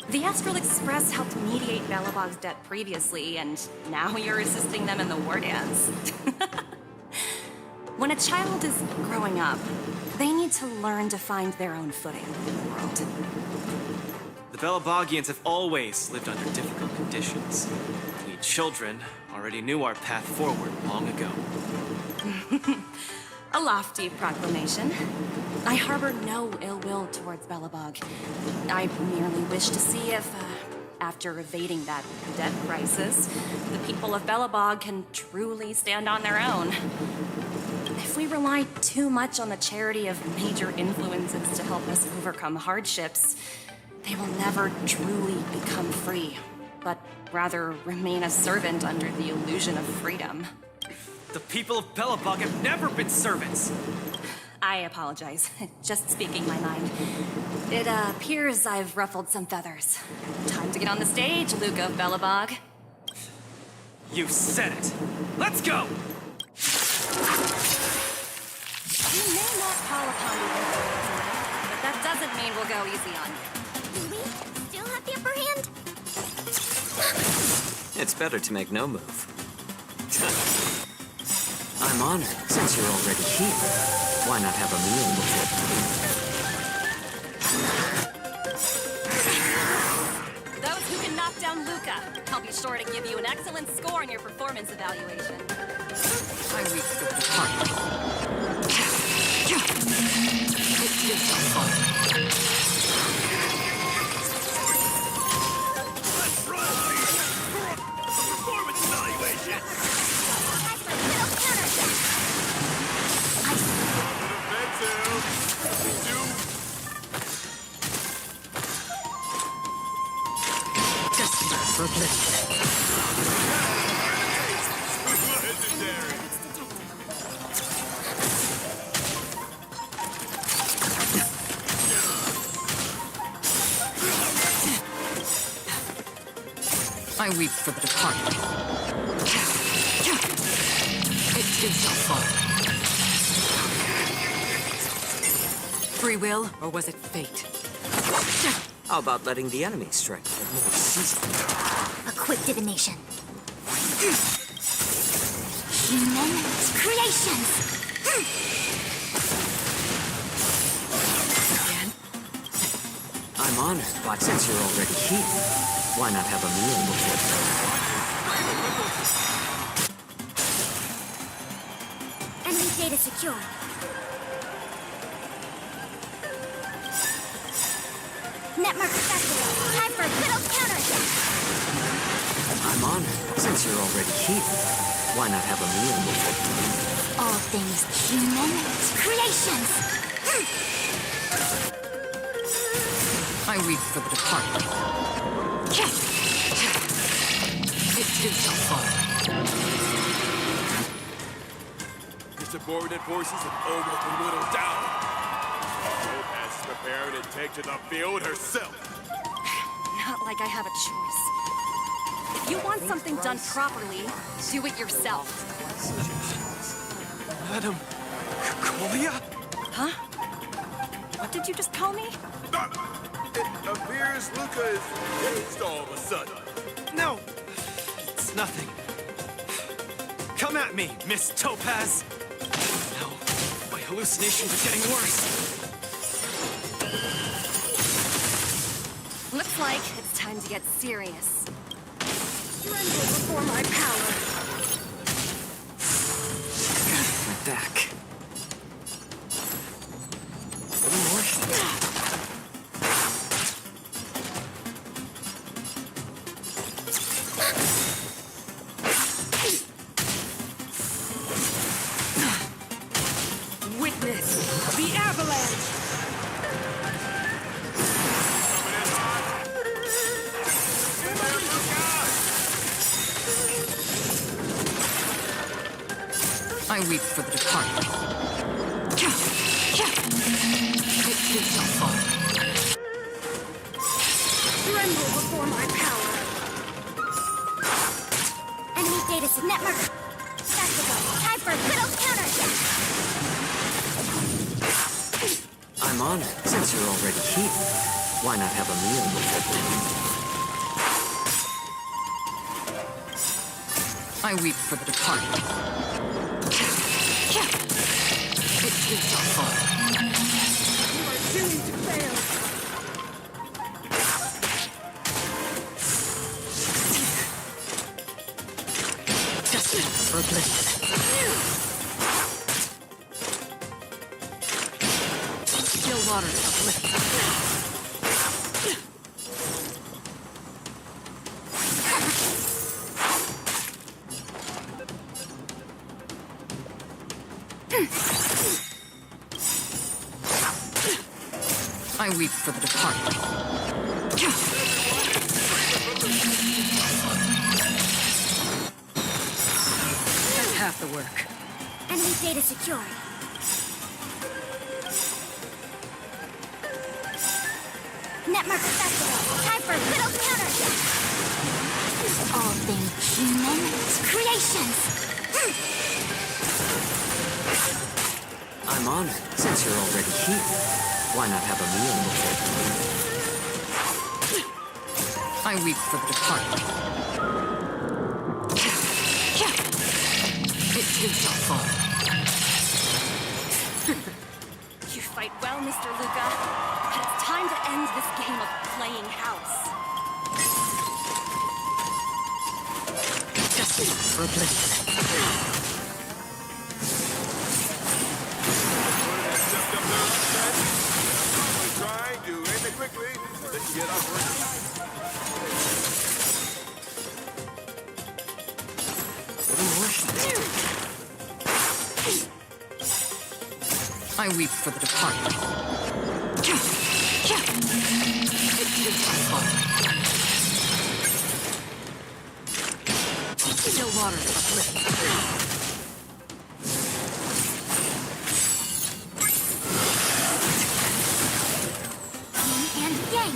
The Astral Express helped mediate Bellabog's debt previously, and now you're assisting them in the War Dance. When a child is growing up, they need to learn to find their own footing in the world. The Bellabogians have always lived under difficult conditions. We children already knew our path forward long ago. A lofty proclamation. I harbor no ill will towards Bellabog. I merely wish to see if, after evading that debt crisis, the people of Bellabog can truly stand on their own. If we rely too much on the charity of major influences to help us overcome hardships, they will never truly become free, but rather remain a servant under the illusion of freedom. The people of Bellabog have never been servants! I apologize. Just speaking my mind. It appears I've ruffled some feathers. Time to get on the stage, Luca of Bellabog. You said it! Let's go! You may not call upon me, but that doesn't mean we'll go easy on you. Do we still have the upper hand? It's better to make no move. I'm honored, since you're already here. Why not have a meal before? Those who can knock down Luca, I'll be sure to give you an excellent score in your performance evaluation. I reach the department. It gives us fun. Let's run! Performance evaluation! I weep for the departed. It gives no fun. Free will, or was it fate? How about letting the enemy strike for more season? A quick divination. Human creations! I'm honored, but since you're already here, why not have a meal before Enemy data secure. Network accessible. Time for a good old counterattack. I'm honored, since you're already here, why not have a meal before All things human creations. I weep for the departed. It too shall fall. Your subordinate forces have almost been whittled down. Topaz is preparing to take to the field herself. Not like I have a choice. If you want something done properly, do it yourself. Madam Colia? Huh? What did you just call me? It appears Luca is dazed all of a sudden. No! It's nothing. Come at me, Miss Topaz! No, my hallucinations are getting worse. Looks like it's time to get serious. Tremble before my power. My back. A little more. Witness the avalanche! I weep for the departed. It too shall fall. Tremble before my power. Enemy data network accessible. Time for a good old counterattack. I'm honored, since you're already here, why not have a meal before I weep for the departed. It too shall fall. You are doomed to fail. Justice for oblivion. Still waters uplifted. I weep for the departed. That's half the work. Enemy data secured. Network accessible. Time for a good old counterattack. All things human creations. I'm honored, since you're already here, why not have a meal before I weep for the departed. It too shall fall. You fight well, Mr. Luca. But it's time to end this game of playing house. Justice for oblivion. Trying to end it quickly, then get up. I weep for the departed. It too shall fall. Still waters uplifted. Yin and yang.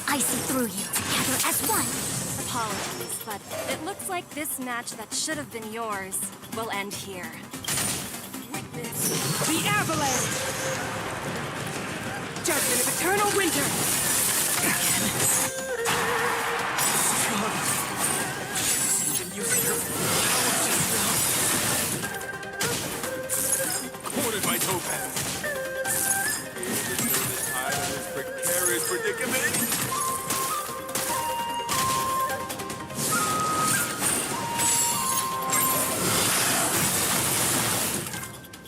I see through you together as one. Apologies, but it looks like this match that should have been yours will end here. Witness the avalanche! Judgment of eternal winter! Topaz. Here to turn the tide of this precarious predicament.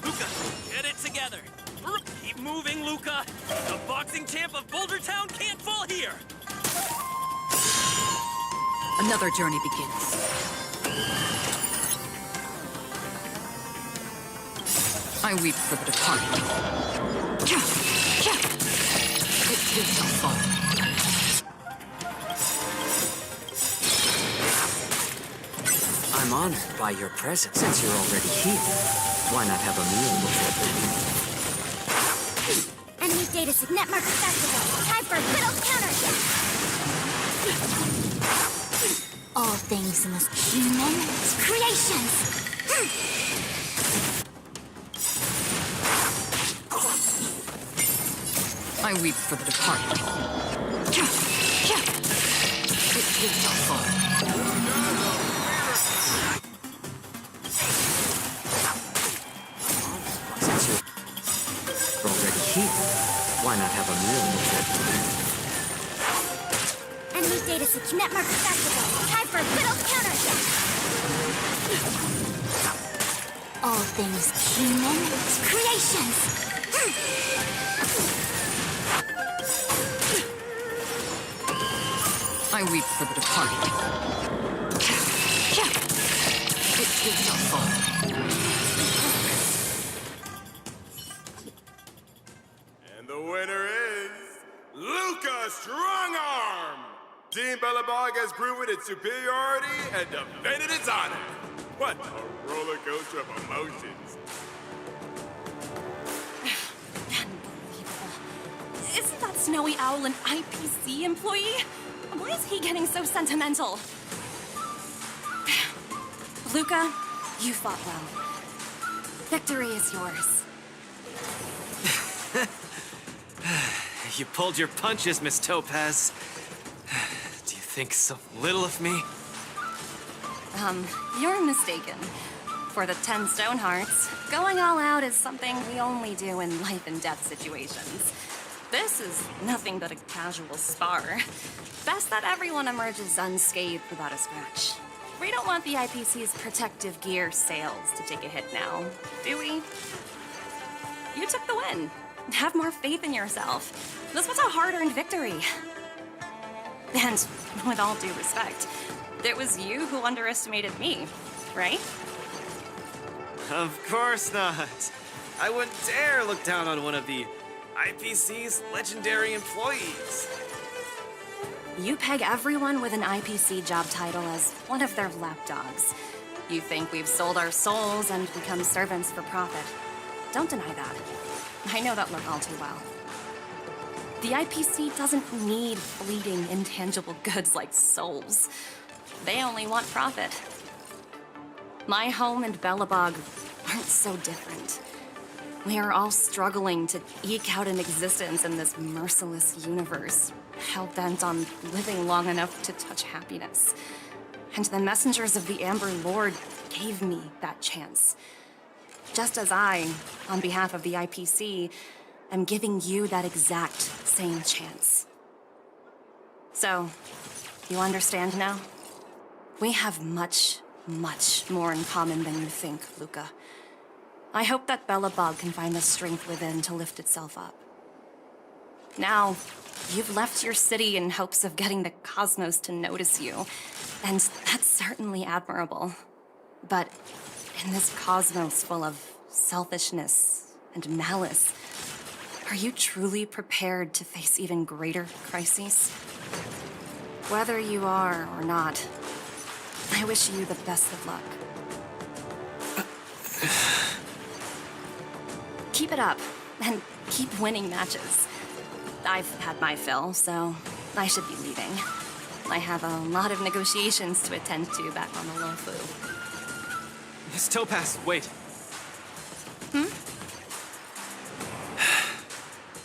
Luca, get it together. Keep moving, Luca. The boxing champ of Boulder Town can't fall here. Another journey begins. I weep for the departed. It too shall fall. I'm honored by your presence since you're already here. Why not have a meal before the Enemy data signet marker festival. Time for a good old counterattack. All things must human creations. I weep for the departed. It too shall fall. Since you're already here, why not have a meal before Enemy data signet marker festival. Time for a good old counterattack. All things human creations. I weep for the departed. It too shall fall. And the winner is Luca Strongarm! Team Bellabog has proven its superiority and defended its honor. What a roller coaster of emotions. Unbelievable. Isn't that Snowy Owl an IPC employee? Why is he getting so sentimental? Luca, you fought well. Victory is yours. You pulled your punches, Miss Topaz. Do you think so little of me? You're mistaken. For the 10 stone hearts, going all out is something we only do in life and death situations. This is nothing but a casual spar. Best that everyone emerges unscathed without a scratch. We don't want the IPC's protective gear sales to take a hit now, do we? You took the win. Have more faith in yourself. This was a hard-earned victory. And with all due respect, it was you who underestimated me, right? Of course not. I wouldn't dare look down on one of the IPC's legendary employees. You peg everyone with an IPC job title as one of their lapdogs. You think we've sold our souls and become servants for profit. Don't deny that. I know that look all too well. The IPC doesn't need fleeting, intangible goods like souls. They only want profit. My home and Bellabog aren't so different. We are all struggling to eke out an existence in this merciless universe, hell-bent on living long enough to touch happiness. And the messengers of the Amber Lord gave me that chance. Just as I, on behalf of the IPC, am giving you that exact same chance. So, you understand now? We have much, much more in common than you think, Luca. I hope that Bellabog can find the strength within to lift itself up. Now, you've left your city in hopes of getting the cosmos to notice you, and that's certainly admirable. But in this cosmos full of selfishness and malice, are you truly prepared to face even greater crises? Whether you are or not, I wish you the best of luck. Keep it up, and keep winning matches. I've had my fill, so I should be leaving. I have a lot of negotiations to attend to back on the Lofu. Miss Topaz, wait.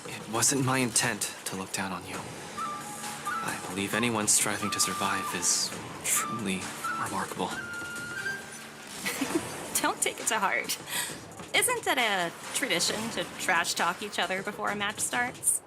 It wasn't my intent to look down on you. I believe anyone striving to survive is truly remarkable. Don't take it to heart. Isn't it a tradition to trash talk each other before a match starts?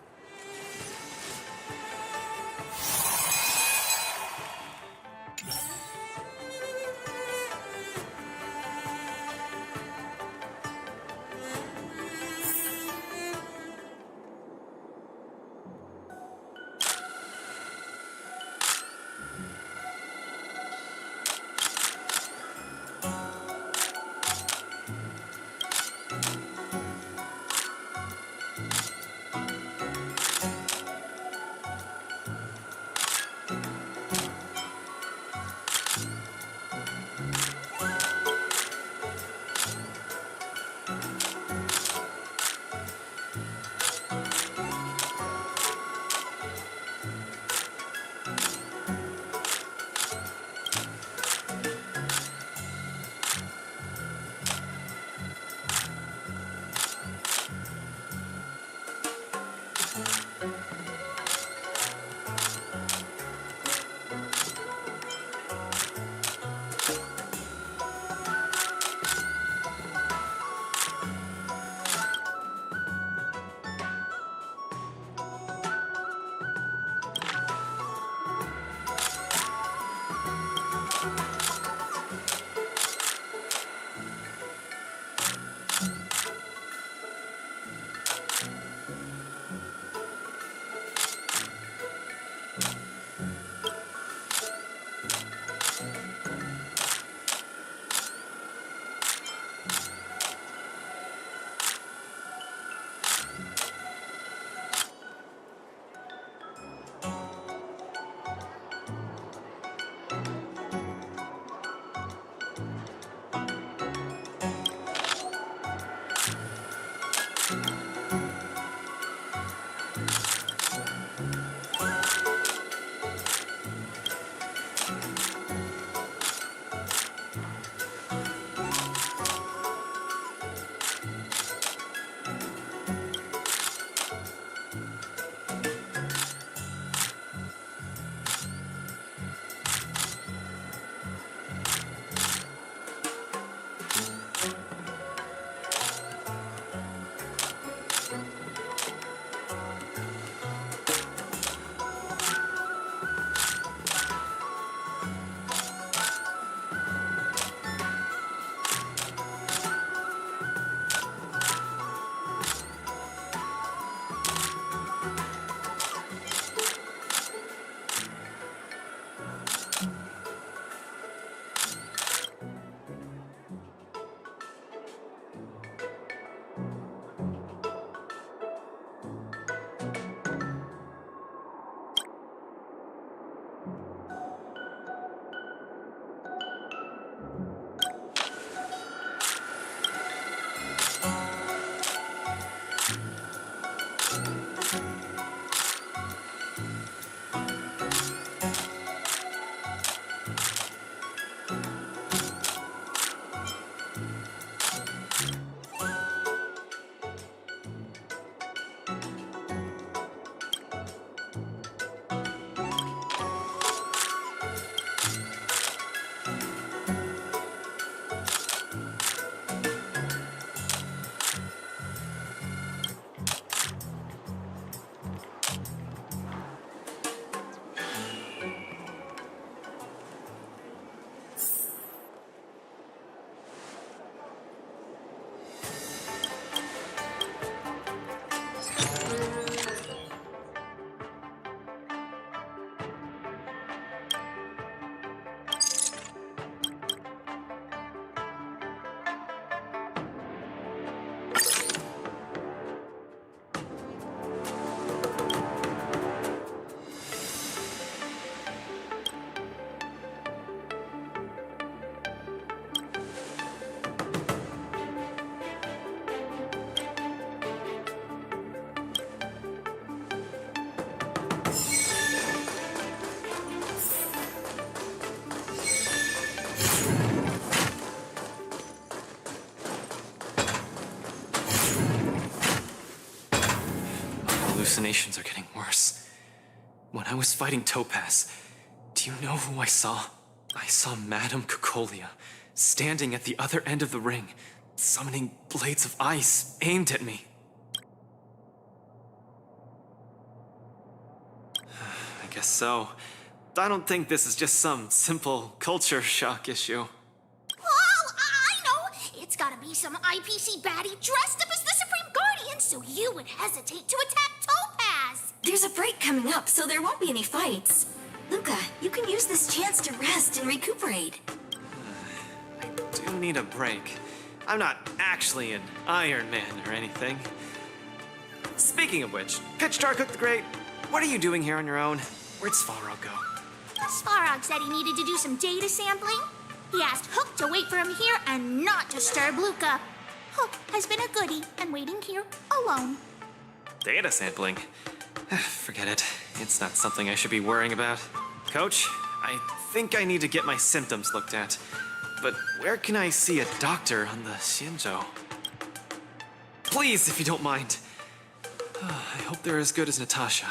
hallucinations are getting worse. When I was fighting Topaz, do you know who I saw? I saw Madame Cocolia standing at the other end of the ring, summoning blades of ice aimed at me. I guess so. I don't think this is just some simple culture shock issue. Oh, I know! It's gotta be some IPC baddie dressed up as the Supreme Guardian so you would hesitate to attack Topaz! There's a break coming up, so there won't be any fights. Luca, you can use this chance to rest and recuperate. I do need a break. I'm not actually an Iron Man or anything. Speaking of which, Pitch Dark the Great, what are you doing here on your own? Where'd Svarog go? Svarog said he needed to do some data sampling. He asked Hook to wait for him here and not disturb Luca. Hook has been a goodie and waiting here alone. Data sampling? Forget it. It's not something I should be worrying about. Coach, I think I need to get my symptoms looked at. But where can I see a doctor on the Xianzhou? Please, if you don't mind. I hope they're as good as Natasha.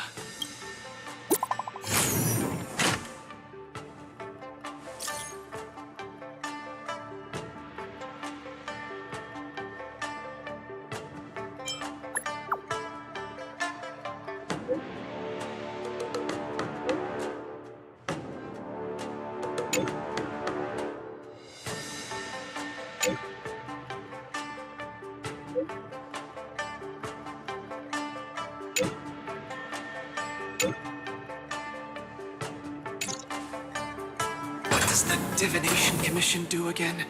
What does the Divination Commission do again?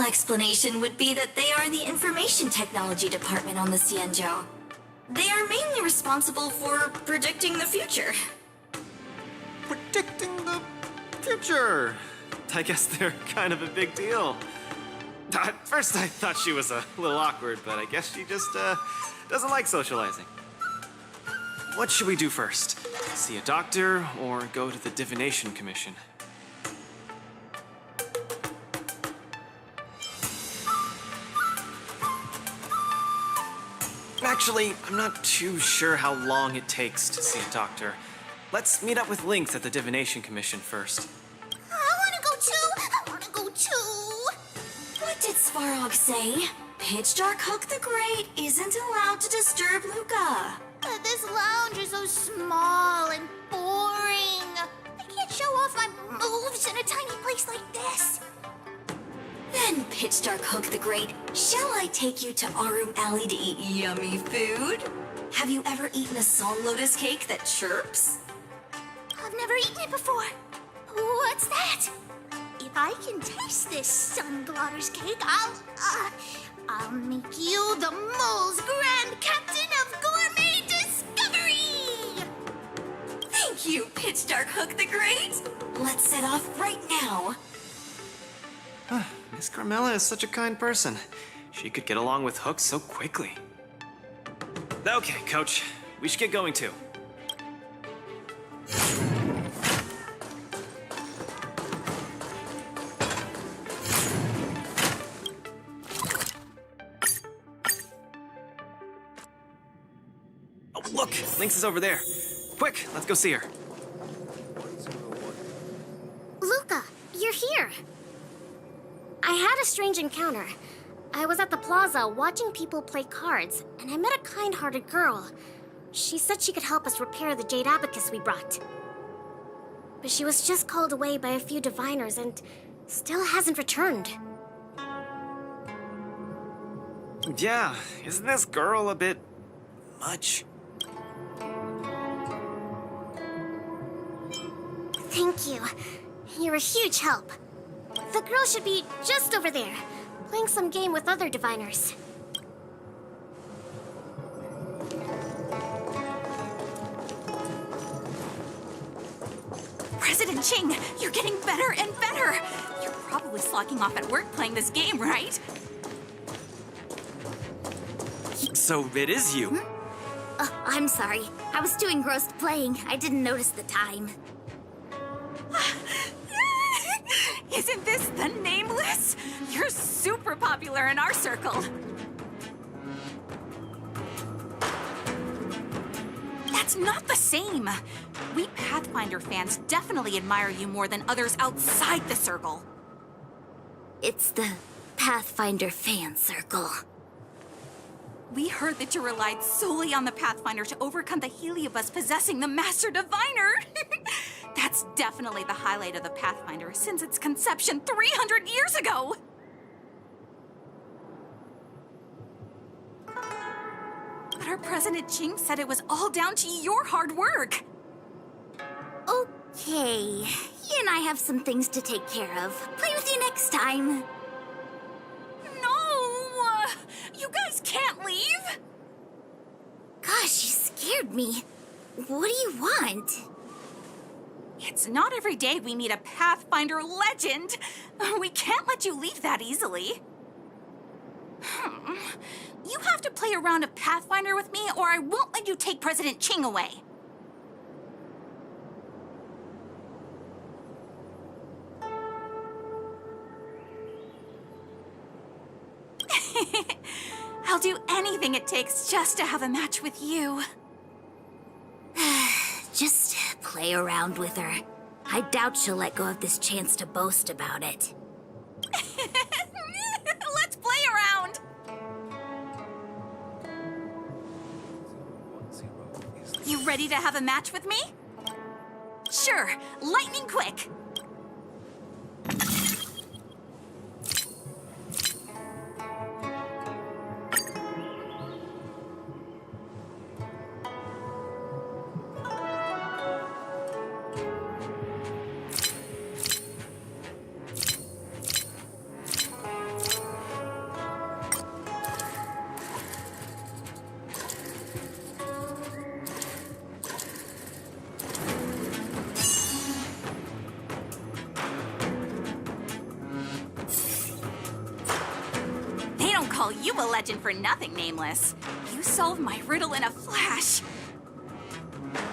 explanation would be that they are the information technology department on the Xianzhou. They are mainly responsible for predicting the future. Predicting the future. I guess they're kind of a big deal. At first I thought she was a little awkward, but I guess she just doesn't like socializing. What should we do first? See a doctor or go to the Divination Commission? Actually, I'm not too sure how long it takes to see a doctor. Let's meet up with Lynx at the Divination Commission first. I wanna go too! What did Svarog say? Pitch Dark Hook the Great isn't allowed to disturb Luca. This lounge is so small and boring. I can't show off my moves in a tiny place like this. Then, Pitch Dark Hook the Great, shall I take you to Arum Alley to eat yummy food? Have you ever eaten a song lotus cake that chirps? I've never eaten it before. What's that? If I can taste this sunblotters cake, I'll make you the mole's grand captain of gourmet discovery! Thank you, Pitch Dark Hook the Great. Let's set off right now. Miss Carmela is such a kind person. She could get along with Hook so quickly. Okay, Coach. We should get going too. Oh, look! Lynx is over there. Quick, let's go see her. Luca, you're here. I had a strange encounter. I was at the plaza watching people play cards, and I met a kind-hearted girl. She said she could help us repair the jade abacus we brought. But she was just called away by a few diviners and still hasn't returned. Yeah, isn't this girl a bit much? Thank you. You're a huge help. The girl should be just over there, playing some game with other diviners. President Ching, you're getting better and better. You're probably slacking off at work playing this game, right? So it is you. I'm sorry. I was too engrossed playing. I didn't notice the time. Isn't this the Nameless? You're super popular in our circle. That's not the same. We Pathfinder fans definitely admire you more than others outside the circle. It's the Pathfinder fan circle. We heard that you relied solely on the Pathfinder to overcome the Heliobus possessing the Master Diviner. That's definitely the highlight of the Pathfinder since its conception 300 years ago. But our President Ching said it was all down to your hard work. Okay, he and I have some things to take care of. Play with you next time. No! You guys can't leave! Gosh, you scared me. What do you want? It's not every day we meet a Pathfinder legend. We can't let you leave that easily. You have to play a round of Pathfinder with me, or I won't let you take President Ching away. I'll do anything it takes just to have a match with you. Just play around with her. I doubt she'll let go of this chance to boast about it. Let's play around! You ready to have a match with me? Sure, lightning quick. call you a legend for nothing, Nameless. You solved my riddle in a flash.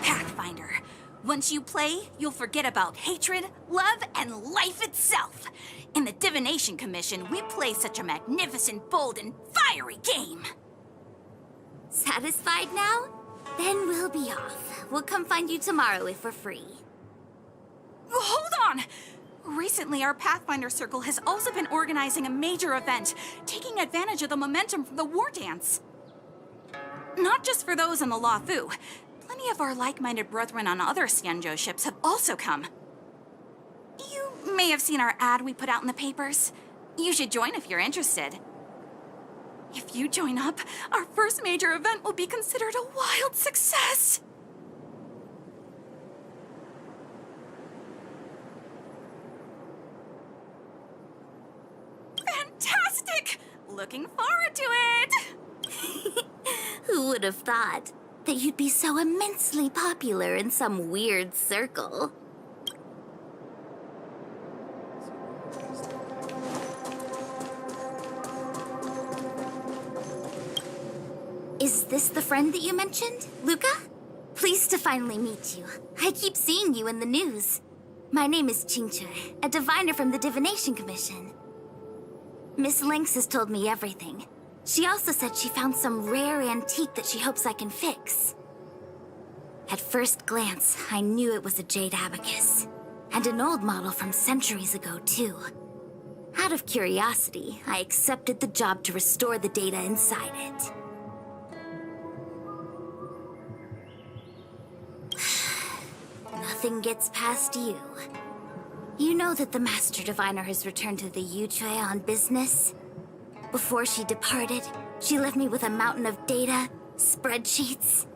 Pathfinder. Once you play, you'll forget about hatred, love, and life itself. In the Divination Commission, we play such a magnificent, bold, and fiery game. Satisfied now? Then we'll be off. We'll come find you tomorrow if we're free. Hold on! Recently, our Pathfinder Circle has also been organizing a major event, taking advantage of the momentum from the war dance. Not just for those in the Luofu. Plenty of our like-minded brethren on other Xianzhou ships have also come. You may have seen our ad we put out in the papers. You should join if you're interested. If you join up, our first major event will be considered a wild success. Fantastic! Looking forward to it! Who would have thought that you'd be so immensely popular in some weird circle? Is this the friend that you mentioned, Luca? Pleased to finally meet you. I keep seeing you in the news. My name is Qingche, a diviner from the Divination Commission. Miss Lynx has told me everything. She also said she found some rare antique that she hopes I can fix. At first glance, I knew it was a jade abacus. And an old model from centuries ago, too. Out of curiosity, I accepted the job to restore the data inside it. Nothing gets past you. You know that the Master Diviner has returned to the Yuchui on business? Before she departed, she left me with a mountain of data, spreadsheets,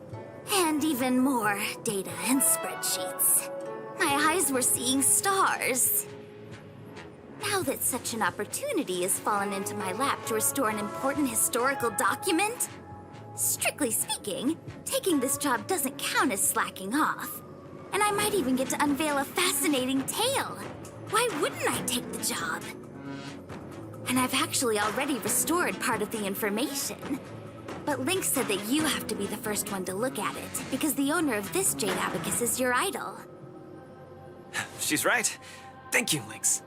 and even more data and spreadsheets. My eyes were seeing stars. Now that such an opportunity has fallen into my lap to restore an important historical document, strictly speaking, taking this job doesn't count as slacking off. And I might even get to unveil a fascinating tale. Why wouldn't I take the job? And I've actually already restored part of the information. But Link said that you have to be the first one to look at it, because the owner of this jade abacus is your idol. She's right. Thank you, Lynx.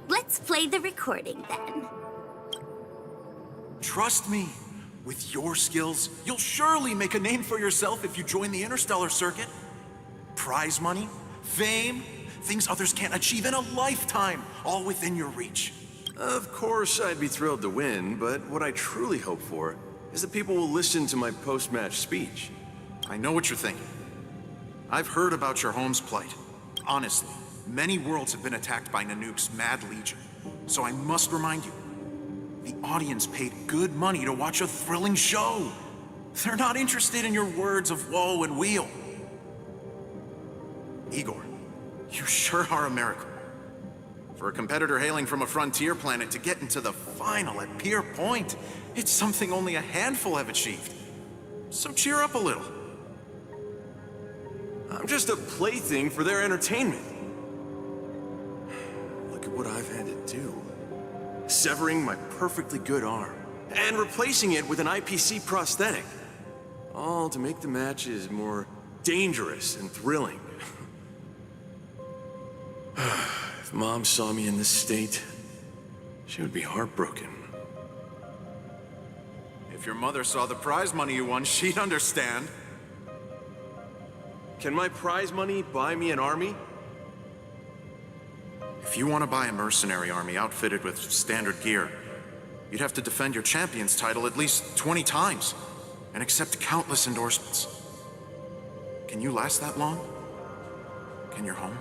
Let's play the recording then. Trust me. With your skills, you'll surely make a name for yourself if you join the Interstellar Circuit. Prize money, fame, things others can't achieve in a lifetime, all within your reach. Of course, I'd be thrilled to win, but what I truly hope for is that people will listen to my post-match speech. I know what you're thinking. I've heard about your home's plight. Honestly, many worlds have been attacked by Nanook's Mad Legion. So I must remind you, the audience paid good money to watch a thrilling show. They're not interested in your words of woe and weal. Igor, you sure are a miracle. For a competitor hailing from a frontier planet to get into the final at Pier Point, it's something only a handful have achieved. So cheer up a little. I'm just a plaything for their entertainment. Look at what I've had to do. Severing my perfectly good arm, and replacing it with an IPC prosthetic. All to make the matches more dangerous and thrilling. If Mom saw me in this state, she would be heartbroken. If your mother saw the prize money you won, she'd understand. Can my prize money buy me an army? If you want to buy a mercenary army outfitted with standard gear, you'd have to defend your champion's title at least 20 times and accept countless endorsements. Can you last that long? Can your home?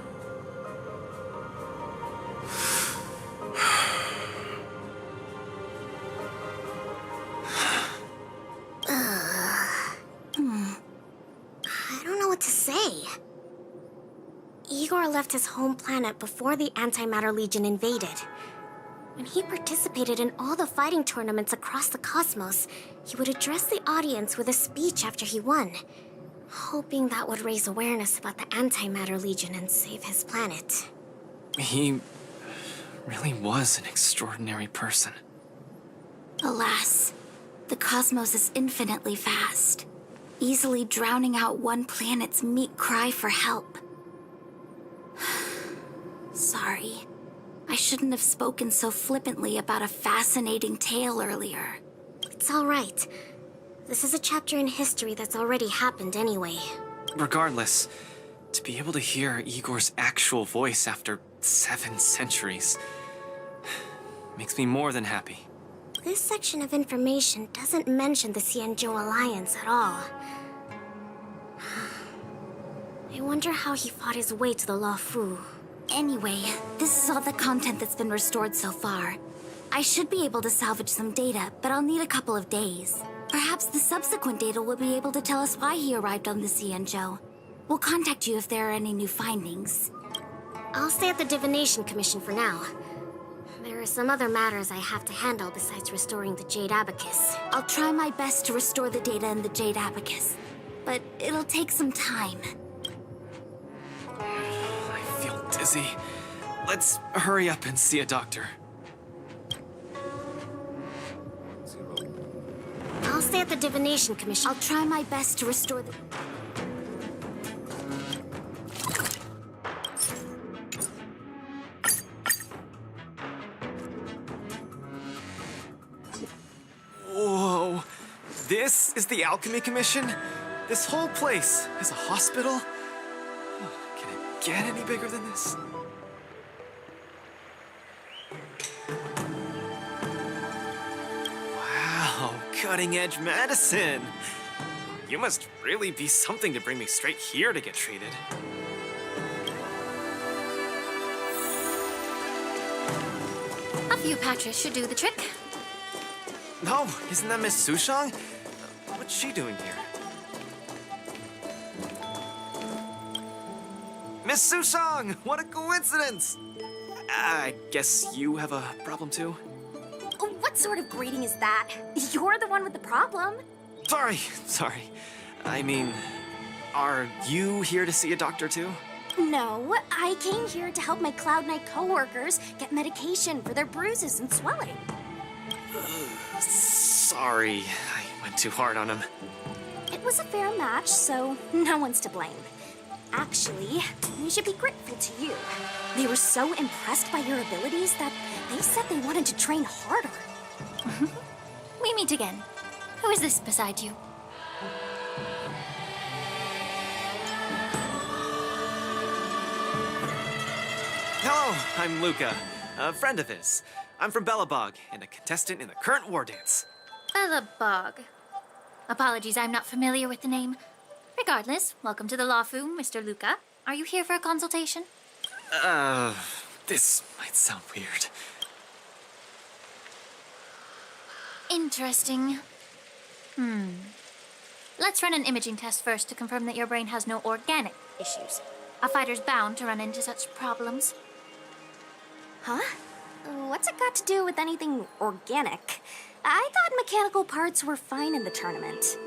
I don't know what to say. Igor left his home planet before the Antimatter Legion invaded. When he participated in all the fighting tournaments across the cosmos, he would address the audience with a speech after he won, hoping that would raise awareness about the Antimatter Legion and save his planet. He really was an extraordinary person. Alas, the cosmos is infinitely vast, easily drowning out one planet's meek cry for help. Sorry. I shouldn't have spoken so flippantly about a fascinating tale earlier. It's all right. This is a chapter in history that's already happened anyway. Regardless, to be able to hear Igor's actual voice after 7 centuries makes me more than happy. This section of information doesn't mention the Xianzhou Alliance at all. I wonder how he fought his way to the Luofu. Anyway, this is all the content that's been restored so far. I should be able to salvage some data, but I'll need a couple of days. Perhaps the subsequent data will be able to tell us why he arrived on the Xianzhou. We'll contact you if there are any new findings. I'll stay at the Divination Commission for now. There are some other matters I have to handle besides restoring the Jade Abacus. I'll try my best to restore the data in the Jade Abacus, but it'll take some time. I feel dizzy. Let's hurry up and see a doctor. I'll stay at the Divination Commission. I'll try my best to restore the... Whoa. This is the Alchemy Commission? This whole place is a hospital? Can it get any bigger than this? Wow, cutting-edge medicine. You must really be something to bring me straight here to get treated. A few patches should do the trick. No, isn't that Miss Sushang? What's she doing here? Miss Sushang! What a coincidence! I guess you have a problem too? What sort of greeting is that? You're the one with the problem. Sorry. I mean, are you here to see a doctor too? No, I came here to help my Cloud Knight coworkers get medication for their bruises and swelling. Sorry, I went too hard on him. It was a fair match, so no one's to blame. Actually, we should be grateful to you. They were so impressed by your abilities that they said they wanted to train harder. We meet again. Who is this beside you? Hello, I'm Luca, a friend of his. I'm from Belobog and a contestant in the current war dance. Belobog. Apologies, I'm not familiar with the name. Regardless, welcome to the Luofu, Mr. Luca. Are you here for a consultation? This might sound weird. Interesting. Let's run an imaging test first to confirm that your brain has no organic issues. A fighter's bound to run into such problems. Huh? What's it got to do with anything organic? I thought mechanical parts were fine in the tournament.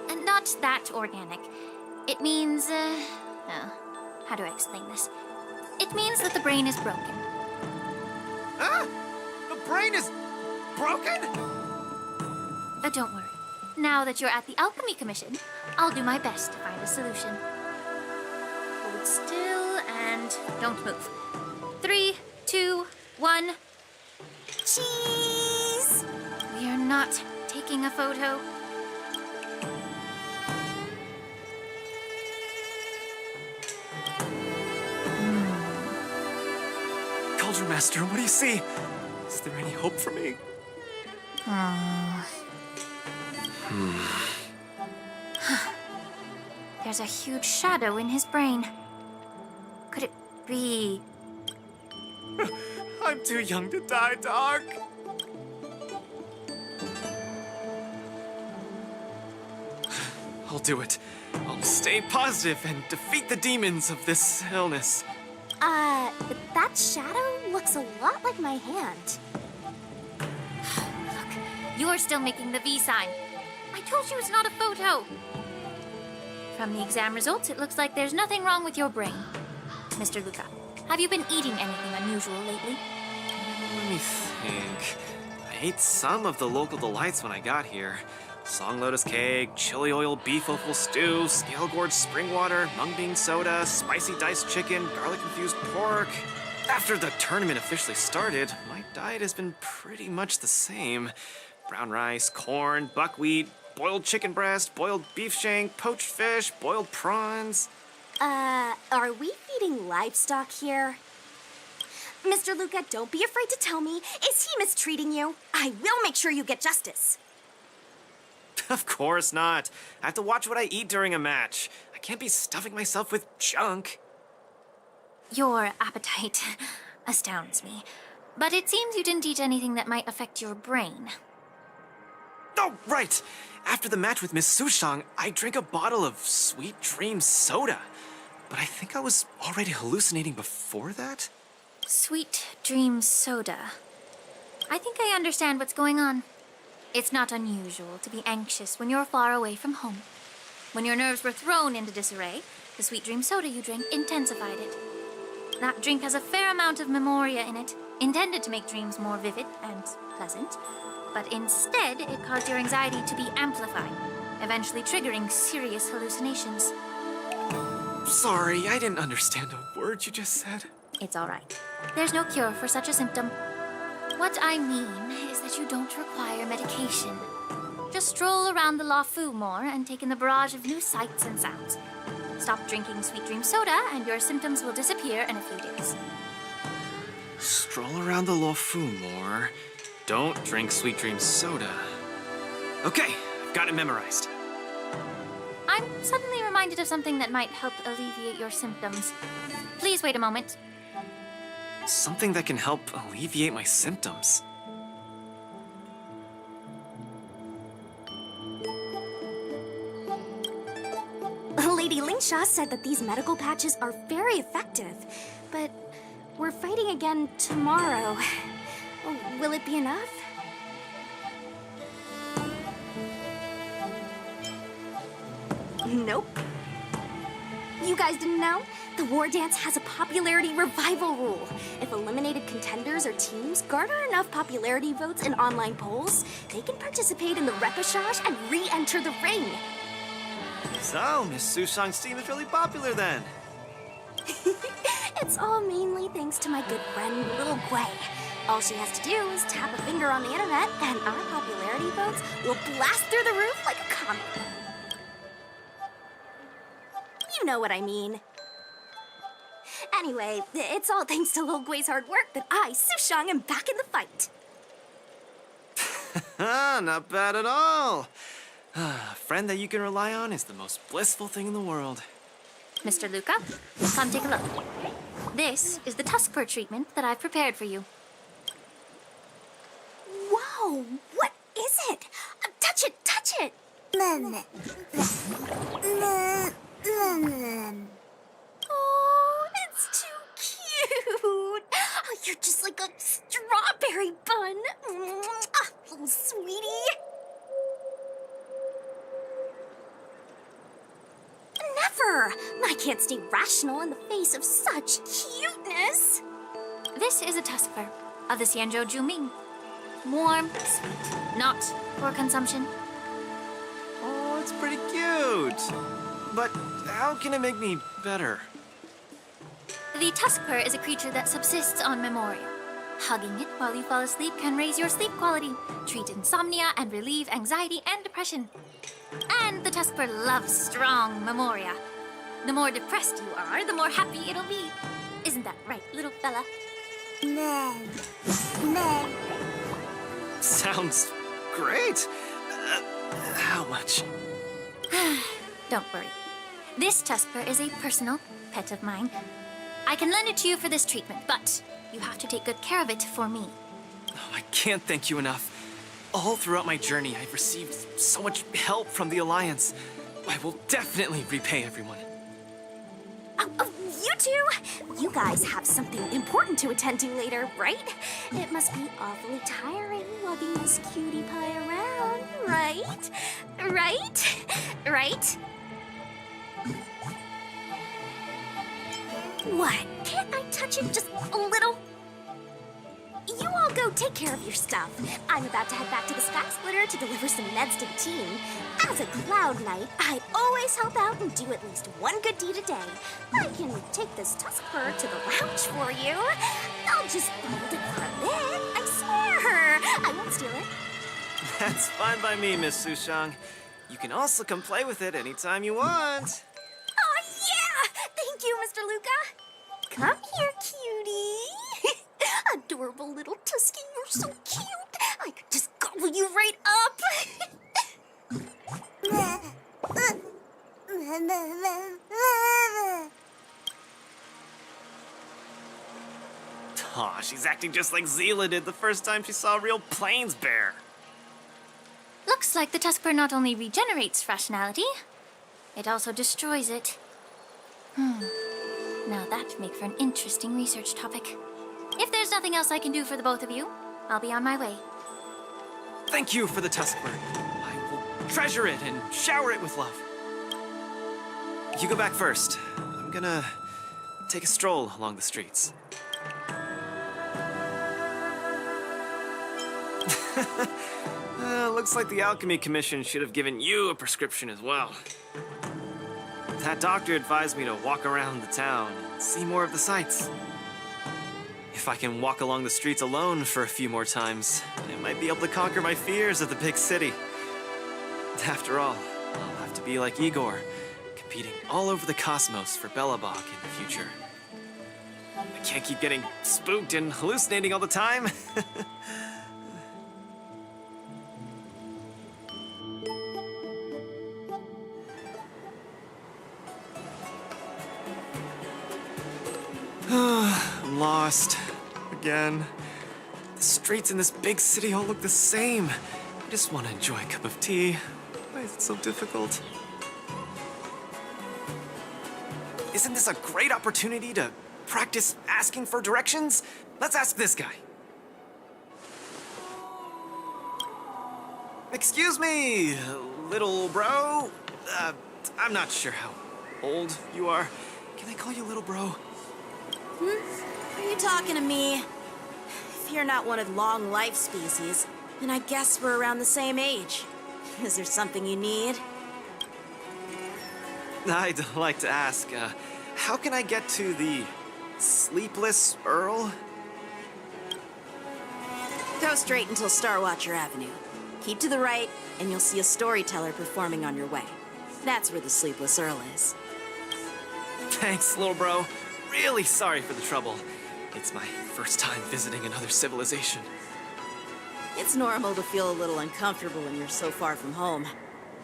And not that organic. It means, how do I explain this? It means that the brain is broken. Ah! The brain is broken? Don't worry. Now that you're at the Alchemy Commission, I'll do my best to find a solution. Hold still and don't move. 3, 2, 1. Cheese! We are not taking a photo. Cauldron Master, what do you see? Is there any hope for me? There's a huge shadow in his brain. Could it be... I'm too young to die, Doc. I'll do it. I'll stay positive and defeat the demons of this illness. That shadow looks a lot like my hand. Look, you're still making the V sign. I told you it's not a photo. From the exam results, it looks like there's nothing wrong with your brain. Mr. Luca, have you been eating anything unusual lately? Let me think. I ate some of the local delights when I got here. Song lotus cake, chili oil beef offal stew, scale gorge spring water, mung bean soda, spicy diced chicken, garlic infused pork. After the tournament officially started, my diet has been pretty much the same. Brown rice, corn, buckwheat, boiled chicken breast, boiled beef shank, poached fish, boiled prawns. Are we feeding livestock here? Mr. Luca, don't be afraid to tell me. Is he mistreating you? I will make sure you get justice. Of course not. I have to watch what I eat during a match. I can't be stuffing myself with junk. Your appetite astounds me. But it seems you didn't eat anything that might affect your brain. Oh, right. After the match with Miss Sushang, I drank a bottle of Sweet Dream soda. But I think I was already hallucinating before that? Sweet Dream soda. I think I understand what's going on. It's not unusual to be anxious when you're far away from home. When your nerves were thrown into disarray, the Sweet Dream soda you drank intensified it. That drink has a fair amount of memoria in it, intended to make dreams more vivid and pleasant. But instead, it caused your anxiety to be amplified, eventually triggering serious hallucinations. Sorry, I didn't understand a word you just said. It's all right. There's no cure for such a symptom. What I mean is that you don't require medication. Just stroll around the La Fu more and take in the barrage of new sights and sounds. Stop drinking Sweet Dream soda and your symptoms will disappear in a few days. Stroll around the Lo Fu more. Don't drink Sweet Dream soda. Okay, I've got it memorized. I'm suddenly reminded of something that might help alleviate your symptoms. Please wait a moment. Something that can help alleviate my symptoms. Lady Lingsha said that these medical patches are very effective, but we're fighting again tomorrow. Will it be enough? Nope. You guys didn't know? The War Dance has a popularity revival rule. If eliminated contenders or teams garner enough popularity votes in online polls, they can participate in the repechage and re-enter the ring. So, Miss Sushang's team is really popular then. It's all mainly thanks to my good friend, Little Gui. All she has to do is tap a finger on the internet, and our popularity votes will blast through the roof like a comet. You know what I mean. Anyway, it's all thanks to Lil Gui's hard work that I, Sushang, am back in the fight. Not bad at all. A friend that you can rely on is the most blissful thing in the world. Mr. Luca, come take a look. This is the tusk fur treatment that I've prepared for you. Whoa, what is it? Touch it, touch it! Oh, it's too cute! Oh, you're just like a strawberry bun! Little sweetie! Never! I can't stay rational in the face of such cuteness! This is a tusk fur of the Xianzhou Juming. Warm, sweet, not for consumption. Oh, it's pretty cute. But how can it make me better? The tusk fur is a creature that subsists on memoria. Hugging it while you fall asleep can raise your sleep quality, treat insomnia, and relieve anxiety and depression. And the tusk fur loves strong memoria. The more depressed you are, the more happy it'll be. Isn't that right, little fella? Sounds great. How much? Don't worry. This tusk fur is a personal pet of mine. I can lend it to you for this treatment, but you have to take good care of it for me. Oh, I can't thank you enough. All throughout my journey, I've received so much help from the Alliance. I will definitely repay everyone. You two! You guys have something important to attend to later, right? It must be awfully tiring lugging this cutie pie around, right? Right? Right? What? Can't I touch it just a little? You all go take care of your stuff. I'm about to head back to the Sky Splitter to deliver some meds to the team. As a Cloud Knight, I always help out and do at least one good deed a day. I can take this tusk fur to the lounge for you. I'll just hold it for a bit, I swear. I won't steal it. That's fine by me, Miss Sushang. You can also come play with it anytime you want. Oh, yeah! Thank you, Mr. Luca. Come here, cutie. Adorable little Tusky, you're so cute. I could just gobble you right up. Aw, she's acting just like Zila did the first time she saw a real plains bear. Looks like the tusk fur not only regenerates rationality, it also destroys it. Now that'd make for an interesting research topic. If there's nothing else I can do for the both of you, I'll be on my way. Thank you for the tusk fur. I will treasure it and shower it with love. You go back first. I'm gonna take a stroll along the streets. Looks like the Alchemy Commission should have given you a prescription as well. That doctor advised me to walk around the town and see more of the sights. If I can walk along the streets alone for a few more times, I might be able to conquer my fears of the big city. After all, I'll have to be like Igor, competing all over the cosmos for Belobog in the future. I can't keep getting spooked and hallucinating all the time. I'm lost. Again. The streets in this big city all look the same. I just want to enjoy a cup of tea. Why is it so difficult? Isn't this a great opportunity to practice asking for directions? Let's ask this guy. Excuse me, little bro. I'm not sure how old you are. Can I call you little bro? Are you talking to me? If you're not one of the long life species, then I guess we're around the same age. Is there something you need? I'd like to ask, how can I get to the Sleepless Earl? Go straight until Starwatcher Avenue. Keep to the right, and you'll see a storyteller performing on your way. That's where the Sleepless Earl is. Thanks, little bro. Really sorry for the trouble. It's my first time visiting another civilization. It's normal to feel a little uncomfortable when you're so far from home.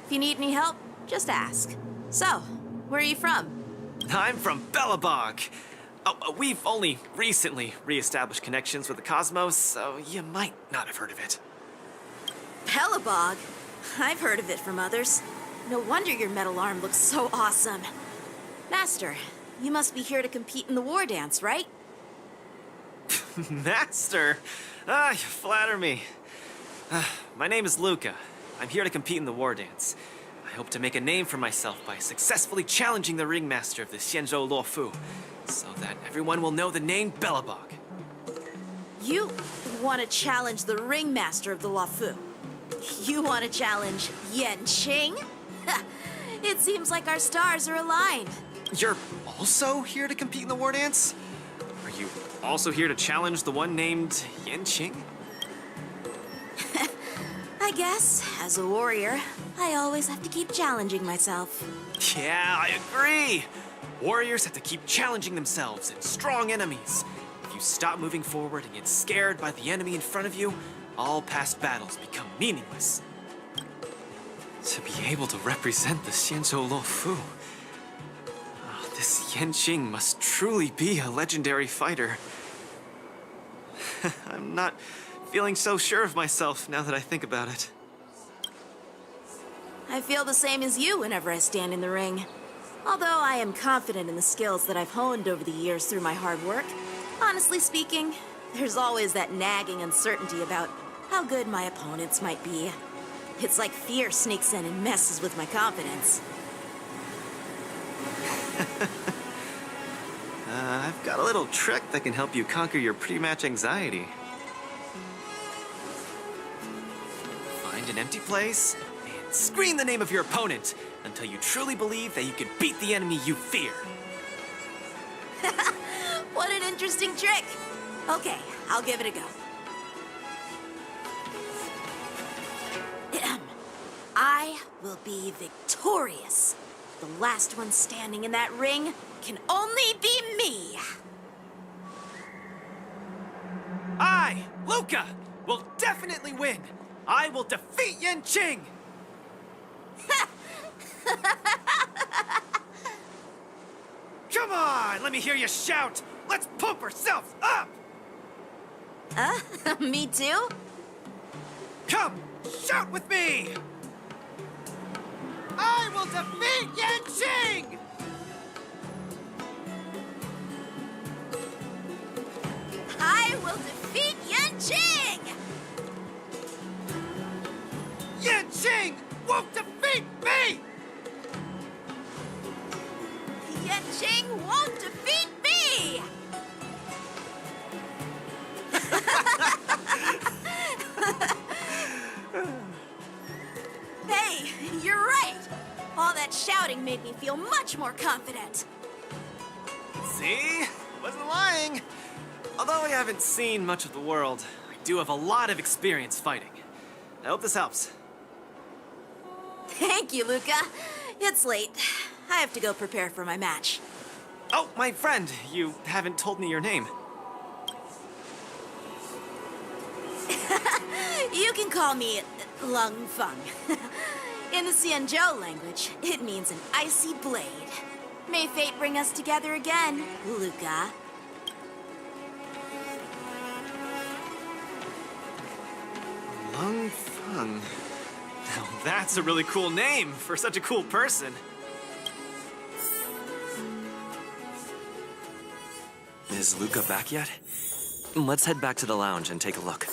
If you need any help, just ask. So, where are you from? I'm from Belobog. We've only recently re-established connections with the cosmos, so you might not have heard of it. Belobog? I've heard of it from others. No wonder your metal arm looks so awesome. Master, you must be here to compete in the war dance, right? Master? You flatter me. My name is Luca. I'm here to compete in the war dance. I hope to make a name for myself by successfully challenging the ringmaster of the Xianzhou Luofu, so that everyone will know the name Belobog. You want to challenge the ringmaster of the Luofu? You want to challenge Yanqing? It seems like our stars are aligned. You're also here to compete in the war dance? Are you also here to challenge the one named Yanqing? I guess, as a warrior, I always have to keep challenging myself. Yeah, I agree! Warriors have to keep challenging themselves and strong enemies. If you stop moving forward and get scared by the enemy in front of you, all past battles become meaningless. To be able to represent the Xianzhou Luofu, this Yanqing must truly be a legendary fighter. I'm not feeling so sure of myself now that I think about it. I feel the same as you whenever I stand in the ring. Although I am confident in the skills that I've honed over the years through my hard work, honestly speaking, there's always that nagging uncertainty about how good my opponents might be. It's like fear sneaks in and messes with my confidence. I've got a little trick that can help you conquer your pre-match anxiety. find an empty place and scream the name of your opponent until you truly believe that you can beat the enemy you fear. What an interesting trick. Okay, I'll give it a go. I will be victorious. The last one standing in that ring can only be me. I, Luca, will definitely win. I will defeat Yanqing. Come on, let me hear you shout. Let's pump ourselves up. Me too? Come, shout with me. I will defeat Yanqing. I will defeat Yanqing! Yanqing won't defeat me! Yanqing won't defeat me! Hey, you're right! All that shouting made me feel much more confident. See? Wasn't lying. Although I haven't seen much of the world, I do have a lot of experience fighting. I hope this helps. Thank you, Luca. It's late. I have to go prepare for my match. Oh, my friend, you haven't told me your name. You can call me Lung Feng. In the Xianzhou language, it means an icy blade. May fate bring us together again, Luca. Lung Feng. Now that's a really cool name for such a cool person. Is Luca back yet? Let's head back to the lounge and take a look.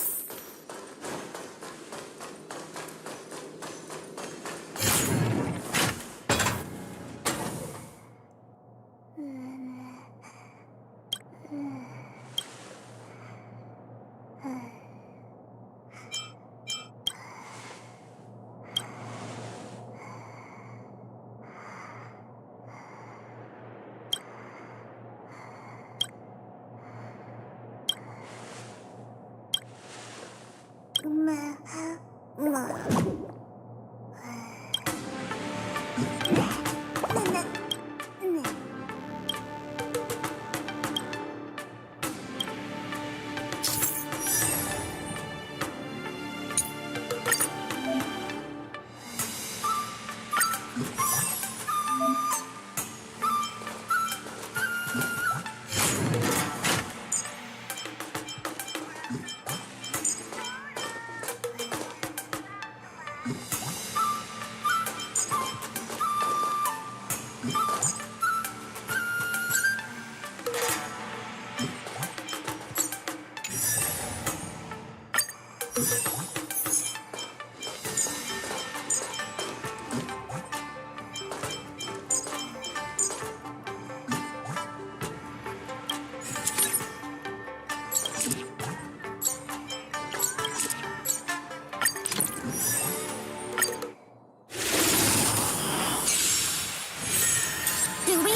Do we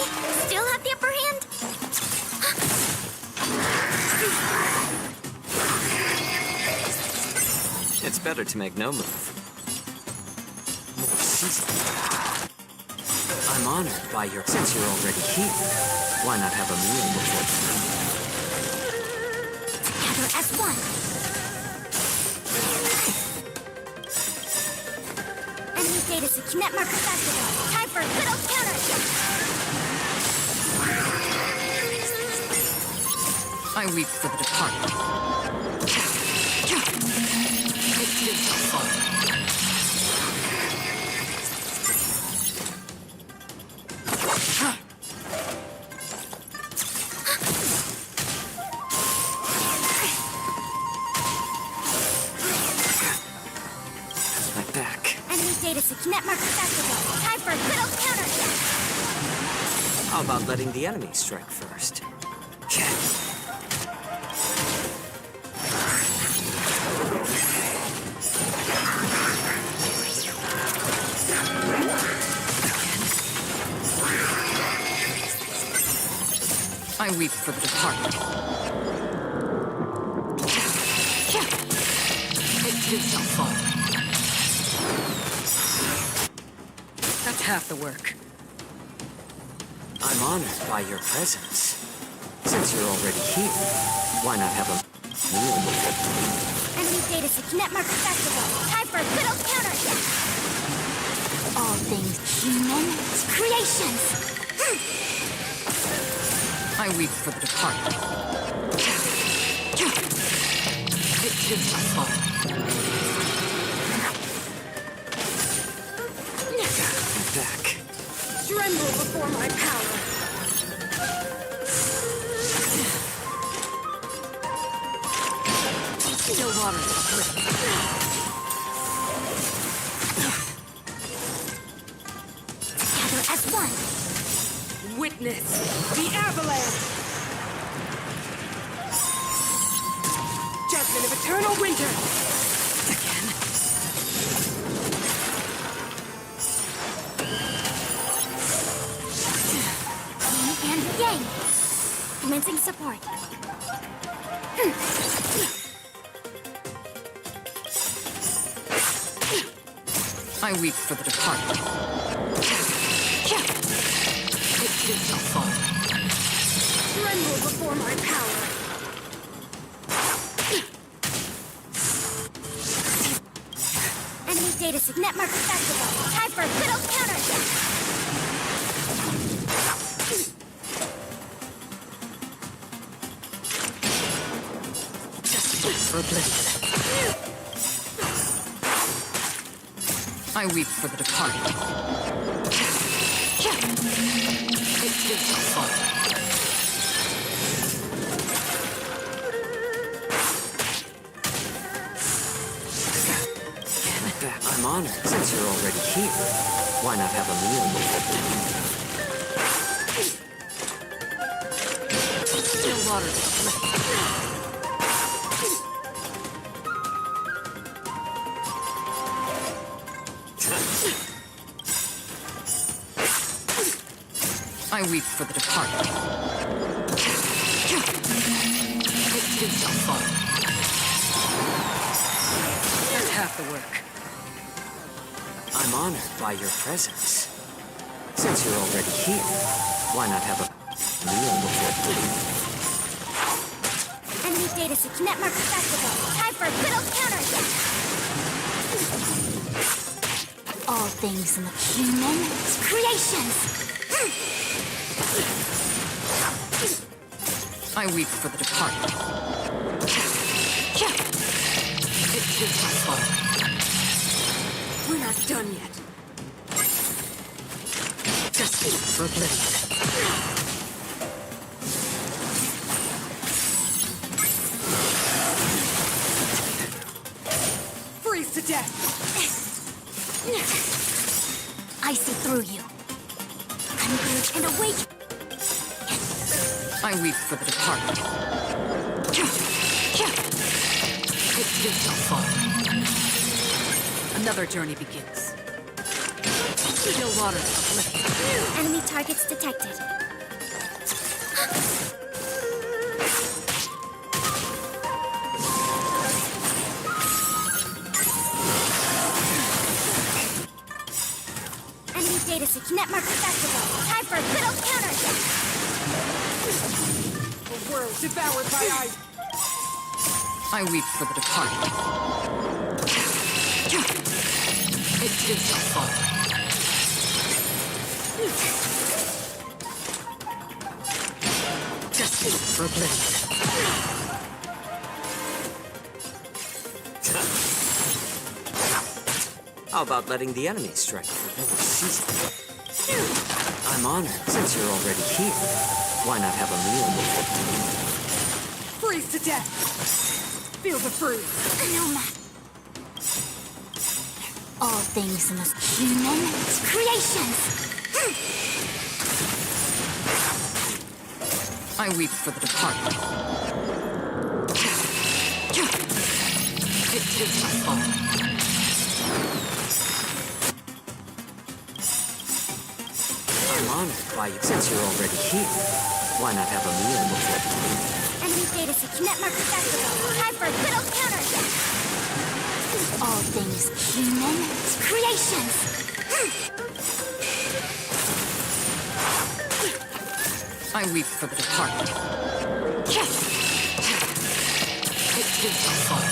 still have the upper hand? It's better to make no move. I'm honored by your... Since you're already here, why not have a meal before... Together as one. Enemy status at Kinet Marker Festival. Time for a good old counter. I weep for the departed. My back. Enemy status at Kinet Marker Festival. Time for a good old counter. How about letting the enemy strike first? I weep for the departed. It too shall fall. That's half the work. I'm honored by your presence. Since you're already here, why not have a meal with it? Enemy data signet marker festival. Time for a good old counterattack. All things human creations. I weep for the departed. It too shall fall. Back. Tremble before my power. Still water. Together as one. Witness the avalanche. Judgment of eternal winter. Again. Yin and yang. Commencing support. I weep for the departed. It too shall fall. Tremble before my power. Enemy data signet marker festival. Time for a good old counterattack. For oblivion. I weep for the departed. It too shall fall. I'm honored. Since you're already here, why not have a meal with it? Still water. I weep for the departed. It too shall fall. That's half the work. I'm honored by your presence. Since you're already here, why not have a meal before dinner? Enemy data signet marker festival. Time for a good old counterattack. All things in the human creations. I weep for the departed. It too shall fall. We're not done yet. Justice for oblivion. Freeze to death. I see through you. Converge and awake. I weep for the departed. It too shall fall. Another journey begins. Still water uplifted. Enemy targets detected. Enemy data signet marker festival. Time for a good old counterattack. The world devoured by ice. I weep for the departed. It too shall fall. Justice for oblivion. How about letting the enemy strike for no season? I'm honored. Since you're already here, why not have a meal with it? Freeze to death. Feel the freeze. No matter. All things in this human creations. I weep for the departed. It too shall fall. I'm honored by you since you're already here. Why not have a meal before? Enemy data set network accessible. Time for a good old counterattack. All things human creations. I weep for the departed. It will fall.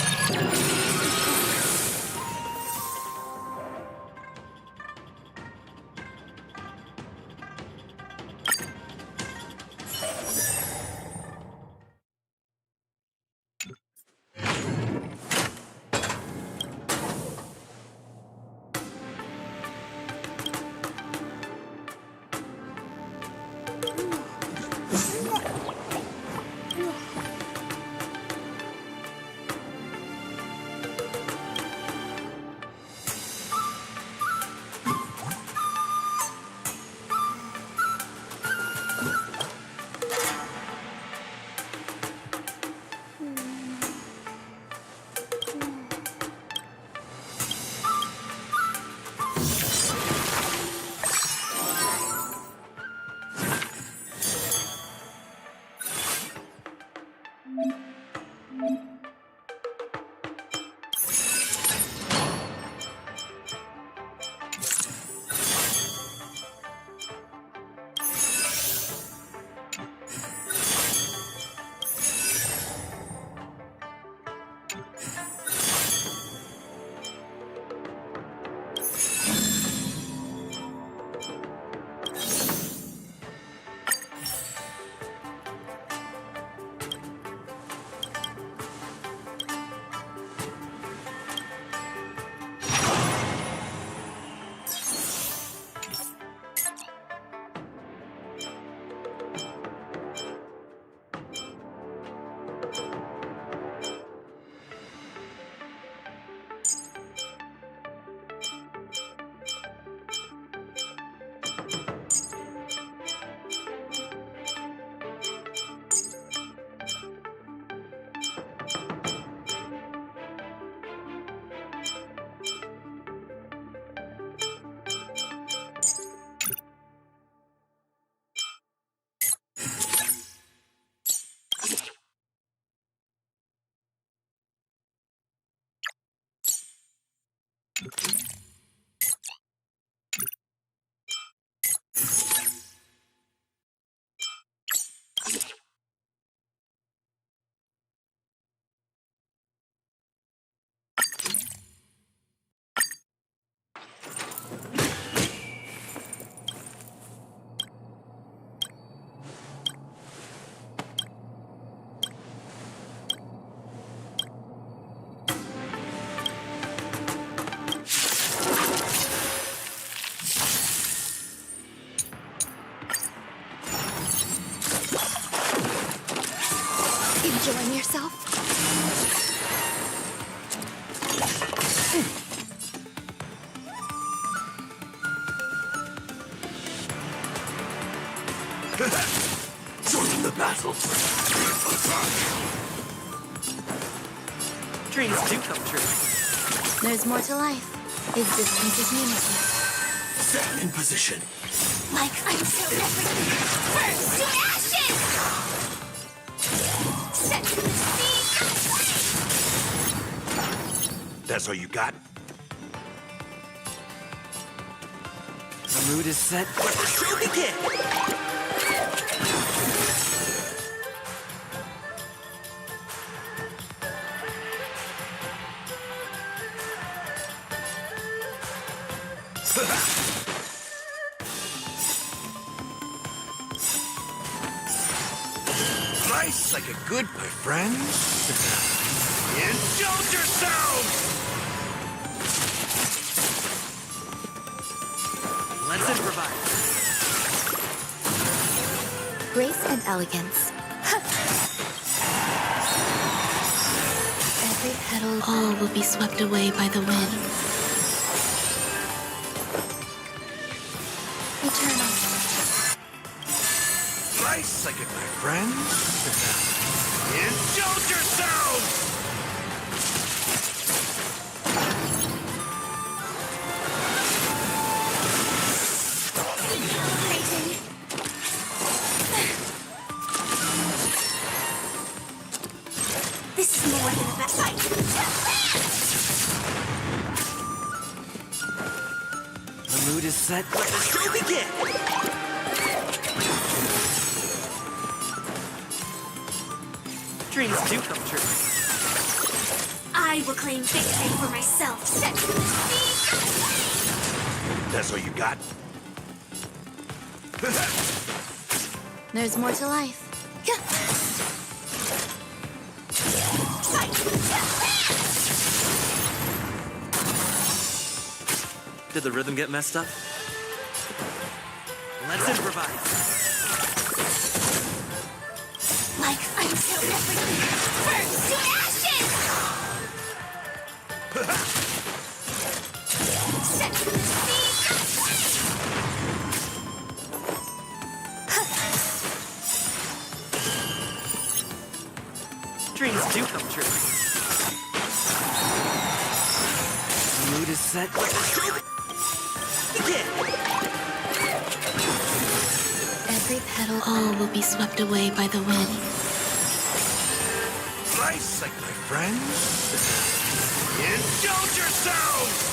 Enjoying yourself? Join the battle. Dreams do come true. There's more to life. Existence is meaningful. Stand in position. Like until everything burns to ashes! Set to the sea! That's all you got? The mood is set. Let the show begin! Nice like a good, my friend. Indulge yourselves! Let's improvise. Grace and elegance. Every petal, all will be swept away by the wind. Eternal. Nice like it, my friend. Indulge yourselves! The mood is set. Let the show begin! Dreams do come true. I will claim victory for myself. Set to the That's all you got? There's more to life. Did the rhythm get messed up? Let's improvise. Like until everything burns to ashes! Set to the Dreams do come true. The mood is set. Let the show begin! Every petal, all will be swept away by the wind. Nice, like my friends. Indulge yourselves!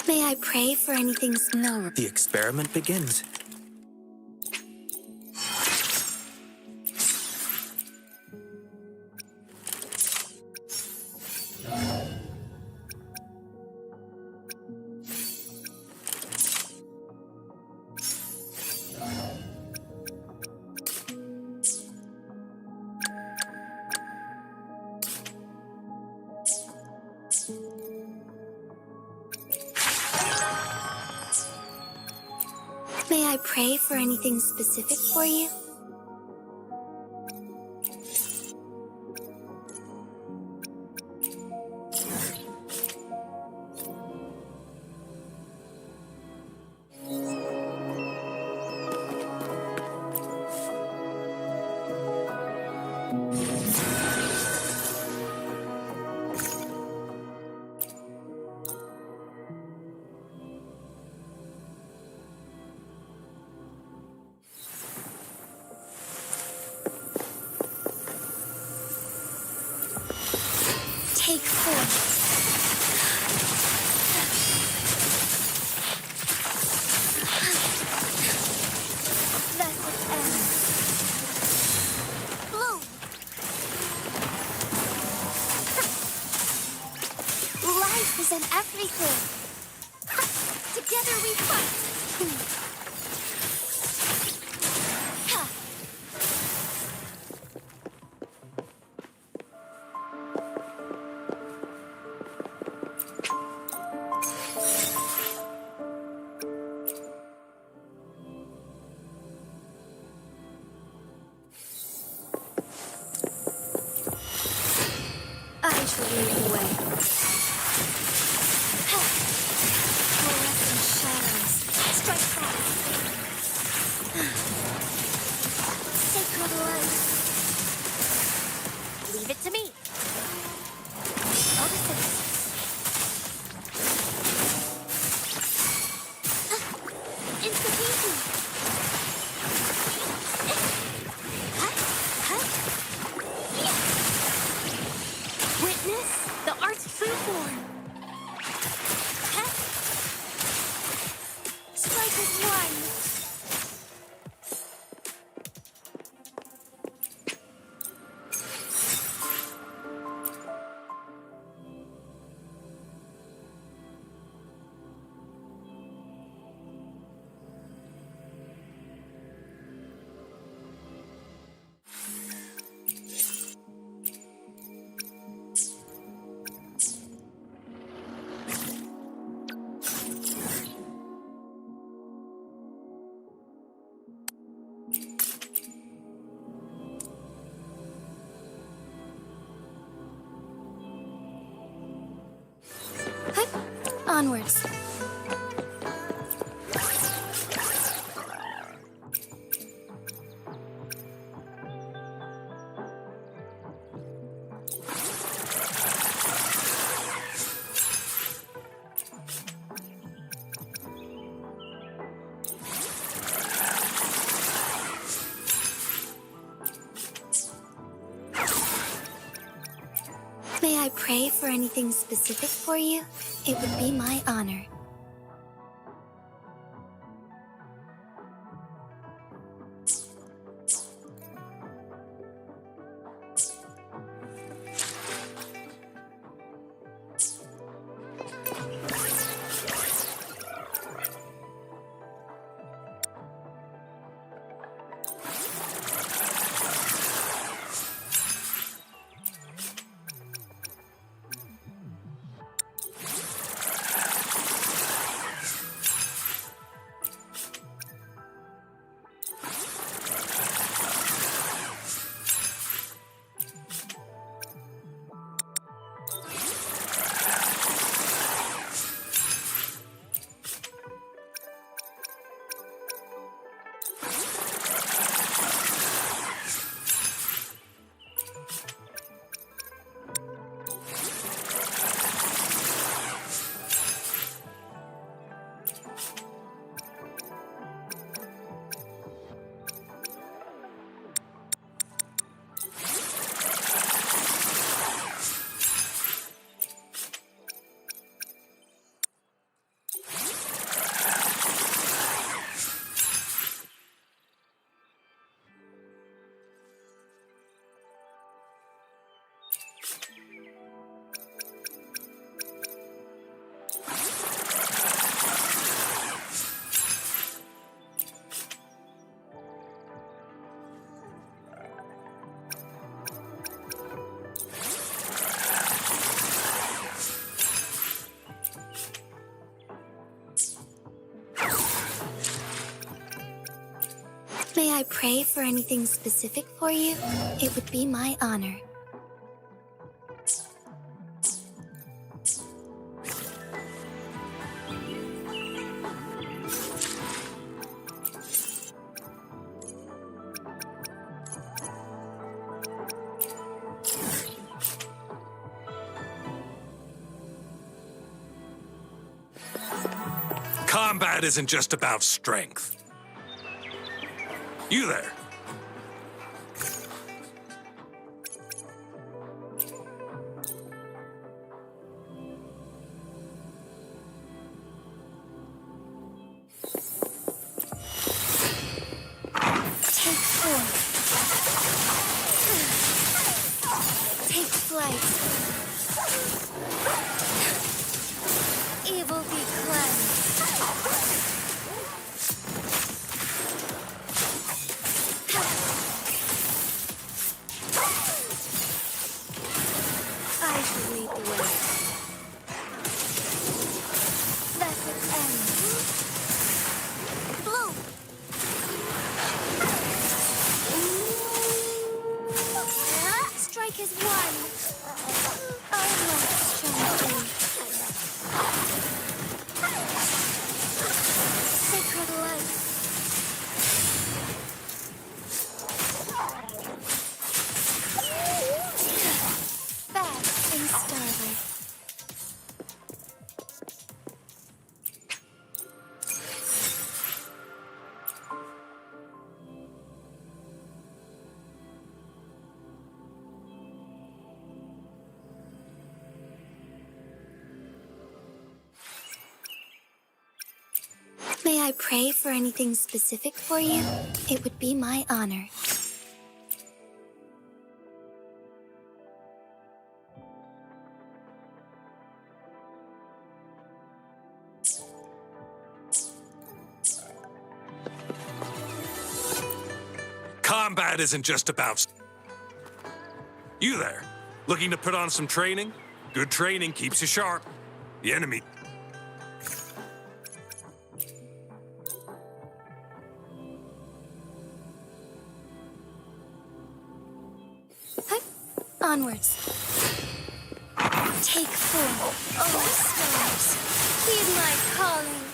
May I pray for anything? No. The experiment begins. May I pray for anything specific for you? Take 4. Let it end. Bloom. Life is in everything. Together we fight. I shall lead the way. Fluorescent shadows. Strike fast. Sacred light. Leave it to me. Notice it. Inspiration. Witness the art's true form. Strike as one. Onwards. May I pray for anything specific for you? It would be my honor. May I pray for anything specific for you? It would be my honor. Combat isn't just about strength. You there. Take form. Take flight. Evil be cleansed. I shall lead the way. Let it end. Blow. Strike is one. I lost strength. Sacred light. Fast in starlight. May I pray for anything specific for you? It would be my honor. Combat isn't just about... You there. Looking to put on some training? Good training keeps you sharp. The enemy... Onwards. Take form, oh stars. Heed my calling.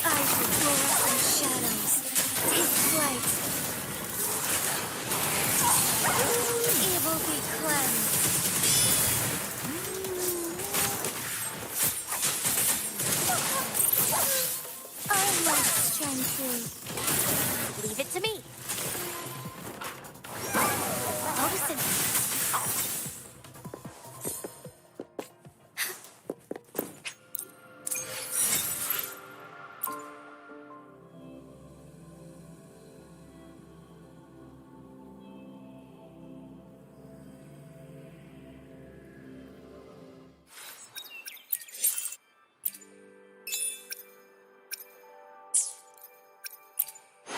I shall dwell in shadows. Take flight. Evil be cleansed. I lost strength. Leave it to me.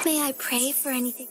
May I pray for anything?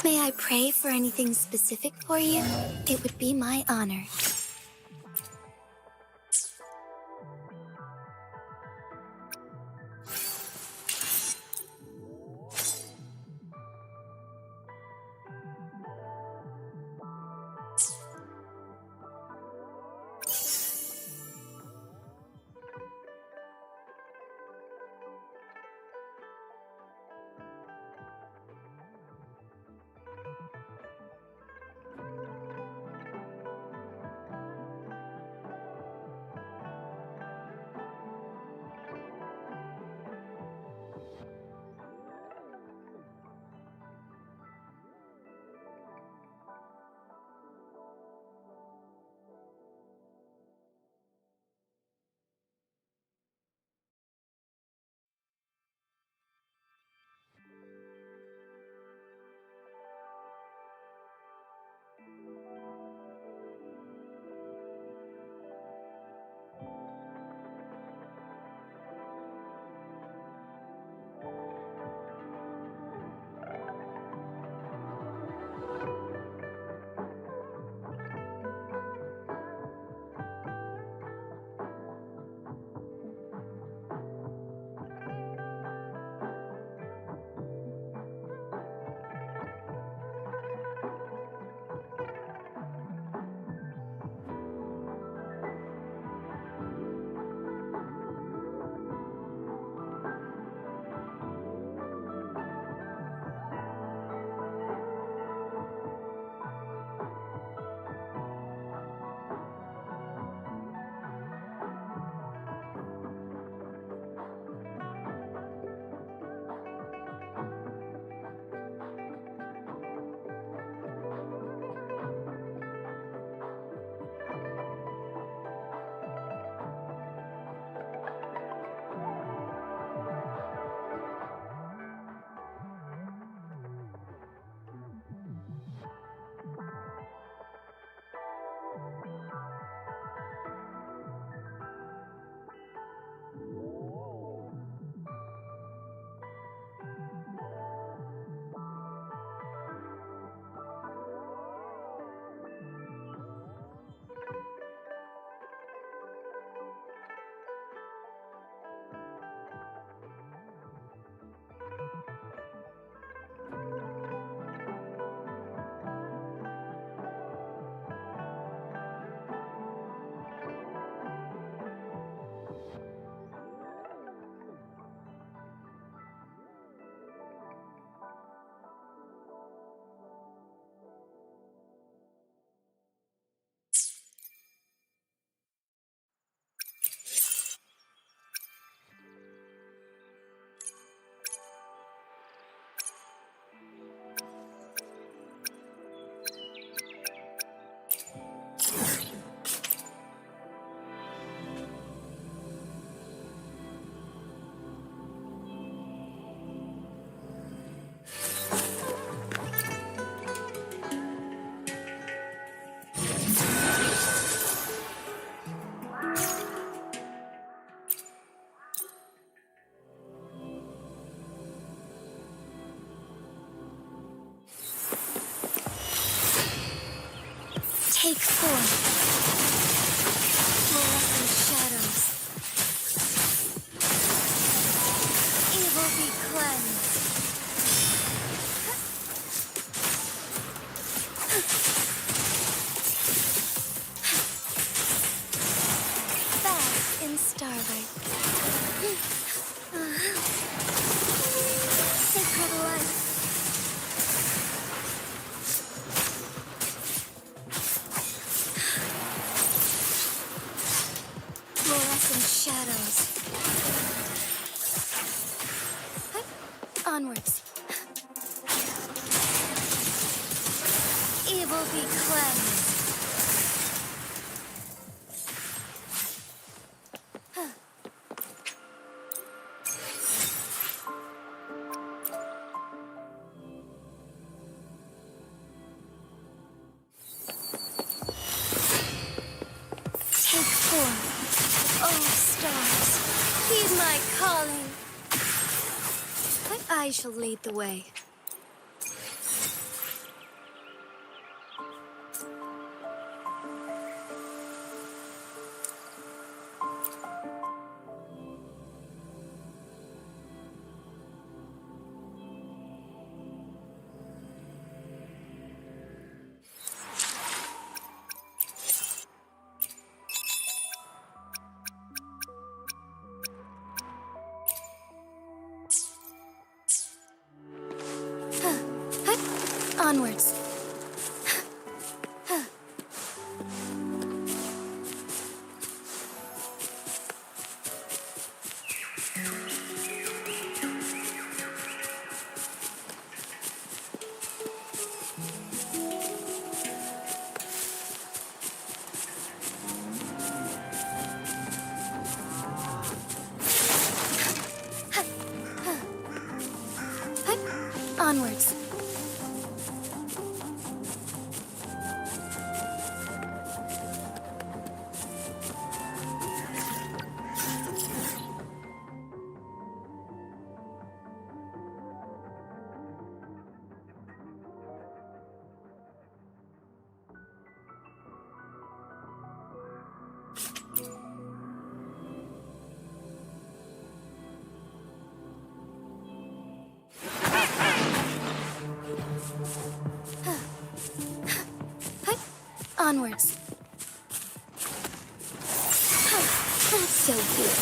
May I pray for anything specific for you? It would be my honor. Take form. Fluorescent shadows. Evil be cleansed. Bask in starlight. Sacred light. Fluorescent shadows. Onwards. Evil be cleansed. Take form. Oh, stars, heed my calling. I shall lead the way. Onwards. Onwards. Onwards. That's so good.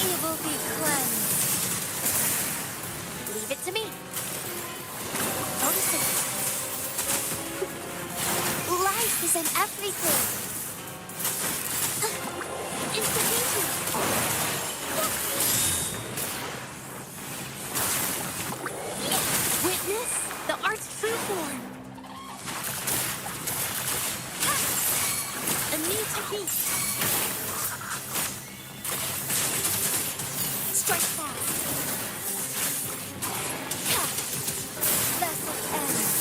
Evil be cleansed. Leave it to me. Notice it. Life is in everything. Into danger. Witness the art's true form. A need to beat. Strike fast. Vessel ends.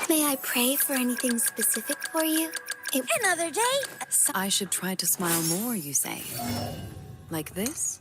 May I pray for anything specific for you? Another day? I should try to smile more, you say? Like this?